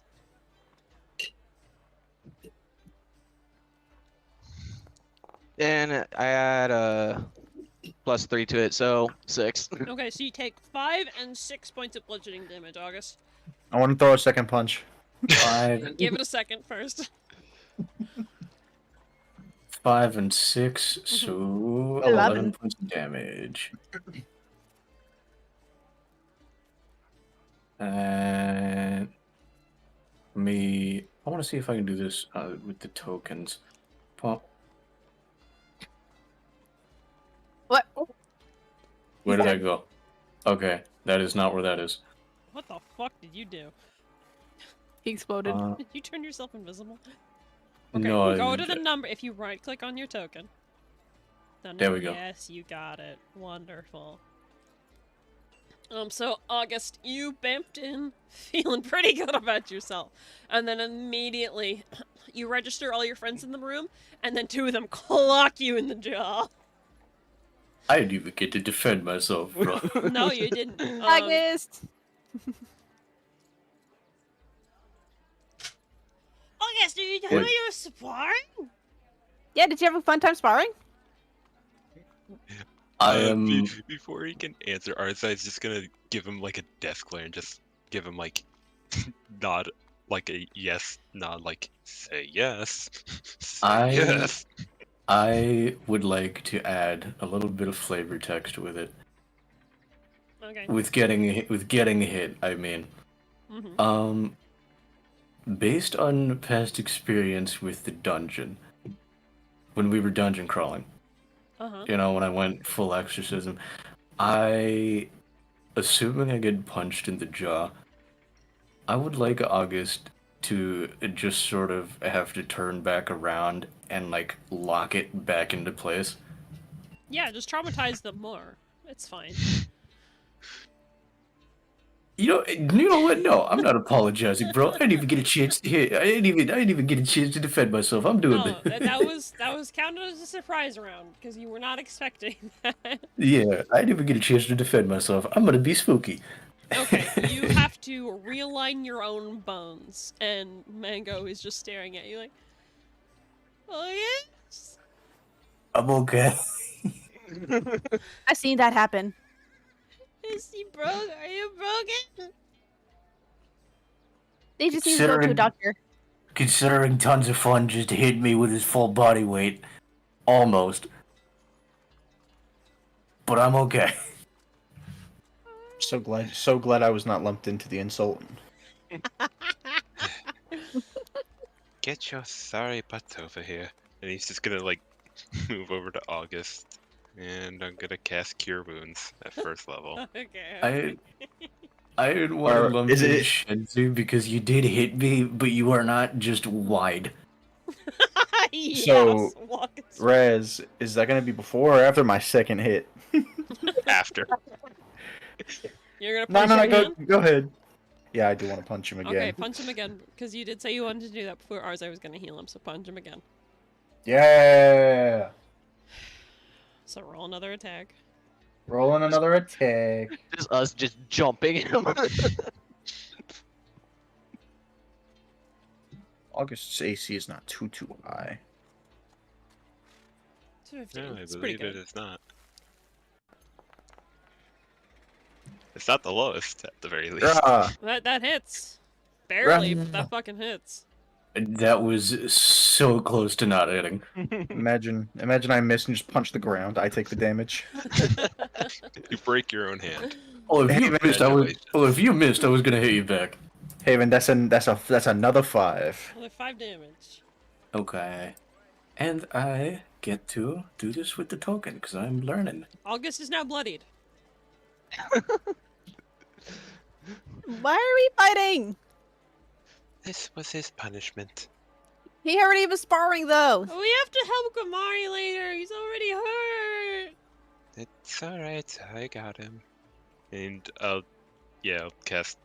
And I add +3 to it, so 6. Okay, so you take 5 and 6 points of bludgeoning damage, August. I want to throw a second punch. 5, Give it a second first. 5 and 6, so 11. 11 points of damage. And I want to see if I can do this with the tokens. Pump. What? Where did that go? Okay, that is not where that is. What the fuck did you do? He exploded. Did you turn yourself invisible? Okay, No, go to the number. If you right click on your token. There we go. Yes, you got it. Wonderful. So August, you bamped in, feeling pretty good about yourself, and then immediately you register all your friends in the room, and then 2 of them clock you in the jaw. I didn't even get to defend myself, bro. No, you didn't. August. August, did you tell What? me you were sparring? Yeah, did you have a fun time sparring? I am. Before he can answer, Arzai's just gonna give him like a death glare and just give him like nod, like a yes nod, like say yes. Say yes. I would like to add a little bit of flavor text with it. Okay. With getting hit, I mean. Mm-hmm. Based on past experience with the dungeon, when we were dungeon crawling, Uh-huh. you know, when I went full exorcism, assuming I get punched in the jaw, I would like August to just sort of have to turn back around and like lock it back into place. Yeah, just traumatize them more. It's fine. You know what? No, I'm not apologizing, bro. I didn't even get a chance to hit. I didn't even get a chance to defend myself. I'm doing No, this. that was counted as a surprise round because you were not expecting that. Yeah, I didn't even get a chance to defend myself. I'm gonna be spooky. Okay, you have to realign your own bones, and Mango is just staring at you like, oh yes. I'm okay. I've seen that happen. Is he broke? Are you broken? They just need to go to a Considering- doctor. Considering Tons of Fun just hit me with his full body weight. Almost. But I'm okay. So glad I was not lumped into the insult. Get your sorry butt over here. And he's just gonna like move over to August, and I'm gonna cast Cure Wounds at first level. Okay. I didn't want to Or lump is in it- Shenzu because you did hit me, but you are not just wide. Yes, So, walk us- Rez, is that gonna be before or after my second hit? After. You're gonna No, punch no, him no, again? go ahead. Yeah, I do want to punch him again. Okay, punch him again, because you did say you wanted to do that before Arzai was gonna heal him, so punch him again. Yeah. So roll another attack. Rolling another attack. Just us just jumping him. August's AC is not too high. 215. No, I It's pretty believe it good. is not. It's not the lowest, at the very least. Ah, That hits. Barely, Right. but that fucking hits. That was so close to not hitting. imagine I miss and just punch the ground. I take the damage. You break your own hand. Oh, if you Hey, missed, I was gonna hit you back. Haven, that's another 5. Only 5 damage. Okay. And I get to do this with the token, because I'm learning. August is now bloodied. Why are we fighting? This was his punishment. He already was sparring though. Oh, we have to help Gamari later. He's already hurt. It's alright, I got him. And yeah, I'll cast.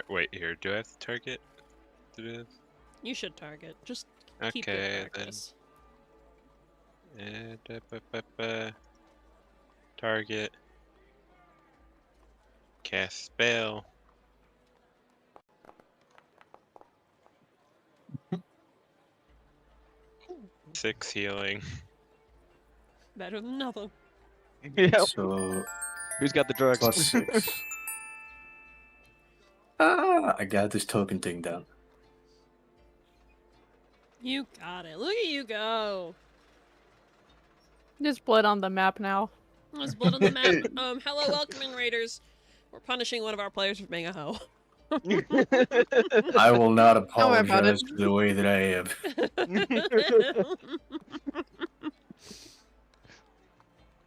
Wait, here, do I have to target? To do this? You should target. Just keep Okay, your then. practice. And target. Cast spell. Six healing. Better than nothing. Yeah. So, Who's got the drugs? plus 6. I got this token thing down. You got it. Look at you go. There's blood on the map now. There's blood on the map. Hello, welcome in, Raiders. We're punishing one of our players for being a hoe. I will not worry about it. apologize for the way that I am.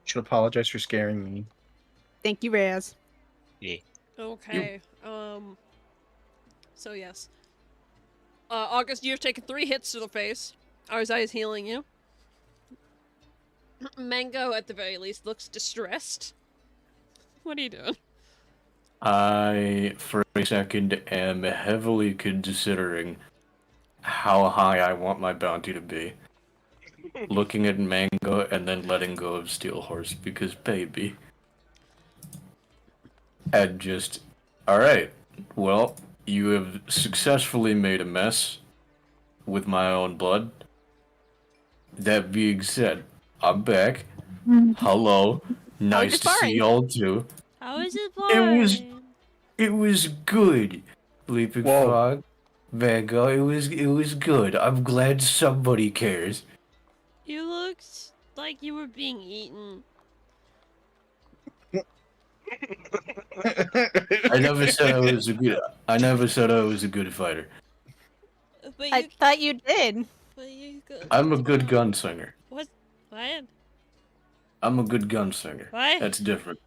Should apologize for scaring me. Thank you, Raz. Okay. So yes. August, you have taken 3 hits to the face. Arzai is healing you. Mango, at the very least, looks distressed. What are you doing? I, for a second, am heavily considering how high I want my bounty to be. looking at Mango, and then letting go of Steel Horse because baby. And just, alright, well, you have successfully made a mess with my own blood. That being said, I'm back. Hello. How was Nice your to see sparring? y'all too. How is it It was boring? it was good. Leaping Whoa. Frog, Mango, it was good. I'm glad somebody cares. You looked like you were being eaten. I never said I was a good fighter. But I you, thought you did. but you go. I'm a good gunslinger. What? What? I'm a good gunslinger. What? That's different.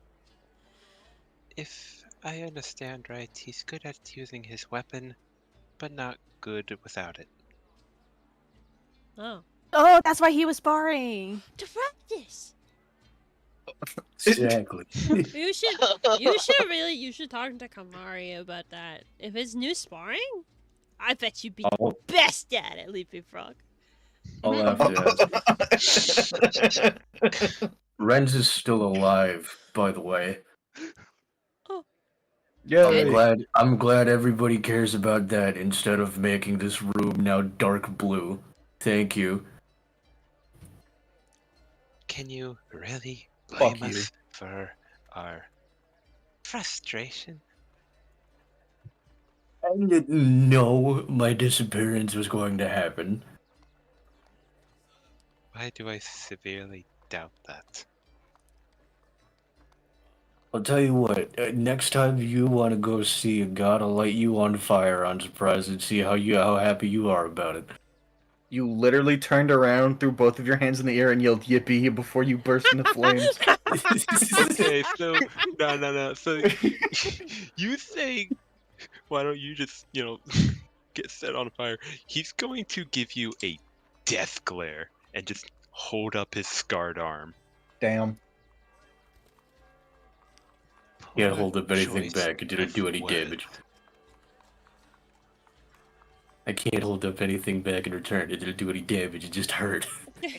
If I understand right, he's good at using his weapon, but not good without it. Oh. Oh, that's why he was sparring. To practice. Exactly. You should talk to Kamari about that. If it's new sparring, I bet you'd be I'll, best at it, Leaping Frog. I'll have to ask. Renz is still alive, by the way. Yeah. I'm glad everybody cares about that instead of making this room now dark blue. Thank you. Can you really Fuck blame you. us for our frustration? I didn't know my disappearance was going to happen. Why do I severely doubt that? I'll tell you what, next time you want to go see a god, I'll light you on fire on surprise and see how happy you are about it. You literally turned around, threw both of your hands in the air, and yelled "Yippee!" before you burst into flames. Okay, so no. So you say, why don't you just get set on fire? He's going to give you a death glare and just hold up his scarred arm. Damn. Can't Poor hold up anything choice back. It didn't of do any words. damage. I can't hold up anything back in return. It didn't do any damage. It just hurt. And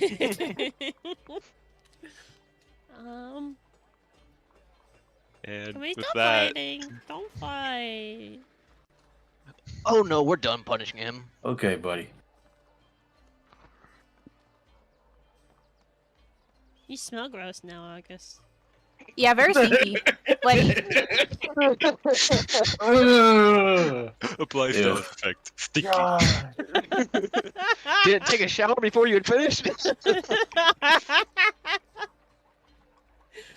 Can we with stop that, fighting? Don't fight. Oh no, we're done punishing him. Okay, buddy. You smell gross now, August. Yeah, very stinky. Like, apply Ew. stealth effect. Sticky. Didn't take a shower before you had finished?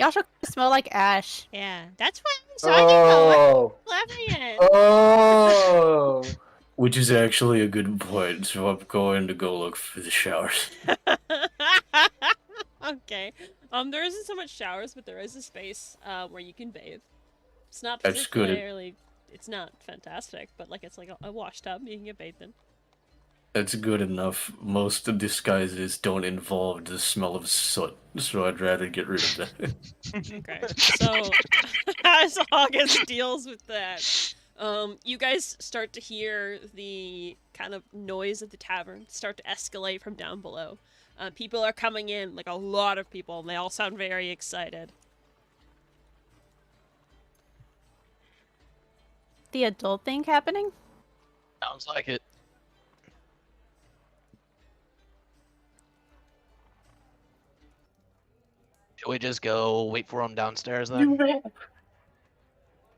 y'all should smell like ash. Yeah, that's what I'm talking about. What are you laughing at? Oh. Which is actually a good point, so I'm going to go look for the showers. Okay. There isn't so much showers, but there is a space where you can bathe. It's not That's good. particularly. It's not fantastic, but like it's like a wash tub you can get bathed in. That's good enough. Most disguises don't involve the smell of soot, so I'd rather get rid of that. Okay. So as August deals with that, you guys start to hear the kind of noise of the tavern start to escalate from down below. People are coming in, like a lot of people, and they all sound very excited. The adult thing happening? Sounds like it. Should we just go wait for him downstairs then?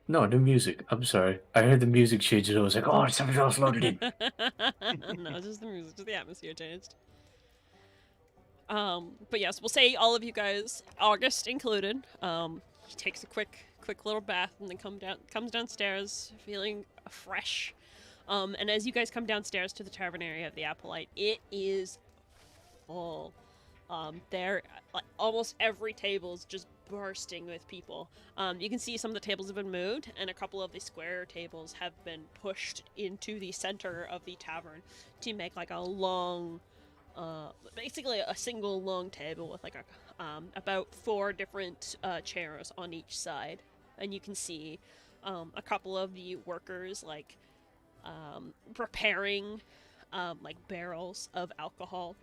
No, the music. I'm sorry. I heard the music change and I was like, oh, something else loaded in. No, it's just the music, just the atmosphere changed. But yes, we'll say all of you guys, August included, he takes a quick little bath and then comes downstairs feeling fresh. And as you guys come downstairs to the tavern area of the Applite, it is full. There, like almost every table is just bursting with people. You can see some of the tables have been moved, and a couple of the square tables have been pushed into the center of the tavern to make like a long, basically a single long table with like about 4 different chairs on each side, and you can see a couple of the workers like preparing like barrels of alcohol.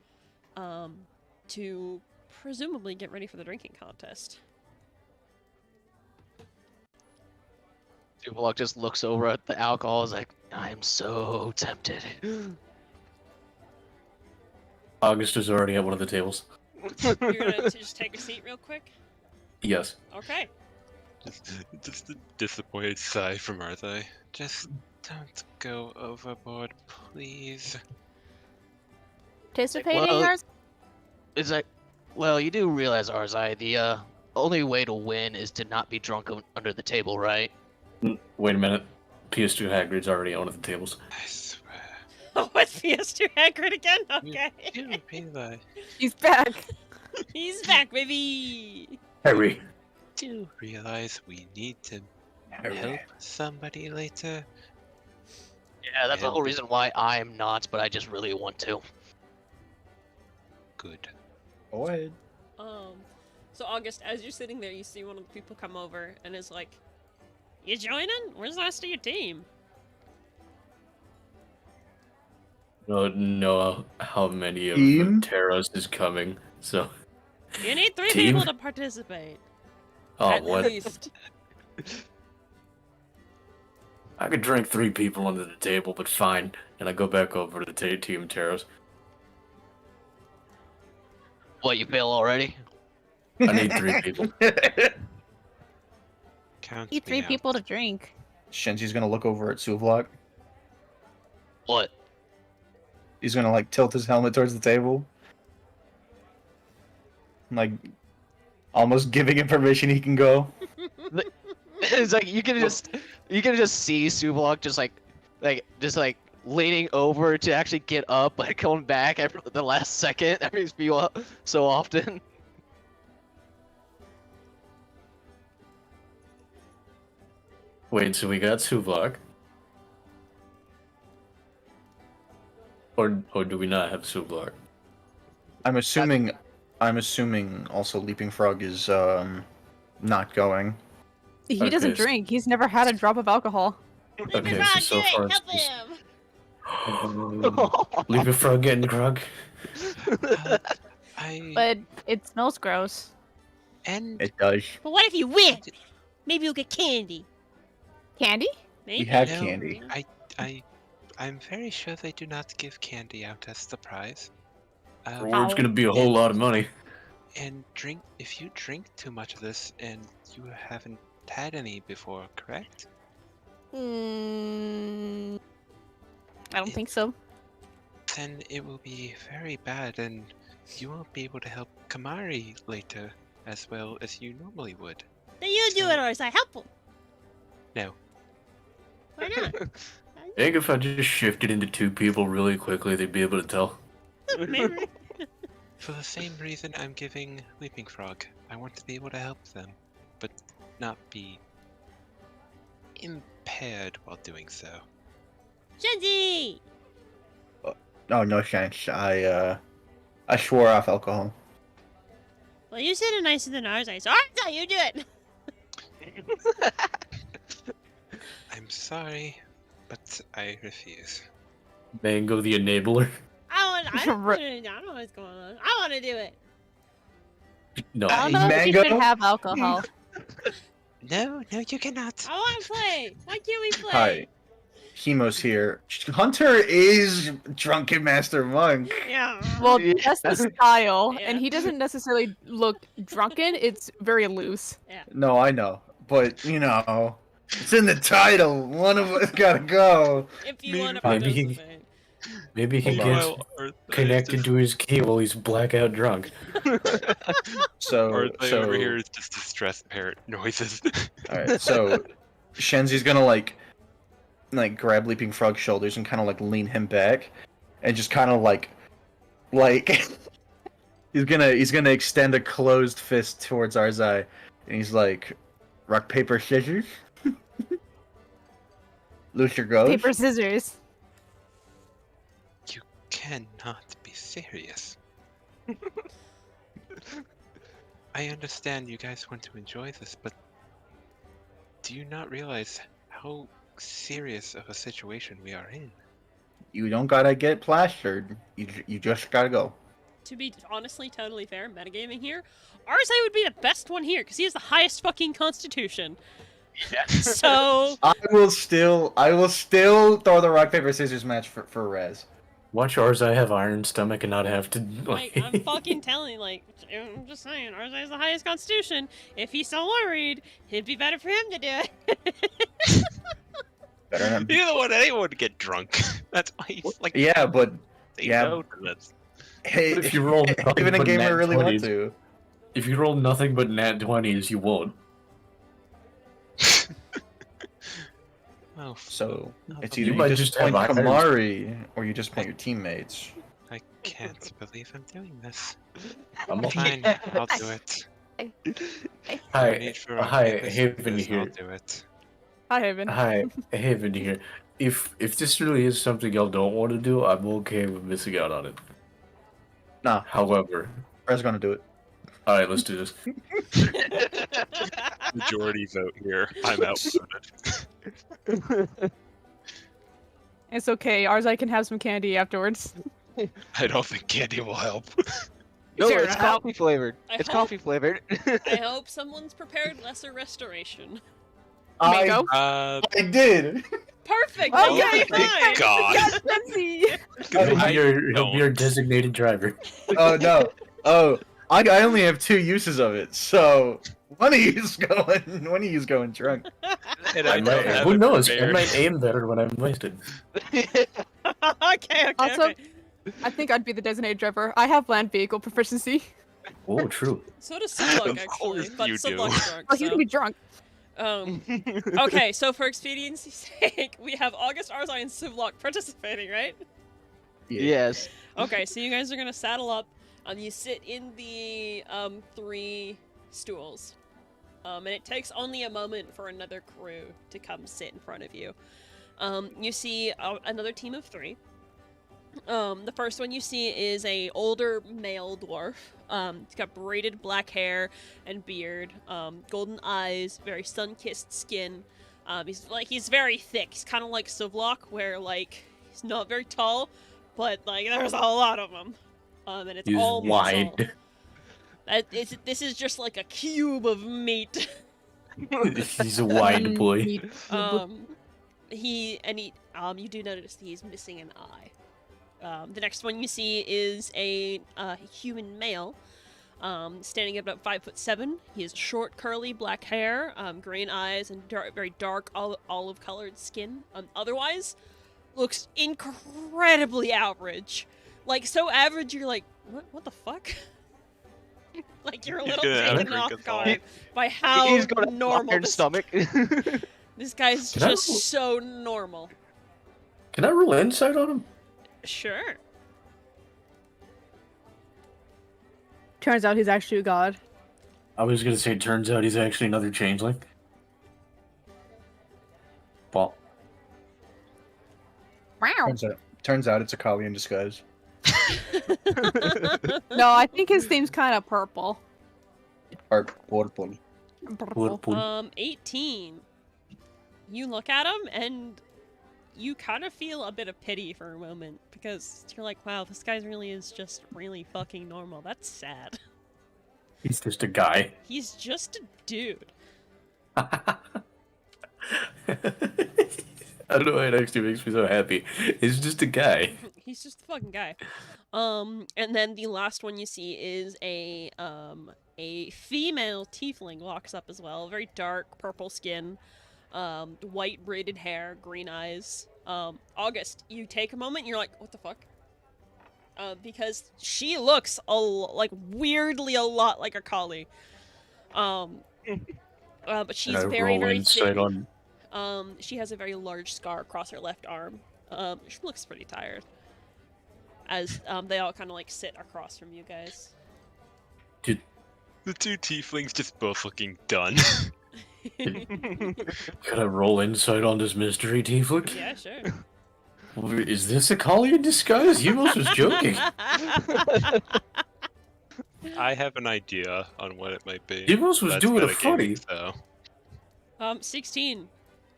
to presumably get ready for the drinking contest. Tuvok just looks over at the alcohol. Is like, I am so tempted. August is already at one of the tables. You're gonna just take a seat real quick? Yes. Okay. Just a disappointed sigh from Arthur. Just don't go overboard, please. Participating, Well, Ars? It's like, well, you do realize, Arzai, the only way to win is to not be drunk under the table, right? Wait a minute. PS2 Hagrid's already at one of the tables. I swear. Oh, it's PS2 Hagrid again? Okay. You do realize, He's back. He's back, baby! Harry. do realize we need to help somebody later? Yeah, that's the whole reason why I am not, but I just really want to. Good. Go ahead. So August, as you're sitting there, you see one of the people come over and is like, "You joining? Where's the rest of your team?" Know how many of Team? TERROS is coming, so... You need 3 Team? people to participate. Oh, At what? least. I could drink 3 people under the table, but fine. And I go back over to the team TERROS. What, you fail already? I need 3 people. Count Need 3 me people out. to drink. Shenzi's gonna look over at Suvlok. What? He's gonna like tilt his helmet towards the table. Like almost giving him permission he can go. It's like you can just see Sublock just like leaning over to actually get up, but coming back at the last second every so often. Wait, so we got Suvlok. Or do we not have Suvlok? I'm assuming also Leaping Frog is not going. He Okay, doesn't so- drink. He's never had a drop of alcohol. Okay, so far it's help just... him! Leaping Frog getting drunk? But it smells gross. And It does. But what if you win? Maybe you'll get candy. Candy? Maybe. We have No. candy. I'm very sure they do not give candy out as the prize. Reward's gonna be a whole lot of money. And if you drink too much of this and you haven't had any before, correct? I don't think so. Then it will be very bad and you won't be able to help Kamari later as well as you normally would. Then you do it, or is I help him? No. Why not? I think if I just shifted into 2 people really quickly, they'd be able to tell. Maybe. For the same reason I'm giving Leaping Frog. I want to be able to help them, but not be impaired while doing so. Shenzi! Oh, no chance. I swore off alcohol. Well, you said it nicer than ours. I saw it. You do it. I'm sorry, but I refuse. Mango the enabler. I don't Right. know what's going on. I want to do it. No. I don't know if you Mango? should have alcohol. No, you cannot. I want to play. Why can't we play? Hi. Chemo's here. Hunter is Drunken Master Monk. Yeah. Well, Yeah. that's the style, Yeah. and he doesn't necessarily look drunken. It's very loose. No, I know. But, you know, it's in the title. One of us gotta go. If you want to Maybe he- participate. Maybe he Hold on. gets connected to his key while he's blackout drunk. So, Or they so, over here is just distressed parrot noises. alright, so Shenzi's gonna like grab Leaping Frog's shoulders and kind of like lean him back, and just kind of like he's gonna extend a closed fist towards Arzai, and he's like, rock paper scissors. Luther goes. Paper scissors. You cannot be serious. I understand you guys want to enjoy this, but do you not realize how serious of a situation we are in? You don't gotta get plastered. You just gotta go. to be honestly totally fair, metagaming here, Arzai would be the best one here because he has the highest fucking constitution. Yeah. So I will still throw the rock paper scissors match for Rez. Watch Arzai have iron stomach and not have to. like I'm fucking telling you, like I'm just saying, Arzai has the highest constitution. If he's so worried, it'd be better for him to do it. Better not. You don't want anyone to get drunk. That's why he's like. Yeah, but Say yeah. no to this. hey, But if you roll nothing even a but gamer nat really want 20s. to. If you roll nothing but nat 20s, you won't. Oh, So it's You either you, might just just have point irons. Kamari or you just point your teammates. I can't believe I'm doing this. I'm Fine, I'll do it. No Hi, need for rock, hi, paper, Haven scissors, I'll here. do it. Hi, Haven. Hi, Haven here. If this really is something y'all don't want to do, I'm okay with missing out on it. Nah, However, Rez gonna do it. all right, let's do this. Majority vote here. I'm outvoted. It's okay. Arzai can have some candy afterwards. I don't think candy will help. No, Sure, it's I'll- coffee flavored. I It's hope- coffee flavored. I hope someone's prepared lesser restoration. Mango. Uh, I did. Perfect. Oh, Okay, yeah, fine. God. Yes, Lindsay! He'll be your designated driver. Oh no. Oh, I only have 2 uses of it. So one of you's going drunk. and I don't might, have who it knows? I prepared. might aim better when I'm wasted. okay. Also, Okay. I think I'd be the designated driver. I have land vehicle proficiency. Oh, true. So does Subluck Of actually, course but you do. Subluck's drunk. Oh, he's So. gonna be drunk. Okay, so for expediency's sake, we have August, Arzai, and Subluck participating, right? Yes. Okay, so you guys are gonna saddle up. You sit in the 3 stools, and it takes only a moment for another crew to come sit in front of you. You see another team of 3. The first one you see is a older male dwarf. He's got braided black hair and beard, golden eyes, very sun-kissed skin. He's very thick. He's kind of like Suvlok, where like he's not very tall, but like there's a lot of them. And it's He's all muscle. wide. This is just like a cube of meat. He's a wide boy. You do notice he's missing an eye. The next one you see is a human male, standing at about 5'7". He has short, curly black hair, green eyes, and very dark olive-colored skin. Otherwise, looks incredibly average. Like so average, you're like, what the fuck? Like you're a He's little gonna taken outdrink off us all. guard by how He's got a normal iron this, stomach. this guy's Can I just roll- so normal. Can I roll insight on him? Sure. Turns out he's actually a god. I was gonna say, turns out he's actually another changeling. Well, Wow. Turns out it's a Kali in disguise. No, I think his theme's kind of purple. Or purple. Purple. 18. You look at him and you kind of feel a bit of pity for a moment because you're like, wow, this guy really is just really fucking normal. That's sad. he's just a guy. He's just a dude. I don't know why it actually makes me so happy. He's just a guy. He's just a fucking guy. And then the last one you see is a female tiefling walks up as well. Very dark purple skin, white braided hair, green eyes. August, you take a moment and you're like, what the fuck? Because she looks like weirdly a lot like a collie. But she's And I very, roll very insight thin. on. She has a very large scar across her left arm. She looks pretty tired. As they all kind of like sit across from you guys. The 2 tieflings just both looking done. Can I roll insight on this mystery tiefling? Yeah, sure. Is this a collie in disguise? He was joking. I have an idea on what it might be. He was That's doing a metagaming, funny. So. 16.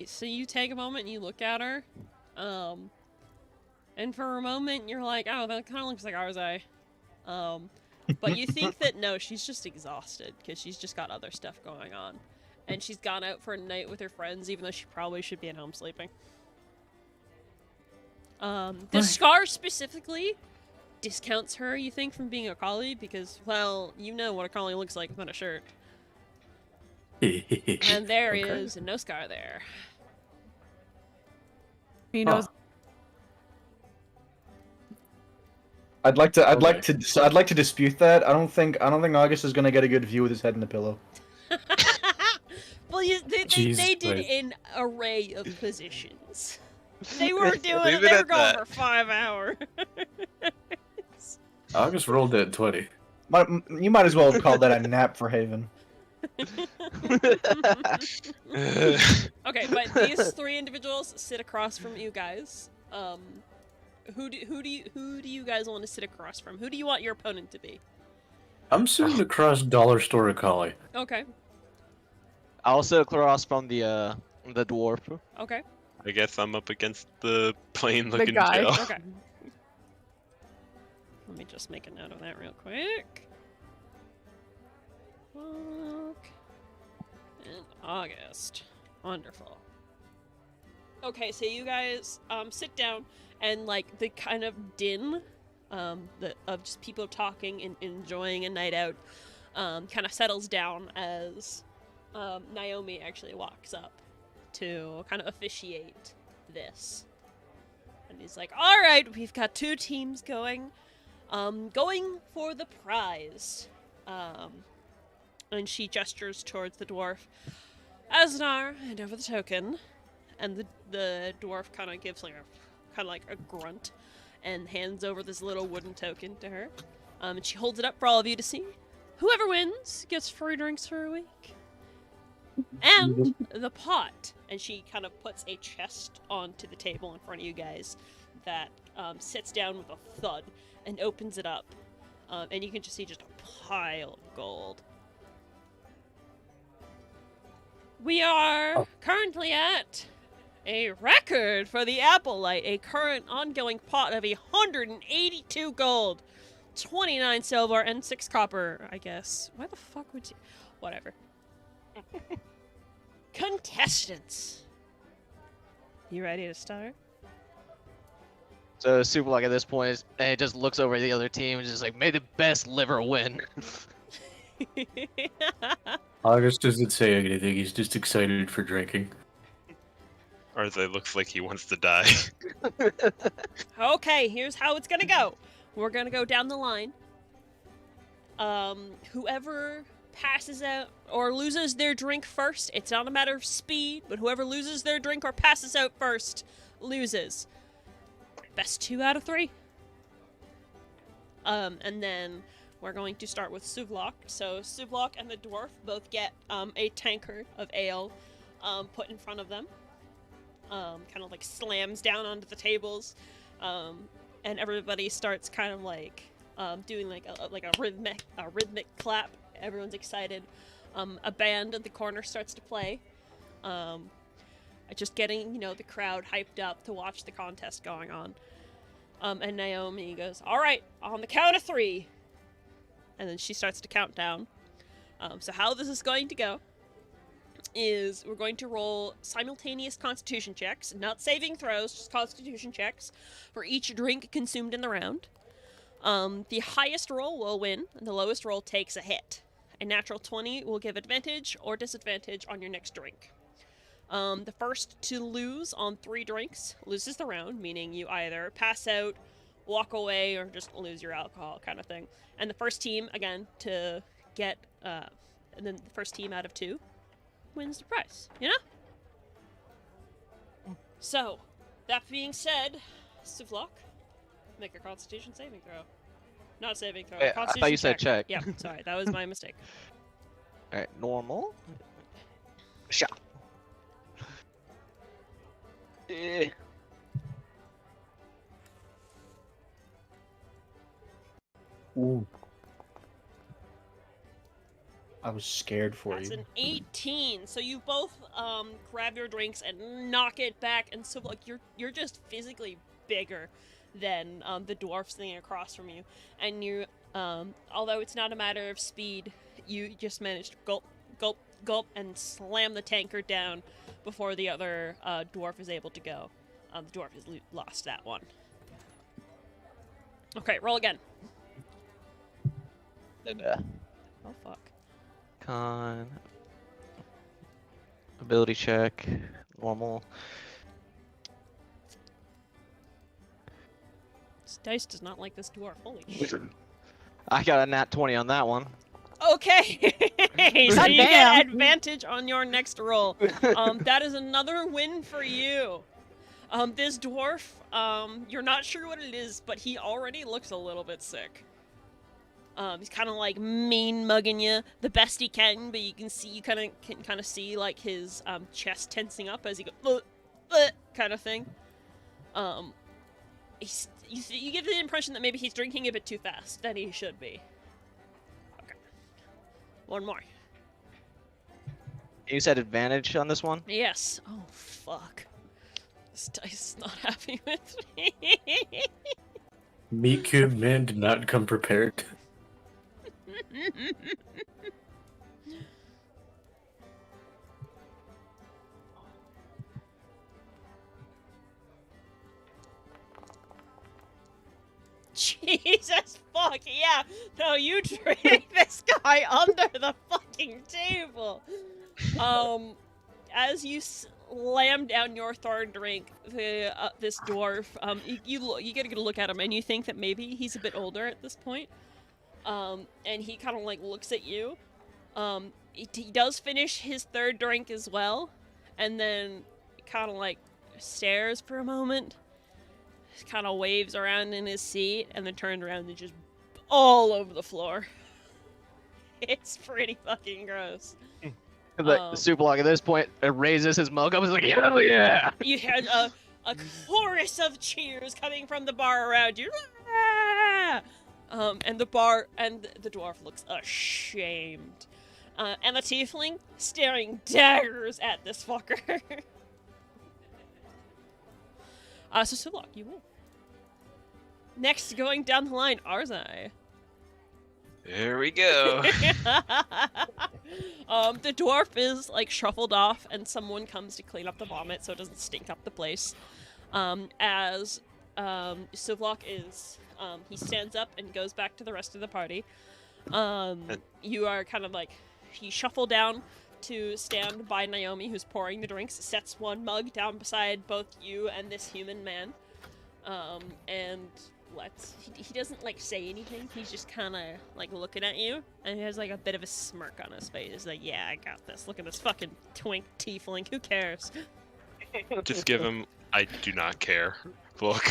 So you take a moment and you look at her. And for a moment you're like, oh, that kind of looks like Arzai. But you think that no, she's just exhausted because she's just got other stuff going on, and she's gone out for a night with her friends, even though she probably should be at home sleeping. The scar specifically discounts her, you think, from being a collie because, well, you know what a collie looks like without a shirt. And there he Okay. is, and no scar there. He knows. Huh. I'd like to Okay. I'd like to dispute that. I don't think August is gonna get a good view with his head in the pillow. Well, they Jesus did Christ. an array of positions. They were doing Leave it. it They were at going that. for 5 hours. August rolled that 20. You might as well have called that a nap for Haven. Okay, but these 3 individuals sit across from you guys. Who do you guys want to sit across from? Who do you want your opponent to be? I'm sitting across Dollar Store Collie. Okay. I'll sit across from the dwarf. Okay. I guess I'm up against the plain-looking guy. Joe. Okay. Let me just make a note of that real quick. Fuck. In August. Wonderful. Okay, so you guys sit down, and like the kind of din of just people talking and enjoying a night out kind of settles down as Naomi actually walks up to kind of officiate this. And he's like, all right, we've got 2 teams going for the prize. And she gestures towards the dwarf. Asnar, hand over the token. And the dwarf kind of gives like a grunt and hands over this little wooden token to her. And she holds it up for all of you to see. Whoever wins gets free drinks for a week. And the pot. And she kind of puts a chest onto the table in front of you guys that sits down with a thud and opens it up. And you can just see just a pile of gold. We are currently at a record for the Apple Light, a current ongoing pot of 182 gold, 29 silver, and 6 copper, I guess. Why the fuck would you... Whatever. Contestants. You ready to start? So super like at this point, and it just looks over at the other team and just like, may the best liver win. August doesn't say anything. He's just excited for drinking. Arze looks like he wants to die. Okay, here's how it's gonna go. We're gonna go down the line. Whoever passes out or loses their drink first, it's not a matter of speed, but whoever loses their drink or passes out first loses. Best 2 out of 3. And then we're going to start with Suvlok. So Suvlok and the dwarf both get a tankard of ale put in front of them. Kind of like slams down onto the tables, and everybody starts kind of like doing like a rhythmic clap. Everyone's excited. A band at the corner starts to play, just getting the crowd hyped up to watch the contest going on. And Naomi goes, "All right, on the count of 3," and then she starts to count down. So how this is going to go is we're going to roll simultaneous constitution checks, not saving throws, just constitution checks, for each drink consumed in the round. The highest roll will win, and the lowest roll takes a hit. A natural 20 will give advantage or disadvantage on your next drink. The first to lose on 3 drinks loses the round, meaning you either pass out, walk away, or just lose your alcohol kind of thing. And the first team, again, to get, and then the first team out of 2 wins the prize, you know? So, that being said, Suvlok, make a constitution saving throw. Not saving throw, Wait, I constitution thought you said check. Yeah, sorry, that was my mistake. Alright, normal. Shot. Eh. Ooh. I was scared for That's you. an 18. So you both grab your drinks and knock it back, and so like you're just physically bigger than the dwarf sitting across from you, and you Although it's not a matter of speed, you just managed to gulp, gulp, gulp, and slam the tankard down before the other dwarf is able to go. The dwarf has lost that one. Okay, roll again. Oh, fuck. Con. Ability check. Normal. This dice does not like this dwarf. Holy shit. I got a nat 20 on that one. Okay, so God you get damn. advantage on your next roll. That is another win for you. This dwarf, you're not sure what it is, but he already looks a little bit sick. He's kind of like mean mugging you the best he can, but you can kind of see like his chest tensing up as he goes kind of thing. You get the impression that maybe he's drinking a bit too fast than he should be. Okay, one more. You said advantage on this one? Yes. Oh fuck. This dice is not happy with me. Meat Cube Man did not come prepared. Jesus fuck, yeah. No, you drink this guy under the fucking table. As you slam down your third drink, this dwarf, you get a good look at him, and you think that maybe he's a bit older at this point. And he kind of like looks at you. He does finish his third drink as well, and then kind of like stares for a moment, kind of waves around in his seat, and then turns around and just all over the floor. It's pretty fucking gross. The super log at this point raises his mug up. He's like, hell yeah! You had a chorus of cheers coming from the bar around you. Ah! And the dwarf looks ashamed. And the tiefling staring daggers at this fucker. So Sulok, you win. Next, going down the line, Arzai. There we go. The dwarf is like shuffled off, and someone comes to clean up the vomit so it doesn't stink up the place. As Suvlok is, he stands up and goes back to the rest of the party. You are kind of like, you shuffle down to stand by Naomi, who's pouring the drinks, sets one mug down beside both you and this human man, and he doesn't like say anything. He's just kind of like looking at you, and he has like a bit of a smirk on his face. He's like, yeah, I got this. Look at this fucking twink tiefling. Who cares? Just give him, I do not care. Look.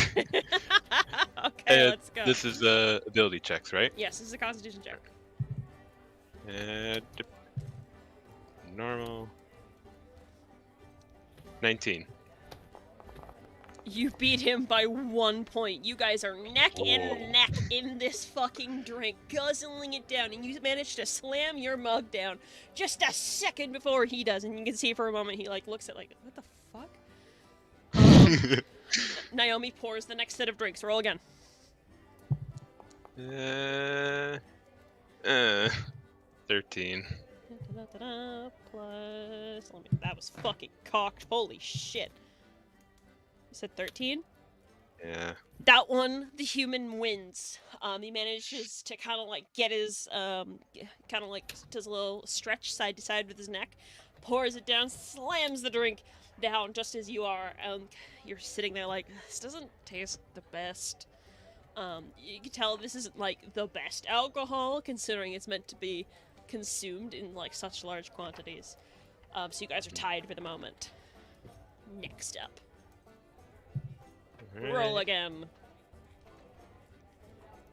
Okay, let's go. This is ability checks, right? Yes, this is a constitution check. And normal. 19. You beat him by 1 point. You guys are neck and neck in this fucking drink, guzzling it down, and you managed to slam your mug down just a second before he does, and you can see for a moment he like looks at like, what the fuck? Naomi pours the next set of drinks. Roll again. 13. Plus, that was fucking cocked. Holy shit. You said 13? Yeah. That one, the human wins. He manages to kind of like get his, kind of like does a little stretch side to side with his neck, pours it down, slams the drink down just as you are, and you're sitting there like, this doesn't taste the best. You can tell this isn't like the best alcohol, considering it's meant to be consumed in like such large quantities. So you guys are tied for the moment. Next up. Roll again.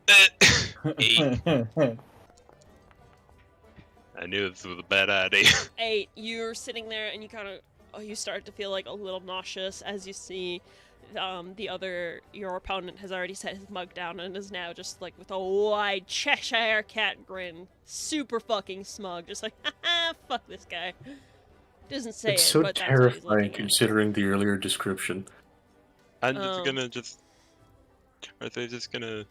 8. I knew this was a bad idea. 8. You're sitting there and you kind of, you start to feel like a little nauseous as you see your opponent has already set his mug down and is now just like with a wide Cheshire cat grin, super fucking smug, just like, haha, fuck this guy. Doesn't say It's it, so but that's what he's terrifying looking at. considering the earlier description. I'm just gonna just... Are they just gonna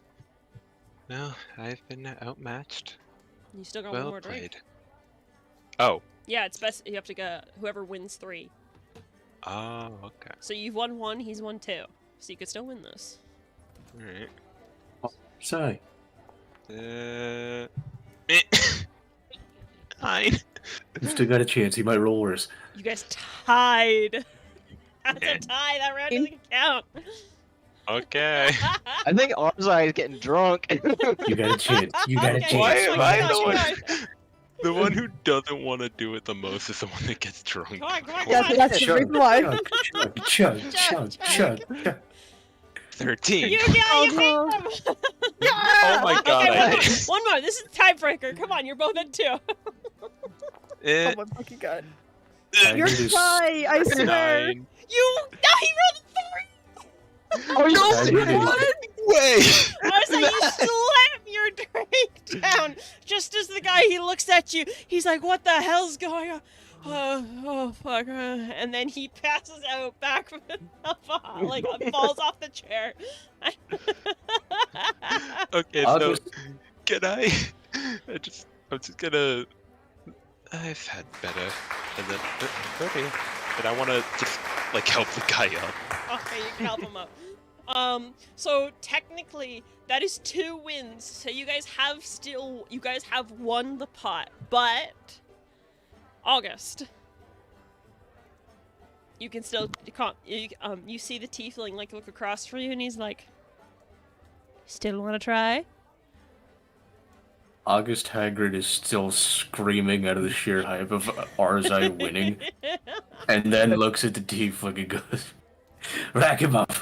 No, I've been outmatched. You still got one Well more drink. played. Oh. Yeah, it's best. You have to get whoever wins 3. Oh, okay. So you've won 1, he's won 2. So you could still win this. Alright. Say, Fine. you still got a chance. He might roll worse. You guys tied. That's Yeah. a tie. That round doesn't count. Okay. I think Arzai is getting drunk. You got a chance. You got a Okay, Why chance. am oh I my the gosh, one? guys. The one who doesn't want to do it the most is the one that gets drunk. Come on, come on, Yeah, come on. that's the Chug, reason why. chug, chug, chug, chug, chug. 13. You beat Oh, them. Oh my god, Okay, I one more. did. One more. This is the tiebreaker. Come on, you're both at 2. Eh, Oh my fucking god. I You're just- shy, I swear. 9. You. No, he rolled a 3. Oh, you I serious? did. Way! I was like, you slam your drink down. Just as the guy, he looks at you. He's like, what the hell's going on? Oh fuck. And then he passes out back from the like falls off the chair. Okay, I'll so just- can I? I'm just gonna. I've had better, and then okay, and I want to just like help the guy up. Okay, you can help him up. So technically that is 2 wins. So you guys have won the pot, but August, you can still you see the tiefling like look across from you, and he's like, "Still want to try?" August Hagrid is still screaming out of the sheer hype of Arzai winning, and then looks at the tiefling and goes, "Rack him up."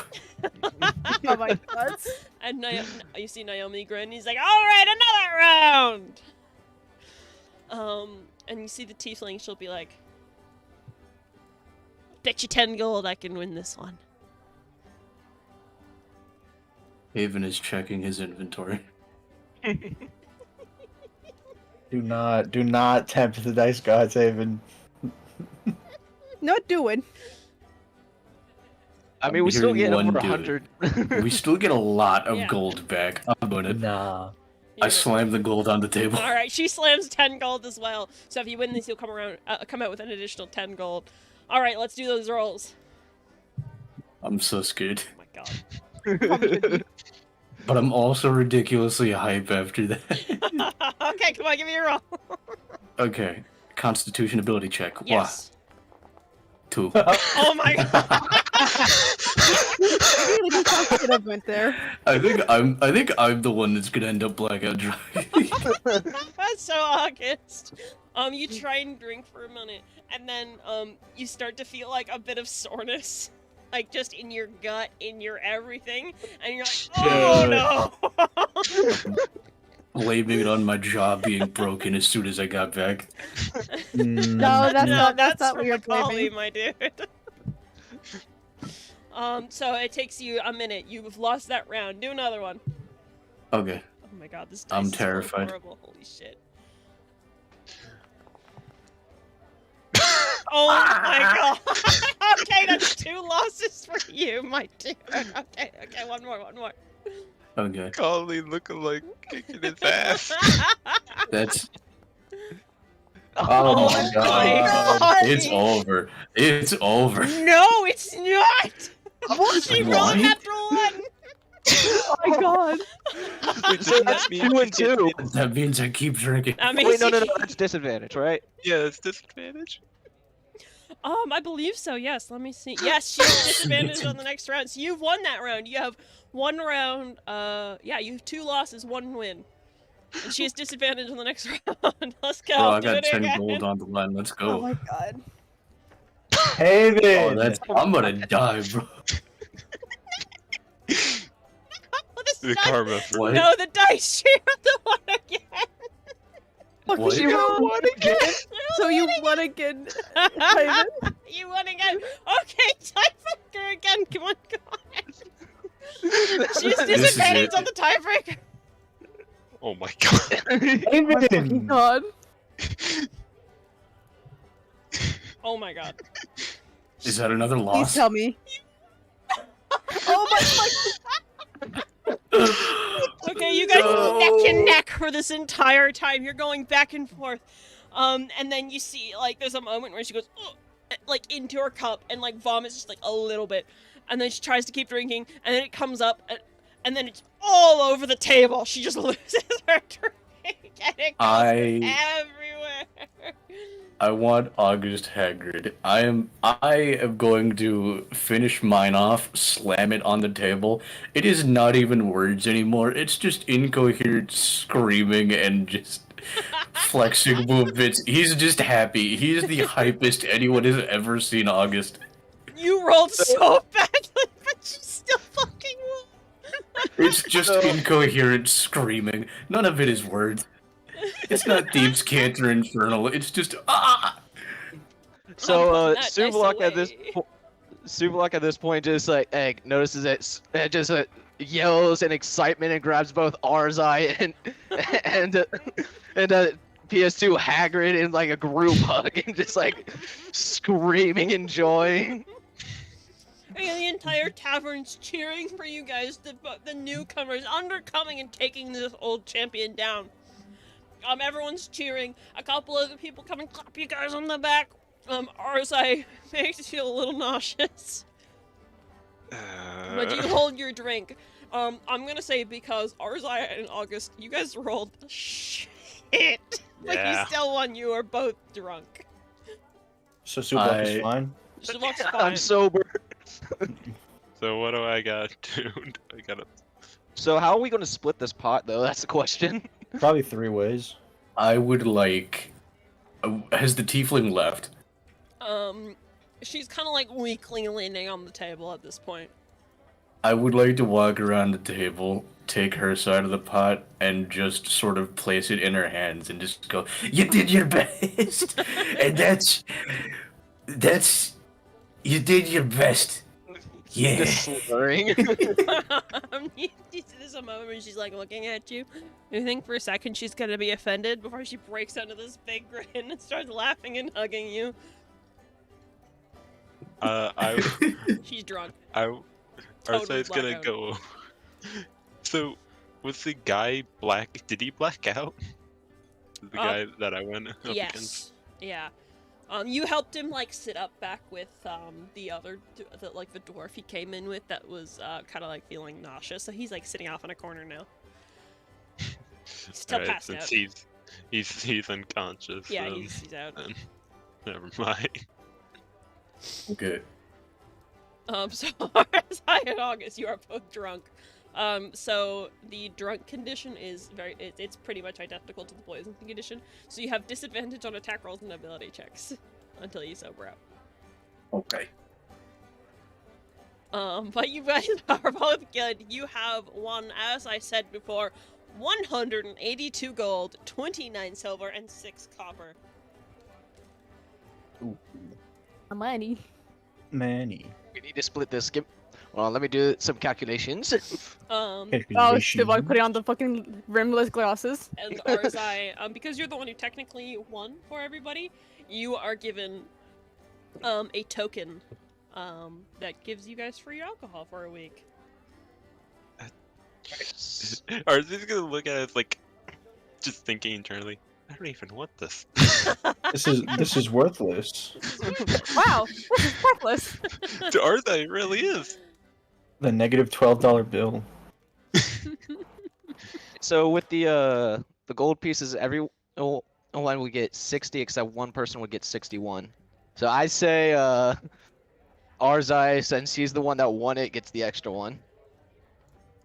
Oh my god. And you see Naomi grin. He's like, "All right, another round." And you see the tiefling. She'll be like, "Bet you 10 gold I can win this one." Haven is checking his inventory. Do not tempt the dice gods, Haven. Not doing. I mean, I'm we still hearing get over one dude. 100. We still get a lot of Yeah. gold back. I'm gonna. Nah. I slammed the gold on the table. All right, she slams 10 gold as well. So if you win this, you'll come out with an additional 10 gold. All right, let's do those rolls. I'm so scared. Oh my god. But I'm also ridiculously hype after that. Okay, come on, give me a roll. Okay. Constitution ability check. Yes. 2. Oh my god. Really, you could have went there. I think I'm the one that's gonna end up blackout drunk. That's so August. You try and drink for a minute, and then you start to feel like a bit of soreness, like just in your gut, in your everything, and you're like, oh no. Blaming it on my jaw being broken as soon as I got back. No, that's No, not. That's not for what you're Macaulay, blaming. my dude. So it takes you a minute. You've lost that round. Do another one. Okay. Oh my god, this I'm dice is so terrified. horrible. Holy shit. Oh my god. Okay, that's 2 losses for you, my dude. Okay, one more. Okay. Colleen looking like kicking his ass. That's Oh my my god. God. it's over. It's over. No, it's not! She rolled Why? a natural 1! Oh my god. Wait, So doesn't that's that mean 2 and she gets 2. it? That means I keep drinking. I mean, Wait, no, that's disadvantage, right? Yeah, it's disadvantage. I believe so, yes. Let me see. Yes, she has disadvantage on the next round. So you've won that round. You have 1 round, yeah, you have 2 losses, 1 win. And she has disadvantage on the next round. Let's go. Bro, I Do got it 10 again. gold on the line. Let's Oh go. my god. Haven. Oh, that's. I'm gonna die, bro. Oh, this The dice- karma for What? No, the dice. She rolled the 1 again. What? She rolled 1 again. So you won again, Haven? You won again. Okay, tiebreaker again. Come on, come on. She has This is disadvantage it. on the tiebreaker. Oh my god. Oh my fucking Haven. god. Oh my god. Is that another Please loss? tell me. Oh my fucking. Okay, you guys No! neck and neck for this entire time. You're going back and forth. And then you see, like, there's a moment where she goes, "Ugh," like, into her cup and, like, vomits just, like, a little bit. And then she tries to keep drinking, and then it comes up, and then it's all over the table. She just loses her drink, and it goes everywhere. I want August Hagrid. I am going to finish mine off, slam it on the table. It is not even words anymore. It's just incoherent screaming and just flexing movements. He's just happy. He's the hypest anyone has ever seen August. You rolled so badly, but you still fucking won. It's just incoherent screaming. None of it is words. It's not Thieves' Canter Infernal. It's just So that dice Sublock at this away. Sublock at this point just like notices it just yells in excitement and grabs both Arzai and PS2 Hagrid in like a group hug and just like screaming in joy. And the entire tavern's cheering for you guys, the newcomers, undercoming and taking this old champion down. Everyone's cheering. A couple other people come and clap you guys on the back. Arzai makes you feel a little nauseous. But you hold your drink. I'm gonna say because Arzai and August, you guys rolled shit. But Yeah. you still won. You are both drunk. So Sublock is fine. Sublock's fine. I'm sober. So what do I got to do? I gotta. So how are we gonna split this pot though? That's the question. Probably 3 ways. I would like. Has the tiefling left? She's kind of like weakly leaning on the table at this point. I would like to walk around the table, take her side of the pot, and just sort of place it in her hands and just go, "You did your best!" And that's. You did your best. Yeah. Just slurring. There's a moment when she's like looking at you. You think for a second she's gonna be offended before she breaks into this big grin and starts laughing and hugging you. She's drunk. Arzai's gonna blackout. go. So, was the guy black? Did he black out? The guy that I went up against. Yes. Yeah. You helped him like sit up back with the other, the dwarf he came in with that was kind of like feeling nauseous. So he's like sitting off in a corner now. Still Alright, passed since out. he's unconscious. Yeah, he's out. Never mind. Okay. So Arzai and August, you are both drunk. So the drunk condition is it's pretty much identical to the poison condition. So you have disadvantage on attack rolls and ability checks until you sober up. Okay. But you guys are both good. You have won, as I said before, 182 gold, 29 silver, and 6 copper. Ooh, Money. Manny. We need to split this. Well, let me do some calculations. Um, Oh, shit, like putting on the fucking rimless glasses. and Arzai, because you're the one who technically won for everybody, you are given a token that gives you guys free alcohol for a week. Arzai's gonna look at us like, just thinking internally. I don't even want this. This is worthless. Wow, this is worthless. To Arzai, it really is. The negative $12 bill. So with the gold pieces, everyone would get 60 except one person would get 61. So I say Arzai, since he's the one that won it, gets the extra one.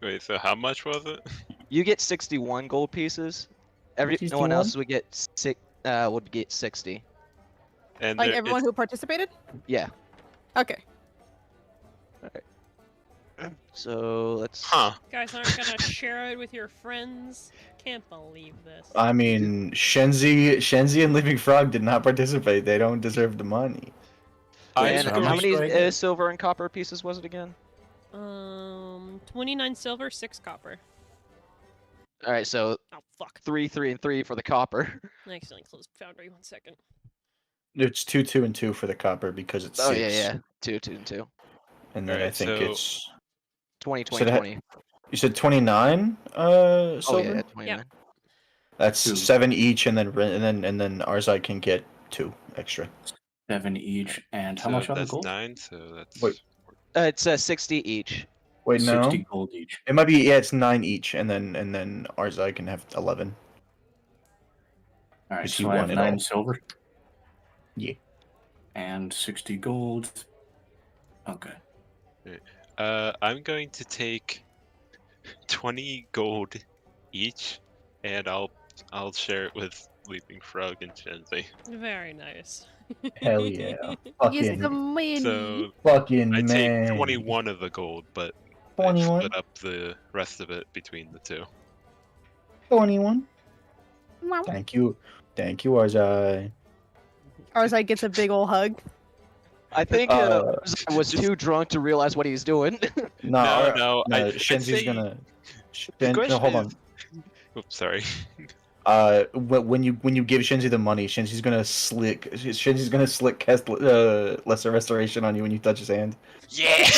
Wait, so how much was it? You get 61 gold pieces. Everyone 61? else would get 60. And Like there- everyone it's- who participated? Yeah. Okay. So let's. Huh. Guys aren't gonna share it with your friends. Can't believe this. I mean, Shenzi and Living Frog did not participate. They don't deserve the money. Wait, And so how much many do I get? silver and copper pieces was it again? 29 silver, 6 copper. All right, so Oh fuck! 3, 3, and 3 for the copper. I accidentally closed Foundry. 1 second. It's 2, 2, and 2 for the copper because it's 6. Oh yeah, yeah. 2, 2, and 2. And then I Alright, think so- it's 20, So 20, that- 20. You said 29. Oh Silver. yeah, 29. That's Two. 7 each, and then Arzai can get 2 extra. 7 each, and how So much on the that's gold? 9. So that's Wait. It's 60 each. Wait, 60 no. gold each. It might be. Yeah, it's 9 each, and then Arzai can have 11. All right, 'Cause he so I have won it 9 all. silver. Yeah. And 60 gold. Okay. I'm going to take 20 gold each, and I'll share it with Leaping Frog and Shenzi. Very nice. Hell yeah. Yes, Fucking, the money. So fucking I take man. 21 of the gold, but I 21. split up the rest of it between the two. 21. Wow. Thank you, Arzai. Arzai gets a big ol' hug. I think Arzai was just- too drunk to realize what he's doing. No, I'd Shenzi's say gonna. the No, question hold on. is- Oops, sorry. When you give Shenzi the money, Shenzi's gonna slick cast lesser restoration on you when you touch his hand. Yeah.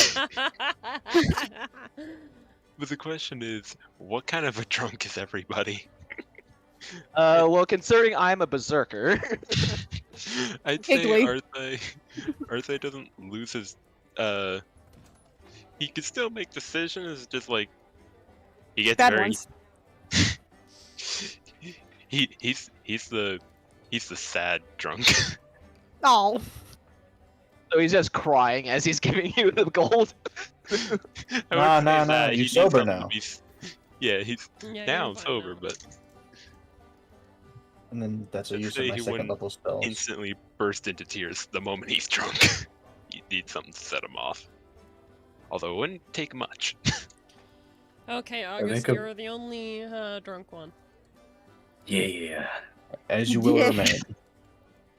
But the question is, what kind of a drunk is everybody? Well, considering I'm a berserker, I'd say Higgly. Arthur doesn't lose his he can still make decisions, just like he gets Bad very ones. he's the sad drunk. Oh, so he's just crying as he's giving you the gold. I wouldn't Nah, say nah, that, you he needs sober something to now. yeah, he's Yeah, now you're I'm fine sober, now. but And then that's a Let's use say of my he second wouldn't level spells. instantly burst into tears the moment he's drunk. You need something to set him off. Although it wouldn't take much. Okay, August, think you're the only drunk one. Yeah. As you will Yeah. remain.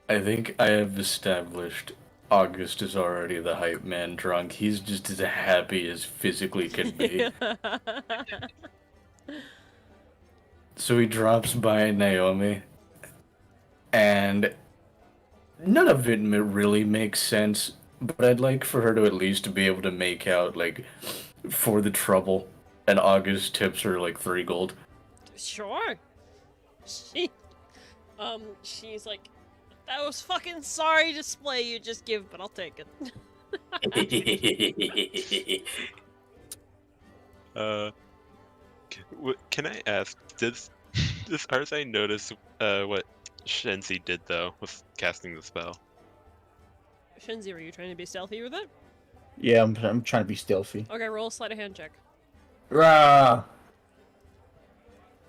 I think I have established August is already the hype man drunk. He's just as happy as physically can be. So he drops by Naomi, and none of it really makes sense, but I'd like for her to at least be able to make out, like, for the trouble, and August tips her, like, 3 gold. Sure. She's like, that was fucking sorry display you just give, but I'll take it. Can I ask, does Arzai notice what Shenzi did though with casting the spell? Shinzi, were you trying to be stealthy with it? Yeah, I'm trying to be stealthy. Okay, roll a sleight of hand check. Rah!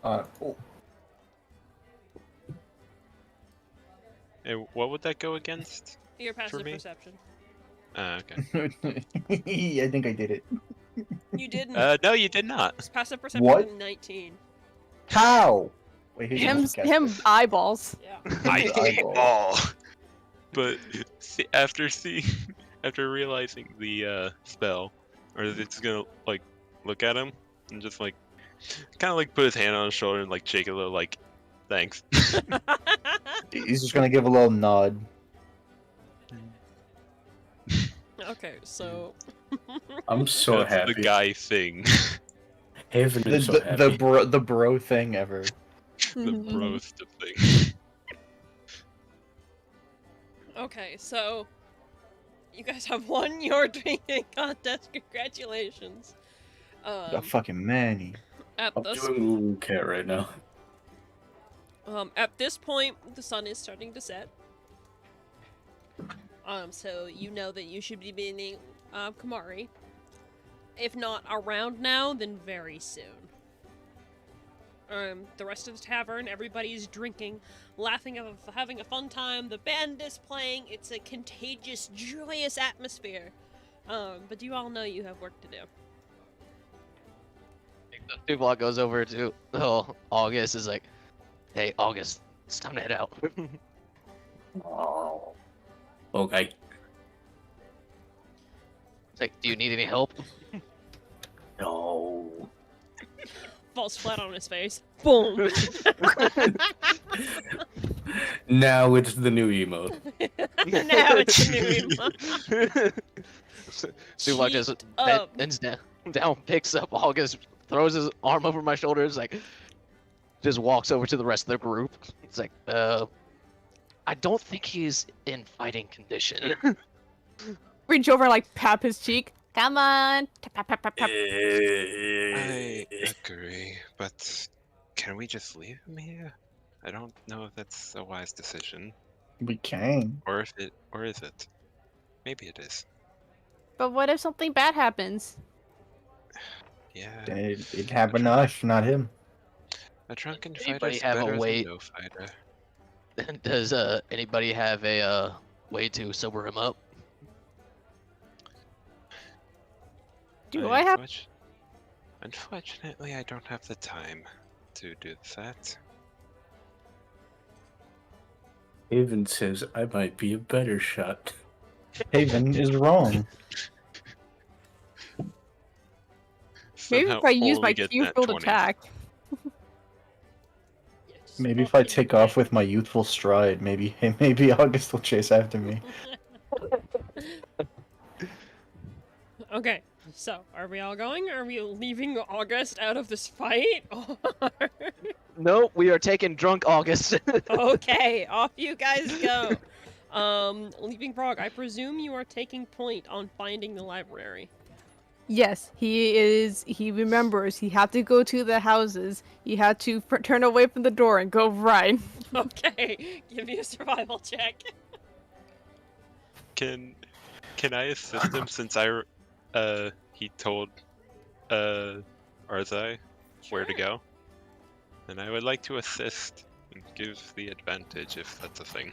Oh. And what would that go against? Your passive me? perception. Okay. I think I did it. You didn't. No, you did not. It's passive perception What? 19. How? Wait, who's him, supposed to cast him this? eyeballs. Yeah. I His hate eyeball. all. But after realizing the spell, or is it just gonna like look at him and just like kind of like put his hand on his shoulder and like shake a little like thanks. He's just gonna give a little nod. Okay, so. I'm so That's happy. the guy thing. Heaven The is so happy. the bro thing ever. The broest of things. Okay, so. You guys have won your drinking contest. Congratulations. A fucking Manny. At I'm this doing Lulu Cat right now. At this point, the sun is starting to set. So you know that you should be meeting Kamari. If not around now, then very soon. The rest of the tavern, everybody's drinking, laughing, having a fun time. The band is playing. It's a contagious, joyous atmosphere. But you all know you have work to do. The Tuvok goes over to August, is like, hey, August, it's time to head out. Oh. Okay. It's like, do you need any help? No. Falls flat on his face. Boom! Now it's the new emote. Now it's a new emo. Tuvok just Cheat up. bends down, picks up August throws his arm over my shoulders, like, just walks over to the rest of the group. It's like, I don't think he's in fighting condition. Reach over and like pap his cheek. Come on. Tap, tap, tap, tap, tap. I agree, but can we just leave him here? I don't know if that's a wise decision, We can. or is it? Maybe it is. But what if something bad happens? Yeah. It happened to us, not him. A drunken Anybody fighter's have a better way- than no fighter. Does anybody have a way to sober him up? Do I have? Unfortunately, I don't have the time to do that. Haven says I might be a better shot. Haven is wrong. Maybe Somehow if I use only my get Q that field 20. attack. Yes, Maybe if I fucking take off with my youthful stride, maybe August will chase after me. Okay, so are we all going? Are we leaving August out of this fight? Or- Nope, we are taking drunk August. okay, off you guys go. Leaping Frog, I presume you are taking point on finding the library. Yes, he is. He remembers. He had to go to the houses. He had to turn away from the door and go right. Okay, give me a survival check. Can I assist him since he told Arzai where to Sure. go? And I would like to assist and give the advantage if that's a thing.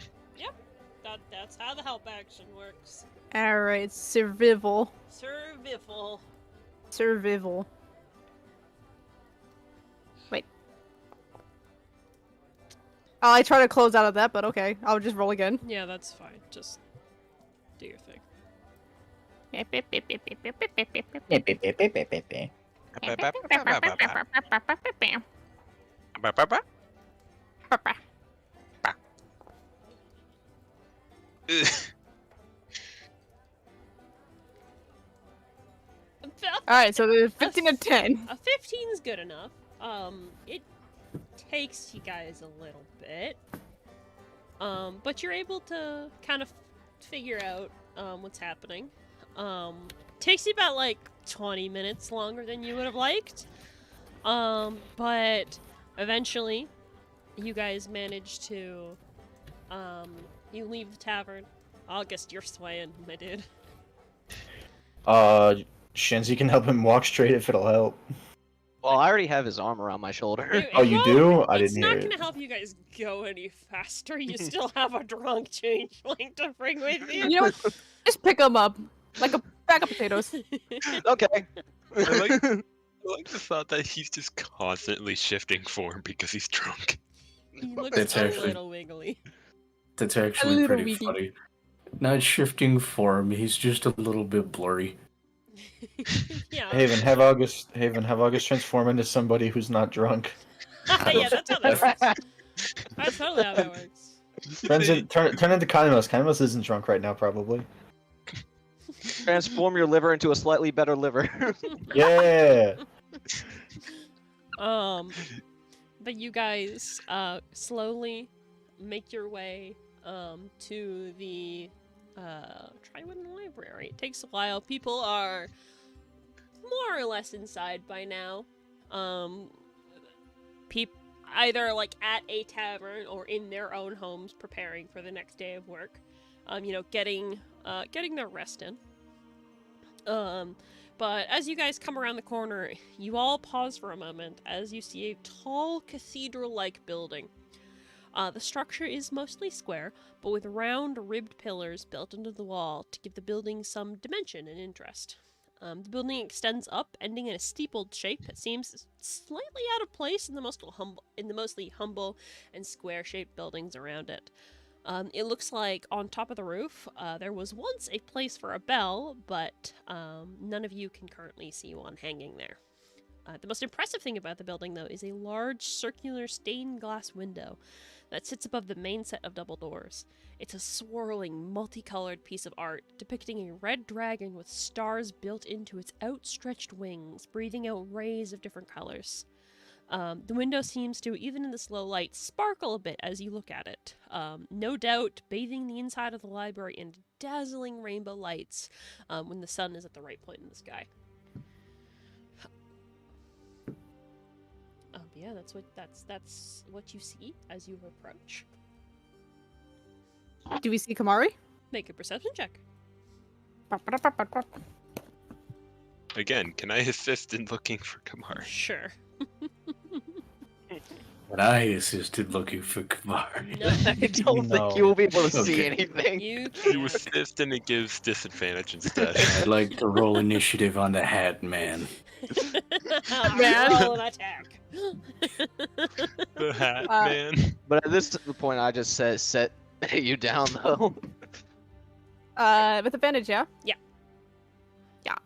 That's how the help action works. All right, survival. Survival. Survival. Wait. Oh, I try to close out of that, but okay. I'll just roll again. Yeah, that's fine. Just do your thing. Beep, beep, beep, beep, beep, beep, beep, beep, beep, beep, beep. All right, so there's 15 to 10. A 15 is good enough. It takes you guys a little bit. But you're able to kind of figure out what's happening. Takes you about like 20 minutes longer than you would have liked. But eventually you guys manage to you leave the tavern. August, you're swaying, my dude. Shenzi can help him walk straight if it'll help. Well, I already have his arm around my shoulder. It Oh, you won't- do? I it's didn't not hear gonna it. help you guys go any faster. You still have a drunk changeling to bring with you. You know what? Just pick them up. Like a bag of potatoes. Okay. I like the thought that he's just constantly shifting form because he's drunk. He looks That's a actually- little wiggly. That's actually little pretty weedy. funny. Not shifting form, he's just a little bit blurry. Yeah. Haven, have August transform into somebody who's not drunk. Yeah, that's how that works. That's totally how that works. Turn into Kynemos. Kynemos isn't drunk right now, probably. Transform your liver into a slightly better liver. Yeah. But you guys slowly make your way to the Triwin Library. It takes a while. People are more or less inside by now. Either like at a tavern or in their own homes preparing for the next day of work. Getting their rest in. But as you guys come around the corner, you all pause for a moment as you see a tall cathedral-like building. The structure is mostly square, but with round, ribbed pillars built into the wall to give the building some dimension and interest. The building extends up, ending in a steepled shape that seems slightly out of place in the mostly humble and square-shaped buildings around it. It looks like on top of the roof, there was once a place for a bell, but none of you can currently see one hanging there. The most impressive thing about the building, though, is a large circular stained glass window that sits above the main set of double doors. It's a swirling, multicolored piece of art depicting a red dragon with stars built into its outstretched wings, breathing out rays of different colors. The window seems to, even in this low light, sparkle a bit as you look at it. No doubt bathing the inside of the library in dazzling rainbow lights when the sun is at the right point in the sky. Yeah, that's what you see as you approach. Do we see Kamari? Make a perception check. Again, can I assist in looking for Kamar? Sure. But I assisted looking for Kamar. No, I don't think you will be able to see Okay. anything. you You can't. assist and it gives disadvantage instead. I'd like to roll initiative on the hat man. Man. Roll an attack. The hat Uh, man. But at this point, I just said set you down though. With advantage, yeah? Yeah. Yeah.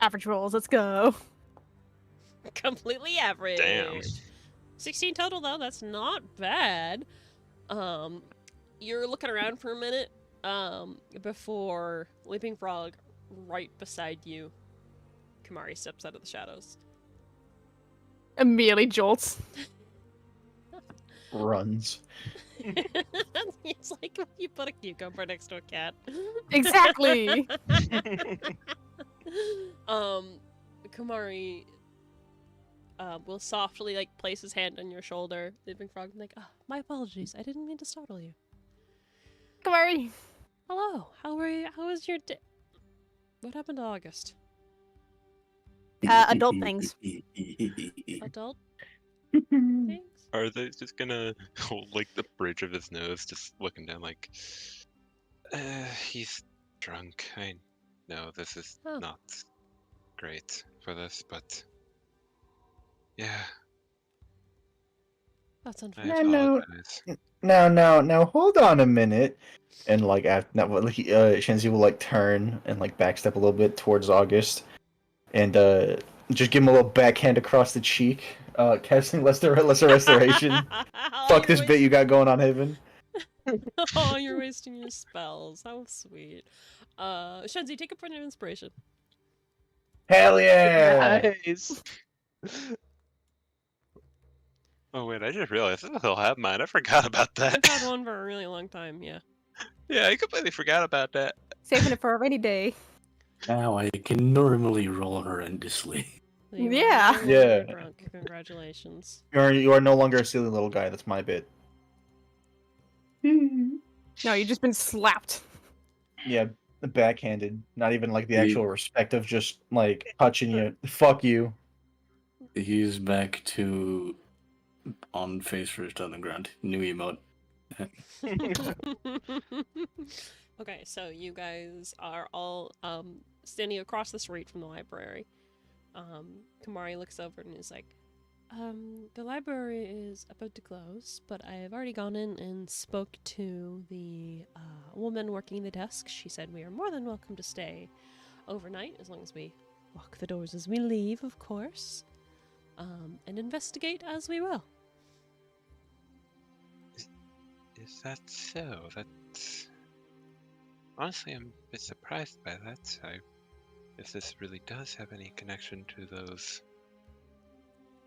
Average rolls, let's go. Completely average. Damn. 16 total though, that's not bad. You're looking around for a minute, before Leaping Frog right beside you, Kamari steps out of the shadows. Immediately jolts. Runs. It's like when you put a cucumber next to a cat. Exactly. Kamari will softly place his hand on your shoulder. Leaping Frog, like, oh, my apologies. I didn't mean to startle you. Kamari. Hello. How were you? How was your day? What happened to August? Adult things. Adult things? Are they just gonna hold like the bridge of his nose, just looking down like, he's drunk. I know this is Oh. not great for this, but yeah, That's I unfortunate. No. apologize. Now, hold on a minute. And like after that, Shenzi will like turn and like backstep a little bit towards August, and just give him a little backhand across the cheek, casting lesser restoration. Fuck this bit you got going on, Haven. Oh, you're wasting your spells. How sweet. Shenzi, take a point of inspiration. Hell yeah! Nice. Oh wait, I just realized I still have mine. I forgot about that. I've had one for a really long time, yeah. Yeah, I completely forgot about that. Saving it for a rainy day. Now I can normally roll horrendously. You are Yeah. no longer Yeah. drunk. Congratulations. You are no longer a silly little guy. That's my bit. No, you've just been slapped. Yeah, backhanded. Not even like the Ye- actual respect of just like touching you. Fuck you. He's back to on face first on the ground. New emote. Okay, so you guys are all standing across the street from the library. Kamari looks over and is like, the library is about to close, but I have already gone in and spoke to the woman working the desk. She said we are more than welcome to stay overnight, as long as we lock the doors as we leave, of course, and investigate as we will. Is that so? That's honestly, I'm a bit surprised by that. If this really does have any connection to those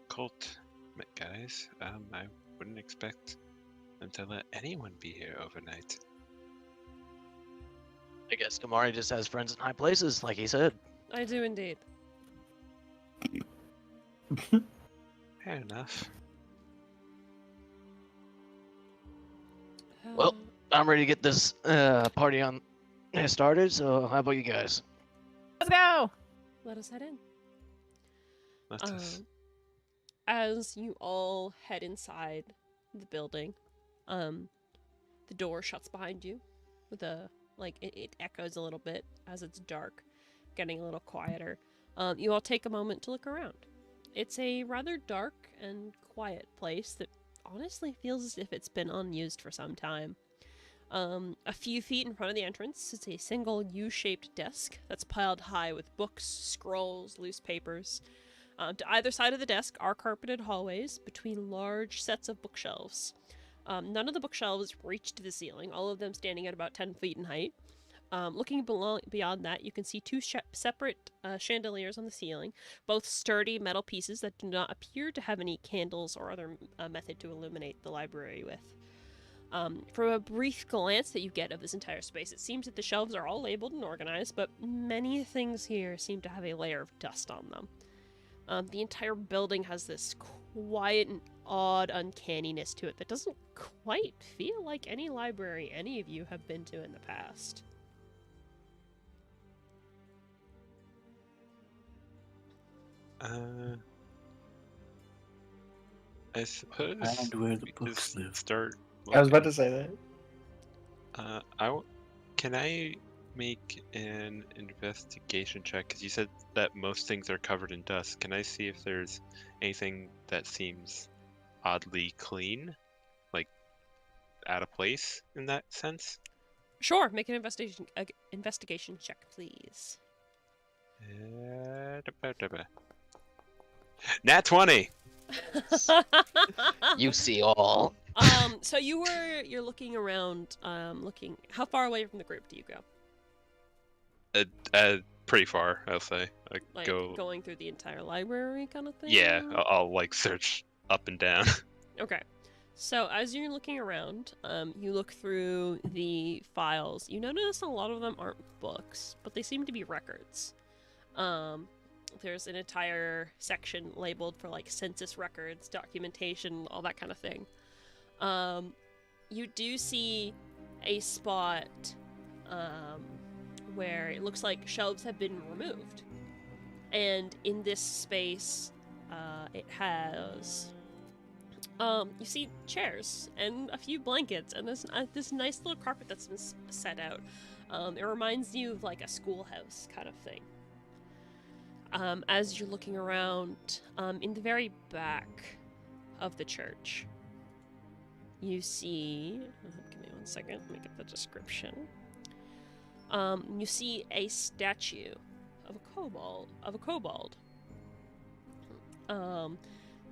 cult guys, I wouldn't expect them to let anyone be here overnight. I guess Kamari just has friends in high places, like he said. I do indeed. Fair enough. Well, I'm ready to get this party on started, so how about you guys? Let's go. Let us head in. Let us. As you all head inside the building, the door shuts behind you with a it echoes a little bit as it's dark, getting a little quieter. You all take a moment to look around. It's a rather dark and quiet place that honestly feels as if it's been unused for some time. A few feet in front of the entrance is a single U-shaped desk that's piled high with books, scrolls, loose papers. To either side of the desk are carpeted hallways between large sets of bookshelves. None of the bookshelves reach to the ceiling, all of them standing at about 10 feet in height. Looking beyond that, you can see two separate chandeliers on the ceiling, both sturdy metal pieces that do not appear to have any candles or other method to illuminate the library with. From a brief glance that you get of this entire space, it seems that the shelves are all labeled and organized, but many things here seem to have a layer of dust on them. The entire building has this quiet and odd uncanniness to it that doesn't quite feel like any library any of you have been to in the past. I suppose And where the we books just live. start. I was about looking. to say that. Can I make an investigation check? Because you said that most things are covered in dust. Can I see if there's anything that seems oddly clean, like out of place in that sense? Sure, make an investigation check, please. Nat 20. You see all. So you're looking around, looking. How far away from the group do you go? Pretty far, I'll say. I Like go. going through the entire library, kind of thing. Yeah, I'll like search up and down. Okay. So as you're looking around, you look through the files. You notice a lot of them aren't books, but they seem to be records. There's an entire section labeled for like census records, documentation, all that kind of thing. You do see a spot where it looks like shelves have been removed. And in this space, it has... you see chairs and a few blankets and this nice little carpet that's been set out. It reminds you of like a schoolhouse kind of thing. As you're looking around, in the very back of the church, you see... give me 1 second, let me get the description. You see a statue of a kobold.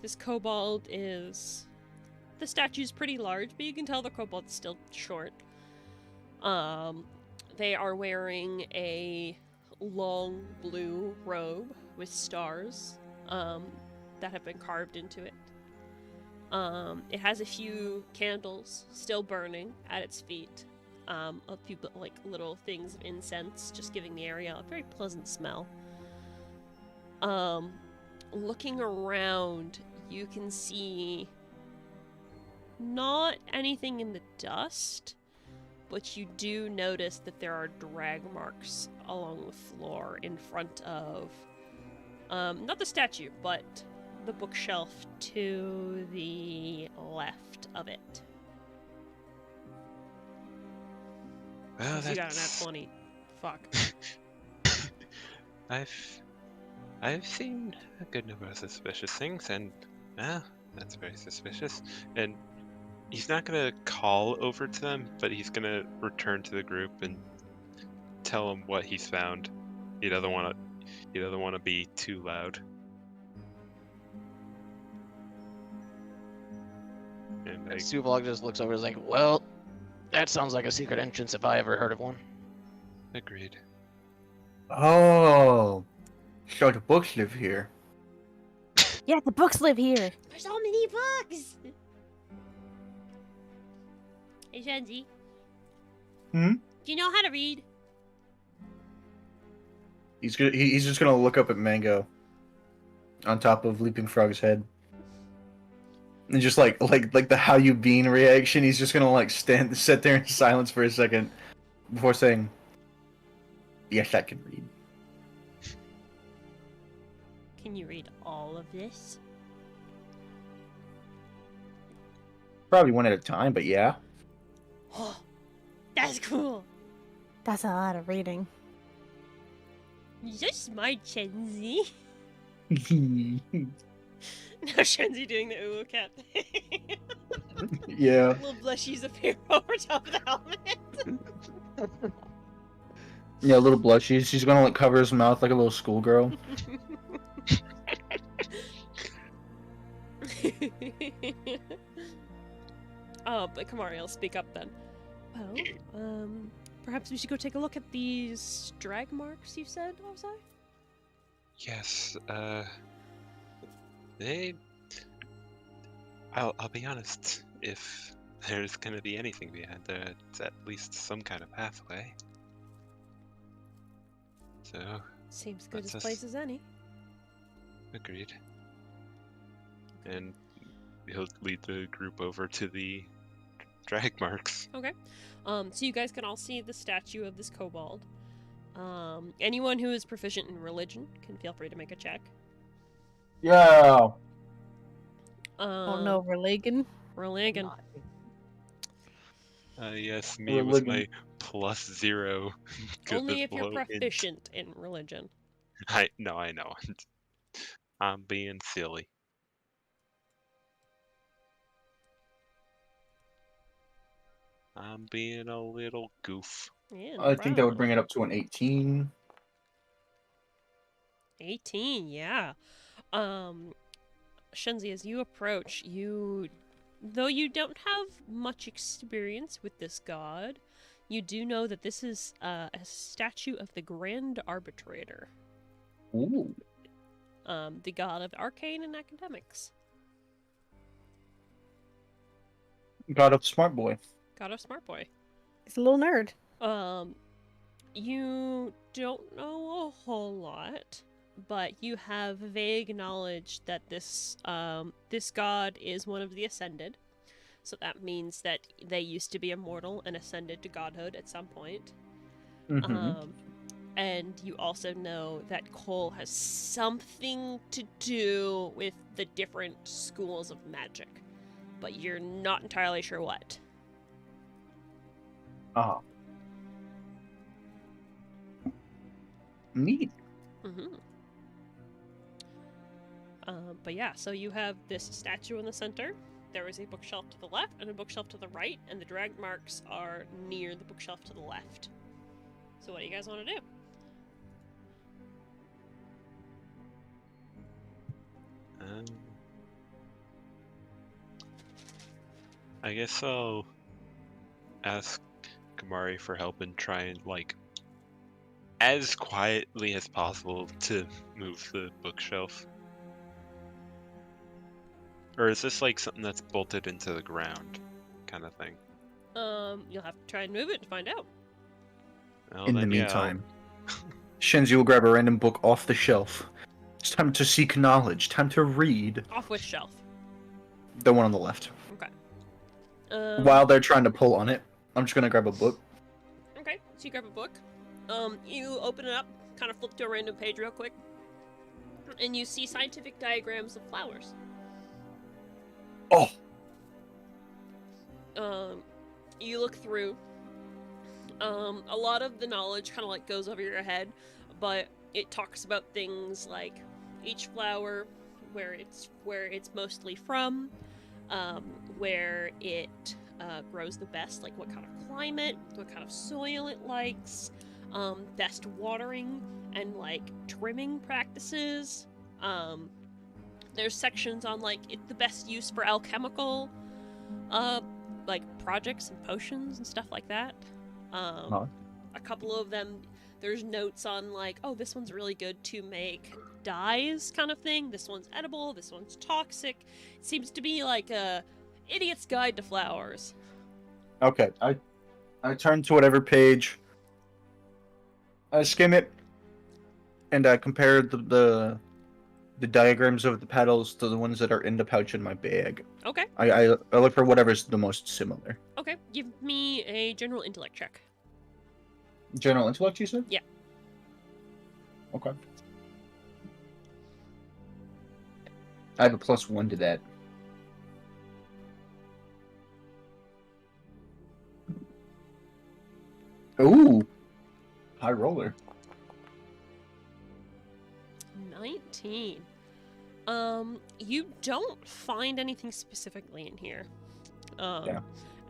This kobold is... The statue's pretty large, but you can tell the kobold's still short. They are wearing a long blue robe with stars that have been carved into it. It has a few candles still burning at its feet. A few like little things of incense, just giving the area a very pleasant smell. Looking around, you can see not anything in the dust, but you do notice that there are drag marks along the floor in front of, not the statue, but the bookshelf to the left of it. Well, You got an at 20. Fuck. I've seen a good number of suspicious things, and that's very suspicious. And he's not gonna call over to them, but he's gonna return to the group and tell them what he's found. He doesn't want to be too loud. And Suvlog just looks over and is like, well, that sounds like a secret entrance if I ever heard of one. agreed. Oh, so the books live here. Yeah, the books live here. There's so many books! Hey, Shenzi. Hmm? Do you know how to read? He's just gonna look up at Mango on top of Leaping Frog's head. And just like the how you bean reaction, he's just gonna like sit there in silence for a second before saying, "Yes, I can read." Can you read all of this? Probably one at a time, but yeah. Oh, that's cool. That's a lot of reading. You're smart, Shenzi. He's Now Shenzi doing the ooh cat thing. Yeah. Little blushies appear over top of the helmet. Yeah, a little blushy. She's gonna like cover his mouth like a little schoolgirl. Oh, but Kamari will speak up then. Well, perhaps we should go take a look at these drag marks you said, Ozai? Yes, they. I'll be honest. If there's gonna be anything behind there, it's at least some kind of pathway. So, Seems good That's as us. place as any. agreed. And he'll lead the group over to the drag marks. Okay. So you guys can all see the statue of this kobold. Anyone who is proficient in religion can feel free to make a check. Yeah. Oh no, Religion. Religion. Yes, me with Religion. my +0. 'cause Only it's if you're low int. proficient in religion. I know. I'm being silly. I'm being a little goof. Yeah, no I think that would problem. bring it up to an 18. 18, yeah. Shenzi, as you approach, though you don't have much experience with this god, you do know that this is a statue of the Grand Arbitrator, Ooh. the god of arcane and academics, God of Smart Boy. god of smart boy. He's a little nerd. You don't know a whole lot, but you have vague knowledge that this god is one of the Ascended. So that means that they used to be immortal and ascended to godhood at some point. Mm-hmm. And you also know that Cole has something to do with the different schools of magic, but you're not entirely sure what. Ah. Neat. Mm-hmm. But yeah, so you have this statue in the center. There is a bookshelf to the left and a bookshelf to the right, and the drag marks are near the bookshelf to the left. So what do you guys want to do? I guess I'll ask Kamari for help and try and, like, as quietly as possible to move the bookshelf. Or is this like something that's bolted into the ground kind of thing? You'll have to try and move it to find out. Well, In the then, yeah, meantime, Shenzi will grab a random book off the shelf. It's time to seek knowledge. Time to read. Off which shelf? The one on the left. Okay. While they're trying to pull on it, I'm just gonna grab a book. Okay, so you grab a book. You open it up, kind of flip to a random page real quick, and you see scientific diagrams of flowers. Oh. You look through. A lot of the knowledge kind of like goes over your head, but it talks about things like each flower, where it's mostly from, where it grows the best, like what kind of climate, what kind of soil it likes, best watering and like trimming practices. There's sections on like the best use for alchemical like projects and potions and stuff like that. A couple of them, there's notes on like, oh, this one's really good to make dyes kind of thing. This one's edible, this one's toxic. It seems to be like a idiot's guide to flowers. Okay, I turn to whatever page. I skim it, and I compare the diagrams of the petals to the ones that are in the pouch in my bag. Okay. I look for whatever's the most similar. Okay, give me a general intellect check. General intellect, you said? Yeah. Okay. I have a +1 to that. Ooh. High roller. 19. You don't find anything specifically in here. Yeah.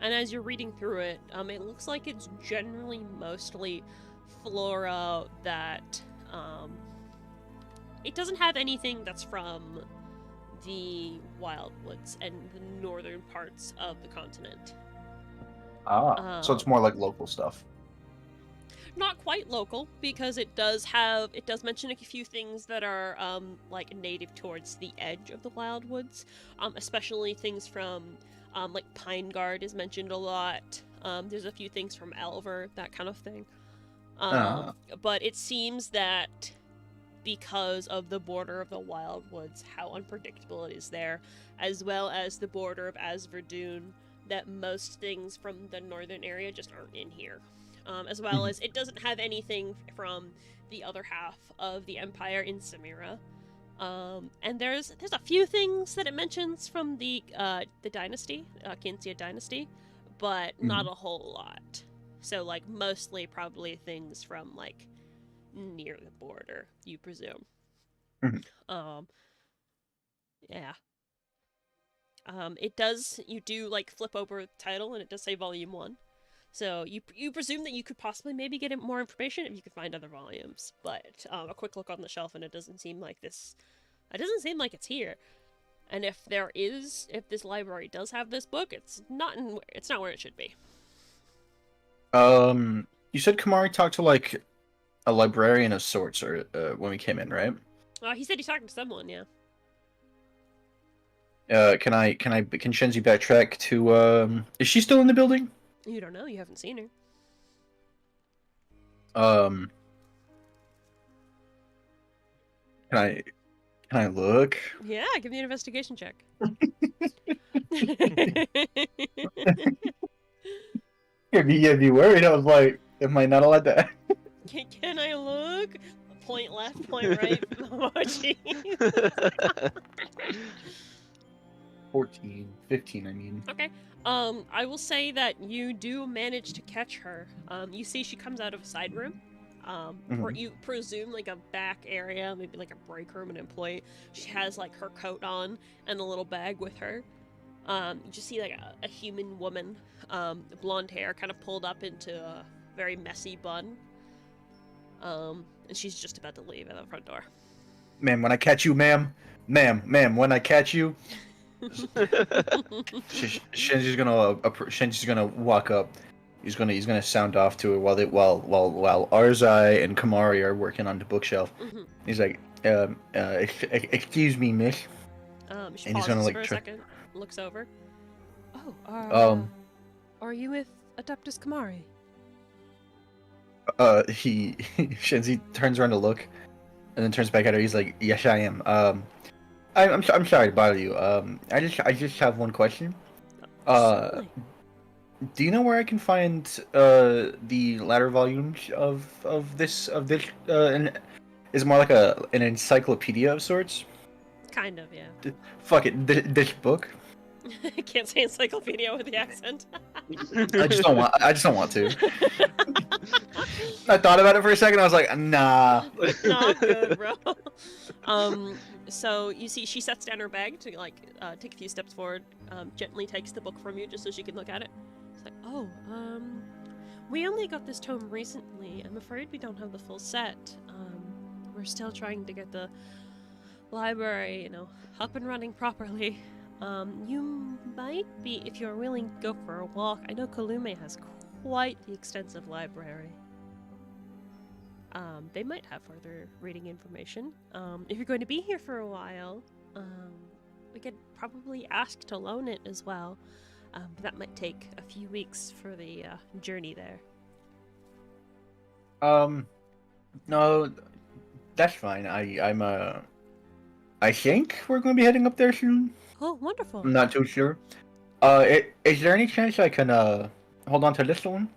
And as you're reading through it, it looks like it's generally mostly flora that it doesn't have anything that's from the wildwoods and the northern parts of the continent. So it's more like local stuff. Not quite local, because it does mention a few things that are like native towards the edge of the wildwoods, especially things from like Pine Guard is mentioned a lot. There's a few things from Elver, that kind of thing. But it seems that because of the border of the wildwoods, how unpredictable it is there, as well as the border of Asverdoon, that most things from the northern area just aren't in here. As well as it doesn't have anything from the other half of the Empire in Samira. And there's a few things that it mentions from the dynasty, Kinsia dynasty, but not a whole lot. So like mostly probably things from like near the border, you presume. Yeah. You do like flip over the title and it does say volume 1. So you presume that you could possibly maybe get more information if you could find other volumes, but a quick look on the shelf and it doesn't seem like it's here. And if this library does have this book, it's not where it should be. You said Kamari talked to like a librarian of sorts, or when we came in, right? He said he's talking to someone, yeah. Can Shenzi backtrack to is she still in the building? You don't know, you haven't seen her. Can I look? Yeah, give me an investigation check. You'd be worried. I was like, am I not allowed to? Can I look? Point left, point right. Oh, jeez. 14, 15, I mean. Okay. I will say that you do manage to catch her. You see she comes out of a side room. Or you presume like a back area, maybe like a break room, an employee. She has like her coat on and a little bag with her. You just see like a human woman, blonde hair kind of pulled up into a very messy bun. And she's just about to leave at the front door. Ma'am, when I catch you, ma'am, when I catch you. Shenji's gonna walk up. He's gonna sound off to her while Arzai and Kamari are working on the bookshelf. He's like, excuse me, miss. She and he's pauses gonna like for a second, looks over. Oh, are you with Adeptus Kamari? Shenzi turns around to look, and then turns back at her. He's like, yes, I am. I'm sorry to bother you. I just have one question. Certainly. Do you know where I can find the latter volumes of this and is it more like an encyclopedia of sorts? Kind of, yeah. Fuck it, this book. I can't say encyclopedia with the accent. I just don't want to. I thought about it for a second. I was like, nah. Not good, bro. So you see, she sets down her bag to like take a few steps forward. Gently takes the book from you just so she can look at it. It's like, we only got this tome recently. I'm afraid we don't have the full set. We're still trying to get the library, up and running properly. You might be, if you're willing to go for a walk. I know Kalume has quite the extensive library. They might have further reading information. If you're going to be here for a while, we could probably ask to loan it as well. But that might take a few weeks for the journey there. No, that's fine. I think we're going to be heading up there soon. Oh, wonderful. I'm not too sure. Is there any chance I can hold on to this one?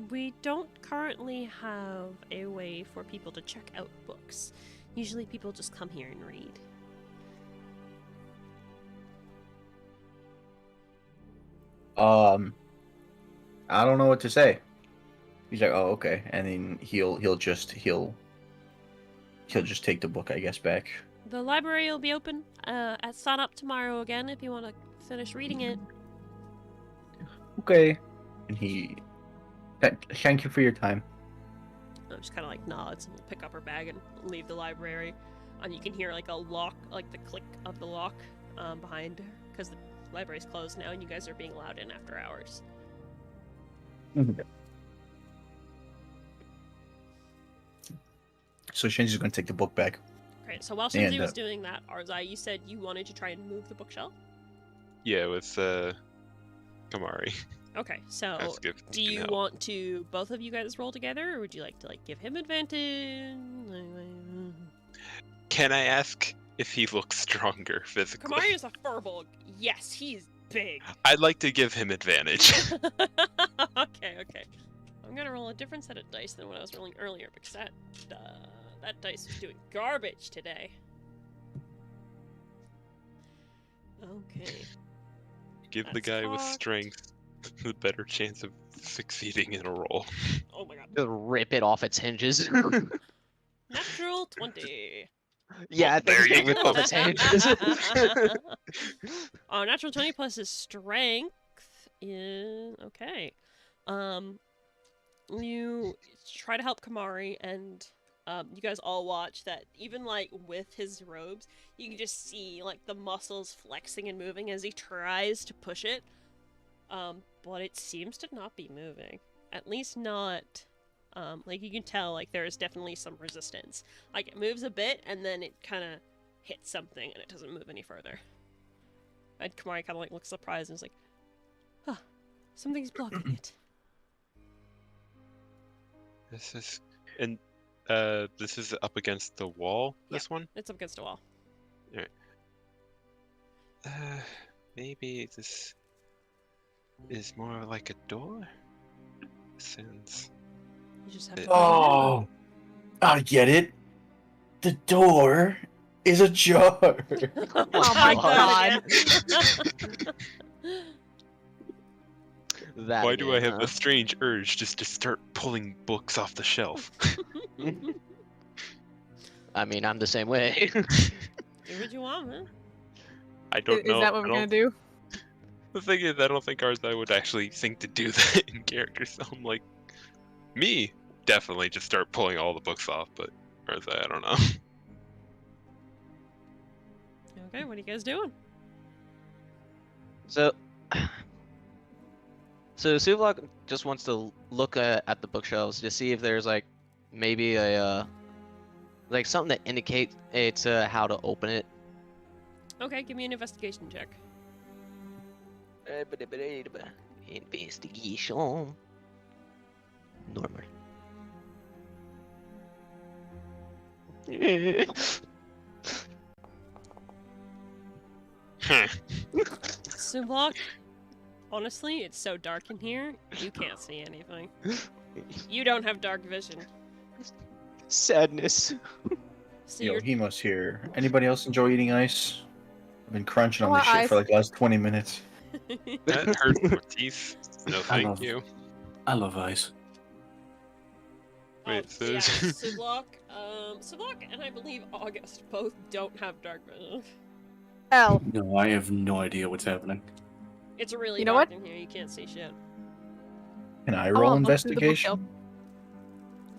We don't currently have a way for people to check out books. Usually people just come here and read. I don't know what to say. He's like, oh, okay, and then he'll just take the book, I guess, back. The library will be open at sunup tomorrow again if you want to finish reading it. Okay. And he. Thank you for your time. Just kind of like nods and will pick up her bag and leave the library. And you can hear like a lock, like the click of the lock behind, because the library's closed now and you guys are being allowed in after hours. So Shinji's gonna take the book back. Great. So while And, Shinzi was doing that, Arzai, you said you wanted to try and move the bookshelf? Yeah, with Kamari. Okay, so That's good. do you want to both of you guys roll together, or would you like to give him advantage? Can I ask if he looks stronger physically? Kamari is a furball. Yes, he's big. I'd like to give him advantage. Okay. I'm gonna roll a different set of dice than what I was rolling earlier because that dice was doing garbage today. Okay. Give the That's guy with cocked. strength the better chance of succeeding in a roll. Oh my god. Just rip it off its hinges. Natural 20. Yeah, I think There it's you gonna rip go. off its hinges. Natural 20 plus his strength is okay. You try to help Kamari, and you guys all watch that. Even like with his robes, you can just see like the muscles flexing and moving as he tries to push it. But it seems to not be moving. At least not. Like you can tell, like there is definitely some resistance. Like it moves a bit, and then it kind of hits something, and it doesn't move any further. And Kamari kind of like looks surprised and is like, "Huh, something's blocking it." This is this is up against the wall. This one. It's up against a wall. Maybe this is more like a door. Sounds. You just have to. Oh, I get it. The door is ajar. Oh my god. That Why do I again, have a strange urge just to start pulling books off the shelf? I mean, I'm the same way. Do what you want, man. I don't know. Is that what I we're gonna don't- do? The thing is, I don't think Arzai would actually think to do that in character. So I'm like, me definitely just start pulling all the books off. But Arzai, I don't know. Okay, what are you guys doing? So Suvlok just wants to look at the bookshelves to see if there's like maybe a like something that indicates it's how to open it. Okay, give me an investigation check. Investigation. Normal. Sublock, honestly, it's so dark in here, you can't see anything. You don't have dark vision. Sadness. So Yo, you're Hemos here. Anybody else enjoy eating ice? I've been crunching I on want this shit for ice. like the last 20 minutes. That hurts my teeth. No, thank love- you. I love ice. Wait, so yeah, is- Sublock, Sublock and I believe August both don't have dark vision. L. No, I have no idea what's happening. It's really You know dark what? in here, you can't see shit. Can I I roll wanna look through the investigation? bookshelf.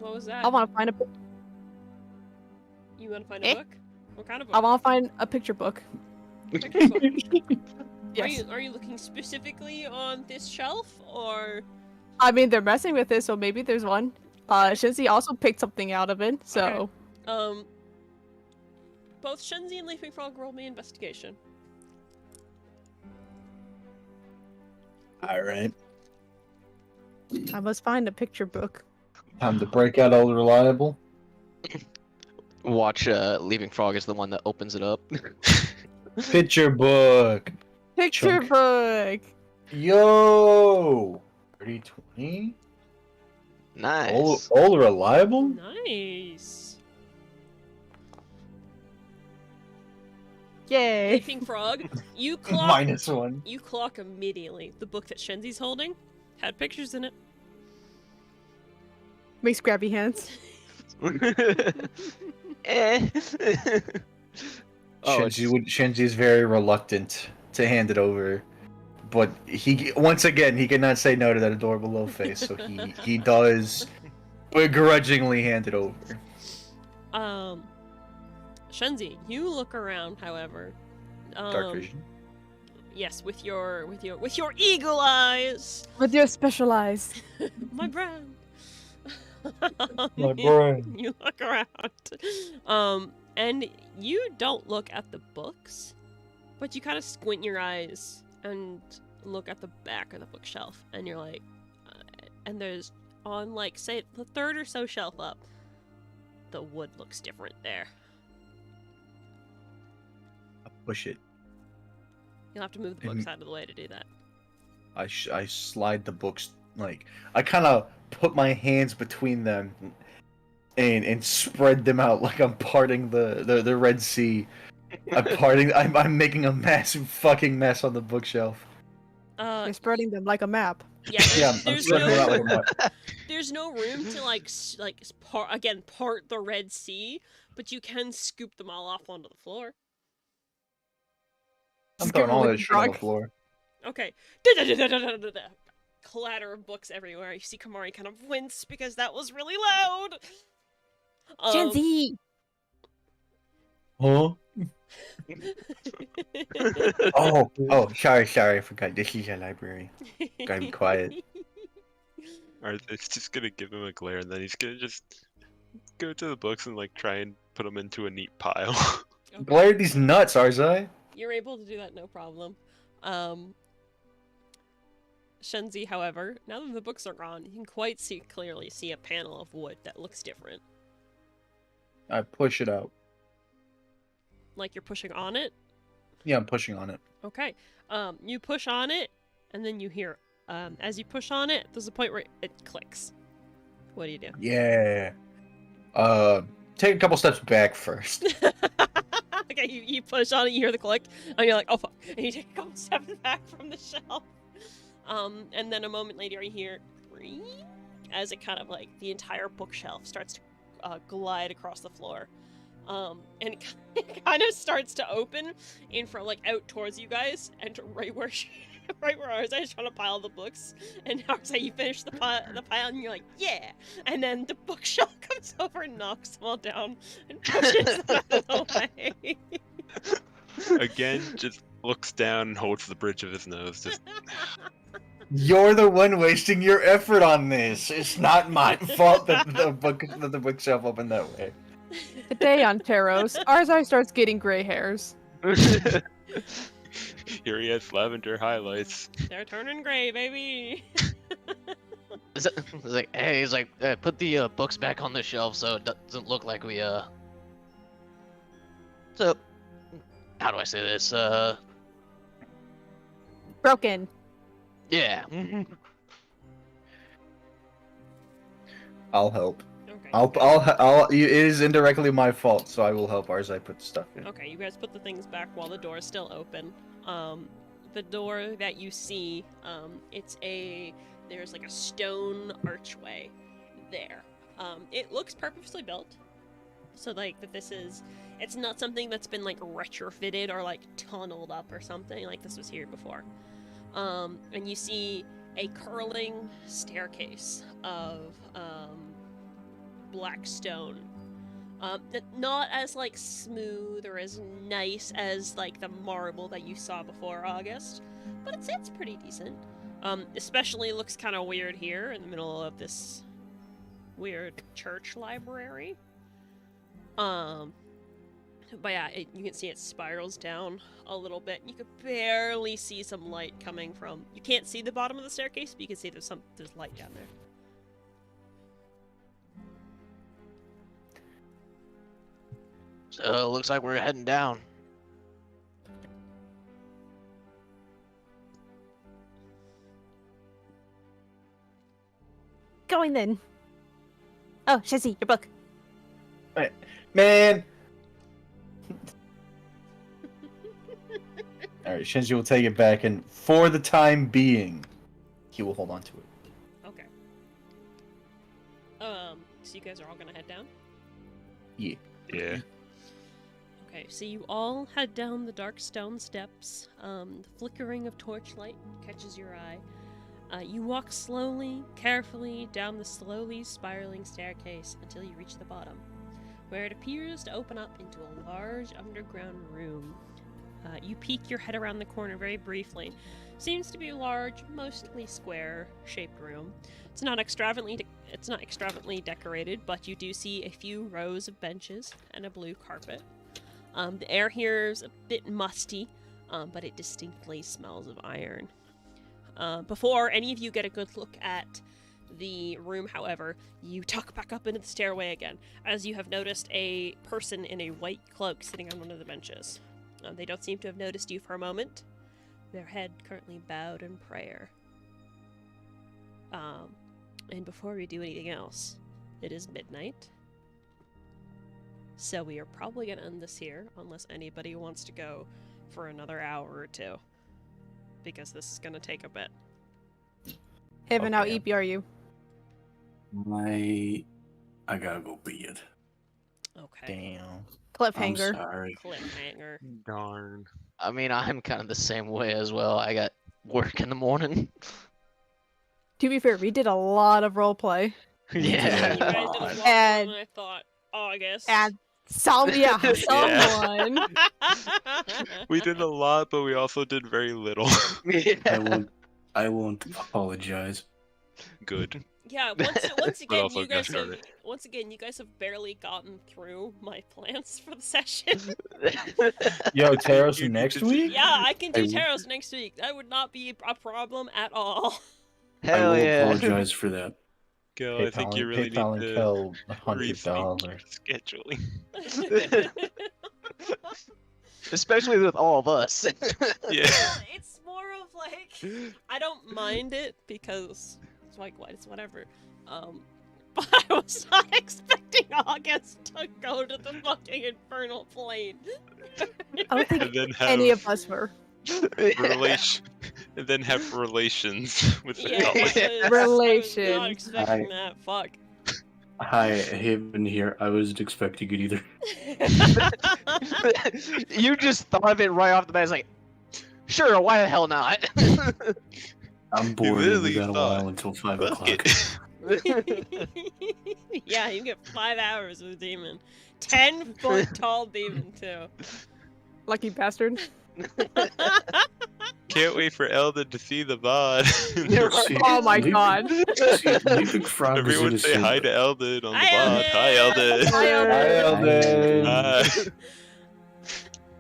What was that? I want to find a. You want to find a Eh? book? What kind of I book? want to find a picture book. Picture book. Yes. Are you looking specifically on this shelf, or I mean, they're messing with it, so maybe there's one. Shinzi also picked something out of it, so. both Shenzi and Leaping Frog roll me investigation. Alright. I must find a picture book. Time to break out Old Reliable. Watch Leaving Frog is the one that opens it up. Picture book. Picture Chunk. book! Yo! 3020? Nice. Old Reliable? Nice. Yay! Leaping Frog, you clock. -1. You clock immediately. The book that Shenzi's holding had pictures in it. Makes grabby hands. Eh. Oh, Shinji is very reluctant to hand it over, but he cannot say no to that adorable little face, so he does begrudgingly hand it over. Shenzi, you look around, however. Dark vision. Yes, with your eagle eyes. With your special eyes. My brand. My brand. You look around. And you don't look at the books, but you kind of squint your eyes and look at the back of the bookshelf, and you're like, and there's on like say the third or so shelf up, the wood looks different there. I push it. You'll have to move the books out of the way to do that. I slide the books, like I kind of put my hands between them and spread them out like I'm parting the Red Sea. I'm making a massive fucking mess on the bookshelf. You're spreading them like a map. Yeah, Yeah, I'm there's spreading them out like a map. there's no room to part the Red Sea, but you can scoop them all off onto the floor. I'm Just throwing give all them that a shit on the drug. floor. Okay. Clatter of books everywhere. You see Kamari kind of wince because that was really loud. Shenzi! Huh? Sorry, I forgot. This is a library. Gotta be quiet. It's just gonna give him a glare, and then he's gonna just go to the books and like try and put them into a neat pile. Okay. Glare these nuts, Arzai. You're able to do that, no problem. Shenzi, however, now that the books are gone, you can quite clearly see a panel of wood that looks different. I push it out. Like you're pushing on it? Yeah, I'm pushing on it. Okay. You push on it, and then you hear, as you push on it, there's a point where it clicks. What do you do? Yeah. Take a couple steps back first. Okay, you push on it, you hear the click, and you're like, oh fuck. And you take a couple steps back from the shelf. And then a moment later you hear as it kind of like the entire bookshelf starts to glide across the floor. And it kind of starts to open in front, like out towards you guys, and right where Arzai is trying to pile the books, and Arzai, you finish the pile, and you're like, yeah, and then the bookshelf comes over and knocks them all down and pushes them out of the way. Again, just looks down and holds the bridge of his nose. Just You're the one wasting your effort on this. It's not my fault that the bookshelf opened that way. Today on TERROS, Arzai starts getting gray hairs. here he has lavender highlights. They're turning gray, baby. It's like, hey, he's like, put the books back on the shelf so it doesn't look like we So, how do I say this? Broken. Yeah. I'll help. Okay. It is indirectly my fault, so I will help Arzai put stuff in. Okay, you guys put the things back while the door is still open. The door that you see, there's like a stone archway there. It looks purposely built, so like that it's not something that's been like retrofitted or like tunneled up or something, like this was here before. And you see a curling staircase of black stone. Not as like smooth or as nice as like the marble that you saw before August, but it's pretty decent. Especially looks kind of weird here in the middle of this weird church library. But yeah, you can see it spirals down a little bit. You could barely see some light coming from. You can't see the bottom of the staircase, but you can see there's light down there. So looks like we're heading down. Going then. Oh, Shizzy, your book. Man! Alright, Shinji will take it back, and for the time being, he will hold on to it. Okay. So you guys are all gonna head down? Yeah. Yeah. Okay, so you all head down the dark stone steps. The flickering of torchlight catches your eye. You walk slowly, carefully down the slowly spiraling staircase until you reach the bottom, where it appears to open up into a large underground room. You peek your head around the corner very briefly. Seems to be a large, mostly square-shaped room. It's not extravagantly decorated, but you do see a few rows of benches and a blue carpet. The air here is a bit musty, but it distinctly smells of iron. Before any of you get a good look at the room, however, you tuck back up into the stairway again, as you have noticed a person in a white cloak sitting on one of the benches. They don't seem to have noticed you for a moment. Their head currently bowed in prayer. And before we do anything else, it is midnight. So we are probably going to end this here, unless anybody wants to go for another hour or two. Because this is going to take a bit. Haven, how Okay. EP are you? I gotta go beat it. Okay. Damn. I'm Cliffhanger. sorry. Cliffhanger. Darn. I mean, I'm kind of the same way as well. I got work in the morning. To be fair, we did a lot of roleplay. We Yeah. You guys did a lot more And- than I thought. August. And someone. We did a lot, but we also did very little. I won't apologize. Good. Yeah, once again, also you guys got have started. you guys have barely gotten through my plans for the session. Yo, Terros You need next to- week? Yeah, I can do I- Terros next week. That would not be a problem at all. I Hell will yeah. apologize for that. Gil, I think you really PayPal need and to Kel rethink $100. your scheduling. Especially with all of us. Yeah. Well, it's more of like I don't mind it because it's like what it's whatever. But I was not expecting August to go to the fucking infernal plane. I don't think And then have any of us were. and then have relations with the Yeah, college. I was not Relations. expecting that. Fuck. Hi, Haven here. I wasn't expecting it either. You just thought of it right off the bat. It's like, sure, why the hell not? I'm bored and we literally got a thought, while until 5 Fuck o'clock. it. Yeah, you get 5 hours with a demon. 10-foot tall demon too. Lucky bastard. Can't wait for Eldon to see the VOD. You're See, Oh my Leaping- god. See, Leaping Frog is Everyone say innocent. hi to Eldon on the Hi, VOD. Hi, Eldon. Hi, Eldon. Hi.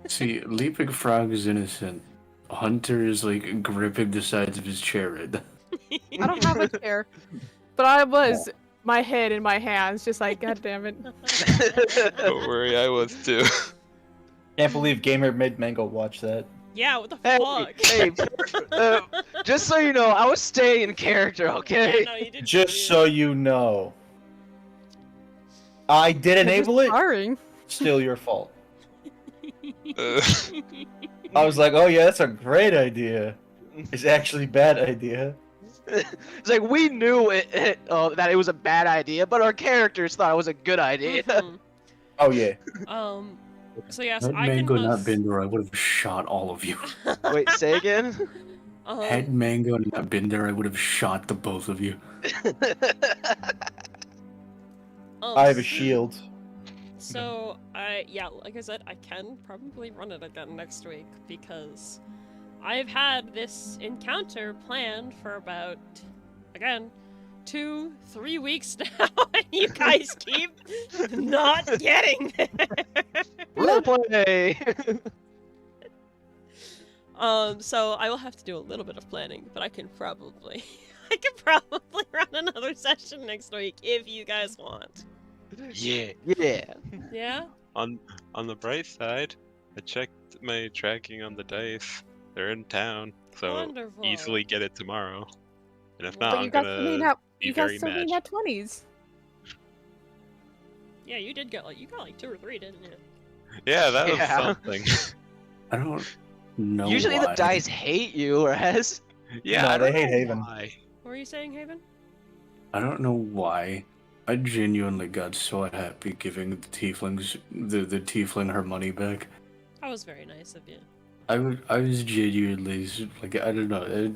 See, Leaping Frog is innocent. Hunter is like gripping the sides of his chariot. I don't have a chair. But I was, my head in my hands, just like, god damn it. Don't worry, I was too. Can't believe Gamer made Mango watch that. Yeah, what the Hey, fuck? hey, just so you know, I was staying in character, Yeah, okay? no, you did Just good. so you know. I did enable it, Starring. still your fault. Uh, I was like, oh yeah, that's a great idea. It's actually a bad idea. It's like we knew that it was a bad idea, but our characters thought it was a good idea. Mhm. Oh yeah. So yes, Had I can Mango not most... been there, I would have shot all of you. Wait, say again? Had Mango not been there, I would have shot the both of you. I have a shield. So, yeah, like I said, I can probably run it again next week because I've had this encounter planned for about, again, 2-3 weeks now, and you guys keep not getting there. Roleplay! So I will have to do a little bit of planning, but I can probably run another session next week if you guys want. yeah. Yeah. Yeah? On the bright side, I checked my tracking on the dice. They're in town, so Wonderful. easily get it tomorrow. And if But not, But I'm you got so many gonna nat, be you got very so many mad. nat 20s. Yeah, you did get like 2 or 3, didn't you? Yeah, that was Yeah. something. I don't know Usually why. the dice hate you, Raz. Yeah, No, I they don't hate know Haven. why. What were you saying, Haven? I don't know why, I genuinely got so happy giving the tieflings the tiefling her money back. That was very nice of you. I was genuinely like, I don't know.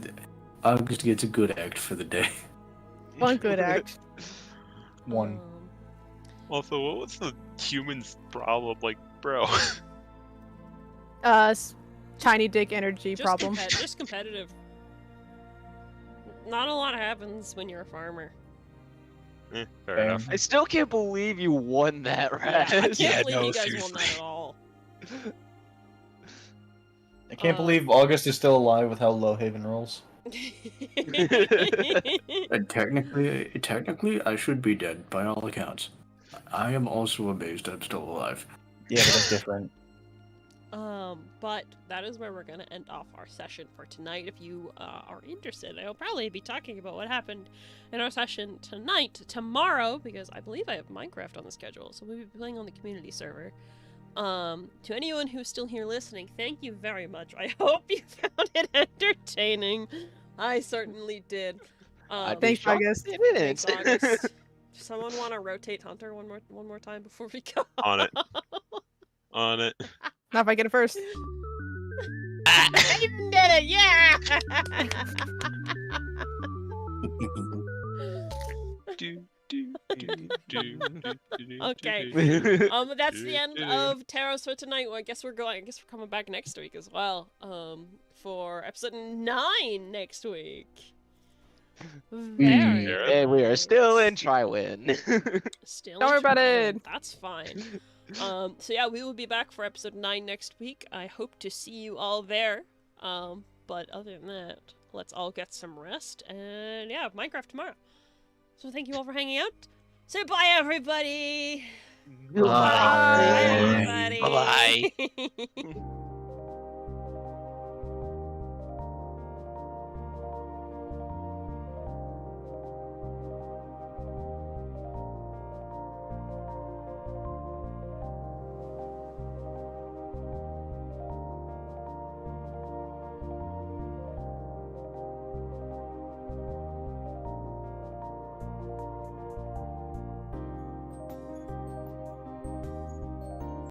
August gets a good act for the day. One good act. One. Also, what was the human's problem? Like, bro. Tiny dick energy Just problem. just competitive. Not a lot happens when you're a farmer. Fair Fair. enough. I still can't believe you won that, Yeah, I Raz. can't believe no, you guys seriously. won that at all. I can't believe August is still alive with how low Haven rolls. And technically, I should be dead by all accounts. I am also amazed I'm still alive. Yeah, but that's different. But that is where we're gonna end off our session for tonight. If you are interested, I'll probably be talking about what happened in our session tonight, tomorrow, because I believe I have Minecraft on the schedule, so we'll be playing on the community server. To anyone who's still here listening, thank you very much. I hope you found it entertaining. I certainly did. Thanks, August. Thanks, August. Someone want to rotate Hunter one more time before we go? On it. On it. Not if I get it first. You did it, yeah! Okay. That's the end of TERROS for tonight. Well, I guess we're coming back next week as well. For episode 9 next week. Very And we are still in nice. Try-Win. Still Don't worry about trying. it. That's fine. So yeah, we will be back for episode 9 next week. I hope to see you all there. But other than that, let's all get some rest and yeah, Minecraft tomorrow. So thank you all for hanging out. Say bye, everybody. Bye. Bye, everybody. Bye-bye.